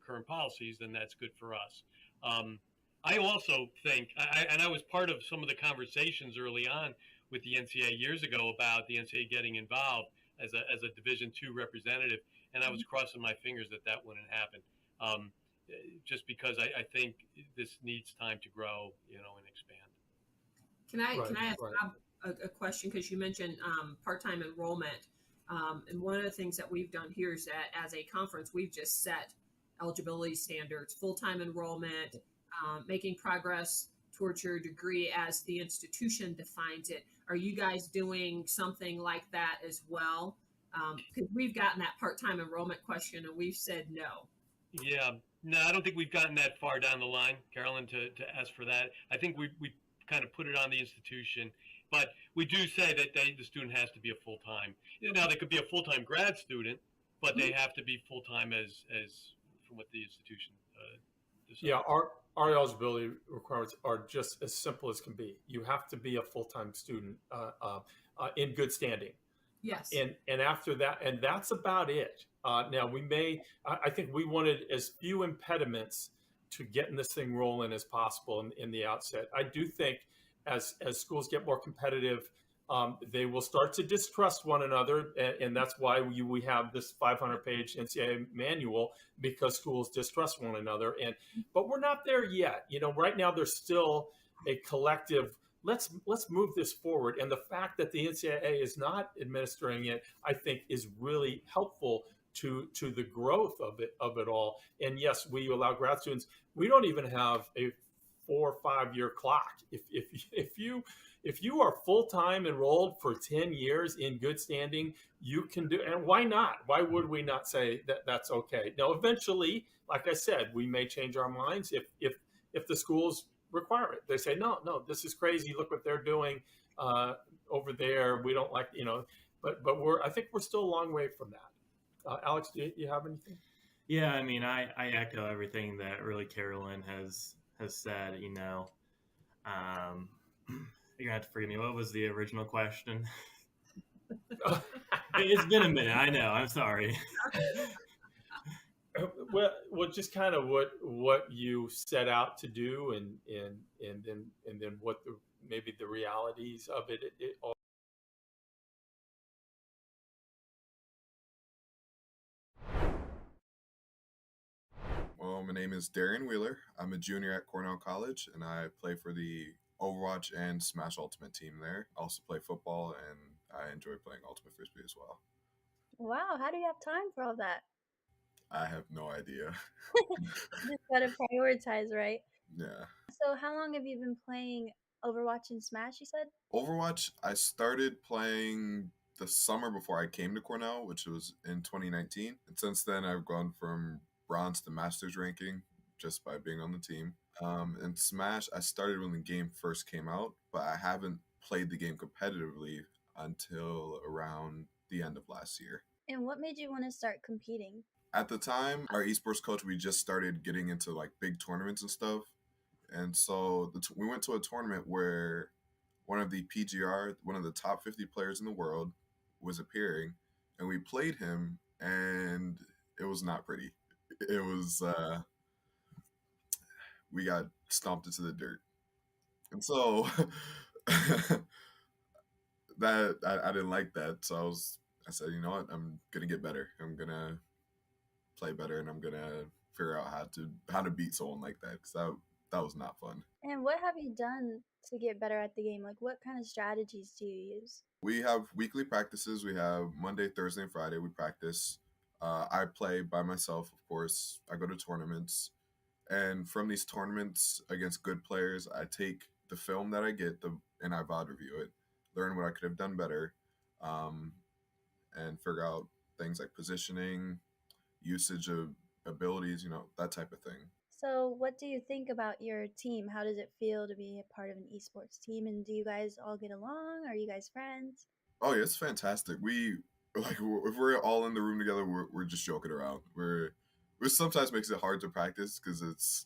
current policies, then that's good for us. I also think, and I was part of some of the conversations early on with the NCAA years ago about the NCAA getting involved as a Division II representative, and I was crossing my fingers that wouldn't happen, just because I think this needs time to grow, and expand. Can I ask a question, because you mentioned part-time enrollment, and one of the things that we've done here is that as a conference, we've just set eligibility standards, full-time enrollment, making progress towards your degree as the institution defines it. Are you guys doing something like that as well? Because we've gotten that part-time enrollment question and we've said no. Yeah, no, I don't think we've gotten that far down the line, Carolyn, to ask for that. I think we kind of put it on the institution, but we do say that the student has to be a full-time. Now, they could be a full-time grad student, but they have to be full-time as from what the institution decides. Yeah, our eligibility requirements are just as simple as can be. You have to be a full-time student in good standing. Yes. And after that, and that's about it. Now I think we wanted as few impediments to getting this thing rolling as possible in the outset. I do think as schools get more competitive, they will start to distrust one another, and that's why we have this 500-page NCAA manual, because schools distrust one another. But we're not there yet. Right now there's still a collective. Let's move this forward, and the fact that the NCAA is not administering it, I think, is really helpful to the growth of it all. And yes, we allow grad students. We don't even have a 4 or 5 year clock. If you are full-time enrolled for 10 years in good standing, you can do. And why not? Why would we not say that that's okay? Now, eventually, like I said, we may change our minds if the schools require it. They say, no, this is crazy. Look what they're doing over there. We don't like, but I think we're still a long way from that. Alex, do you have anything? Yeah, I mean, I echo everything that really Carolyn has said. You're gonna have to forgive me. What was the original question? It's been a minute. I know. I'm sorry. Well, just kind of what you set out to do, and then what maybe the realities of it all. Well, my name is Darian Wheeler. I'm a junior at Cornell College, and I play for the Overwatch and Smash Ultimate team there. I also play football, and I enjoy playing Ultimate Frisbee as well. Wow, how do you have time for all that? I have no idea. Just gotta prioritize, right? Yeah. So how long have you been playing Overwatch and Smash, you said? Overwatch, I started playing the summer before I came to Cornell, which was in 2019. And since then, I've gone from bronze to master's ranking just by being on the team. And Smash, I started when the game first came out, but I haven't played the game competitively until around the end of last year. And what made you want to start competing? At the time, our esports coach, we just started getting into like big tournaments and stuff. And so we went to a tournament where one of the PGR, one of the top 50 players in the world, was appearing, and we played him, and it was not pretty. It was, we got stomped into the dirt. And so that I didn't like that. So I said, you know what, I'm gonna get better. I'm gonna play better, and I'm gonna figure out how to beat someone like that, because that was not fun. And what have you done to get better at the game? Like, what kind of strategies do you use? We have weekly practices. We have Monday, Thursday, and Friday. We practice. I play by myself, of course. I go to tournaments. And from these tournaments against good players, I take the film that I get and I VOD review it, learn what I could have done better, and figure out things like positioning, usage of abilities, that type of thing. So, what do you think about your team? How does it feel to be a part of an esports team? And do you guys all get along? Are you guys friends? Oh yeah, it's fantastic. If we're all in the room together, we're just joking around. Which sometimes makes it hard to practice, because it's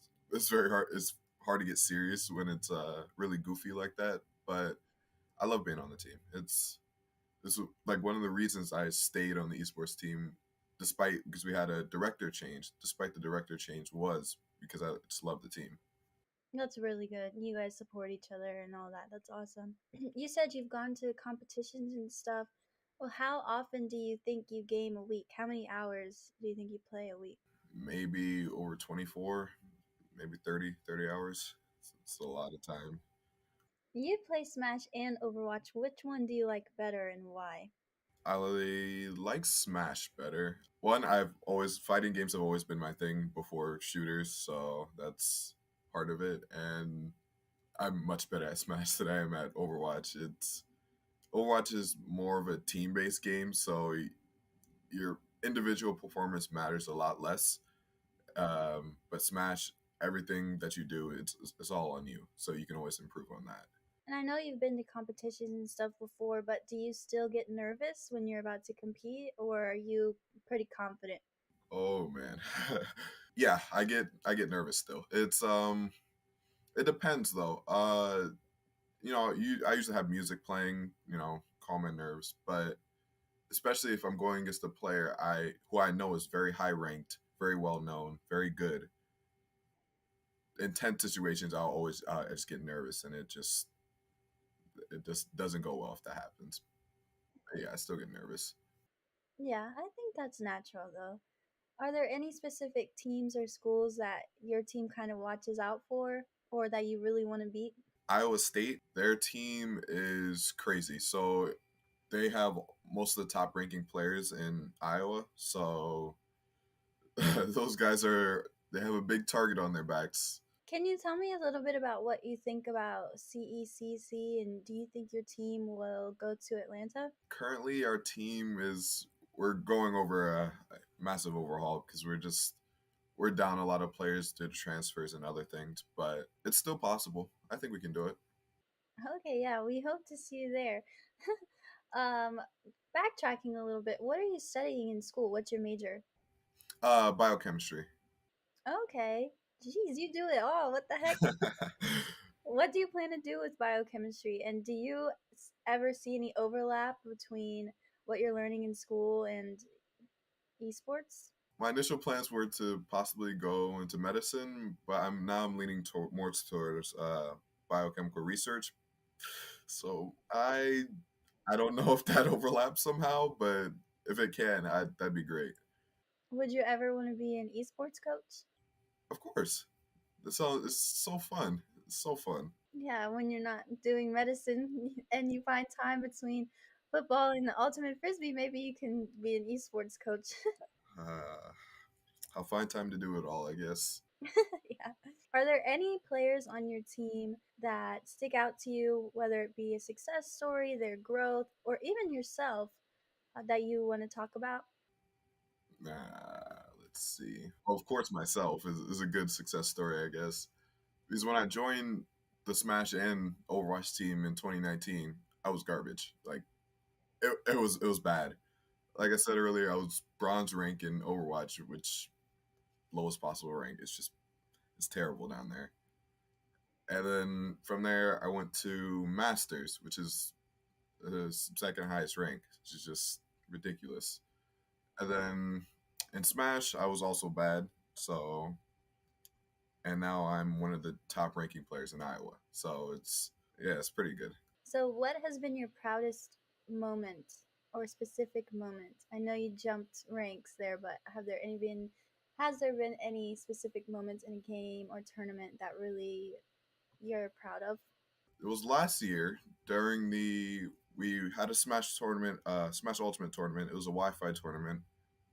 very hard. It's hard to get serious when it's really goofy like that. But I love being on the team. It's like one of the reasons I stayed on the esports team, because we had a director change. Despite the director change, was because I just love the team. That's really good. You guys support each other and all that. That's awesome. You said you've gone to competitions and stuff. Well, how often do you think you game a week? How many hours do you think you play a week? Maybe over 24, maybe 30 hours. It's a lot of time. You play Smash and Overwatch. Which one do you like better and why? I like Smash better. One, fighting games have always been my thing before shooters, so that's part of it. And I'm much better at Smash than I am at Overwatch. Overwatch is more of a team-based game, so your individual performance matters a lot less. But Smash, everything that you do, it's all on you, so you can always improve on that. And I know you've been to competitions and stuff before, but do you still get nervous when you're about to compete, or are you pretty confident? Oh man. Yeah, I get nervous still. It depends though. I usually have music playing, calm my nerves, but especially if I'm going against a player who I know is very high ranked, very well known, very good. In tense situations, I just get nervous, and it just doesn't go well if that happens. But yeah, I still get nervous. Yeah, I think that's natural though. Are there any specific teams or schools that your team kind of watches out for or that you really want to beat? Iowa State, their team is crazy. So they have most of the top ranking players in Iowa. So those guys they have a big target on their backs. Can you tell me a little bit about what you think about CECC and do you think your team will go to Atlanta? Currently, our team we're going over a massive overhaul because we're down a lot of players due to transfers and other things, but it's still possible. I think we can do it. Okay, yeah, we hope to see you there. um, Backtracking a little bit, what are you studying in school? What's your major? Biochemistry. Okay. Jeez, you do it all. What the heck? What do you plan to do with biochemistry? And do you ever see any overlap between what you're learning in school and esports? My initial plans were to possibly go into medicine, but I'm leaning more towards biochemical research. So I don't know if that overlaps somehow, but if it can, that'd be great. Would you ever want to be an esports coach? Of course. It's so fun. It's so fun. Yeah, when you're not doing medicine and you find time between football and the ultimate frisbee, maybe you can be an esports coach. I'll find time to do it all, I guess. Yeah. Are there any players on your team that stick out to you, whether it be a success story, their growth, or even yourself that you want to talk about? Let's see. Well, of course, myself is a good success story, I guess. Because when I joined the Smash and Overwatch team in 2019, I was garbage. Like it was bad. Like I said earlier, I was bronze rank in Overwatch, which lowest possible rank. It's terrible down there. And then from there, I went to Masters, which is the second highest rank, which is just ridiculous. And then in Smash, I was also bad. So, and now I'm one of the top ranking players in Iowa. So it's pretty good. So, what has been your proudest moment or specific moment? I know you jumped ranks there, but has there been any specific moments in a game or tournament that really you're proud of? It was last year we had a Smash tournament, Smash Ultimate tournament. It was a Wi-Fi tournament.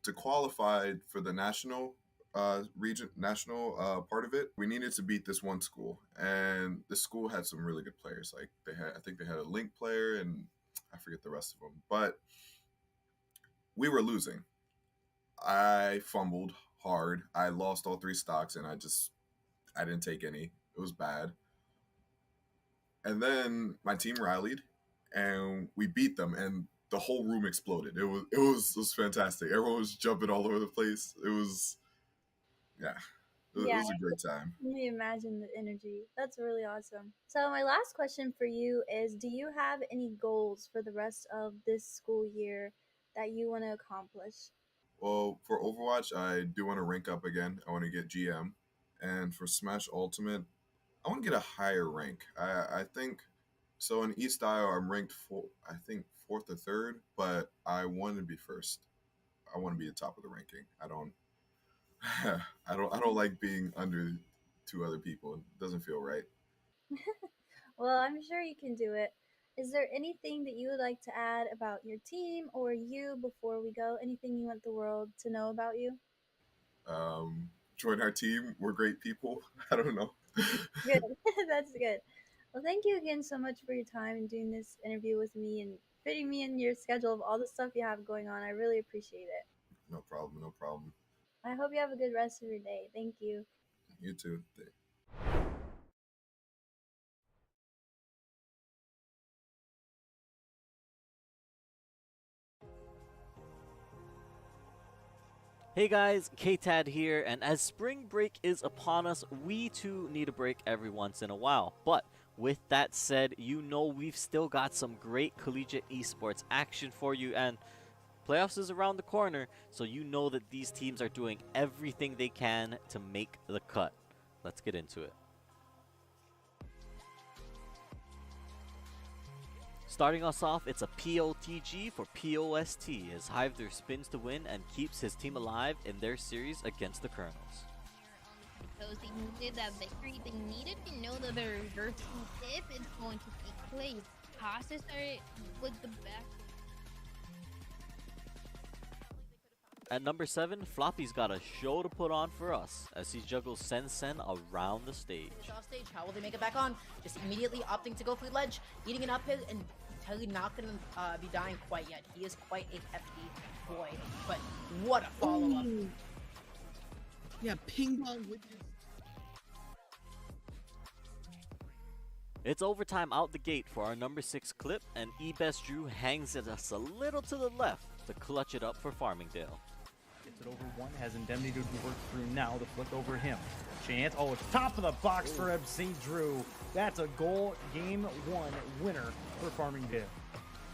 To qualify for the national part of it, we needed to beat this one school, and this school had some really good players. Like I think they had a Link player, and I forget the rest of them. But we were losing. I fumbled hard. I lost all 3 stocks, and I didn't take any. It was bad. And then my team rallied, and we beat them, and the whole room exploded. It was fantastic. Everyone was jumping all over the place. It was it Yeah, was a great time. let me imagine the energy. That's really awesome. So, my last question for you is do you have any goals for the rest of this school year that you want to accomplish? Well, for Overwatch, I do want to rank up again. I want to get GM, and for Smash Ultimate, I want to get a higher rank. I think so. In East Iowa, I'm ranked I think 4th or 3rd, but I want to be first. I want to be the top of the ranking. I don't like being under 2 other people. It doesn't feel right. Well, I'm sure you can do it. Is there anything that you would like to add about your team or you before we go? Anything you want the world to know about you? Join our team. We're great people. I don't know. Good. That's good. Well, thank you again so much for your time and doing this interview with me and fitting me in your schedule of all the stuff you have going on. I really appreciate it. No problem. No problem. I hope you have a good rest of your day. Thank you. You too. Hey guys, K-Tad here, and as spring break is upon us, we too need a break every once in a while. But with that said, you know we've still got some great collegiate esports action for you, and playoffs is around the corner, so you know that these teams are doing everything they can to make the cut. Let's get into it. Starting us off, it's a POTG for POST as Hiveder spins to win and keeps his team alive in their series against the Colonels. Because they needed that victory, they needed to know that the reverse if it's going to take place. Costa started with the back. At number 7, Floppy's got a show to put on for us as he juggles Sen around the stage. Off stage, how will they make it back on? Just immediately opting to go fleet ledge, eating an up hit, and totally not going to be dying quite yet. He is quite a hefty boy, but what a follow-up. Yeah, ping pong with his... It's overtime out the gate for our number 6 clip, and eBest Drew hangs it us a little to the left to clutch it up for Farmingdale. Gets it over one, has Indemnity to work through now to flick over him. Chance, oh, it's top of the box for MC Drew. That's a goal, game 1 winner for Farmingdale.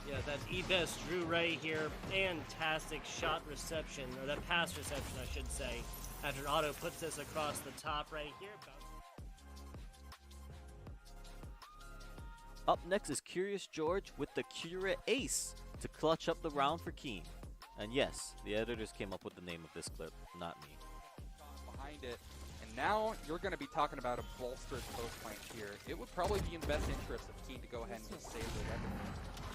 Yeah, that's eBest Drew right here. Fantastic shot reception, or that pass reception, I should say. After Otto puts this across the top right here. Up next is Curious George with the Cura Ace to clutch up the round for Keen. And yes, the editors came up with the name of this clip, not me. Behind it, and now you're going to be talking about a bolstered close flank here. It would probably be in the best interest of Keen to go ahead and just save their weaponry.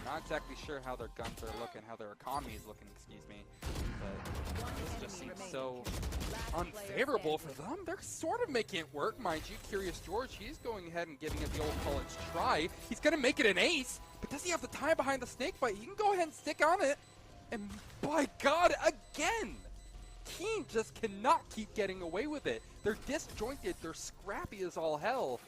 Not exactly sure how their guns are looking, how their economy is looking, excuse me. But this just seems so unfavorable for them. They're sort of making it work, mind you. Curious George, he's going ahead and giving it the old college try. He's going to make it an ace, but does he have the time behind the snake bite? He can go ahead and stick on it. And by God, again! Keen just cannot keep getting away with it. They're disjointed, they're scrappy as all hell.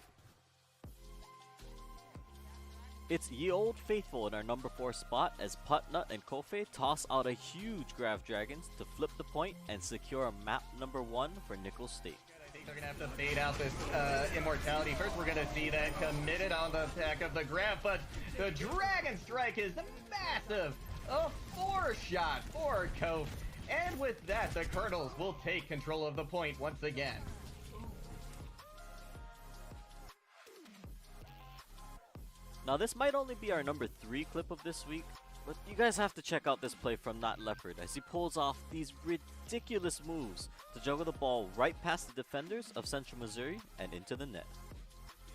It's Ye Old Faithful in our number 4 spot as Putnut and Kofe toss out a huge Grav Dragons to flip the point and secure a map number 1 for Nickel State. I think they're going to have to fade out this immortality. First, we're going to see that committed on the back of the Grav, but the Dragon Strike is massive. A 4-shot for Kofe. And with that, the Colonels will take control of the point once again. Now this might only be our number 3 clip of this week, but you guys have to check out this play from Not Leopard as he pulls off these ridiculous moves to juggle the ball right past the defenders of Central Missouri and into the net.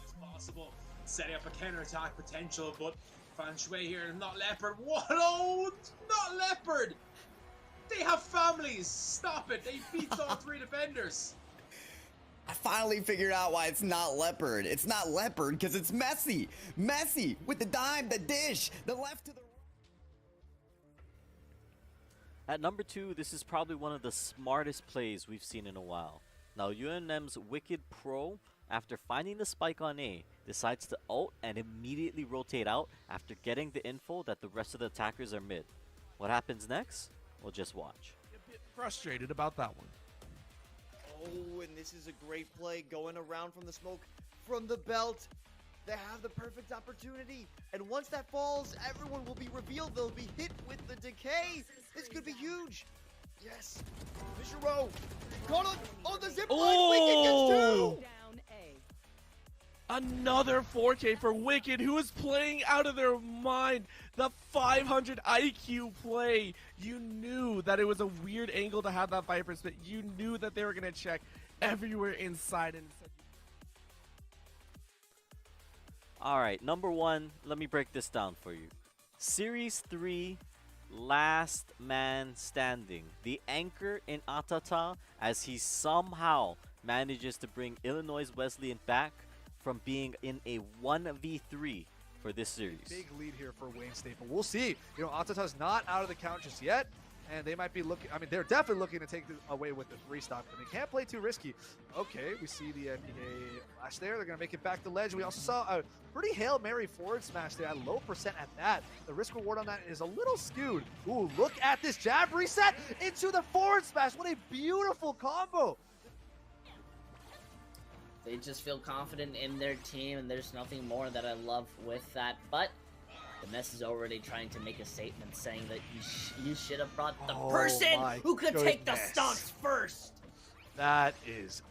It's possible, setting up a counter-attack potential, but Fan Shui here, Not Leopard. What? Oh, Not Leopard! They have families! Stop it! They beat all 3 defenders! I finally figured out why it's not Leopard. It's not Leopard because it's Messi. Messi with the dime, the dish, the left to the right. At number 2, this is probably one of the smartest plays we've seen in a while. Now UNM's Wicked Pro, after finding the spike on A, decides to ult and immediately rotate out after getting the info that the rest of the attackers are mid. What happens next? We'll just watch. A bit frustrated about that one. Oh, and this is a great play going around from the smoke from the belt. They have the perfect opportunity. And once that falls, everyone will be revealed. They'll be hit with the decay. This could be huge. Yes. Fisher Row. Got on the zip line. Oh! Wicked gets 2. Another 4K for Wicked, who is playing out of their mind. The 500 IQ play. You knew that it was a weird angle to have that Viper spit. You knew that they were going to check everywhere inside. And Alright, number 1, let me break this down for you. Series 3, last man standing. The anchor in Atata as he somehow manages to bring Illinois Wesleyan back from being in a 1v3 for this series. Big lead here for Wayne State, but we'll see. You know, Atata's not out of the count just yet, and they might be looking, I mean, they're definitely looking to take away with the 3-stock, but they can't play too risky. Okay, we see the NPA flash there. They're going to make it back to ledge. We also saw a pretty Hail Mary forward smash there at low percent at that. The risk reward on that is a little skewed. Ooh, look at this jab reset into the forward smash. What a beautiful combo. They just feel confident in their team, and there's nothing more that I love with that. But the mess is already trying to make a statement saying that you should have brought the person who could take the stocks first. That is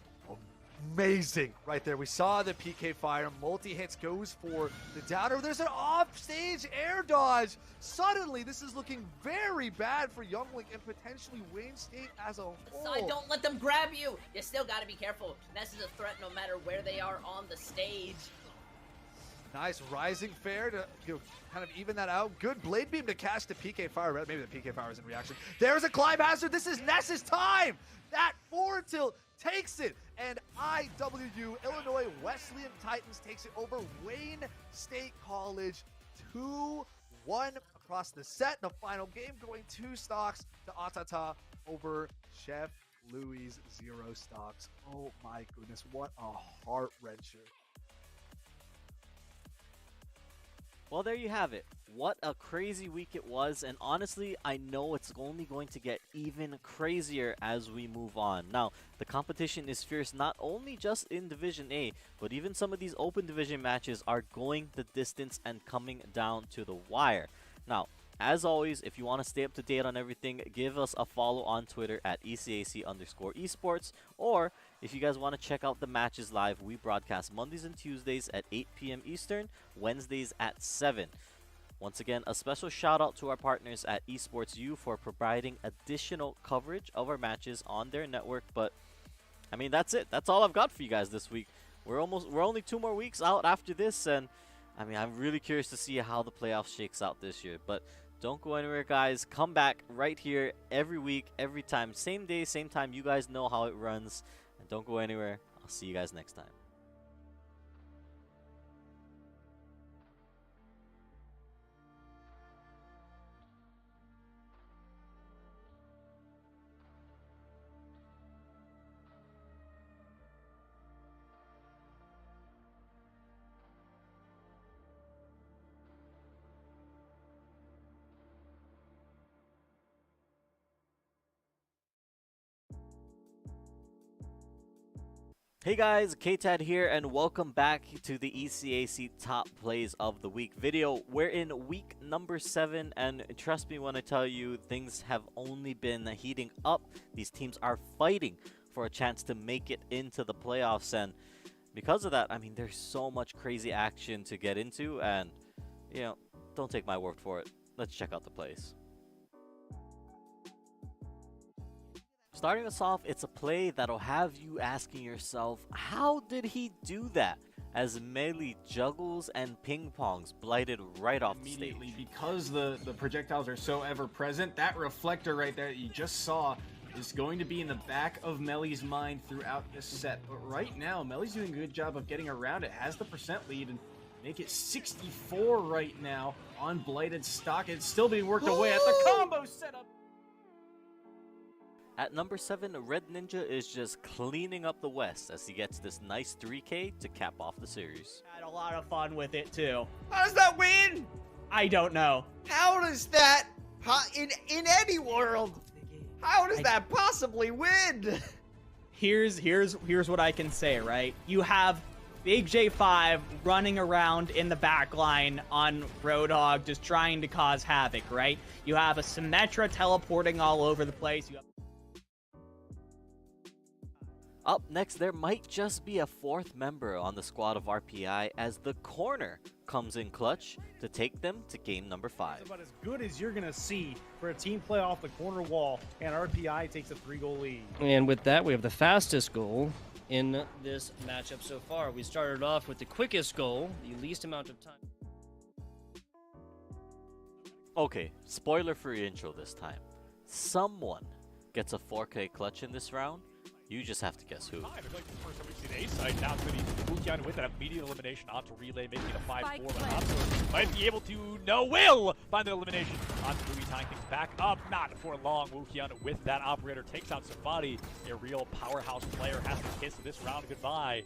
amazing right there. We saw the PK fire, multi-hits, goes for the downer. There's an off-stage air dodge. Suddenly, this is looking very bad for Younglink and potentially Wayne State as a whole. Side, don't let them grab you. You still got to be careful. Ness is a threat no matter where they are on the stage. Nice rising fair to kind of even that out. Good blade beam to catch the PK fire. Maybe the PK fire is in reaction. There's a climb hazard. This is Ness's time. That forward tilt takes it. And IWU, Illinois Wesleyan Titans, takes it over Wayne State College 2-1 across the set. The final game going 2 stocks to Atata over Chef Louis 0 stocks. Oh my goodness, what a heart wrencher. Well, there you have it. What a crazy week it was, and honestly, I know it's only going to get even crazier as we move on. Now, the competition is fierce not only just in Division A, but even some of these open division matches are going the distance and coming down to the wire. Now, as always, if you want to stay up to date on everything, give us a follow on Twitter at ECAC_esports, or if you guys want to check out the matches live, we broadcast Mondays and Tuesdays at 8 p.m. Eastern, Wednesdays at 7. Once again, a special shout out to our partners at Esports U for providing additional coverage of our matches on their network. But I mean, that's it. That's all I've got for you guys this week. We're only 2 more weeks out after this, and I mean, I'm really curious to see how the playoffs shakes out this year. But don't go anywhere, guys. Come back right here every week, every time. Same day, same time. You guys know how it runs. And don't go anywhere. I'll see you guys next time. Hey guys, KTAD here, and welcome back to the ECAC Top Plays of the Week video. We're in week number 7, and trust me when I tell you, things have only been heating up. These teams are fighting for a chance to make it into the playoffs, and because of that, I mean, there's so much crazy action to get into, and, you know, don't take my word for it. Let's check out the plays. Starting us off, it's a play that'll have you asking yourself, how did he do that? As Melee juggles and ping pongs blighted right off the stage. Because the projectiles are so ever present, that reflector right there that you just saw is going to be in the back of Melee's mind throughout this set. But right now, Melee's doing a good job of getting around it, has the percent lead, and make it 64 right now on blighted stock. It's still being worked away at the combo setup. At number 7, Red Ninja is just cleaning up the West as he gets this nice 3K to cap off the series. Had a lot of fun with it too. How does that win? I don't know. How does that, in any world, how does that possibly win? Here's what I can say, right? You have Big J5 running around in the back line on Roadhog just trying to cause havoc, right? You have a Symmetra teleporting all over the place. You have Up next, there might just be a 4th member on the squad of RPI as the corner comes in clutch to take them to game number 5. It's about as good as you're going to see for a team play off the corner wall, and RPI takes a 3-goal lead. And with that, we have the fastest goal in this matchup so far. We started off with the quickest goal, the least amount of time. Okay, spoiler for your intro this time. Someone gets a 4K clutch in this round. You just have to guess who. I feel like the first time we've seen A-side, now it's going to be Wukian with an immediate elimination onto Relay, making it a 5-4, but Opso might be able to, no, will find the elimination onto Louis, tying things back up, not for long. Wukian with that operator takes out Safari, a real powerhouse player, has to kiss this round goodbye.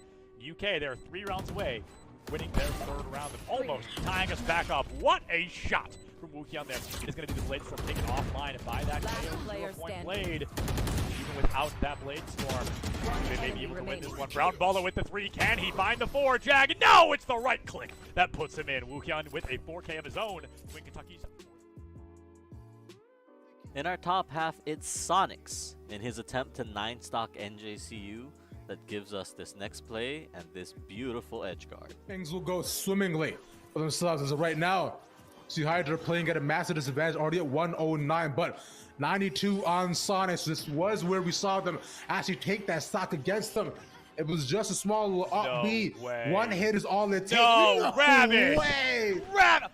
UK, they're 3 rounds away, winning their 3rd round and almost tying us back up. What a shot from Wukian there. It is going to be the Blade Storm taken offline, and by that KO, point Blade. Even without that Blade Storm, they may be able to win this one. Brown Baller with the 3. Can he find the 4? Jag? No, it's the right click that puts him in. Wukian with a 4K of his own. Win Kentucky's. In our top half, it's Sonics in his attempt to 9-stock NJCU that gives us this next play and this beautiful edge guard. Things will go swimmingly for themselves as of right now. See Hydra playing at a massive disadvantage, already at 109, but 92 on Sonic. So this was where we saw them actually take that stock against them. It was just a small little up B. One hit is all it takes. No, Rabbit! Way. Rabbit!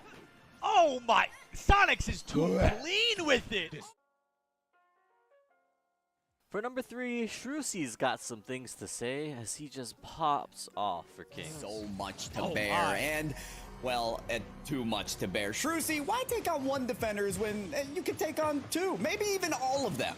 Oh my! Sonics is too clean with it! For number 3, Shrusi's got some things to say as he just pops off for Kings. So much to bear, and, well, too much to bear. Shrusi, why take on one defenders when you can take on 2, maybe even all of them?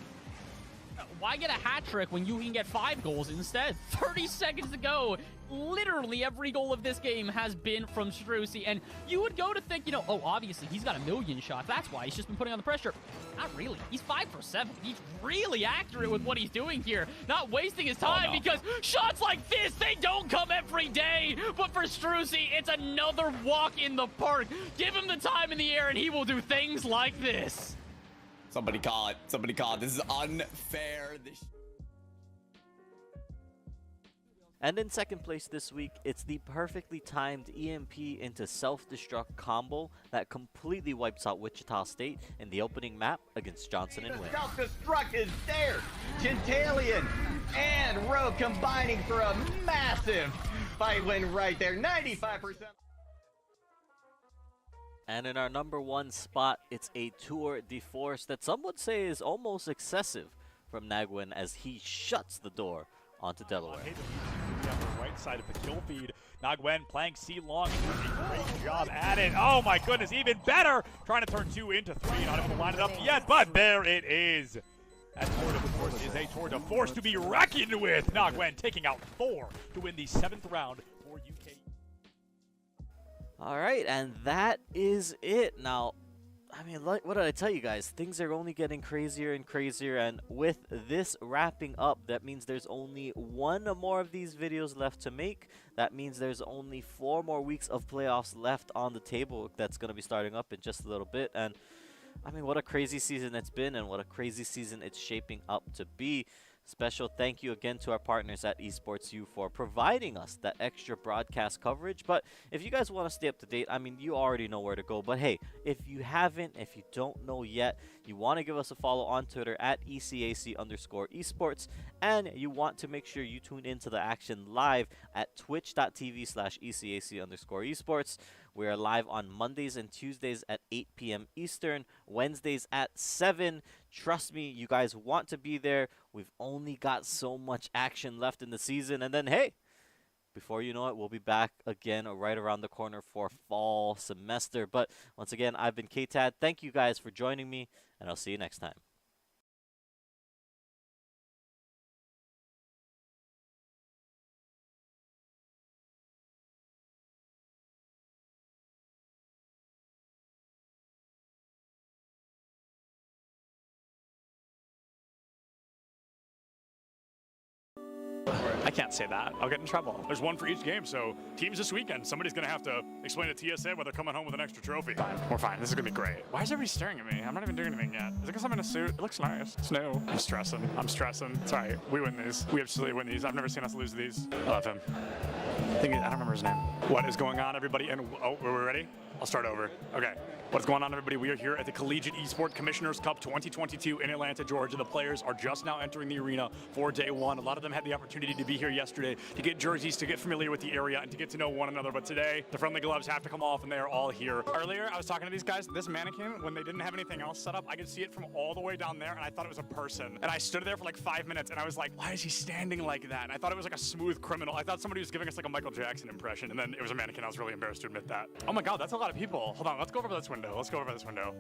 Why get a hat trick when you can get 5 goals instead? 30 seconds to go. Literally every goal of this game has been from Strucy, and you would go to think, you know, oh, obviously he's got a million shots. That's why he's just been putting on the pressure. Not really. He's 5 for 7. He's really accurate with what he's doing here. Not wasting his time because shots like this, they don't come every day. But for Strucy, it's another walk in the park. Give him the time in the air and he will do things like this. Somebody call it. Somebody call it. This is unfair. And in second place this week, it's the perfectly timed EMP into self-destruct combo that completely wipes out Wichita State in the opening map against Johnson and Wynn. Self-destruct is there. Gentalian and Rogue combining for a massive fight win right there. 95%. And in our number 1 spot, it's a tour de force that some would say is almost excessive from Nagwin as he shuts the door onto Delaware. On the right side of the kill feed. Nagwen playing C-Long, doing a great job at it. Oh my goodness, even better! Trying to turn 2 into 3, not able to line it up yet, but there it is. That tour de force is a tour de force to be reckoned with. Nagwen taking out 4 to win the 7th round for UK. All right, and that is it. Now, I mean, like, what did I tell you guys? Things are only getting crazier and crazier, and with this wrapping up, that means there's only 1 more of these videos left to make. That means there's only 4 more weeks of playoffs left on the table that's going to be starting up in just a little bit. And, I mean, what a crazy season it's been, and what a crazy season it's shaping up to be. Special thank you again to our partners at Esports U for providing us that extra broadcast coverage. But if you guys want to stay up to date, I mean, you already know where to go. But hey, if you haven't, if you don't know yet, you want to give us a follow on Twitter at ECAC_esports. And you want to make sure you tune into the action live at twitch.tv/ECAC_esports. We are live on Mondays and Tuesdays at 8 p.m. Eastern, Wednesdays at 7. Trust me, you guys want to be there. We've only got so much action left in the season. And then, hey, before you know it, we'll be back again right around the corner for fall semester. But once again, I've been K-Tad. Thank you guys for joining me, and I'll see you next time. I can't say that. I'll get in trouble. There's 1 for each game, so teams this weekend, somebody's going to have to explain to TSA why they're coming home with an extra trophy. We're fine. This is going to be great. Why is everybody staring at me? I'm not even doing anything yet. Is it because I'm in a suit? It looks nice. It's new. I'm stressing. It's all right. We win these. We absolutely win these. I've never seen us lose these. I love him. I don't remember his name. What is going on, everybody? And oh, are we ready? I'll start over. Okay. What's going on, everybody? We are here at the Collegiate Esport Commissioners Cup 2022 in Atlanta, Georgia. The players are just now entering the arena for day 1. A lot of them had the opportunity to be here yesterday to get jerseys, to get familiar with the area, and to get to know one another. But today, the friendly gloves have to come off, and they are all here. Earlier, I was talking to these guys. This mannequin, when they didn't have anything else set up, I could see it from all the way down there, and I thought it was a person. And I stood there for like 5 minutes, and I was like, why is he standing like that? And I thought it was like a smooth criminal. I thought somebody was giving us like a Michael Jackson impression, and then it was a mannequin. I was really embarrassed to admit that. Oh my God, that's a lot of people. Hold on, let's go over this window.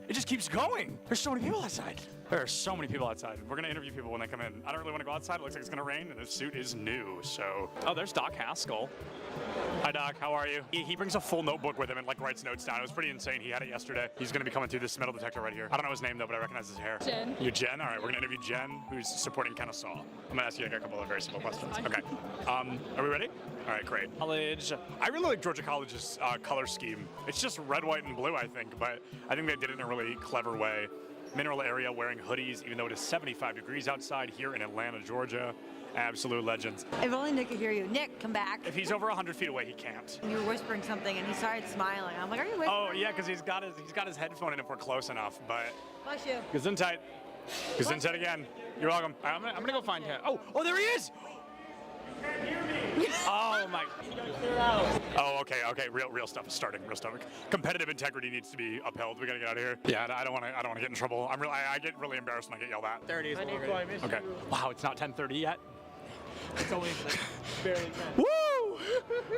It just keeps going. There's so many people outside. There are so many people outside. We're gonna interview people when they come in. I don't really want to go outside. It looks like it's gonna rain, and the suit is new, so. Oh, there's Doc Haskell. Hi, Doc. How are you? He brings a full notebook with him and like writes notes down. It was pretty insane. He had it yesterday. He's gonna be coming through this metal detector right here. I don't know his name though, but I recognize his hair. Jen. You're Jen? All right, we're gonna interview Jen, who's supporting Kennesaw. I'm gonna ask you like a couple of very simple questions. Okay. Are we ready? All right, great. College. I really like Georgia College's color scheme. It's just red, white, and blue, I think, but I think they did it in a really clever way. Mineral area wearing hoodies, even though it is 75 degrees outside here in Atlanta, Georgia. Absolute legends. If only Nick could hear you. Nick, come back. If he's over 100 feet away, he can't. You were whispering something, and he started smiling. I'm like, are you whispering? Oh yeah, because he's got his headphone in if we're close enough. But Bless you. Gesundheit. Gesundheit again. You're welcome. I'm gonna go find him. Oh, there he is. Oh my. Oh, okay. Real stuff is starting. Real stuff. Competitive integrity needs to be upheld. We gotta get out of here. Yeah, I don't want to get in trouble. I get really embarrassed when I get yelled at. 30 is Okay. Wow, it's not 10:30 yet. It's only barely 10. Woo!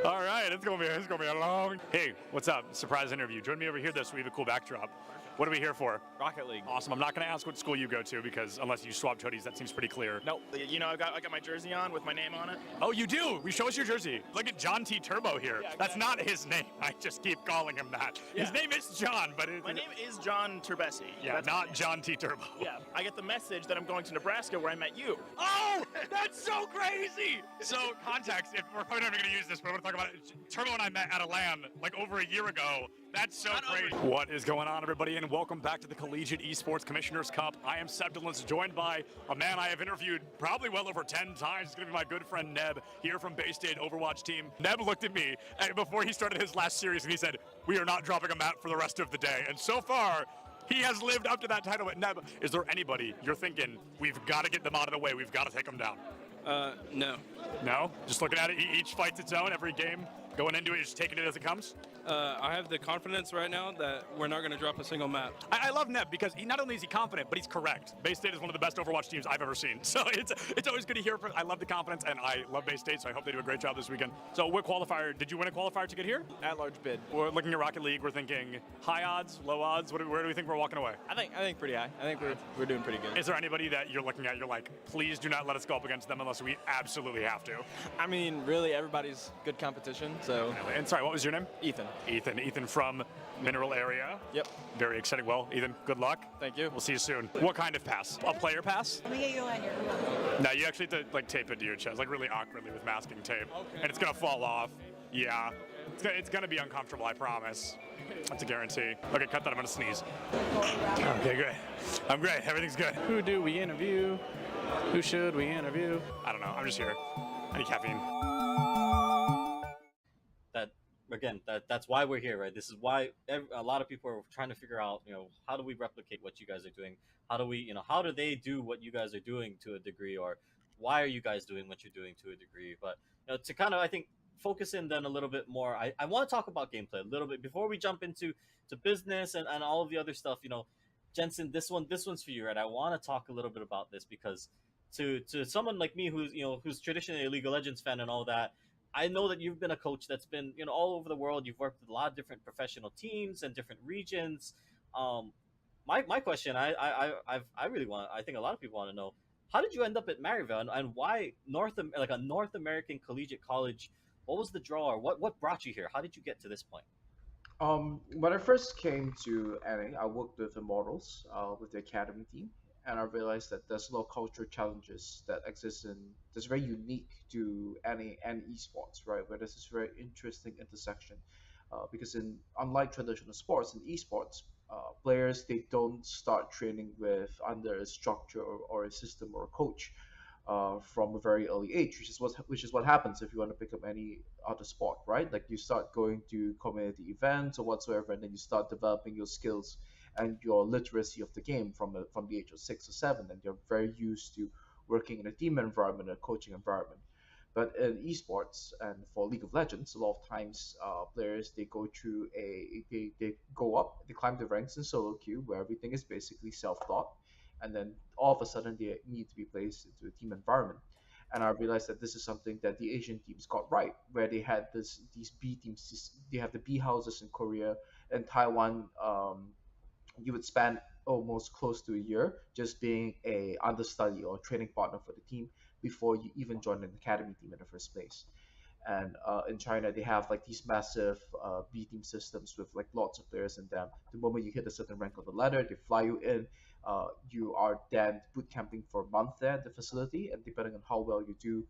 All right, it's gonna be a long. Hey, what's up? Surprise interview. Join me over here. We have a cool backdrop. What are we here for? Rocket League. Awesome. I'm not going to ask what school you go to because unless you swap hoodies, that seems pretty clear. Nope. You know, I got my jersey on with my name on it. Oh, you do? Show us your jersey. Look at John T. Turbo here. Yeah, That's not his name. I just keep calling him that. Yeah. His name is John, but my name is John Turbesi. Yeah, not John T. Turbo. Yeah, I get the message that I'm going to Nebraska where I met you. Oh, that's so crazy. So context, if we're probably not going to use this, but I want to talk about it. Turbo and I met at a LAN like over a year ago. That's so crazy. What is going on, everybody, and welcome back to the Collegiate Esports Commissioner's Cup. I am Seb Dillons, joined by a man I have interviewed probably well over 10 times. It's going to be my good friend Neb here from Bay State Overwatch team. Neb looked at me before he started his last series, and he said, "We are not dropping a map for the rest of the day." And so far, he has lived up to that title. But Neb, is there anybody you're thinking, we've got to get them out of the way, we've got to take them down? No. No? Just looking at it, each fight's its own, every game, going into it, just taking it as it comes? I have the confidence right now that we're not going to drop a single map. I love Neb because not only is he confident, but he's correct. Bay State is one of the best Overwatch teams I've ever seen. So it's always good to hear from. I love the confidence, and I love Bay State, so I hope they do a great job this weekend. So what qualifier, did you win a qualifier to get here? At-large bid. We're looking at Rocket League, we're thinking high odds, low odds, where do we think we're walking away? I think pretty high. I think we're doing pretty good. Is there anybody that you're looking at, you're like, please do not let us go up against them unless we absolutely have to? I mean, really, everybody's good competition, so. And sorry, what was your name? Ethan. Ethan from Mineral Area. Yep. Very exciting. Well, Ethan, good luck. Thank you. We'll see you soon. What kind of pass? A player pass? Let me get you in here. No, you actually have to like tape it to your chest, like really awkwardly with masking tape. Okay. And it's gonna fall off. Yeah. It's gonna be uncomfortable, I promise. That's a guarantee. Okay, cut that, I'm gonna sneeze. Okay, great. I'm great, everything's good. Who do we interview? Who should we interview? I don't know, I'm just here. I need caffeine. That's why we're here, right? This is why a lot of people are trying to figure out, how do we replicate what you guys are doing? How do they do what you guys are doing to a degree, or why are you guys doing what you're doing to a degree? But to kind of, I think, focus in then a little bit more, I want to talk about gameplay a little bit before we jump into business and all of the other stuff. Jensen, this one's for you, right? I want to talk a little bit about this because to someone like me who's traditionally a League of Legends fan and all that, I know that you've been a coach that's been, all over the world. You've worked with a lot of different professional teams and different regions. My question, I think a lot of people want to know, how did you end up at Maryville, and why a North American collegiate college? What was the draw, or what brought you here? How did you get to this point? When I first came to NA, I worked with Immortals, with the academy team, and I realized that there's a lot of cultural challenges that exist that's very unique to NA and esports, right? Where there's this very interesting intersection, because unlike traditional sports, in esports, players, they don't start training under a structure or a system or a coach from a very early age, which is what happens if you want to pick up any other sport, right? Like you start going to community events or whatsoever, and then you start developing your skills and your literacy of the game from the age of 6 or 7, and you're very used to working in a team environment, a coaching environment. But in esports and for League of Legends, a lot of times players, they go through they go up, they climb the ranks in solo queue where everything is basically self-taught, and then all of a sudden they need to be placed into a team environment. And I realized that this is something that the Asian teams got right, where they had these B teams. They have the B houses in Korea and Taiwan. You would spend almost close to a year just being a understudy or training partner for the team before you even join an academy team in the first place. And in China, they have like these massive B team systems with like lots of players in them. The moment you hit a certain rank on the ladder, they fly you in. You are then boot camping for a month there at the facility, and depending on how well you do,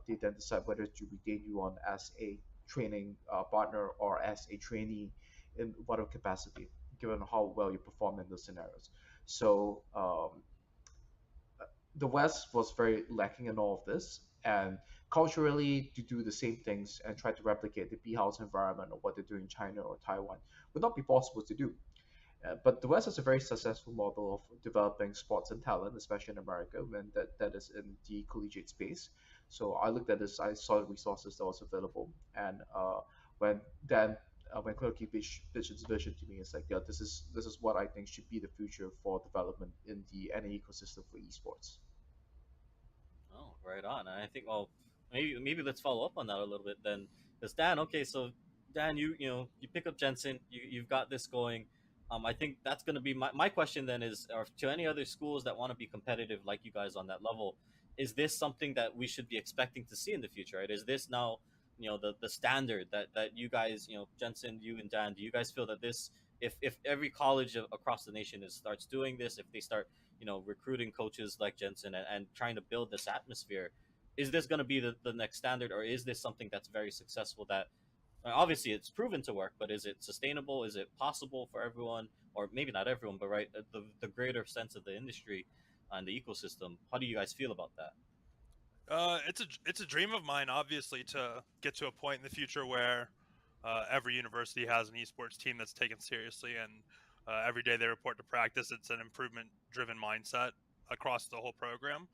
they then decide whether to retain you on as a training partner or as a trainee in whatever capacity, given how well you perform in those scenarios. So the West was very lacking in all of this, and culturally to do the same things and try to replicate the B house environment or what they do in China or Taiwan would not be possible to do. But the West has a very successful model of developing sports and talent, especially in America, when that is in the collegiate space. So I looked at this, I saw the resources that was available, and when then when Clerky pitched his vision to me, it's like, yeah, this is what I think should be the future for development in the NA ecosystem for esports. Oh, right on. And I think, well, maybe let's follow up on that a little bit then. Because Dan, okay, so Dan, you pick up Jensen, you've got this going. I think that's going to be my question then is, or to any other schools that want to be competitive like you guys on that level, is this something that we should be expecting to see in the future? Right? Is this now, the standard that you guys, Jensen, you and Dan, do you guys feel that this, if every college across the nation starts doing this, if they start recruiting coaches like Jensen and trying to build this atmosphere, is this going to be the next standard, or is this something that's very successful that obviously it's proven to work, but is it sustainable? Is it possible for everyone, or maybe not everyone, but right, the greater sense of the industry and the ecosystem? How do you guys feel about that? It's a dream of mine, obviously, to get to a point in the future where every university has an esports team that's taken seriously, and every day they report to practice. It's an improvement-driven mindset across the whole program.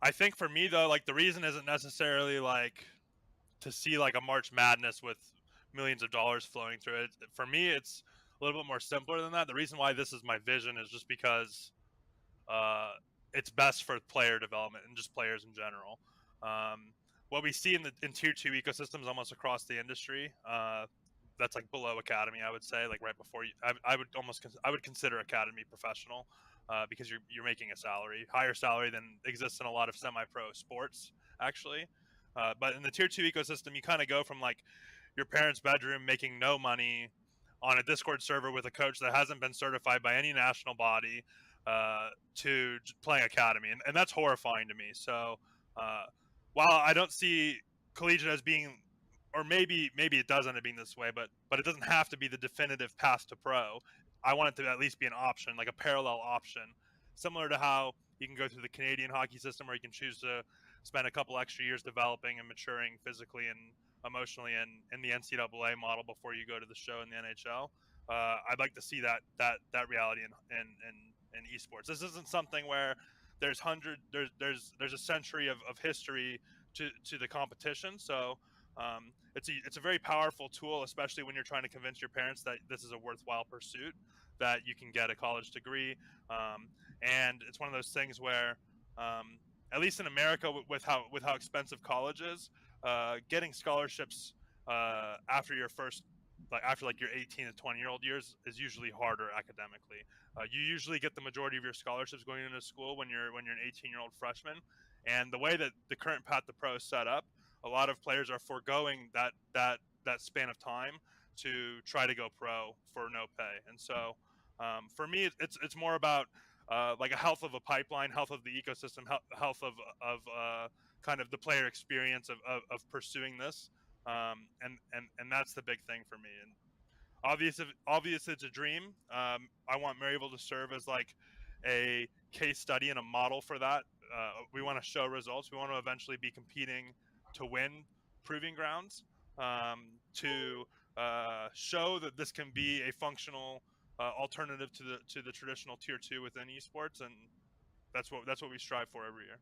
I think for me though, like the reason isn't necessarily like to see like a March Madness with millions of dollars flowing through it. For me, it's a little bit more simpler than that. The reason why this is my vision is just because uh, it's best for player development and just players in general. What we see in tier two ecosystems almost across the industry, that's like below academy, I would say, like right before you, I would consider academy professional, because you're making a salary, higher salary than exists in a lot of semi-pro sports actually. But in the tier two ecosystem, you kind of go from like your parents' bedroom making no money on a Discord server with a coach that hasn't been certified by any national body, to playing academy, and that's horrifying to me. So uh, while I don't see collegiate as being, or maybe it does end up being this way, but it doesn't have to be the definitive path to pro. I want it to at least be an option, like a parallel option, similar to how you can go through the Canadian hockey system, where you can choose to spend a couple extra years developing and maturing physically and emotionally in the NCAA model before you go to the show in the NHL. I'd like to see that reality in esports. This isn't something where there's a century of history to the competition. So it's a very powerful tool, especially when you're trying to convince your parents that this is a worthwhile pursuit, that you can get a college degree, and it's one of those things where, at least in America, with how expensive college is, getting scholarships after your first, like after like your 18 to 20-year-old years is usually harder academically. You usually get the majority of your scholarships going into school when you're an 18-year-old freshman, and the way that the current path to pro is set up, a lot of players are foregoing that span of time to try to go pro for no pay. And so for me, it's more about like a health of a pipeline, health of the ecosystem, health of kind of the player experience of pursuing this, and that's the big thing for me. And obvious it's a dream. I want Maryville to serve as like a case study and a model for that. We want to show results. We want to eventually be competing to win proving grounds, to show that this can be a functional alternative to the traditional tier two within esports, and that's what we strive for every year.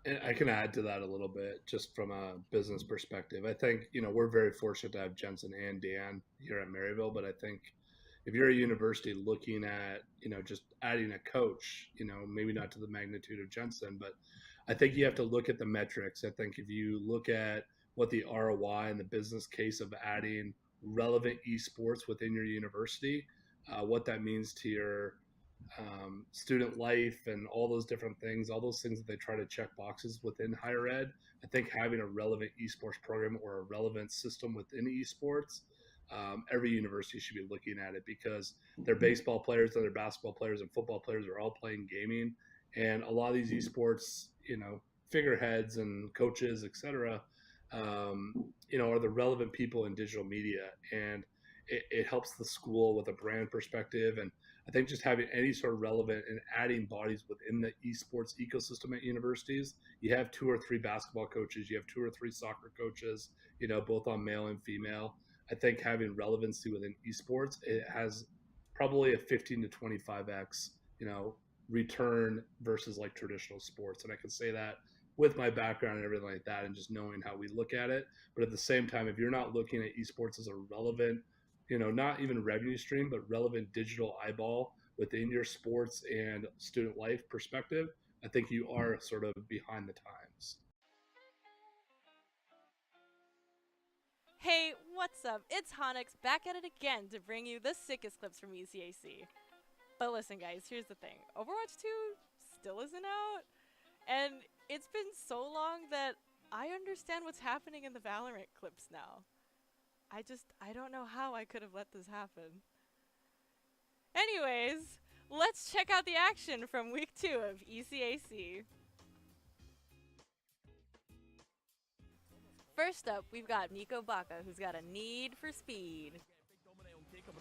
And I can add to that a little bit, just from a business perspective. I think, we're very fortunate to have Jensen and Dan here at Maryville, but I think if you're a university looking at, just adding a coach, maybe not to the magnitude of Jensen, but I think you have to look at the metrics. I think if you look at what the ROI and the business case of adding relevant esports within your university, what that means to your student life and all those different things, all those things that they try to check boxes within higher ed. I think having a relevant esports program or a relevant system within esports, every university should be looking at it, because their baseball players and their basketball players and football players are all playing gaming. And a lot of these esports, figureheads and coaches, etc., are the relevant people in digital media. And it helps the school with a brand perspective. And I think just having any sort of relevant and adding bodies within the esports ecosystem at universities. You have 2 or 3 basketball coaches, you have 2 or 3 soccer coaches, you know, both on male and female. I think having relevancy within esports, it has probably a 15 to 25x, you know, return versus like traditional sports. And I can say that with my background and everything like that, and just knowing how we look at it. But at the same time, if you're not looking at esports as a relevant, you know, not even revenue stream, but relevant digital eyeball within your sports and student life perspective, I think you are sort of behind the times. Hey, what's up? It's Honix back at it again to bring you the sickest clips from ECAC. But listen guys, here's the thing. Overwatch 2 still isn't out, and it's been so long that I understand what's happening in the VALORANT clips now. I don't know how I could have let this happen. Anyways, let's check out the action from week 2 of ECAC. First up, we've got Nico Baca, who's got a need for speed.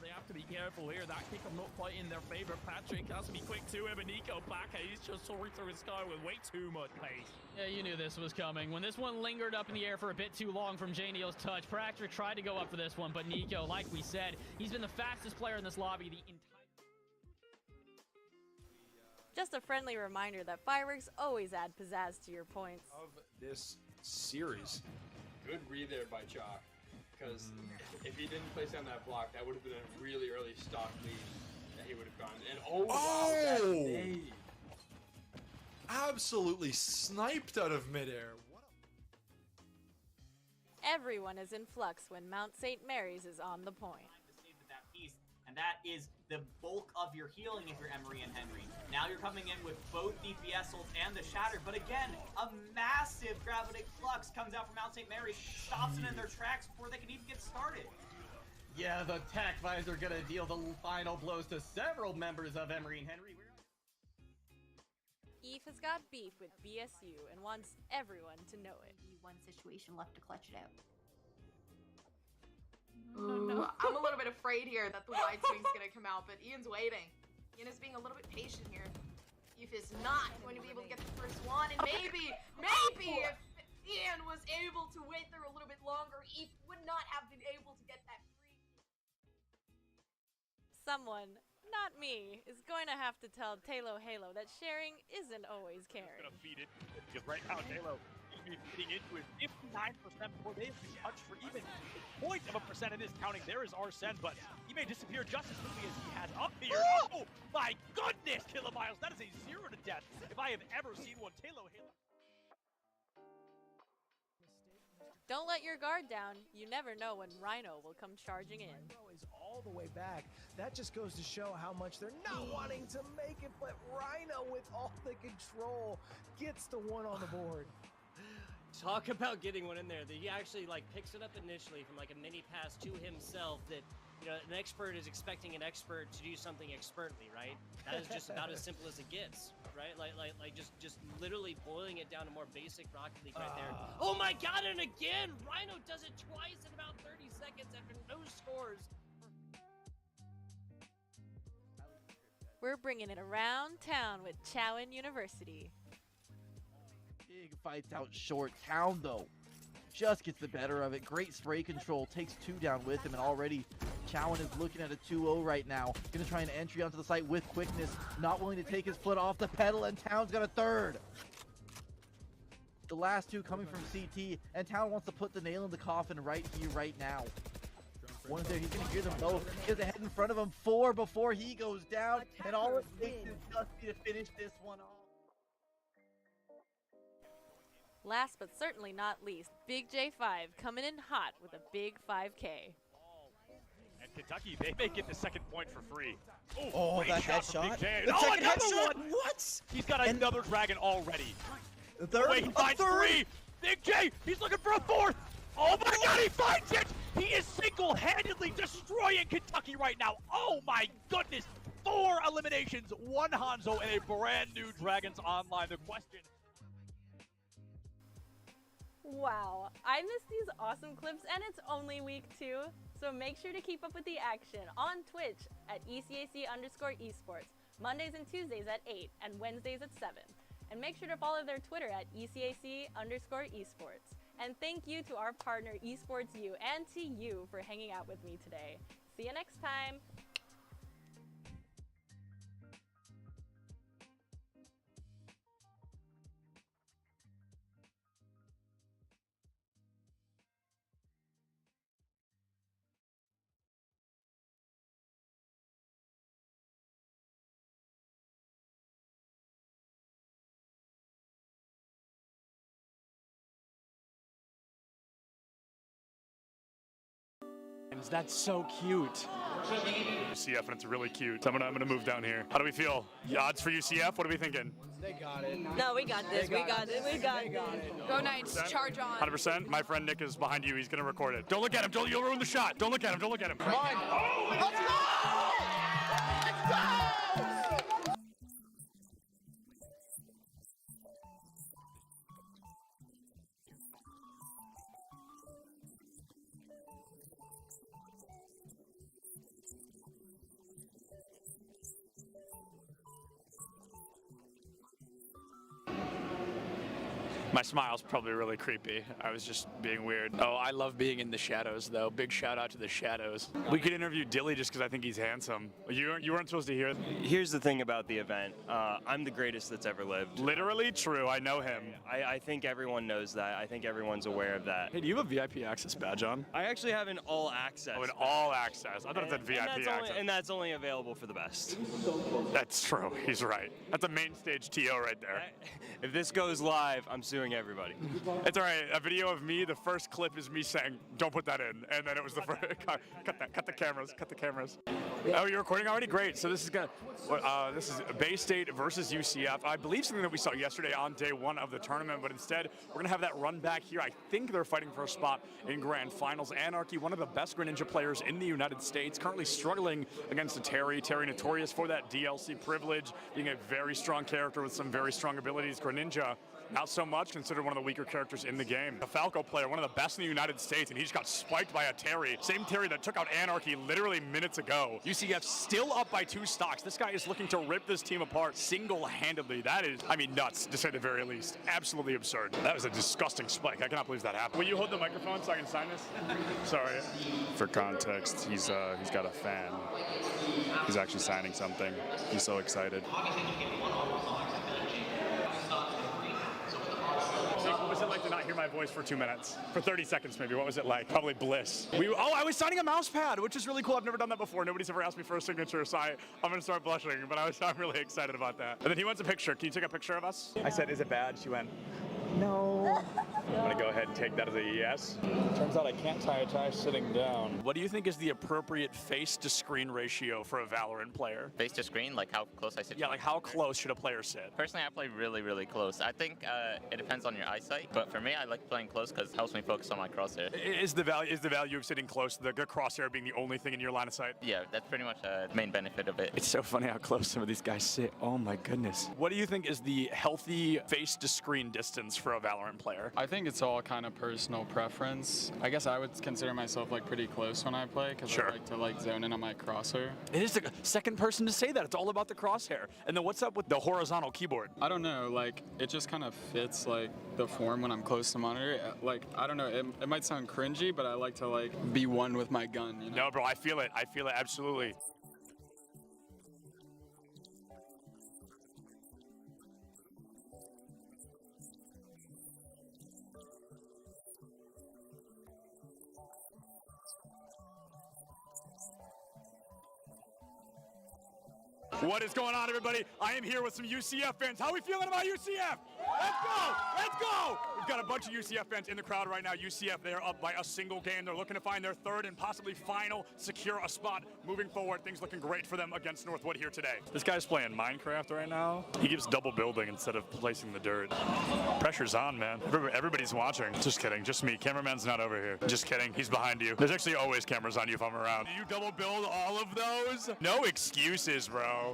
They have to be careful here. That kick not quite in their favor. Patrick has to be quick to him, and Nico Baca, he's just soaring through the sky with way too much pace. Yeah, you knew this was coming. When this one lingered up in the air for a bit too long from J-Neil's touch, Patrick tried to go up for this one, but Nico, like we said, he's been the fastest player in this lobby the entire... Just a friendly reminder that fireworks always add pizzazz to your points. Of this series. Good read there by Chalk. Because if he didn't place down that block, that would have been a really early stock lead that he would have gone. And wow, that nade. Absolutely sniped out of midair. Everyone is in flux when Mount St. Mary's is on the point. That piece, and that is the bulk of your healing if you're Emery and Henry. Now you're coming in with both DPS ults and the Shatter, but again, a massive gravitic flux comes out from Mount St. Mary's, stops them in their tracks before they can even get started. Yeah, the tac vibes are gonna deal the final blows to several members of Emery and Henry. Eve has got beef with BSU and wants everyone to know it. One situation left to clutch it out. No, I'm a little bit afraid here that the wide swing's gonna come out, but Ian's waiting. Ian is being a little bit patient here. Eve is not going to be able to get the first one, and maybe if Ian was able to wait there a little bit longer, Eve would not have been able to get that free. Someone, not me, is going to have to tell Talo Halo that sharing isn't always caring. Gonna feed it, because right now Halo be feeding into it 59% before they have been touched for even a point of a percent in this counting. There is Arsene, but he may disappear just as quickly as he has up here. Oh my goodness, Kilomiles, that is a 0 to death if I have ever seen one. Halo. Don't let your guard down. You never know when Rhino will come charging in. Rhino is all the way back. That just goes to show how much they're not wanting to make it, but Rhino with all the control gets the one on the board. Talk about getting one in there. That he actually like picks it up initially from like a mini pass to himself. That, you know, an expert is expecting an expert to do something expertly, right? That is just about as simple as it gets, right? Like just literally boiling it down to more basic Rocket League right there. Oh my God! And again, Rhino does it twice in about 30 seconds after no scores. We're bringing it around town with Chowan University. Big fights out short. Town, though, just gets the better of it. Great spray control. Takes 2 down with him, and already Chowan is looking at a 2-0 right now. Going to try an entry onto the site with quickness. Not willing to take his foot off the pedal, and Town's got a third. The last 2 coming from CT, and Town wants to put the nail in the coffin right here, right now. One is there. He's going to hear them both. He has a head in front of him. 4 before he goes down, and all it takes is just to finish this one off. Last but certainly not least, Big J5 coming in hot with a big 5K. And Kentucky, they may get the second point for free. Oh, great that shot from headshot. Big J. The Oh, second another headshot? one! What? He's got another dragon already. The third? Wait, he finds 3! Big J, he's looking for a 4th! Oh my God, he finds it! He is single-handedly destroying Kentucky right now. Oh my goodness! 4 eliminations, 1 Hanzo, and a brand new Dragons Online. The question... Wow, I miss these awesome clips, and it's only week 2. So make sure to keep up with the action on Twitch at ECAC_esports, Mondays and Tuesdays at 8 and Wednesdays at 7. And make sure to follow their Twitter at ECAC_esports. And thank you to our partner eSportsU and to you for hanging out with me today. See you next time. That's so cute. UCF, and it's really cute. So I'm gonna move down here. How do we feel? The odds for UCF? What are we thinking? They got it. No, we got this. We got it. We got it. Go Knights, charge on. 100%. My friend Nick is behind you. He's gonna record it. Don't look at him. You'll ruin the shot. Don't look at him. Don't look at him. Come on. Let's go! Let's go! My smile's probably really creepy. I was just being weird. Oh, I love being in the shadows, though. Big shout out to the shadows. We could interview Dilly just because I think he's handsome. You weren't supposed to hear it. Here's the thing about the event. I'm the greatest that's ever lived. Literally true. I know him. I think everyone knows that. I think everyone's aware of that. Hey, do you have a VIP access badge on? I actually have an all access. Oh, an all access. I thought it said VIP access. And that's only available for the best. That's true. He's right. That's a main stage TO right there. If this goes live, I'm suing everybody. It's all right. A video of me, the first clip is me saying, don't put that in. And then it was the first, cut the cameras. Oh, you're recording already? Great. So this is this is Bay State versus UCF. I believe something that we saw yesterday on day one of the tournament, but instead we're going to have that run back here. I think they're fighting for a spot in Grand Finals. Anarchy, one of the best Greninja players in the United States, currently struggling against a Terry. Terry notorious for that DLC privilege, being a very strong character with some very strong abilities. Greninja, not so much, considered one of the weaker characters in the game. A Falco player, one of the best in the United States, and he just got spiked by a Terry. Same Terry that took out Anarchy literally minutes ago. UCF still up by 2 stocks. This guy is looking to rip this team apart single-handedly. That is, I mean, nuts, to say the very least. Absolutely absurd. That was a disgusting spike. I cannot believe that happened. Will you hold the microphone so I can sign this? Sorry. For context, he's got a fan. He's actually signing something. He's so excited. What was it like to not hear my voice for 2 minutes? For 30 seconds, maybe. What was it like? Probably bliss. I was signing a mouse pad, which is really cool. I've never done that before. Nobody's ever asked me for a signature, so I'm going to start blushing, but I'm really excited about that. And then he wants a picture. Can you take a picture of us? I said, is it bad? She went, no. I'm going to go ahead and take that as a yes. Turns out I can't tie a tie sitting down. What do you think is the appropriate face-to-screen ratio for a Valorant player? Face to screen, like how close I sit? Yeah, like how close should a player sit? Personally, I play really, really close. I think it depends on your eyesight, but for me, I like playing close because it helps me focus on my crosshair. Is the value of sitting close, the crosshair being the only thing in your line of sight? Yeah, that's pretty much the main benefit of it. It's so funny how close some of these guys sit. Oh my goodness. What do you think is the healthy face-to-screen distance for a Valorant player? I think it's all kind of personal preference. I guess I would consider myself like pretty close when I play because I like to zone in on my crosshair. It is the second person to say that. It's all about the crosshair. And then what's up with the horizontal keyboard? I don't know, like it just kind of fits like the form when I'm close to monitor. Like I don't know, it might sound cringy, but I like to like be one with my gun, you know? No, bro, I feel it absolutely. What is going on, everybody? I am here with some UCF fans. How are we feeling about UCF? Let's go! Let's go! We've got a bunch of UCF fans in the crowd right now. UCF, they are up by a single game. They're looking to find their third and possibly final, secure a spot moving forward. Things looking great for them against Northwood here today. This guy's playing Minecraft right now. He keeps double building instead of placing the dirt. Pressure's on, man. Everybody's watching. Just kidding. Just me. Cameraman's not over here. Just kidding. He's behind you. There's actually always cameras on you if I'm around. Do you double build all of those? No excuses, bro.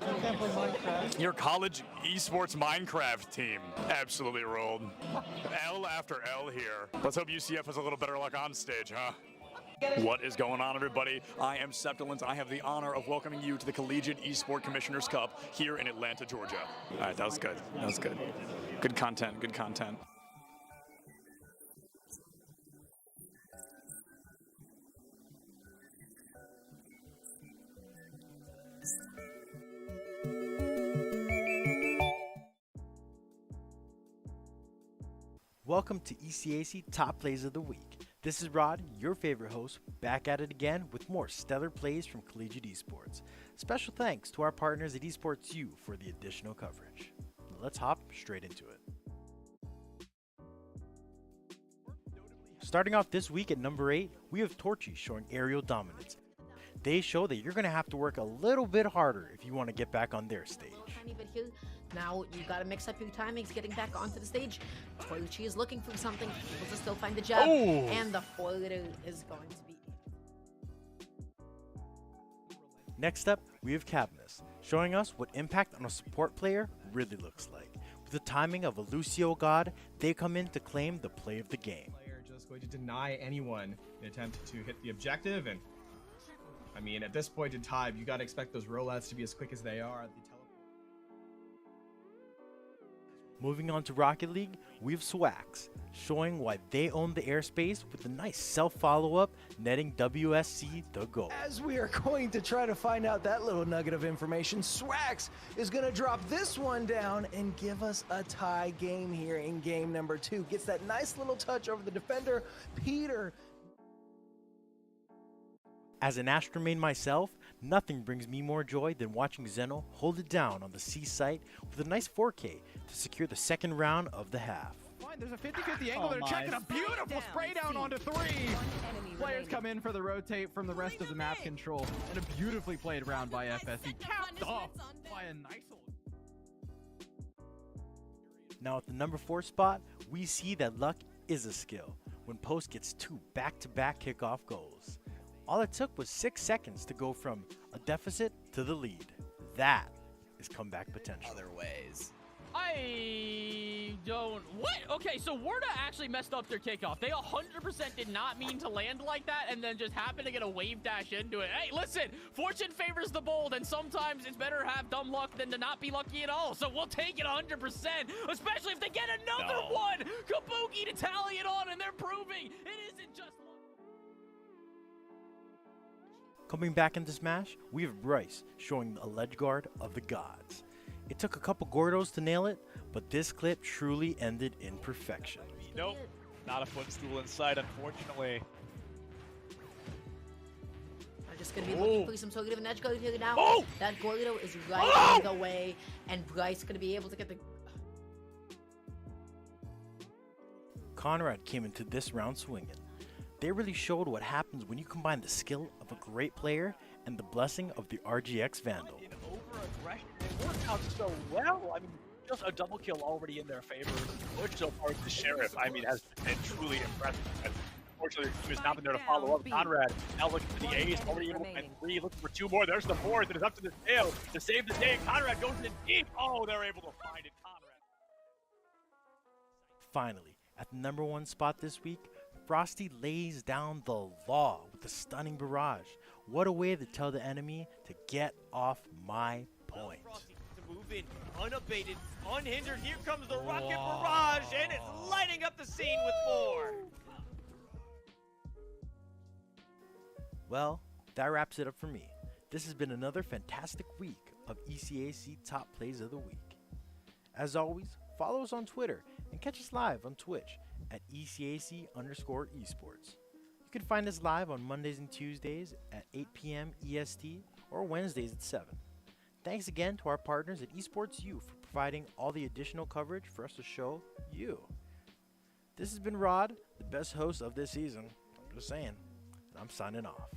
Your college esports Minecraft team absolutely rolled. L after L here. Let's hope UCF has a little better luck on stage, huh? What is going on, everybody? I am Septilence. I have the honor of welcoming you to the Collegiate Esport Commissioners Cup here in Atlanta, Georgia. All right, that was good. That was good. Good content, good content. Welcome to ECAC Top Plays of the Week. This is Rod, your favorite host, back at it again with more stellar plays from Collegiate Esports. Special thanks to our partners at Esports U for the additional coverage. Let's hop straight into it. Starting off this week at number 8, we have Torchy showing aerial dominance. They show that you're going to have to work a little bit harder if you want to get back on their stage. Tiny bit here. Now you gotta mix up your timings getting back onto the stage. Torchy is looking for something, able to still find the jab, and the forward is going to be. Next up, we have Cabinus, showing us what impact on a support player really looks like. With the timing of a Lucio God, they come in to claim the play of the game. Player just going to deny anyone an attempt to hit the objective, and I mean, at this point in time, you gotta expect those rollouts to be as quick as they are. Moving on to Rocket League, we have Swax, showing why they own the airspace with a nice self-follow-up, netting WSC the goal. As we are going to try to find out that little nugget of information, Swax is going to drop this one down and give us a tie game here in game number 2. Gets that nice little touch over the defender, Peter. As an Astra main myself, nothing brings me more joy than watching Zeno hold it down on the C site with a nice 4K to secure the second round of the half. Fine, there's a 50-50 angle. They're checking a beautiful spray down onto 3. Players come in for the rotate from the rest of the map control, and a beautifully played round by FSE, capped off by a nice one. Now at the number 4 spot, we see that luck is a skill when Post gets 2 back-to-back kickoff goals. All it took was 6 seconds to go from a deficit to the lead. That is comeback potential. Other ways. I don't... What? Okay, so Warda actually messed up their kickoff. They 100% did not mean to land like that and then just happened to get a wave dash into it. Hey, listen, fortune favors the bold, and sometimes it's better to have dumb luck than to not be lucky at all. So we'll take it 100%, especially if they get another one. Kabuki to tally it on, and they're proving it isn't just... Coming back into Smash, we have Bryce showing a ledge guard of the gods. It took a couple Gordos to nail it, but this clip truly ended in perfection. Nope, not a footstool in sight, unfortunately. I'm just gonna be looking for some sort of an edge guard here now. That Gordo is right in the way, and Bryce gonna be able to get the... Conrad came into this round swinging. They really showed what happens when you combine the skill of a great player and the blessing of the RGX Vandal. Over-aggression, it worked out so well. I mean, just a double kill already in their favor. Which so far the Sheriff, I mean, has been truly impressive. And unfortunately, the team has not been there to follow up. Conrad now looking for the ace, already able to find 3, looking for 2 more. There's the 4th, and it's up to the tail to save the day. Conrad goes in deep. Oh, they're able to find it. Conrad. Finally, at the number 1 spot this week, Frosty lays down the law with a stunning barrage. What a way to tell the enemy to get off my point. Frosty to move in, unabated, unhindered. Here comes the rocket barrage, and it's lighting up the scene with 4. Well, that wraps it up for me. This has been another fantastic week of ECAC Top Plays of the Week. As always, follow us on Twitter and catch us live on Twitch at ECAC_esports. You can find us live on Mondays and Tuesdays at 8 p.m. EST or Wednesdays at 7. Thanks again to our partners at Esports U for providing all the additional coverage for us to show you. This has been Rod, the best host of this season. I'm just saying, and I'm signing off.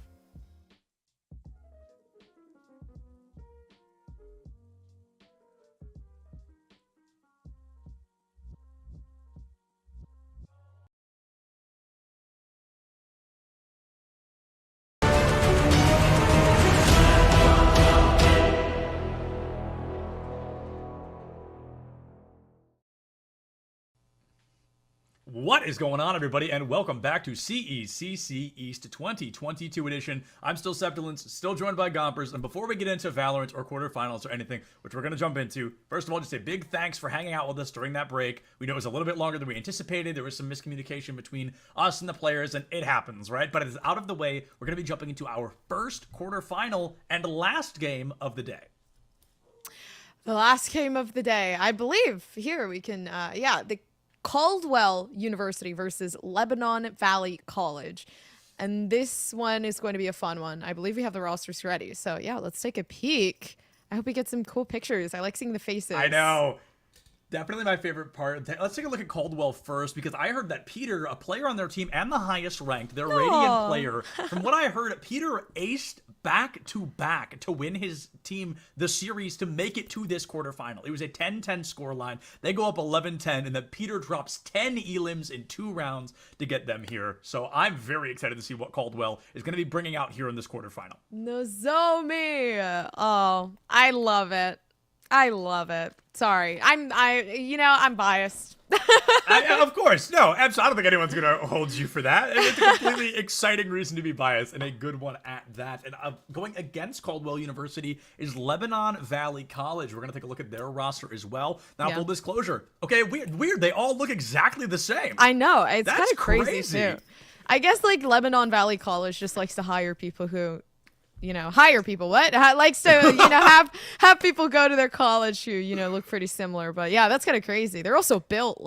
What is going on, everybody, and welcome back to CECC East 2022 edition. I'm still Septilence, still joined by Gompers, and before we get into Valorant or quarterfinals or anything, which we're going to jump into, first of all, just a big thanks for hanging out with us during that break. We know it was a little bit longer than we anticipated. There was some miscommunication between us and the players, and it happens, right? But it's out of the way. We're going to be jumping into our first quarterfinal and last game of the day. The last game of the day, I believe. Here we can, the Caldwell University versus Lebanon Valley College. And this one is going to be a fun one. I believe we have the rosters ready. So yeah, let's take a peek. I hope we get some cool pictures. I like seeing the faces. I know. Definitely my favorite part. Let's take a look at Caldwell first, because I heard that Peter, a player on their team and the highest ranked, their Radiant player, from what I heard, Peter aced back-to-back to win his team the series to make it to this quarterfinal. It was a 10-10 scoreline. They go up 11-10, and then Peter drops 10 elims in 2 rounds to get them here. So I'm very excited to see what Caldwell is going to be bringing out here in this quarterfinal. Nozomi! Oh, I love it. I love it. Sorry. I'm biased. Of course. No, absolutely. I don't think anyone's going to hold you for that. And it's a completely exciting reason to be biased, and a good one at that. And going against Caldwell University is Lebanon Valley College. We're going to take a look at their roster as well. Now, full disclosure. Okay, weird. They all look exactly the same. I know. It's kind of crazy, too. I guess, Lebanon Valley College just likes to hire people who... hire people. What? Likes to, have people go to their college who, look pretty similar. But yeah, that's kind of crazy. They're also built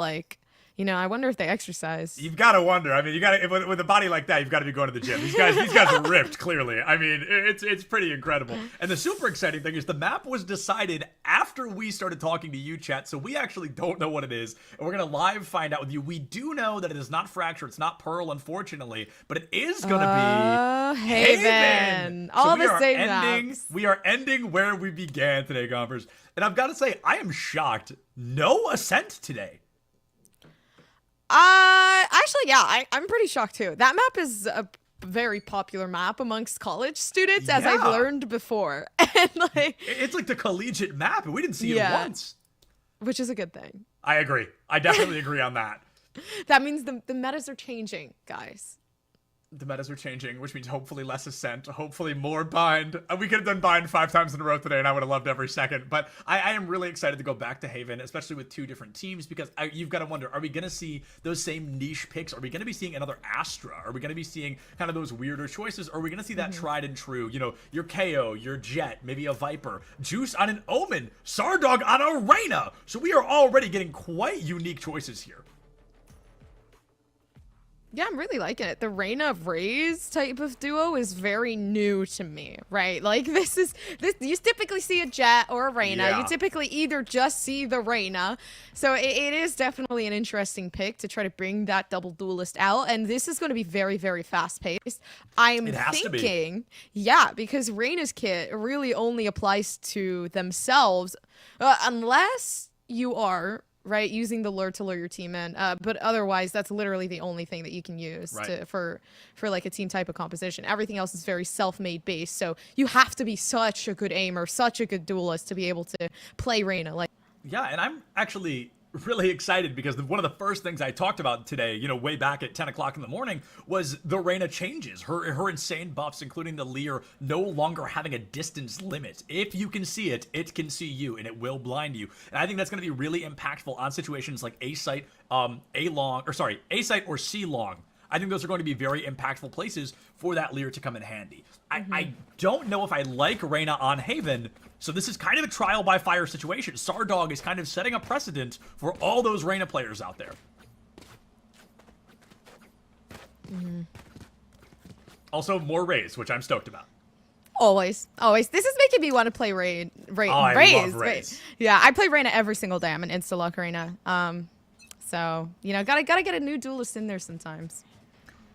I wonder if they exercise. You've got to wonder. I mean, you got to with a body like that, you've got to be going to the gym. These guys are ripped. Clearly, I mean, it's pretty incredible. And the super exciting thing is the map was decided after we started talking to you, chat. So we actually don't know what it is, and we're gonna live find out with you. We do know that it is not Fracture. It's not Pearl, unfortunately, but it is gonna be Haven. All the same maps. We are ending where we began today, Gompers. And I've got to say, I am shocked. No Ascent today. Actually, yeah, I'm pretty shocked too. That map is a very popular map amongst college students, as I've learned before. And it's like the collegiate map, and we didn't see it once. Which is a good thing. I agree. I definitely agree on that. That means the metas are changing, guys. The metas are changing, which means hopefully less Ascent, hopefully more Bind. We could have done Bind 5 times in a row today, and I would have loved every second. But I am really excited to go back to Haven, especially with 2 different teams, because you've got to wonder, are we going to see those same niche picks? Are we going to be seeing another Astra? Are we going to be seeing kind of those weirder choices? Or are we going to see that tried and true, your KO, your Jet, maybe a Viper, Juice on an Omen, Sardog on a Reyna? So we are already getting quite unique choices here. Yeah, I'm really liking it. The Reyna Raze type of duo is very new to me, right? This you typically see a Jet or a Reyna. Yeah. You typically either just see the Reyna. So it is definitely an interesting pick to try to bring that double duelist out. And this is going to be very, very fast paced. I'm thinking, yeah, because Reyna's kit really only applies to themselves, unless you are using the lure to lure your team in, but otherwise that's literally the only thing that you can use for a team type of composition. Everything else is very self-made based, so you have to be such a good aimer, such a good duelist to be able to play Reyna. Yeah, and I'm actually really excited because one of the first things I talked about today, way back at 10 o'clock in the morning, was the Reyna changes. Her insane buffs, including the Leer, no longer having a distance limit. If you can see it, it can see you, and it will blind you. And I think that's going to be really impactful on situations like A-Site, A-Site or C-Long. I think those are going to be very impactful places for that Leer to come in handy. I don't know if I like Reyna on Haven, so this is kind of a trial by fire situation. Sardog is kind of setting a precedent for all those Reyna players out there. Also, more Raze, which I'm stoked about. Always. This is making me want to play Raze. I love Raze. Yeah, I play Reyna every single day. I'm an insta-luck Reyna. So, gotta get a new duelist in there sometimes.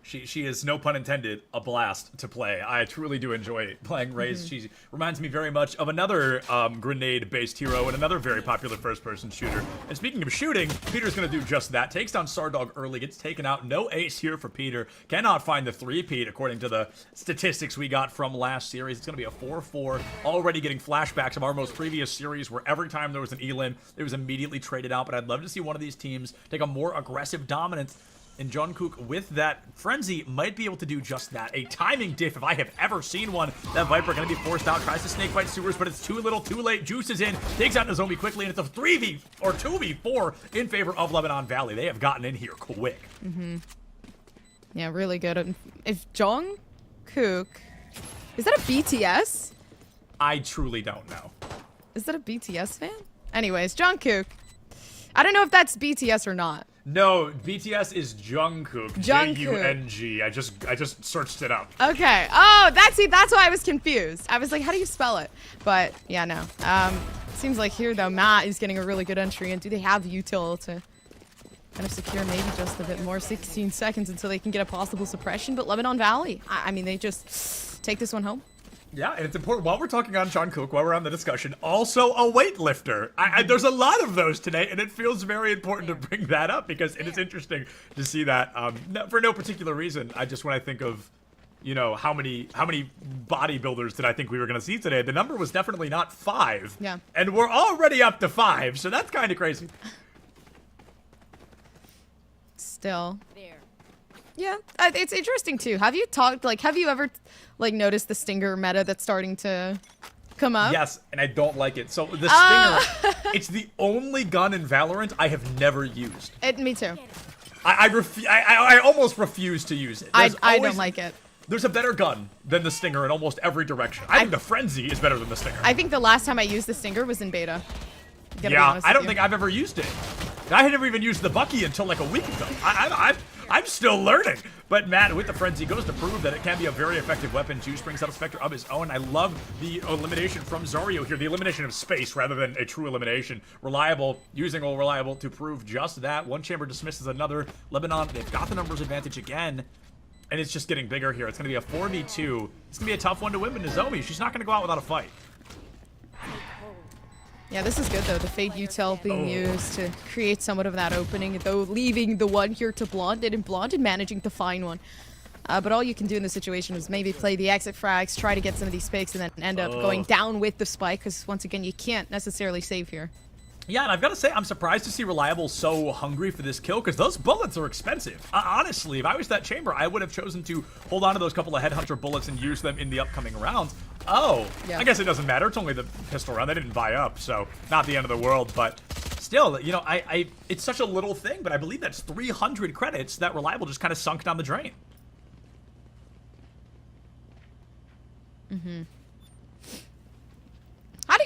She is, no pun intended, a blast to play. I truly do enjoy playing Raze. She reminds me very much of another grenade-based hero and another very popular first-person shooter. And speaking of shooting, Peter's going to do just that. Takes down Sardog early, gets taken out. No ace here for Peter. Cannot find the 3-peat according to the statistics we got from last series. It's going to be a 4-4. Already getting flashbacks of our most previous series where every time there was an elim, it was immediately traded out. But I'd love to see one of these teams take a more aggressive dominance. And Jungkook, with that frenzy, might be able to do just that. A timing diff, if I have ever seen one. That Viper going to be forced out, tries to snakebite sewers, but it's too little, too late. Juice is in, takes out Nozomi quickly, and it's a 3v or 2v4 in favor of Lebanon Valley. They have gotten in here quick. Yeah, really good. If Jungkook, is that a BTS? I truly don't know. Is that a BTS fan? Anyways, Jungkook. I don't know if that's BTS or not. No, BTS is Jungkook. J-U-N-G. I just searched it up. Okay. Oh, that's why I was confused. I was like, how do you spell it? But yeah, no. Seems like here though, Matt is getting a really good entry. And do they have util to kind of secure maybe just a bit more? 16 seconds until they can get a possible suppression. But Lebanon Valley, I mean, they just take this one home. Yeah, and it's important, while we're talking on Jungkook, while we're on the discussion, also a weightlifter. There's a lot of those today, and it feels very important to bring that up because it is interesting to see that. For no particular reason, when I think of, you know, how many bodybuilders did I think we were going to see today, the number was definitely not 5. Yeah. And we're already up to 5, so that's kind of crazy. Still. Yeah, it's interesting too. Have you ever noticed the Stinger meta that's starting to come up? Yes, and I don't like it. So the Stinger, it's the only gun in Valorant I have never used. Me too. I almost refuse to use it. I don't like it. There's a better gun than the Stinger in almost every direction. I think the Frenzy is better than the Stinger. I think the last time I used the Stinger was in beta. Yeah, I don't think I've ever used it. I had never even used the Bucky until like a week ago. I'm still learning. But Matt, with the Frenzy, goes to prove that it can be a very effective weapon. Juice brings out a Spectre of his own. I love the elimination from Zario here. The elimination of space rather than a true elimination. Reliable, using Reliable to prove just that. One chamber dismisses another. Lebanon, they've got the numbers advantage again. And it's just getting bigger here. It's going to be a 4v2. It's going to be a tough one to win, but Nozomi, she's not going to go out without a fight. Yeah, this is good though. The Fade Util being used to create somewhat of that opening, though leaving the one here to Blonded, and Blonded managing to find one. But all you can do in this situation is maybe play the exit frags, try to get some of these picks, and then end up going down with the spike, because once again, you can't necessarily save here. Yeah, and I've got to say, I'm surprised to see Reliable so hungry for this kill, because those bullets are expensive. Honestly, if I was that chamber, I would have chosen to hold on to those couple of Headhunter bullets and use them in the upcoming rounds. Yeah. I guess it doesn't matter. It's only the pistol round. They didn't buy up, so not the end of the world. But still, you know, it's such a little thing, but I believe that's 300 credits that Reliable just kind of sunk down the drain.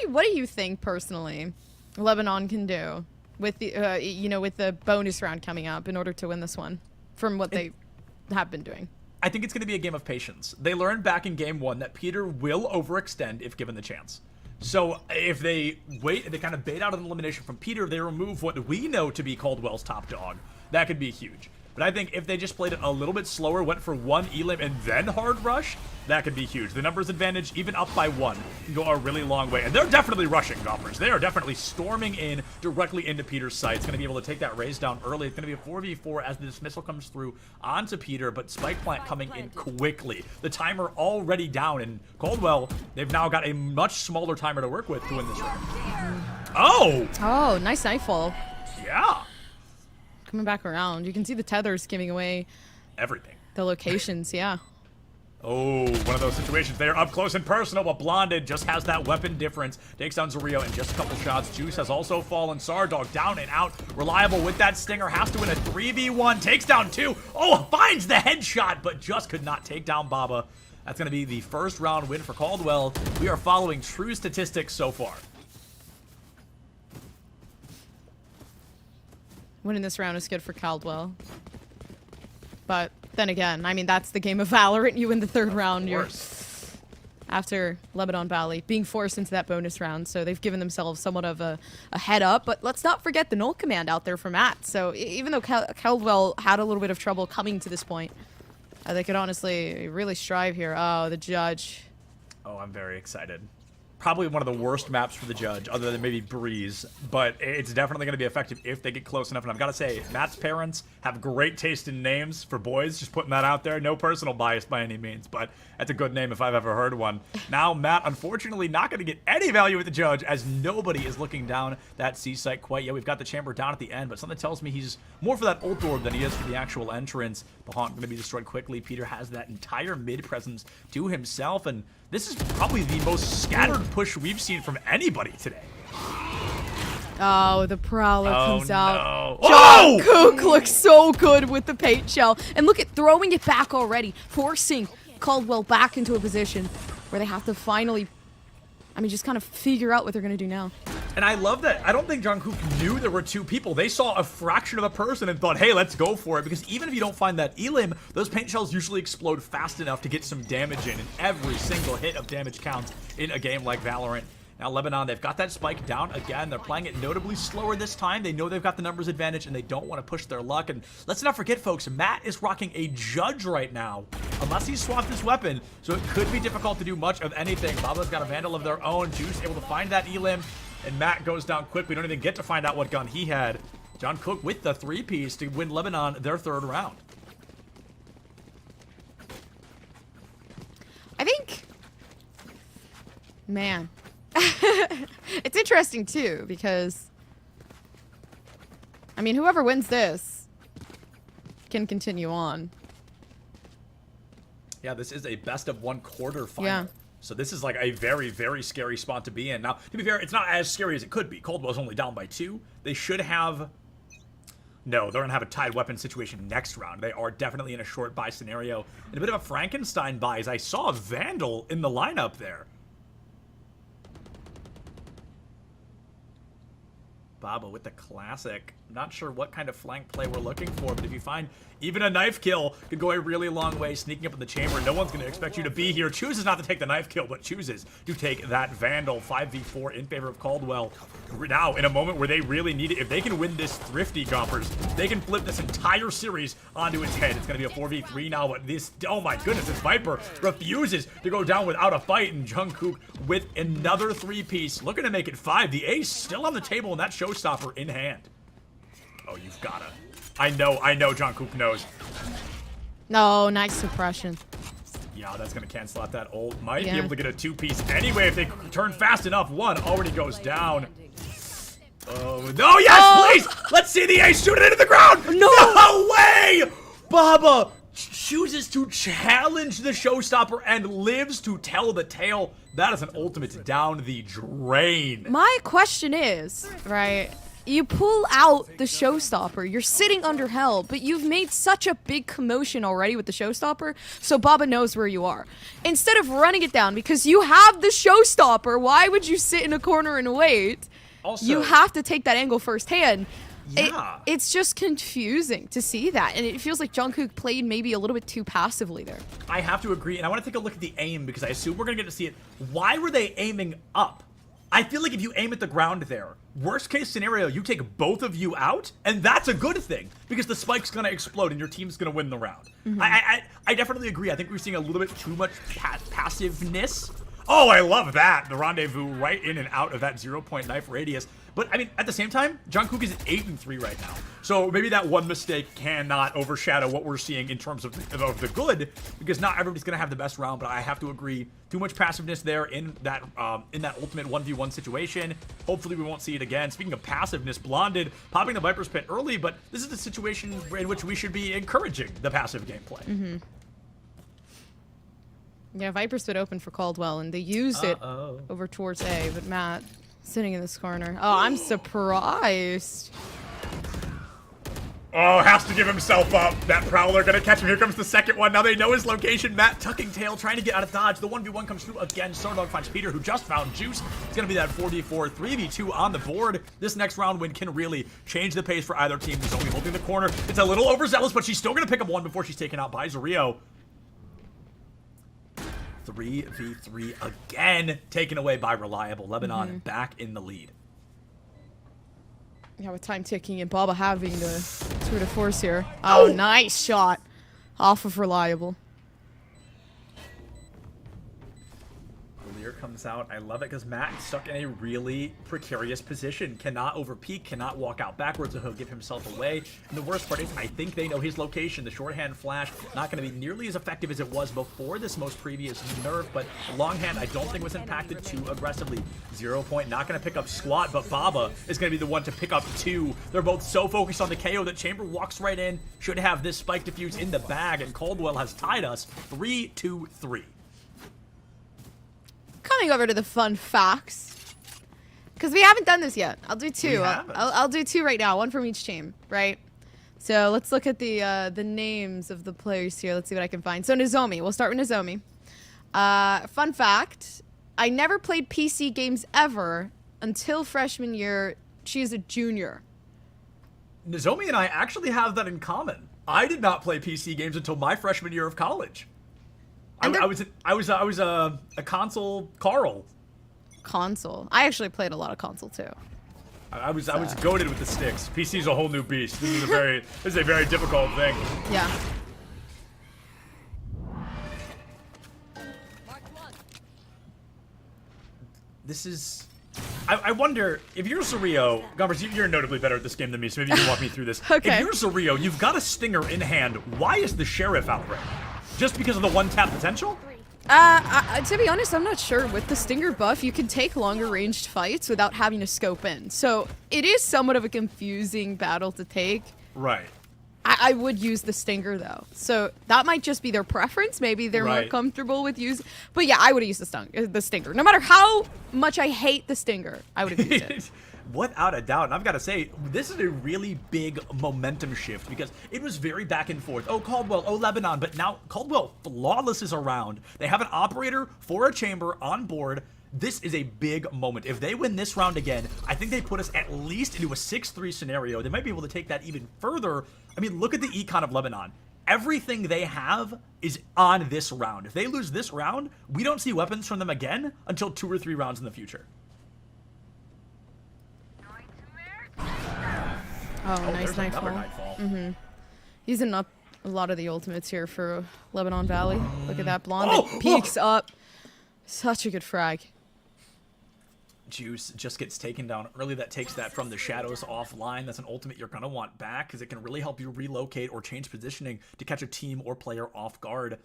What do you think personally Lebanon can do with the with the bonus round coming up in order to win this one from what they have been doing? I think it's going to be a game of patience. They learned back in game 1 that Peter will overextend if given the chance. So if they wait, they kind of bait out an elimination from Peter, they remove what we know to be Caldwell's top dog. That could be huge. But I think if they just played it a little bit slower, went for one elim and then hard rush, that could be huge. The numbers advantage, even up by 1, can go a really long way. And they're definitely rushing, Gophers. They are definitely storming in directly into Peter's site. It's going to be able to take that raise down early. It's going to be a 4v4 as the dismissal comes through onto Peter, but Spike Plant coming in quickly. The timer already down, and Caldwell, they've now got a much smaller timer to work with to win this round. Oh, nice nightfall. Yeah. Coming back around. You can see the tethers giving away everything. The locations, yeah. Oh, one of those situations. They're up close and personal, but Blonded just has that weapon difference. Takes down Zario in just a couple shots. Juice has also fallen. Sardog down and out. Reliable with that stinger. Has to win a 3v1. Takes down 2. Oh, finds the headshot, but just could not take down Baba. That's going to be the first round win for Caldwell. We are following true statistics so far. Winning this round is good for Caldwell. But then again, I mean, that's the game of Valorant. You win the third round. You're after Lebanon Valley being forced into that bonus round. So they've given themselves somewhat of a head up. But let's not forget the null command out there for Matt. So even though Caldwell had a little bit of trouble coming to this point, They could honestly really strive here. Oh, the judge. Oh, I'm very excited. Probably one of the worst maps for the judge, other than maybe Breeze, but it's definitely going to be effective if they get close enough. And I've got to say, Matt's parents have great taste in names for boys. Just putting that out there. No personal bias by any means, but that's a good name if I've ever heard one. Now, Matt, unfortunately, not going to get any value with the judge, as nobody is looking down that C site quite yet. We've got the chamber down at the end, but something tells me he's more for that ult orb than he is for the actual entrance. The Haunt going to be destroyed quickly. Peter has that entire mid presence to himself, and this is probably the most scattered push we've seen from anybody today. Oh, the Prowler comes out. No. John Cook looks so good with the paint shell. And look at throwing it back already, forcing Caldwell back into a position where they have to finally, just kind of figure out what they're going to do now. And I love that. I don't think John Cook knew there were two people. They saw a fraction of a person and thought, hey, let's go for it. Because even if you don't find that elim, those paint shells usually explode fast enough to get some damage in. And every single hit of damage counts in a game like Valorant. Now, Lebanon, they've got that spike down again. They're playing it notably slower this time. They know they've got the numbers advantage, and they don't want to push their luck. And let's not forget, folks, Matt is rocking a judge right now, unless he's swapped his weapon. So it could be difficult to do much of anything. Baba's got a Vandal of their own. Juice able to find that elim, and Matt goes down quick. We don't even get to find out what gun he had. John Cook with the 3-piece to win Lebanon their third round. I think, man, it's interesting too, because whoever wins this can continue on. Yeah, this is a best of one quarter final. Yeah. So this is like a very, very scary spot to be in. Now, to be fair, it's not as scary as it could be. Caldwell's only down by 2. They should have... No, they're going to have a tied weapon situation next round. They are definitely in a short buy scenario. And a bit of a Frankenstein buy, as I saw a Vandal in the lineup there. Baba with the classic. Not sure what kind of flank play we're looking for, but if you find even a knife kill, could go a really long way sneaking up in the chamber. No one's going to expect you to be here. Chooses not to take the knife kill, but chooses to take that Vandal. 5v4 in favor of Caldwell. Now, in a moment where they really need it, if they can win this thrifty, Gompers, they can flip this entire series onto its head. It's going to be a 4v3 now, but this, oh my goodness, this Viper refuses to go down without a fight, and Jungkook with another 3-piece, looking to make it 5. The ace still on the table, and that showstopper in hand. Oh, you've gotta. I know Jungkook knows. No, nice suppression. Yeah, that's gonna cancel out that ult. Might be able to get a 2-piece anyway if they turn fast enough. One already goes down. Oh, no, yes, please! Let's see the ace shoot it into the ground! No way! Baba chooses to challenge the showstopper and lives to tell the tale. That is an ultimate down the drain. My question is, right, you pull out the showstopper, you're sitting under hell, but you've made such a big commotion already with the showstopper, so Baba knows where you are. Instead of running it down, because you have the showstopper, why would you sit in a corner and wait? Also, you have to take that angle firsthand. Yeah. It's just confusing to see that, and it feels like Jungkook played maybe a little bit too passively there. I have to agree, and I want to take a look at the aim, because I assume we're going to get to see it. Why were they aiming up? I feel like if you aim at the ground there, worst case scenario, you take both of you out, and that's a good thing, because the spike's going to explode and your team's going to win the round. Mm-hmm. I definitely agree. I think we're seeing a little bit too much passiveness. Oh, I love that. The rendezvous right in and out of that 0-point knife radius. But, at the same time, Jungkook is at 8-3 right now. So maybe that one mistake cannot overshadow what we're seeing in terms of the good, because not everybody's going to have the best round, but I have to agree. Too much passiveness there in that ultimate 1v1 situation. Hopefully we won't see it again. Speaking of passiveness, Blonded popping the Viper's Pit early, but this is a situation in which we should be encouraging the passive gameplay. Mm-hmm. Yeah, Viper's Pit open for Caldwell, and they used it over towards A, but Matt sitting in this corner. Oh, I'm surprised. Oh, has to give himself up. That Prowler gonna catch him. Here comes the second one. Now they know his location. Matt tucking tail, trying to get out of dodge. The 1v1 comes through again. Sardog finds Peter, who just found Juice. It's gonna be that 4v4, 3v2 on the board. This next round win can really change the pace for either team. He's only holding the corner. It's a little overzealous, but she's still gonna pick up one before she's taken out by Zorio. 3v3 again, taken away by Reliable. Lebanon back in the lead. Yeah, with time ticking and Baba having the tour de force here. Oh, nice shot. Off of reliable. Lear comes out. I love it because Matt stuck in a really precarious position. Cannot overpeak, cannot walk out backwards, so he'll give himself away. And the worst part is I think they know his location. The shorthand flash not going to be nearly as effective as it was before this most previous nerf, but longhand I don't think was impacted too aggressively. 0 point, not going to pick up squat, but Baba is going to be the one to pick up 2. They're both so focused on the KO that Chamber walks right in, should have this spike defuse in the bag, and Caldwell has tied us 3-2-3. Coming over to the fun facts, because we haven't done this yet. I'll do 2. I'll do 2 right now, 1 from each team, right? So let's look at the names of the players here. Let's see what I can find. So Nozomi, we'll start with Nozomi. Fun fact, I never played PC games ever until freshman year. She is a junior. Nozomi and I actually have that in common. I did not play PC games until my freshman year of college. I was a console Carl. Console. I actually played a lot of console too. I was goated with the sticks. PC's a whole new beast. This is a very difficult thing. Yeah. This is. I wonder if you're Sario, Gumbers, you're notably better at this game than me, so maybe you can walk me through this. Okay. If you're Sario, you've got a stinger in hand. Why is the sheriff out right now? Just because of the one-tap potential? To be honest, I'm not sure. With the Stinger buff, you can take longer ranged fights without having to scope in. So it is somewhat of a confusing battle to take. Right. I would use the Stinger, though. So that might just be their preference. Maybe they're more comfortable with using... But yeah, I would have used the Stinger. No matter how much I hate the Stinger, I would have used it. Without a doubt. And I've got to say, this is a really big momentum shift because it was very back and forth. Oh, Caldwell. Oh, Lebanon. But now Caldwell flawless is around. They have an operator for a chamber on board. This is a big moment. If they win this round again, I think they put us at least into a 6-3 scenario. They might be able to take that even further. I mean, look at the econ of Lebanon. Everything they have is on this round. If they lose this round, we don't see weapons from them again until 2 or 3 rounds in the future. Oh, nice Nightfall. Mm-hmm. Using up a lot of the ultimates here for Lebanon Valley. Look at that blonde. It peeks up. Such a good frag. Juice just gets taken down early. That takes that from the shadows offline. That's an ultimate you're going to want back because it can really help you relocate or change positioning to catch a team or player off guard.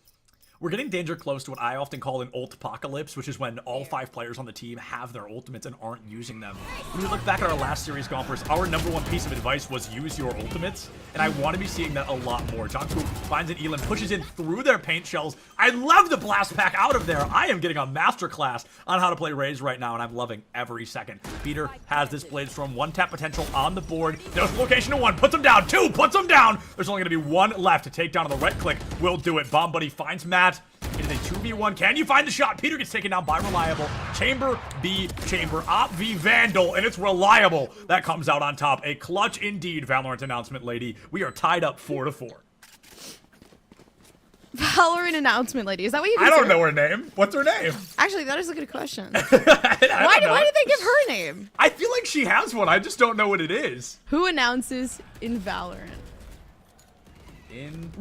We're getting danger close to what I often call an ult-apocalypse, which is when all 5 players on the team have their ultimates and aren't using them. When we look back at our last series, Golfers, our #1 piece of advice was use your ultimates, and I want to be seeing that a lot more. Jungkook finds an Elin, pushes in through their paint shells. I love the blast pack out of there. I am getting a masterclass on how to play Raze right now, and I'm loving every second. Peter has this Bladestorm 1-tap potential on the board. There's location to 1, puts him down, 2, puts him down. There's only going to be 1 left to take down on the right click. Will do it. Bomb Buddy finds Matt. It is a 2v1. Can you find the shot? Peter gets taken down by Reliable. Chamber B Chamber. Op v Vandal, and it's Reliable that comes out on top. A clutch indeed, Valorant announcement lady. We are tied up 4-4. Valorant announcement lady. Is that what you I don't know her name. What's her name? Actually, that is a good question. Why why did they give her name? I feel like she has one. I just don't know what it is. Who announces in Valorant? In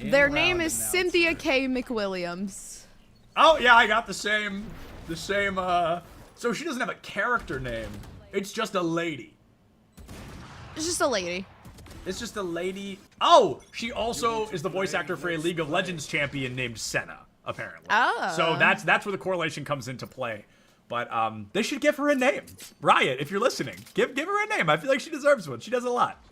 their name is Cynthia K. McWilliams. Oh yeah, I got the same. So she doesn't have a character name. It's just a lady. It's just a lady. It's just a lady. Oh, she also is the voice actor for a League of Legends champion named Senna, apparently. Oh. So that's where the correlation comes into play. But they should give her a name. Riot, if you're listening, give her a name. I feel like she deserves one. She does a lot.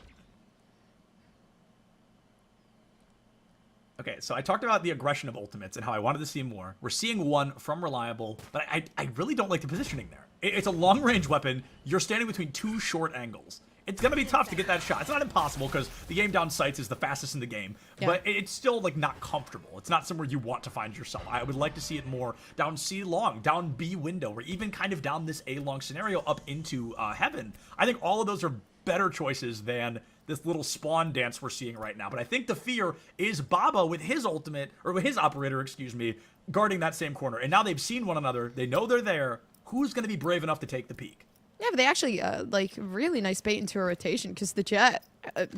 Okay, so I talked about the aggression of ultimates and how I wanted to see more. We're seeing 1 from Reliable, but I really don't like the positioning there. It's a long-range weapon. You're standing between 2 short angles. It's going to be tough to get that shot. It's not impossible because the game down sights is the fastest in the game, but it's still like not comfortable. It's not somewhere you want to find yourself. I would like to see it more down C long, down B window, or even kind of down this A long scenario up into heaven. I think all of those are better choices than this little spawn dance we're seeing right now. But I think the fear is Baba with his ultimate, or with his operator, excuse me, guarding that same corner. And now they've seen one another. They know they're there. Who's going to be brave enough to take the peek? Yeah, but they actually, like, really nice bait into a rotation because the Jet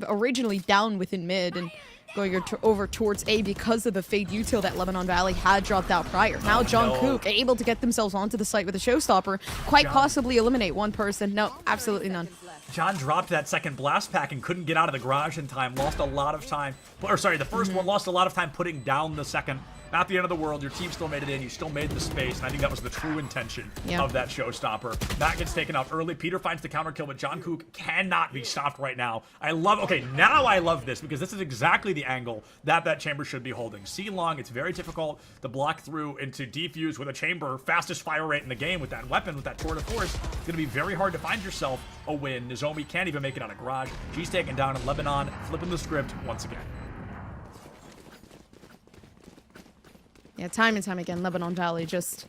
originally down within mid and going over towards A because of the Fade util that Lebanon Valley had dropped out prior. Now John Kook able to get themselves onto the site with a showstopper, quite possibly eliminate one person. No, absolutely none. John dropped that second blast pack and couldn't get out of the garage in time. Lost a lot of time. Or sorry, the first one lost a lot of time putting down the second. Not the end of the world. Your team still made it in. You still made the space. And I think that was the true intention of that showstopper. Matt gets taken out early. Peter finds the counter kill, but John Kook cannot be stopped right now. Okay, now I love this because this is exactly the angle that chamber should be holding. C long, it's very difficult to block through and to defuse with a chamber. Fastest fire rate in the game with that weapon, with that tour de force. It's going to be very hard to find yourself a win. Nozomi can't even make it out of garage. She's taken down in Lebanon, flipping the script once again. Yeah, time and time again, Lebanon Valley just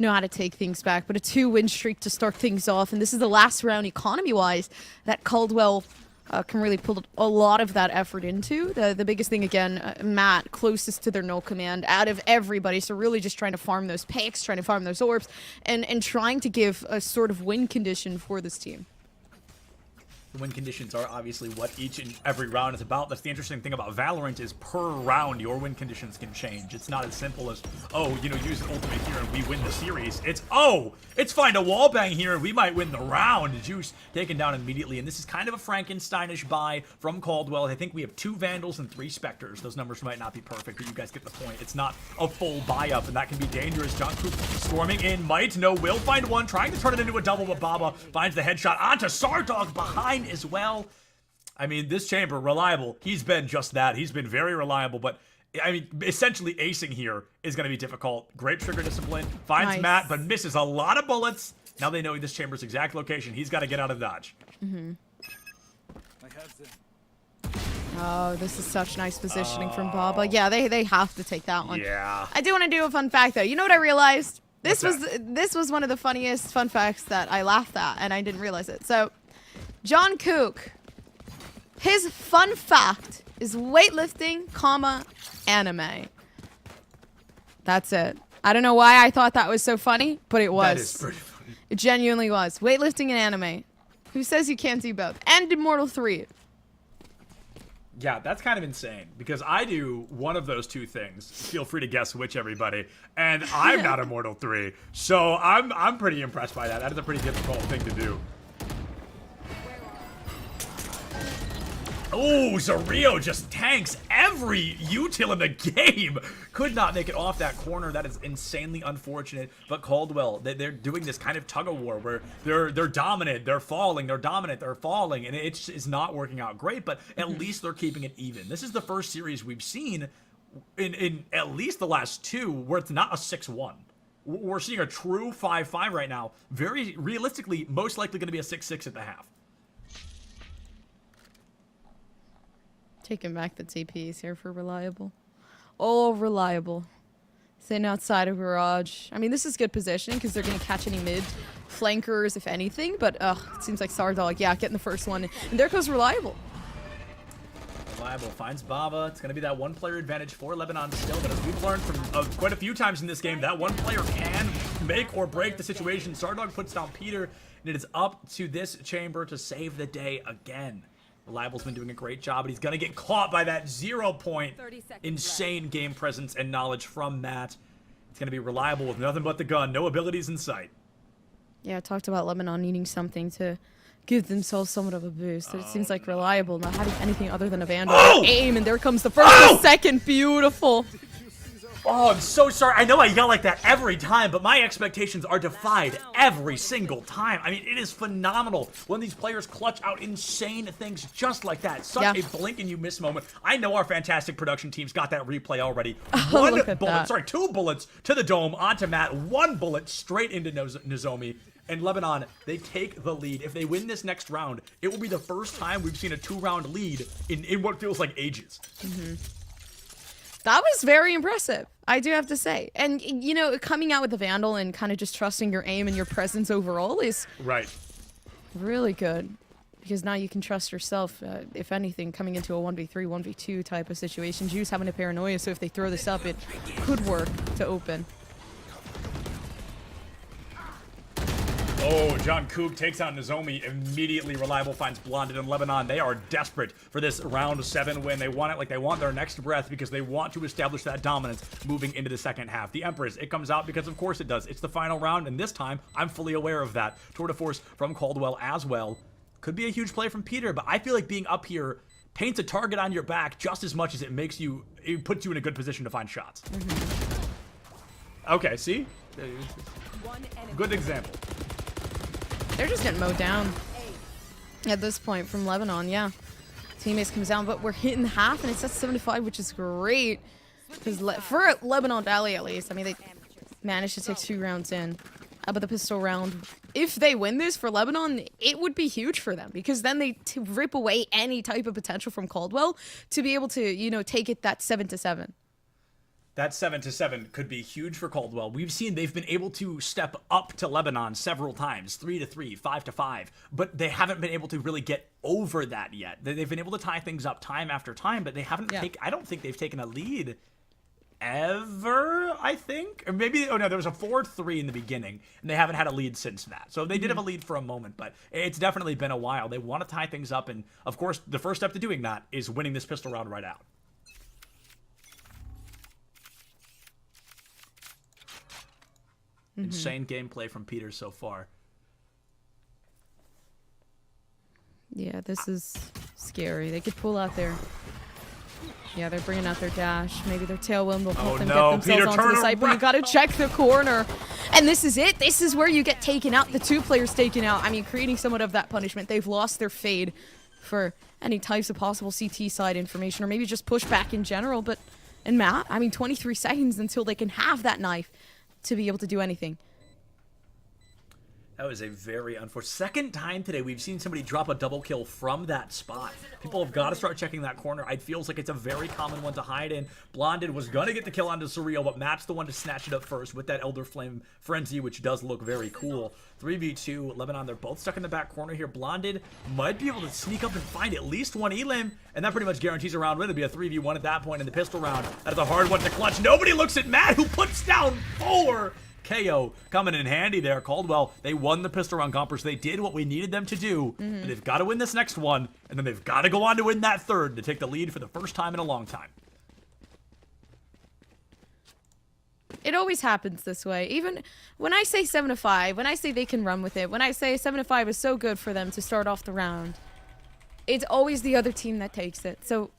know how to take things back. But a 2-win streak to start things off. And this is the last round economy-wise that Caldwell can really pull a lot of that effort into. The biggest thing, again, Matt, closest to their null command out of everybody. So really just trying to farm those picks, trying to farm those orbs, and trying to give a sort of win condition for this team. The win conditions are obviously what each and every round is about. That's the interesting thing about Valorant is per round, your win conditions can change. It's not as simple as, oh, you know, use an ultimate here and we win the series. It's, oh, it's find a wallbang here and we might win the round. Juice taken down immediately. And this is kind of a Frankensteinish buy from Caldwell. I think we have 2 Vandals and 3 Spectres. Those numbers might not be perfect, but you guys get the point. It's not a full buy-up, and that can be dangerous. John Kook storming in. Might, no, will find one. Trying to turn it into a double, but Baba finds the headshot onto Sardog behind as well. I mean, this chamber, reliable. He's been just that. He's been very reliable, but I mean, essentially acing here is going to be difficult. Great trigger discipline. Finds Matt, but misses a lot of bullets. Now they know this chamber's exact location. He's got to get out of dodge. Oh, this is such nice positioning from Baba. Yeah, they have to take that one. Yeah. I do want to do a fun fact, though. You know what I realized? This was one of the funniest fun facts that I laughed at, and I didn't realize it. So, John Kook, his fun fact is weightlifting, anime. That's it. I don't know why I thought that was so funny, but it was. That is pretty funny. It genuinely was. Weightlifting and anime. Who says you can't do both? And Immortal 3. Yeah, that's kind of insane because I do one of those 2 things. Feel free to guess which, everybody. And I'm not Immortal 3, so I'm pretty impressed by that. That is a pretty difficult thing to do. Oh, Zareo just tanks every util in the game. Could not make it off that corner. That is insanely unfortunate. But Caldwell, they're doing this kind of tug-of-war where they're dominant, they're falling, they're dominant, they're falling, and it's not working out great, but at least they're keeping it even. This is the first series we've seen in at least the last 2 where it's not a 6-1. We're seeing a true 5-5 right now. Very realistically, most likely going to be a 6-6 at the half. Taking back the TPs here for reliable. Oh, reliable. Staying outside of garage. I mean, this is good positioning because they're going to catch any mid flankers, if anything. But, it seems like Sardog, yeah, getting the first one. And there goes reliable. Reliable finds Baba. It's going to be that 1-player advantage for Lebanon still. But as we've learned from quite a few times in this game, that 1 player can make or break the situation. Sardog puts down Peter, and it is up to this chamber to save the day again. Reliable's been doing a great job, but he's going to get caught by that 0-point insane game presence and knowledge from Matt. It's going to be Reliable with nothing but the gun, no abilities in sight. Yeah, I talked about Lebanon needing something to give themselves somewhat of a boost. It seems like Reliable not having anything other than a Vandal. Aim, and there comes the first and second. Beautiful. Oh, I'm so sorry. I know I yell like that every time, but my expectations are defied every single time. I mean, it is phenomenal when these players clutch out insane things just like that. Such a blink and you miss moment. I know our fantastic production team's got that replay already. 2 bullets to the dome onto Matt. 1 bullet straight into Nozomi. And Lebanon, they take the lead. If they win this next round, it will be the first time we've seen a 2-round lead in what feels like ages. That was very impressive, I do have to say. And, you know, coming out with the Vandal and kind of just trusting your aim and your presence overall is really good. Because now you can trust yourself, if anything, coming into a 1v3, 1v2 type of situation. Juice having a paranoia, so if they throw this up, it could work to open. Oh, John Kook takes out Nozomi. Immediately Reliable finds Blonded and Lebanon. They are desperate for this round 7 win. They want it like they want their next breath because they want to establish that dominance moving into the second half. The Empress, it comes out because of course it does. It's the final round, and this time I'm fully aware of that. Tour de force from Caldwell as well. Could be a huge play from Peter, but I feel like being up here paints a target on your back just as much as it puts you in a good position to find shots. Okay, see? Good example. They're just getting mowed down at this point from Lebanon, yeah. Teammates comes down, but we're hitting half, and it's at 7-5, which is great. Because for Lebanon Valley, at least, I mean, they managed to take 2 rounds in. But the pistol round, if they win this for Lebanon, it would be huge for them. Because then they rip away any type of potential from Caldwell to be able to, you know, take it that 7-7. That 7-7 could be huge for Caldwell. We've seen they've been able to step up to Lebanon several times, 3-3, 5-5, but they haven't been able to really get over that yet. They've been able to tie things up time after time, but they haven't I don't think they've taken a lead ever, I think. Or maybe, oh no, there was a 4-3 in the beginning, and they haven't had a lead since that. So they did have a lead for a moment, but it's definitely been a while. They want to tie things up, and of course, the first step to doing that is winning this pistol round right out. Insane gameplay from Peter so far. Yeah, this is scary. They could pull out their... Yeah, they're bringing out their dash. Maybe their tailwind will help them get themselves Peter, onto the site, but you gotta check the corner. And this is it. This is where you get taken out. The 2 players taken out. I mean, creating somewhat of that punishment. They've lost their fade for any types of possible CT side information, or maybe just pushback in general. But in Matt, I mean, 23 seconds until they can have that knife to be able to do anything. That was a very unfortunate. Second time today we've seen somebody drop a double kill from that spot. People have got to start checking that corner. It feels like it's a very common one to hide in. Blonded was going to get the kill onto Surreal, but Matt's the one to snatch it up first with that Elder Flame Frenzy, which does look very cool. 3v2, Lebanon, they're both stuck in the back corner here. Blonded might be able to sneak up and find at least 1 elim, and that pretty much guarantees a round win. It'll be a 3v1 at that point in the pistol round. That is a hard one to clutch. Nobody looks at Matt, who puts down 4. KO coming in handy there. Caldwell, they won the pistol round, Gompers. They did what we needed them to do. But they've got to win this next one, and then they've got to go on to win that third to take the lead for the first time in a long time. It always happens this way. Even when I say 7-5, when I say they can run with it, when I say 7-5 is so good for them to start off the round, it's always the other team that takes it. So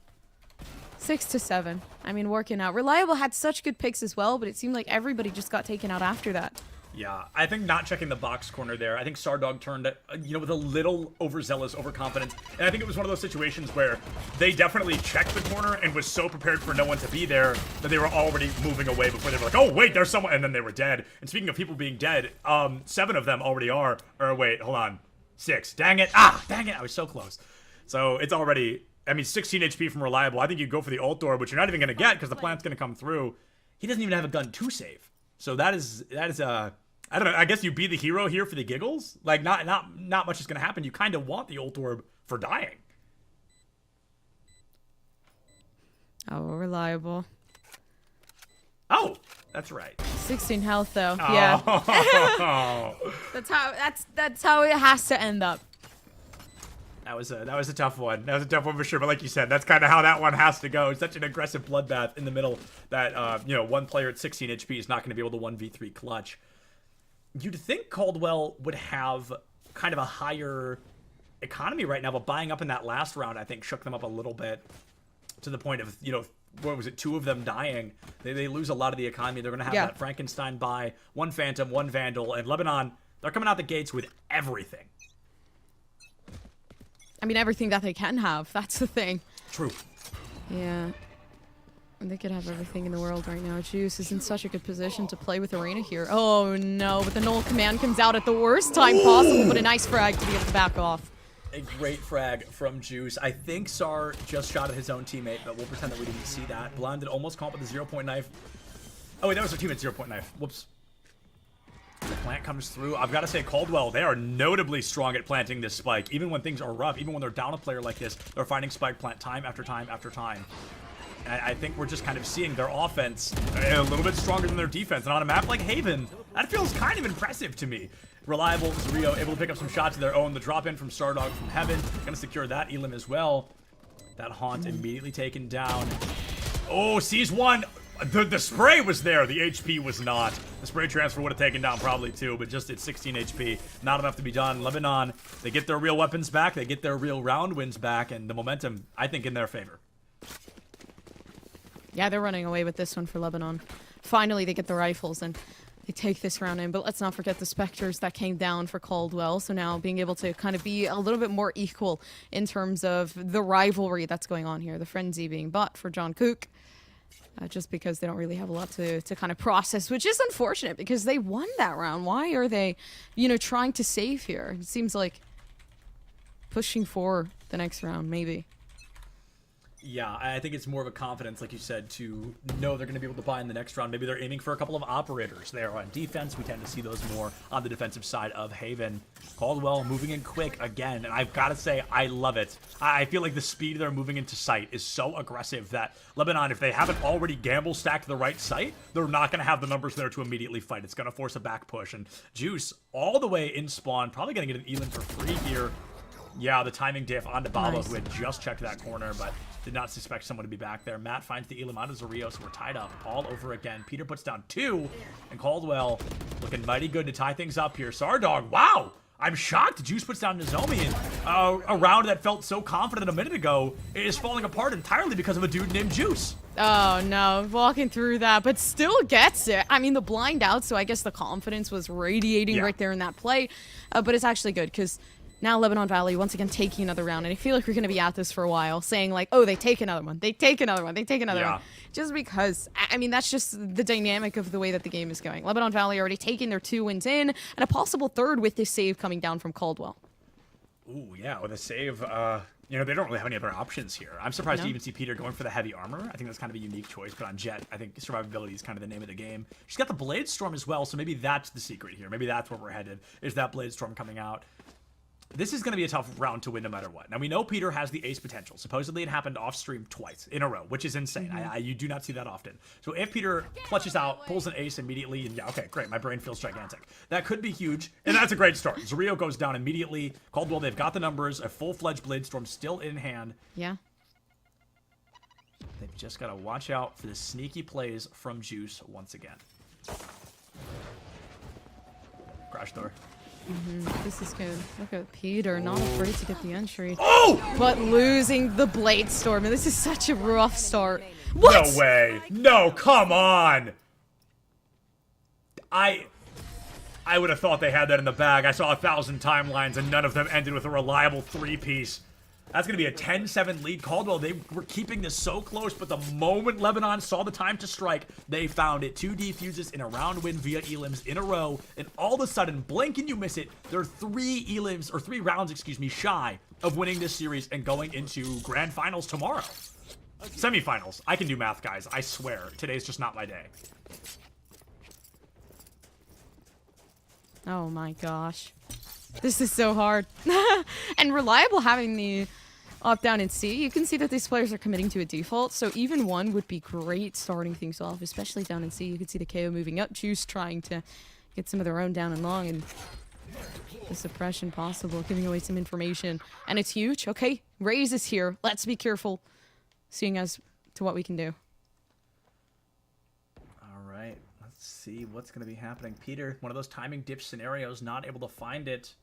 6-7. I mean, working out. Reliable had such good picks as well, but it seemed like everybody just got taken out after that. Yeah, I think not checking the box corner there. I think Sardog turned, with a little overzealous overconfidence. And I think it was one of those situations where they definitely checked the corner and was so prepared for no one to be there that they were already moving away before they were like, oh, wait, there's someone. And then they were dead. And speaking of people being dead, 7 of them already are. Or wait, hold on. 6. Dang it. Dang it. I was so close. So it's already, 16 HP from Reliable. I think you go for the ult door, which you're not even going to get because the plant's going to come through. He doesn't even have a gun to save. So that is I don't know. I guess you be the hero here for the giggles. Like, not much is going to happen. You kind of want the ult orb for dying. Oh, Reliable. Oh, that's right. 16 health though. Oh. Yeah. that's how it has to end up. That was a tough one. That was a tough one for sure. But like you said, that's kind of how that one has to go. It's such an aggressive bloodbath in the middle that one player at 16 HP is not going to be able to 1v3 clutch. You'd think Caldwell would have kind of a higher economy right now, but buying up in that last round, I think, shook them up a little bit to the point of, what was it, 2 of them dying. They lose a lot of the economy. They're going to have that Frankenstein buy, 1 Phantom, 1 Vandal, and Lebanon, they're coming out the gates with everything. I mean, everything that they can have. That's the thing. True. Yeah. They could have everything in the world right now. Juice is in such a good position to play with Arena here. Oh no, but the null command comes out at the worst time possible, but a nice frag to be able to back off. A great frag from Juice. I think Sar just shot at his own teammate, but we'll pretend that we didn't see that. Blonded almost caught with the 0-point knife. Oh wait, that was their teammate's 0-point knife. Whoops. The plant comes through. I've got to say, Caldwell, they are notably strong at planting this spike. Even when things are rough, even when they're down a player like this, they're finding spike plant time after time after time. And I think we're just kind of seeing their offense a little bit stronger than their defense. And on a map like Haven, That feels kind of impressive to me. Reliable, Rio able to pick up some shots of their own. The drop in from Stardog from Heaven, gonna secure that Elim as well. That Haunt immediately taken down. Oh, sees one. The spray was there, the HP was not. The spray transfer would have taken down probably too, but just at 16 HP, not enough to be done. Lebanon, they get their real weapons back, they get their real round wins back, and the momentum, I think, in their favor. Yeah, they're running away with this one for Lebanon. Finally, they get the rifles and they take this round in, but let's not forget the Spectres that came down for Caldwell. So now being able to kind of be a little bit more equal in terms of the rivalry that's going on here. The frenzy being bought for John Cook. Just because they don't really have a lot to kind of process, which is unfortunate because they won that round. Why are they, trying to save here? It seems like pushing for the next round, maybe. Yeah, I think it's more of a confidence, like you said, to know they're going to be able to buy in the next round. Maybe they're aiming for a couple of operators there on defense. We tend to see those more on the defensive side of Haven. Caldwell moving in quick again, and I've got to say, I love it. I feel like the speed they're moving into sight is so aggressive that Lebanon, if they haven't already gamble stacked the right site, they're not going to have the numbers there to immediately fight. It's going to force a back push, and Juice all the way in spawn, probably going to get an Elim for free here. Yeah, the timing diff onto Baba, who had just checked that corner, but did not suspect someone to be back there. Matt finds the Elim onto Zario, so we're tied up all over again. Peter puts down 2, and Caldwell looking mighty good to tie things up here. Sardog, wow! I'm shocked Juice puts down Nozomi, and a round that felt so confident a minute ago is falling apart entirely because of a dude named Juice. Oh, no. Walking through that, but still gets it. I mean, the blind out, so I guess the confidence was radiating right there in that play. But it's actually good, because now Lebanon Valley once again taking another round, and I feel like we're going to be at this for a while, saying like, oh, they take another one, they take another one, they take another one. Just because, I mean, that's just the dynamic of the way that the game is going. Lebanon Valley already taking their 2 wins in, and a possible third with this save coming down from Caldwell. Ooh, yeah, with a save, they don't really have any other options here. I'm surprised to even see Peter going for the heavy armor. I think that's kind of a unique choice, but on Jet, I think survivability is kind of the name of the game. She's got the Blade Storm as well, so maybe that's the secret here. Maybe that's where we're headed, is that Blade Storm coming out. This is going to be a tough round to win no matter what. Now, we know Peter has the ace potential. Supposedly, it happened off-stream twice in a row, which is insane. You do not see that often. So if Peter clutches out, pulls an ace immediately, and yeah, okay, great, my brain feels gigantic. That could be huge, and that's a great start. Zario goes down immediately. Caldwell, they've got the numbers. A full-fledged Blade Storm still in hand. Yeah. They've just got to watch out for the sneaky plays from Juice once again. Crash door. This is good. Look at Peter, not afraid to get the entry. Oh! But losing the Blade Storm. And this is such a rough start. What? No way. No, come on. I would have thought they had that in the bag. I saw 1,000 timelines, and none of them ended with a reliable 3-piece. That's going to be a 10-7 lead. Caldwell, they were keeping this so close, but the moment Lebanon saw the time to strike, they found it. 2 defuses in a round win via Elims in a row, and all of a sudden, blink and you miss it, they're 3 rounds, shy of winning this series and going into grand finals tomorrow. Semifinals. I can do math, guys. I swear. Today's just not my day. Oh my gosh. This is so hard. And Reliable having the up, down, and C, you can see that these players are committing to a default, so even 1 would be great starting things off, especially down in C. You can see the KO moving up, Juice trying to get some of their own down and long, and the suppression possible, giving away some information. And it's huge. Okay, Raze is here. Let's be careful, seeing as to what we can do. Alright, let's see what's going to be happening. Peter, one of those timing dip scenarios, not able to find it.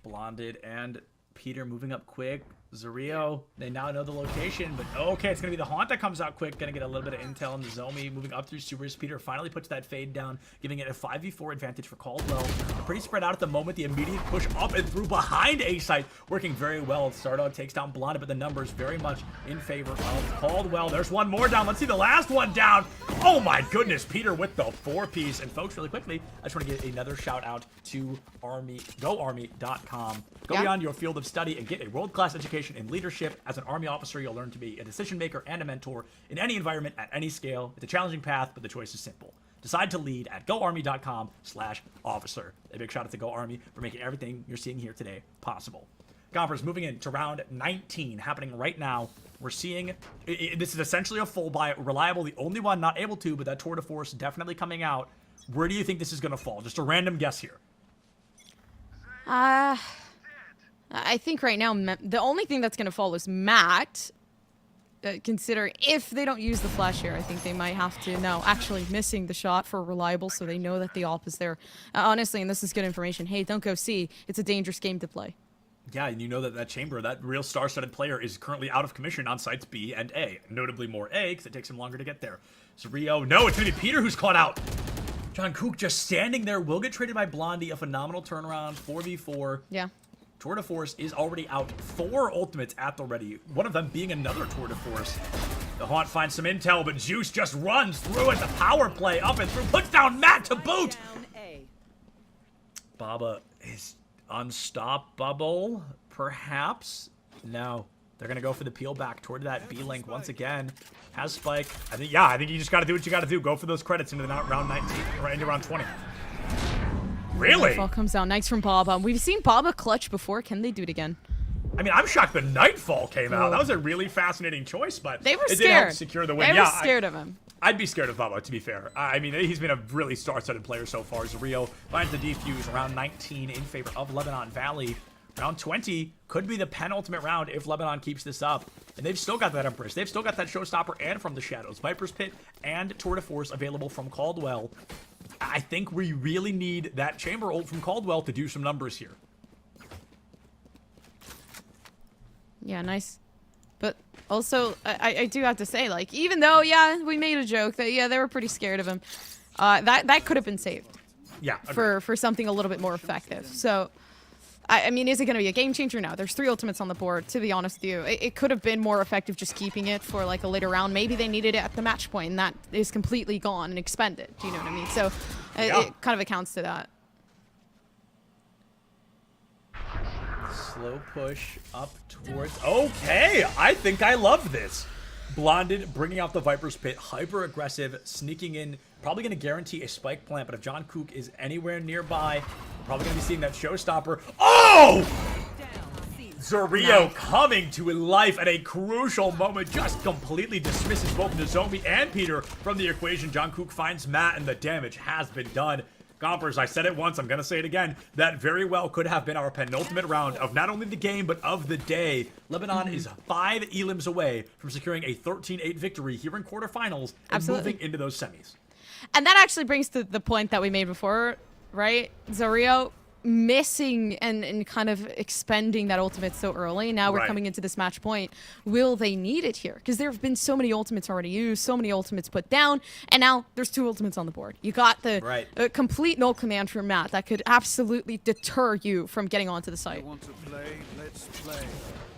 Blonded and Peter moving up quick. Zario, they now know the location, but okay, it's going to be the Haunt that comes out quick. Going to get a little bit of intel on the Zomi moving up through supers. Peter finally puts that fade down, giving it a 5v4 advantage for Caldwell. They're pretty spread out at the moment. The immediate push up and through behind A-Site, working very well. Stardog takes down Blonded, but the numbers very much in favor of Caldwell. There's one more down. Let's see the last one down. Oh my goodness, Peter with the 4-piece. And folks, really quickly, I just want to give another shout out to GoArmy.com. Go beyond your field of study and get a world-class education in leadership. As an Army officer, you'll learn to be a decision maker and a mentor in any environment at any scale. It's a challenging path, but the choice is simple. Decide to lead at goarmy.com/officer. A big shout out to Go Army for making everything you're seeing here today possible. Gompers moving into round 19, happening right now. We're seeing, this is essentially a full buy. Reliable, the only one not able to, but that tour de force definitely coming out. Where do you think this is going to fall? Just a random guess here. I think right now, the only thing that's going to fall is Matt. Consider if they don't use the flash here, I think they might have to now actually missing the shot for Reliable so they know that the AWP is there. Honestly, and this is good information, hey, don't go C. It's a dangerous game to play. Yeah, and you know that that Chamber, that real star-studded player, is currently out of commission on sites B and A. Notably more A, because it takes him longer to get there. So Rio, no, it's going to be Peter who's caught out. Jungkook just standing there, will get traded by Blondie, a phenomenal turnaround, 4v4. Yeah. Tour de Force is already out. 4 ultimates at the ready. One of them being another Tour de Force. The Haunt finds some intel, but Juice just runs through it. The power play up and through. Puts down Matt to boot. Baba is unstoppable, perhaps. No. They're going to go for the peel back toward that B-Link once again. Has Spike. I think you just got to do what you got to do. Go for those credits into the round 19, right into round 20. Really? Nightfall comes down. Nice from Baba. We've seen Baba clutch before. Can they do it again? I mean, I'm shocked the Nightfall came out. That was a really fascinating choice, but they were it scared. did help secure the win. They were scared of him. I'd be scared of Baba, to be fair. I mean, he's been a really star-studded player so far. Rio finds the defuse around 19 in favor of Lebanon Valley. Round 20 could be the penultimate round if Lebanon keeps this up. And they've still got that Empress. They've still got that Showstopper and From the Shadows. Viper's Pit and Tour de Force available from Caldwell. I think we really need that Chamber ult from Caldwell to do some numbers here. Yeah, nice. But also, I do have to say, like, even though, yeah, we made a joke that, yeah, they were pretty scared of him, that could have been saved. Yeah. For something a little bit more effective. So, I mean, is it going to be a game changer? No. There's 3 ultimates on the board, to be honest with you. It could have been more effective just keeping it for, like, a later round. Maybe they needed it at the match point, and that is completely gone and expended. Do you know what I mean? So, it kind of accounts to that. Slow push up towards... Okay, I think I love this. Blonded, bringing out the Viper's Pit, hyper-aggressive, sneaking in, probably going to guarantee a spike plant, but if Jungkook is anywhere nearby, we're probably going to be seeing that Showstopper. Oh! Zorio coming to life at a crucial moment, just completely dismisses both Nozomi and Peter from the equation. Jungkook finds Matt, and the damage has been done. Gompers, I said it once, I'm going to say it again. That very well could have been our penultimate round of not only the game, but of the day. Lebanon is 5 elims away from securing a 13-8 victory here in quarterfinals and moving into those semis. And that actually brings to the point that we made before, right? Zorio missing and kind of expending that ultimate so early. Now we're coming into this match point. Will they need it here? Because there have been so many ultimates already used, so many ultimates put down, and now there's 2 ultimates on the board. You got the complete null command from Matt that could absolutely deter you from getting onto the site. Want to play? Let's play.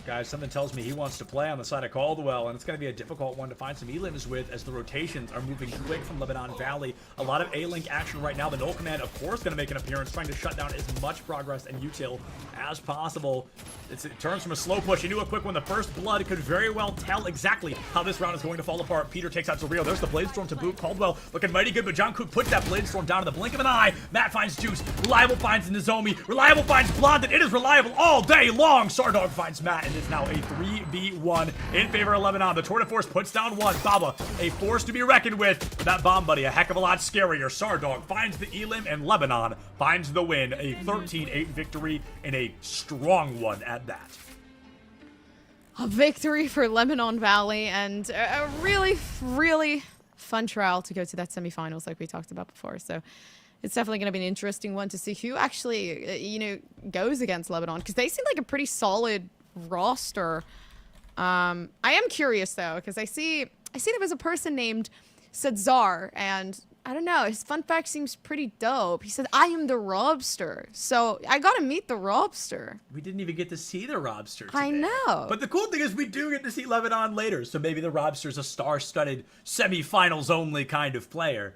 Guys, something tells me he wants to play on the side of Caldwell, and it's going to be a difficult one to find some elims with as the rotations are moving quick from Lebanon Valley. A lot of A-Link action right now. The null command, of course, going to make an appearance, trying to shut down as much progress and util as possible. It turns from a slow push into a quick one. The first blood could very well tell exactly how this round is going to fall apart. Peter takes out Zorio. There's the Bladestorm to boot. Caldwell looking mighty good, but Jungkook puts that Bladestorm down in the blink of an eye. Matt finds Juice. Reliable finds Nozomi. Reliable finds Blonded. It is Reliable all day long. Sardog finds Matt, and it's now a 3v1 in favor of Lebanon. The Tour de Force puts down 1. Baba, a force to be reckoned with. That bomb buddy, a heck of a lot scarier. Sardog finds the elim, and Lebanon finds the win. A 13-8 victory, and a strong one at that. A victory for Lebanon Valley, and a really, really fun trial to go to that semifinals like we talked about before. So it's definitely going to be an interesting one to see who actually, goes against Lebanon, because they seem like a pretty solid roster. I am curious though, because I see there was a person named Sadzar, and I don't know, his fun fact seems pretty dope. He said, I am the Robster. So I got to meet the Robster. We didn't even get to see the Robster today. I know. But the cool thing is we do get to see Lebanon later, so maybe the Robster's a star-studded semifinals only kind of player.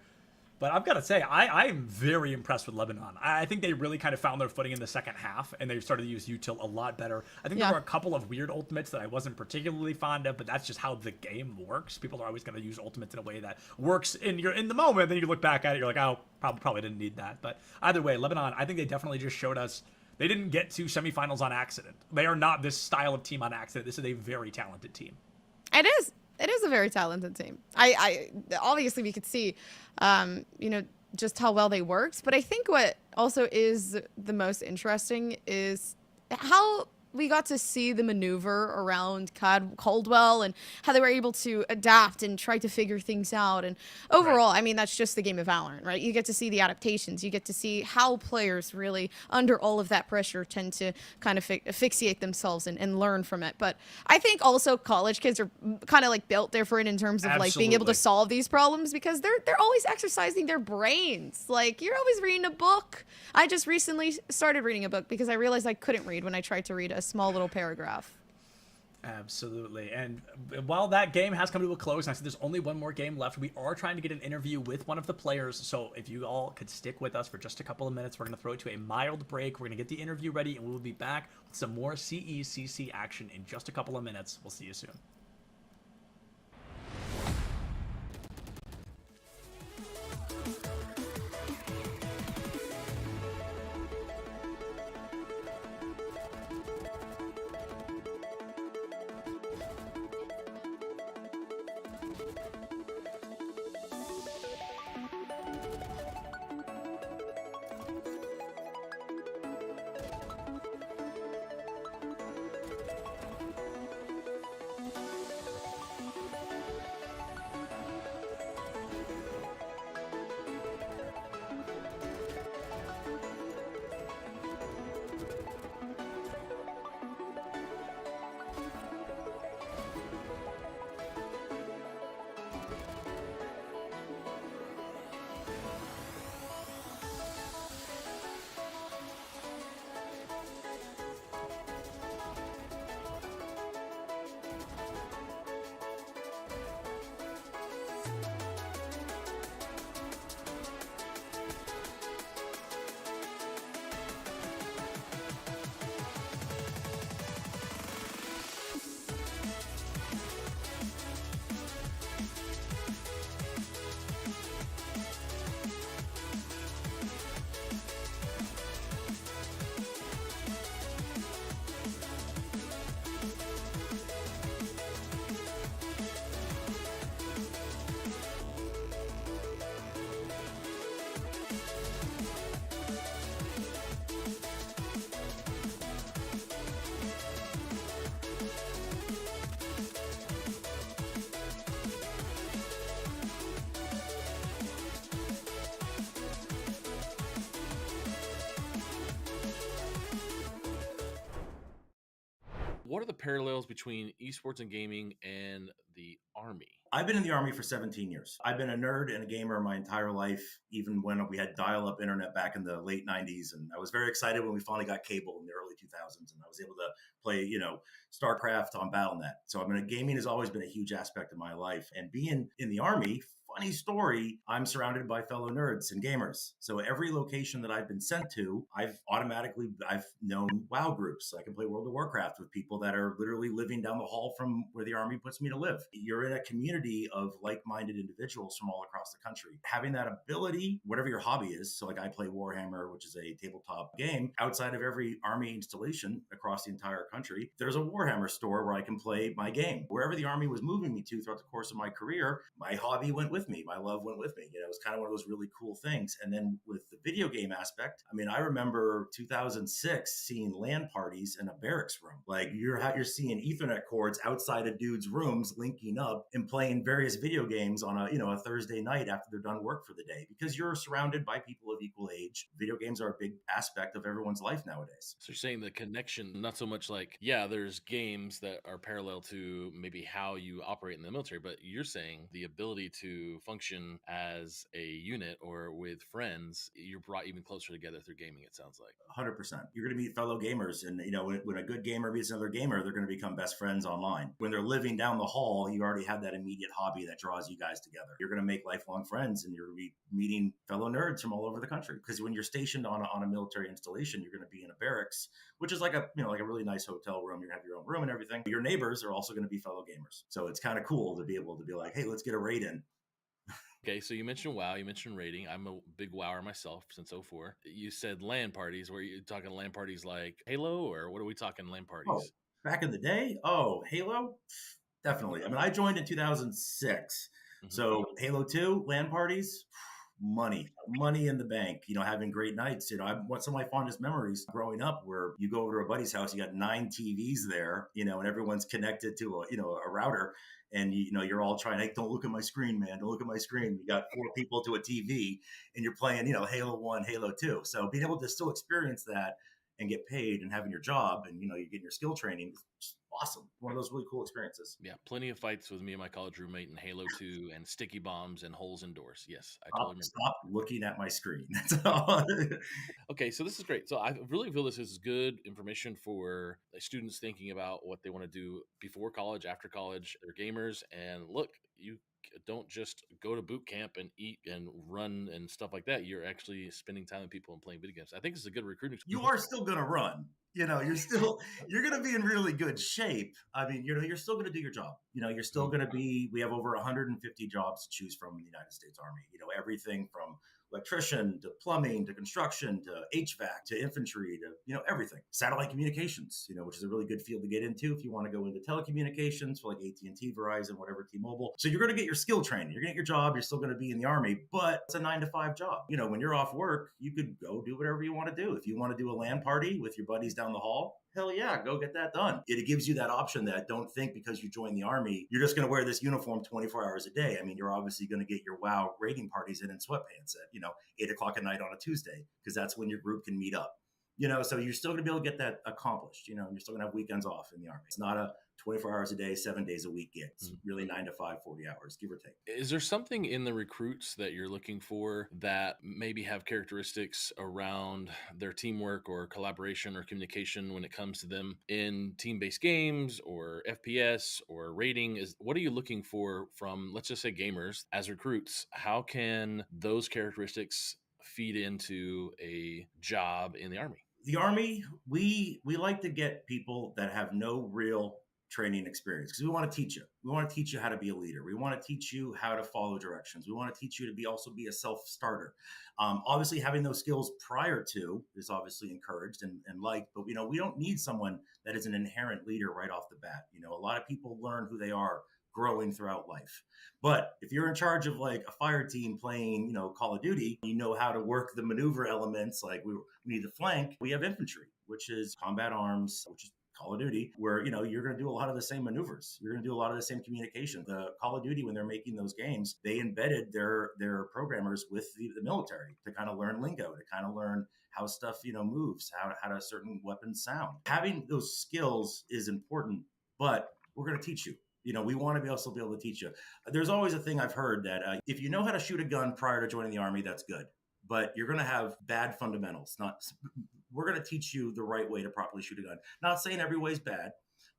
But I've got to say, I am very impressed with Lebanon. I think they really kind of found their footing in the second half, and they started to use util a lot better. I think there were a couple of weird ultimates that I wasn't particularly fond of, but that's just how the game works. People are always going to use ultimates in a way that works in the moment, then you look back at it, you're like, oh, probably didn't need that. But either way, Lebanon, I think they definitely just showed us they didn't get to semifinals on accident. They are not this style of team on accident. This is a very talented team. It is. It is a very talented team. I obviously we could see, just how well they worked. But I think what also is the most interesting is how we got to see the maneuver around Caldwell and how they were able to adapt and try to figure things out. And overall, I mean, that's just the game of Valorant, right? You get to see the adaptations. You get to see how players really, under all of that pressure, tend to kind of asphyxiate themselves and learn from it. But I think also college kids are kind of like built different in terms of like being able to solve these problems because they're always exercising their brains. Like, you're always reading a book. I just recently started reading a book because I realized I couldn't read when I tried to read a small little paragraph. Absolutely. And while that game has come to a close, and I said there's only one more game left, we are trying to get an interview with one of the players. So if you all could stick with us for just a couple of minutes, we're going to throw it to a mild break. We're going to get the interview ready, and we will be back with some more CECC action in just a couple of minutes. We'll see you soon. What are the parallels between esports and gaming and the Army? I've been in the Army for 17 years. I've been a nerd and a gamer my entire life, even when we had dial-up internet back in the late 90s. And I was very excited when we finally got cable in the early 2000s and I was able to play, StarCraft on BattleNet. So gaming has always been a huge aspect of my life. And being in the Army, funny story, I'm surrounded by fellow nerds and gamers. So every location that I've been sent to, I've known WoW groups. I can play World of Warcraft with people that are literally living down the hall from where the Army puts me to live. You're in a community of like-minded individuals from all across the country. Having that ability, whatever your hobby is, so like I play Warhammer, which is a tabletop game, outside of every Army installation across the entire country, there's a Warhammer store where I can play my game. Wherever the Army was moving me to throughout the course of my career, my hobby went with me. My love went with me. It was kind of one of those really cool things. And then with the video game aspect, I remember 2006 seeing LAN parties in a barracks room. Like you're seeing Ethernet cords outside of dudes' rooms linking up and playing various video games on a Thursday night after they're done work for the day because you're surrounded by people of equal age. Video games are a big aspect of everyone's life nowadays. So you're saying the connection, not so much like, there's games that are parallel to maybe how you operate in the military, but you're saying the ability to function as a unit or with friends, you're brought even closer together through gaming, it sounds like. 100%. You're going to meet fellow gamers. And, when a good gamer meets another gamer, they're going to become best friends online. When they're living down the hall, you already have that immediate hobby that draws you guys together. You're going to make lifelong friends and you're going to be meeting fellow nerds from all over the country. Because when you're stationed on a military installation, you're going to be in a barracks, which is like a really nice hotel room. You're going to have your own room and everything. Your neighbors are also going to be fellow gamers. So it's kind of cool to be able to be like, hey, let's get a raid in. Okay, so you mentioned WoW, you mentioned raiding. I'm a big WoWer myself since 04. You said LAN parties. Were you talking LAN parties like Halo, or what are we talking LAN parties? Oh, back in the day? Halo? Definitely. I mean, I joined in 2006. So Halo 2 LAN parties, money in the bank, having great nights. Some of my fondest memories growing up where you go over to a buddy's house, you got 9 TVs there, and everyone's connected to a router. And you're all trying, hey, don't look at my screen, man. Don't look at my screen. You got 4 people to a TV and you're playing, Halo 1, Halo 2. So being able to still experience that and get paid and having your job and you're getting your skill training, it's awesome. One of those really cool experiences. Yeah, plenty of fights with me and my college roommate in Halo 2 and sticky bombs and holes in doors. Yes, I totally remember. Stop looking at my screen. That's all. Okay, so this is great. So I really feel this is good information for students thinking about what they want to do before college, after college. They're gamers, and look, you don't just go to boot camp and eat and run and stuff like that. You're actually spending time with people and playing video games. I think it's a good recruiting. You are still going to run. You're going to be in really good shape. I mean, you're still going to do your job. You're still going to be, we have over 150 jobs to choose from in the United States Army. Everything from electrician to plumbing to construction to HVAC to infantry to, everything. Satellite communications, which is a really good field to get into if you want to go into telecommunications for like AT&T, Verizon, whatever, T-Mobile. So you're going to get your skill training. You're going to get your job. You're still going to be in the Army, but it's a 9-to-5 job. When you're off work, you could go do whatever you want to do. If you want to do a LAN party with your buddies down the hall, hell yeah, go get that done. It gives you that option that don't think because you join the Army, you're just going to wear this uniform 24 hours a day. I mean, you're obviously going to get your WoW raiding parties in sweatpants at, 8 o'clock at night on a Tuesday, because that's when your group can meet up. So you're still going to be able to get that accomplished. You're still going to have weekends off in the Army. It's not a 24 hours a day, 7 days a week gig. It's really 9 to 5, 40 hours, give or take. Is there something in the recruits that you're looking for that maybe have characteristics around their teamwork or collaboration or communication when it comes to them in team-based games or FPS or rating? What are you looking for from, let's just say, gamers as recruits? How can those characteristics feed into a job in the Army? The Army, we like to get people that have no real training experience, because we want to teach you. We want to teach you how to be a leader. We want to teach you how to follow directions. We want to teach you to also be a self-starter. Obviously, having those skills prior to is obviously encouraged and liked, but we don't need someone that is an inherent leader right off the bat. A lot of people learn who they are growing throughout life. But if you're in charge of like a fire team playing, Call of Duty, you know how to work the maneuver elements. Like we need to flank. We have infantry, which is combat arms, which is Call of Duty, where, you're going to do a lot of the same maneuvers. You're going to do a lot of the same communication. The Call of Duty, when they're making those games, they embedded their programmers with the military to kind of learn lingo, to kind of learn how stuff, moves, how certain weapons sound. Having those skills is important, but we're going to teach you. We want to be able to teach you. There's always a thing I've heard that if you know how to shoot a gun prior to joining the Army, that's good. But you're going to have bad fundamentals. We're going to teach you the right way to properly shoot a gun. Not saying every way is bad,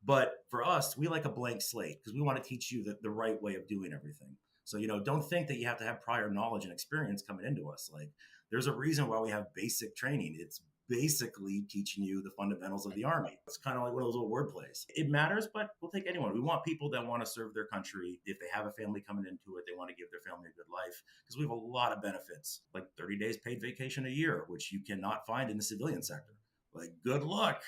but for us, we like a blank slate because we want to teach you the right way of doing everything. So, don't think that you have to have prior knowledge and experience coming into us. Like, there's a reason why we have basic training. It's basically teaching you the fundamentals of the Army. It's kind of like one of those little word plays. It matters, but we'll take anyone. We want people that want to serve their country. If they have a family coming into it, they want to give their family a good life, because we have a lot of benefits, like 30 days paid vacation a year, which you cannot find in the civilian sector. Like, good luck.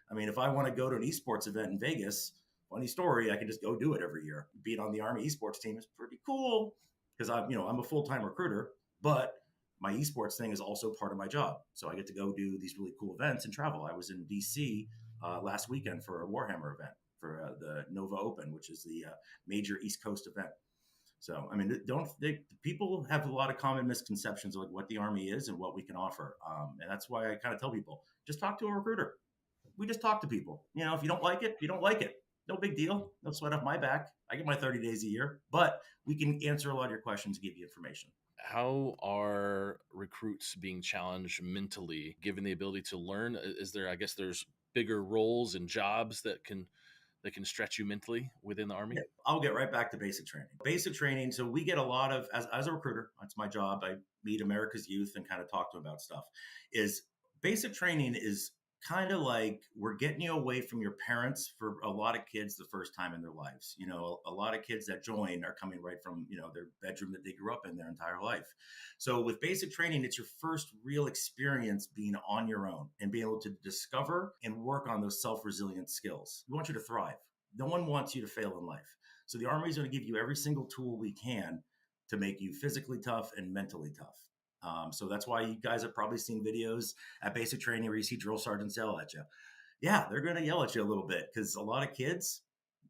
I mean, if I want to go to an esports event in Vegas, funny story, I can just go do it every year. Being on the Army esports team is pretty cool because I'm a full-time recruiter, but my esports thing is also part of my job. So I get to go do these really cool events and travel. I was in DC last weekend for a Warhammer event for the Nova Open, which is the major East Coast event. So, I mean, people have a lot of common misconceptions of like what the Army is and what we can offer. And that's why I kind of tell people, just talk to a recruiter. We just talk to people. If you don't like it, you don't like it. No big deal. No sweat off my back. I get my 30 days a year, but we can answer a lot of your questions and give you information. How are recruits being challenged mentally, given the ability to learn? Is there, I guess there's bigger roles and jobs that can stretch you mentally within the Army? Yeah, I'll get right back to basic training. Basic training. So we get a lot of, as a recruiter, that's my job. I meet America's youth and kind of talk to them about stuff. Is basic training is kind of like we're getting you away from your parents for a lot of kids the first time in their lives. A lot of kids that join are coming right from, their bedroom that they grew up in their entire life. So with basic training, it's your first real experience being on your own and being able to discover and work on those self-resilient skills. We want you to thrive. No one wants you to fail in life. So the Army is going to give you every single tool we can to make you physically tough and mentally tough. So that's why you guys have probably seen videos at basic training where you see drill sergeants yell at you. Yeah, they're going to yell at you a little bit because a lot of kids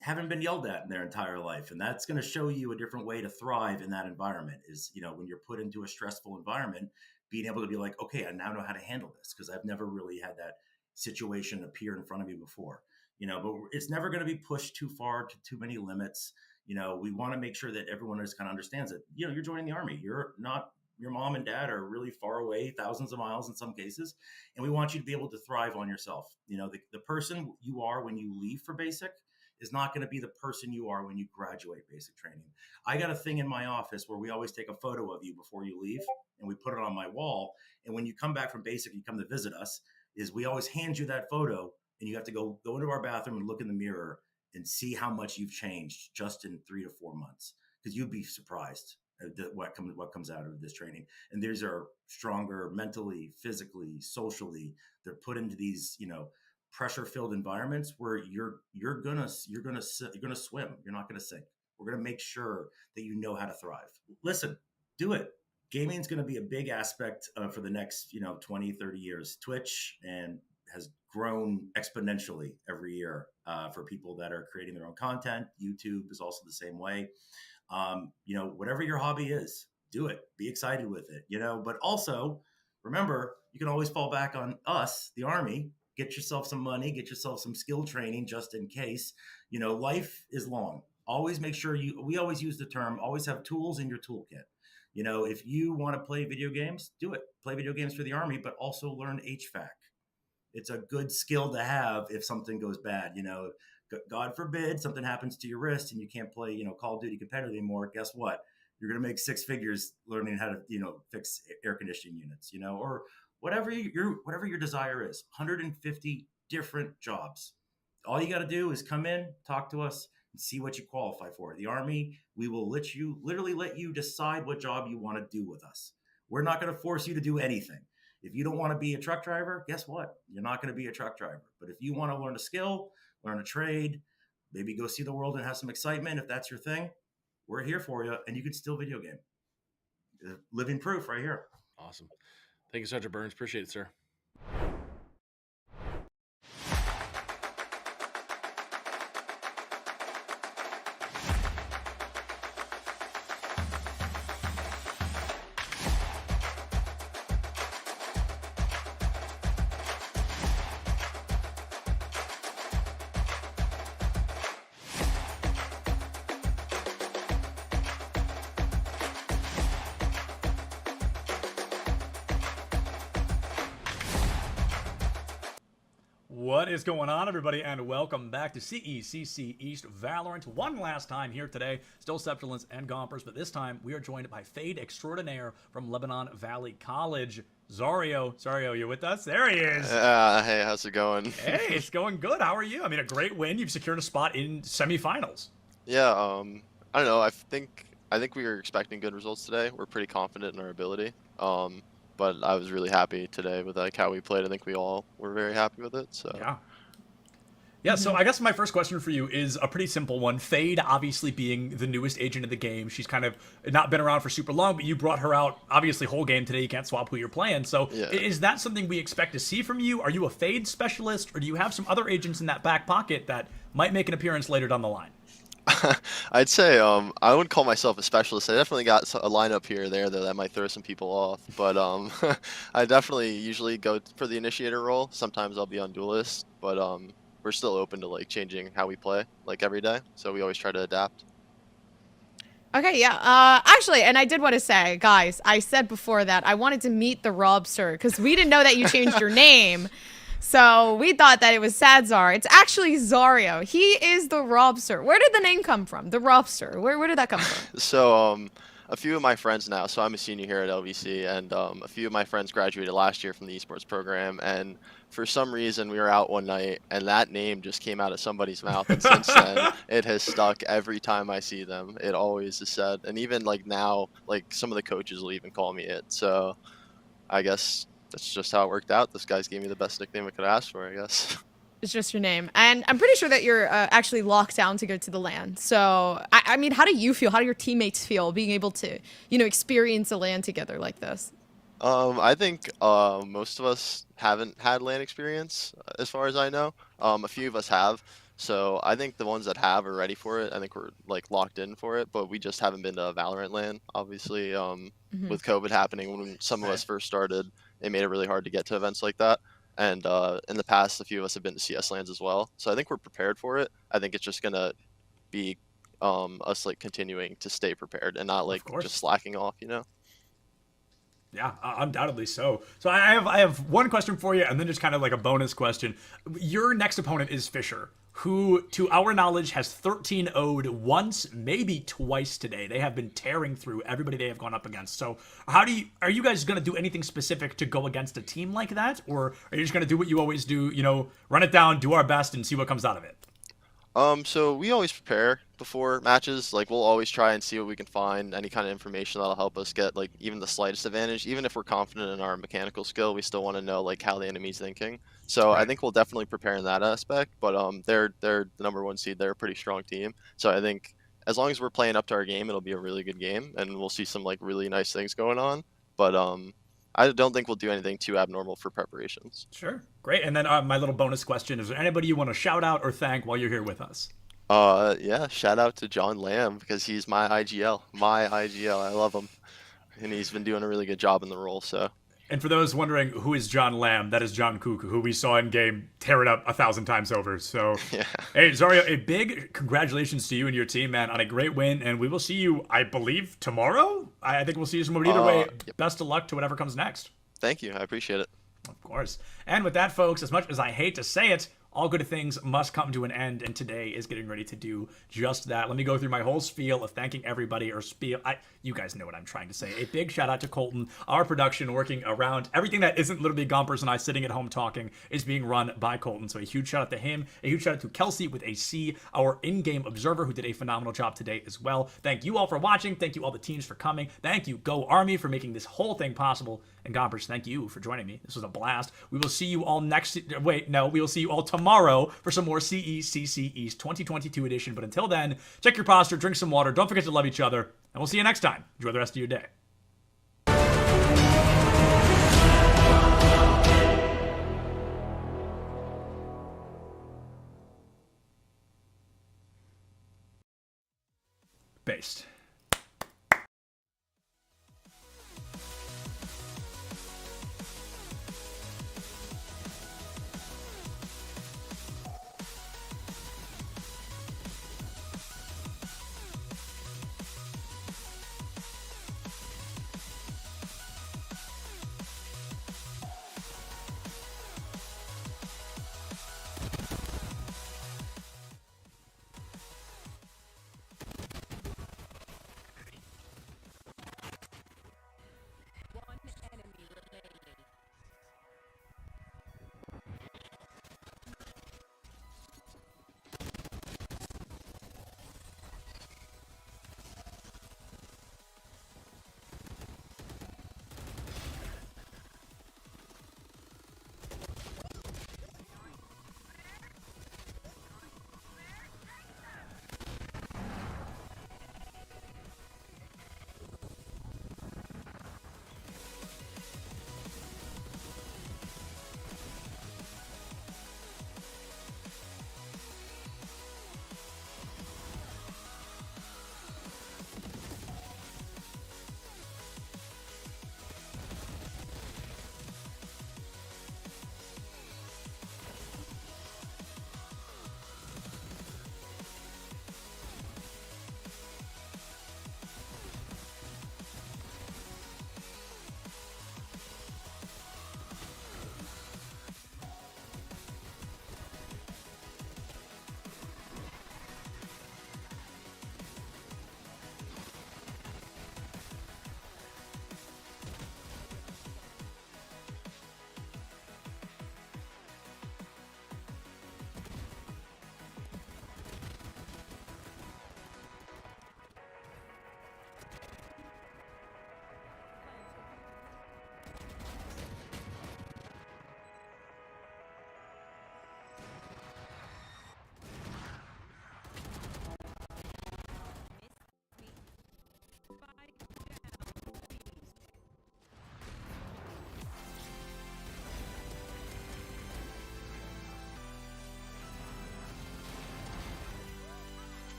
haven't been yelled at in their entire life. And that's going to show you a different way to thrive in that environment is, when you're put into a stressful environment, being able to be like, okay, I now know how to handle this because I've never really had that situation appear in front of me before. But it's never going to be pushed too far to too many limits. We want to make sure that everyone just kind of understands that, you're joining the Army. You're not, your mom and dad are really far away, thousands of miles in some cases. And we want you to be able to thrive on yourself. The person you are when you leave for basic is not going to be the person you are when you graduate basic training. I got a thing in my office where we always take a photo of you before you leave and we put it on my wall. And when you come back from basic, you come to visit us, is we always hand you that photo and you have to go into our bathroom and look in the mirror and see how much you've changed just in 3 to 4 months. Because you'd be surprised at what comes out of this training. And these are stronger mentally, physically, socially. They're put into these, pressure-filled environments where you're gonna swim. You're not gonna sink. We're gonna make sure that you know how to thrive. Listen, do it. Gaming's gonna be a big aspect for the next 20, 30 years. Twitch has grown exponentially every year for people that are creating their own content. YouTube is also the same way. Whatever your hobby is, do it. Be excited with it. But also remember, you can always fall back on us, the Army. Get yourself some money, get yourself some skill training just in case. Life is long. Always make sure we always use the term, always have tools in your toolkit. If you want to play video games, do it. Play video games for the Army, but also learn HVAC. It's a good skill to have if something goes bad. God forbid something happens to your wrist and you can't play, Call of Duty competitive anymore. Guess what? You're going to make 6 figures learning how to, fix air conditioning units, or whatever your desire is. 150 different jobs. All you got to do is come in, talk to us, and see what you qualify for. The Army, we will literally let you decide what job you want to do with us. We're not going to force you to do anything. If you don't want to be a truck driver, guess what? You're not going to be a truck driver. But if you want to learn a skill, learn a trade, maybe go see the world and have some excitement, if that's your thing, we're here for you, and you can still video game. Living proof right here. Awesome. Thank you, Sergeant Burns. Appreciate it, sir. What is going on, everybody, and welcome back to CECC East Valorant. One last time here today, still Septulence and Gompers, but this time we are joined by Fade Extraordinaire from Lebanon Valley College. Zario, you with us? There he is. Hey, how's it going? Hey, it's going good. How are you? I mean, a great win. You've secured a spot in semifinals. Yeah, I don't know. I think we were expecting good results today. We're pretty confident in our ability. But I was really happy today with how we played. I think we all were very happy with it. So yeah. So I guess my first question for you is a pretty simple one. Fade, obviously being the newest agent in the game, she's kind of not been around for super long, but you brought her out obviously whole game today. You can't swap who you're playing. So is that something we expect to see from you? Are you a Fade specialist, or do you have some other agents in that back pocket that might make an appearance later down the line? I'd say I wouldn't call myself a specialist. I definitely got a lineup here or there that might throw some people off. But I definitely usually go for the initiator role. Sometimes I'll be on duelist, but we're still open to changing how we play every day. So we always try to adapt. Okay, yeah. Actually, and I did want to say, guys, I said before that I wanted to meet the Robster because we didn't know that you changed your name. So we thought that it was Sadzar. It's actually Zario. He is the Robster. Where did the name come from? The Robster. Where did that come from? So a few of my friends now, so I'm a senior here at LVC, and a few of my friends graduated last year from the esports program, and for some reason we were out one night and that name just came out of somebody's mouth, and since then it has stuck. Every time I see them, it always is said, and even now, some of the coaches will even call me it. So I guess that's just how it worked out. This guy's gave me the best nickname I could ask for, I guess. It's just your name. And I'm pretty sure that you're actually locked down to go to the LAN. So, I mean, how do you feel? How do your teammates feel being able to, experience a LAN together like this? I think most of us haven't had LAN experience, as far as I know. A few of us have. So I think the ones that have are ready for it. I think we're like locked in for it, but we just haven't been to Valorant LAN, obviously. With COVID happening when some of us first started, it made it really hard to get to events like that. And in the past, a few of us have been to CS LANs as well. So I think we're prepared for it. I think it's just gonna be us like continuing to stay prepared and not like just slacking off, Yeah, undoubtedly so. So I have one question for you, and then just kind of like a bonus question. Your next opponent is Fisher, who, to our knowledge, has 13-0'd once, maybe twice today. They have been tearing through everybody they have gone up against. So are you guys going to do anything specific to go against a team like that, or are you just going to do what you always do? Run it down, do our best, and see what comes out of it. So we always prepare before matches. Like, we'll always try and see what we can find, any kind of information that'll help us get like even the slightest advantage. Even if we're confident in our mechanical skill, we still want to know like how the enemy's thinking. So I think we'll definitely prepare in that aspect. But they're the number one seed. They're a pretty strong team. So I think as long as we're playing up to our game, it'll be a really good game, and we'll see some like really nice things going on. But I don't think we'll do anything too abnormal for preparations. Sure. Great. And then my little bonus question, is there anybody you want to shout out or thank while you're here with us? Yeah, shout out to John Lamb, because he's my IGL. I love him. And he's been doing a really good job in the role, so. And for those wondering who is John Lamb, that is John Kuku, who we saw in game tear it up 1,000 times over. So, Hey, Zario, a big congratulations to you and your team, man, on a great win. And we will see you, I believe, tomorrow? I think we'll see you tomorrow. But either way, best of luck to whatever comes next. Thank you. I appreciate it. Of course. And with that, folks, as much as I hate to say it, all good things must come to an end, and today is getting ready to do just that. Let me go through my whole spiel of thanking everybody, or you guys know what I'm trying to say. A big shout out to Colton. Our production working around everything that isn't Little Big Gompers and I sitting at home talking is being run by Colton. So a huge shout out to him. A huge shout out to Kelsey with a C, our in-game observer, who did a phenomenal job today as well. Thank you all for watching. Thank you all the teams for coming. Thank you, Go Army, for making this whole thing possible. And Gompers, thank you for joining me. This was a blast. We will see you all we will see you all tomorrow for some more CECC East 2022 edition. But until then, check your posture, drink some water, don't forget to love each other, and we'll see you next time. Enjoy the rest of your day. Based.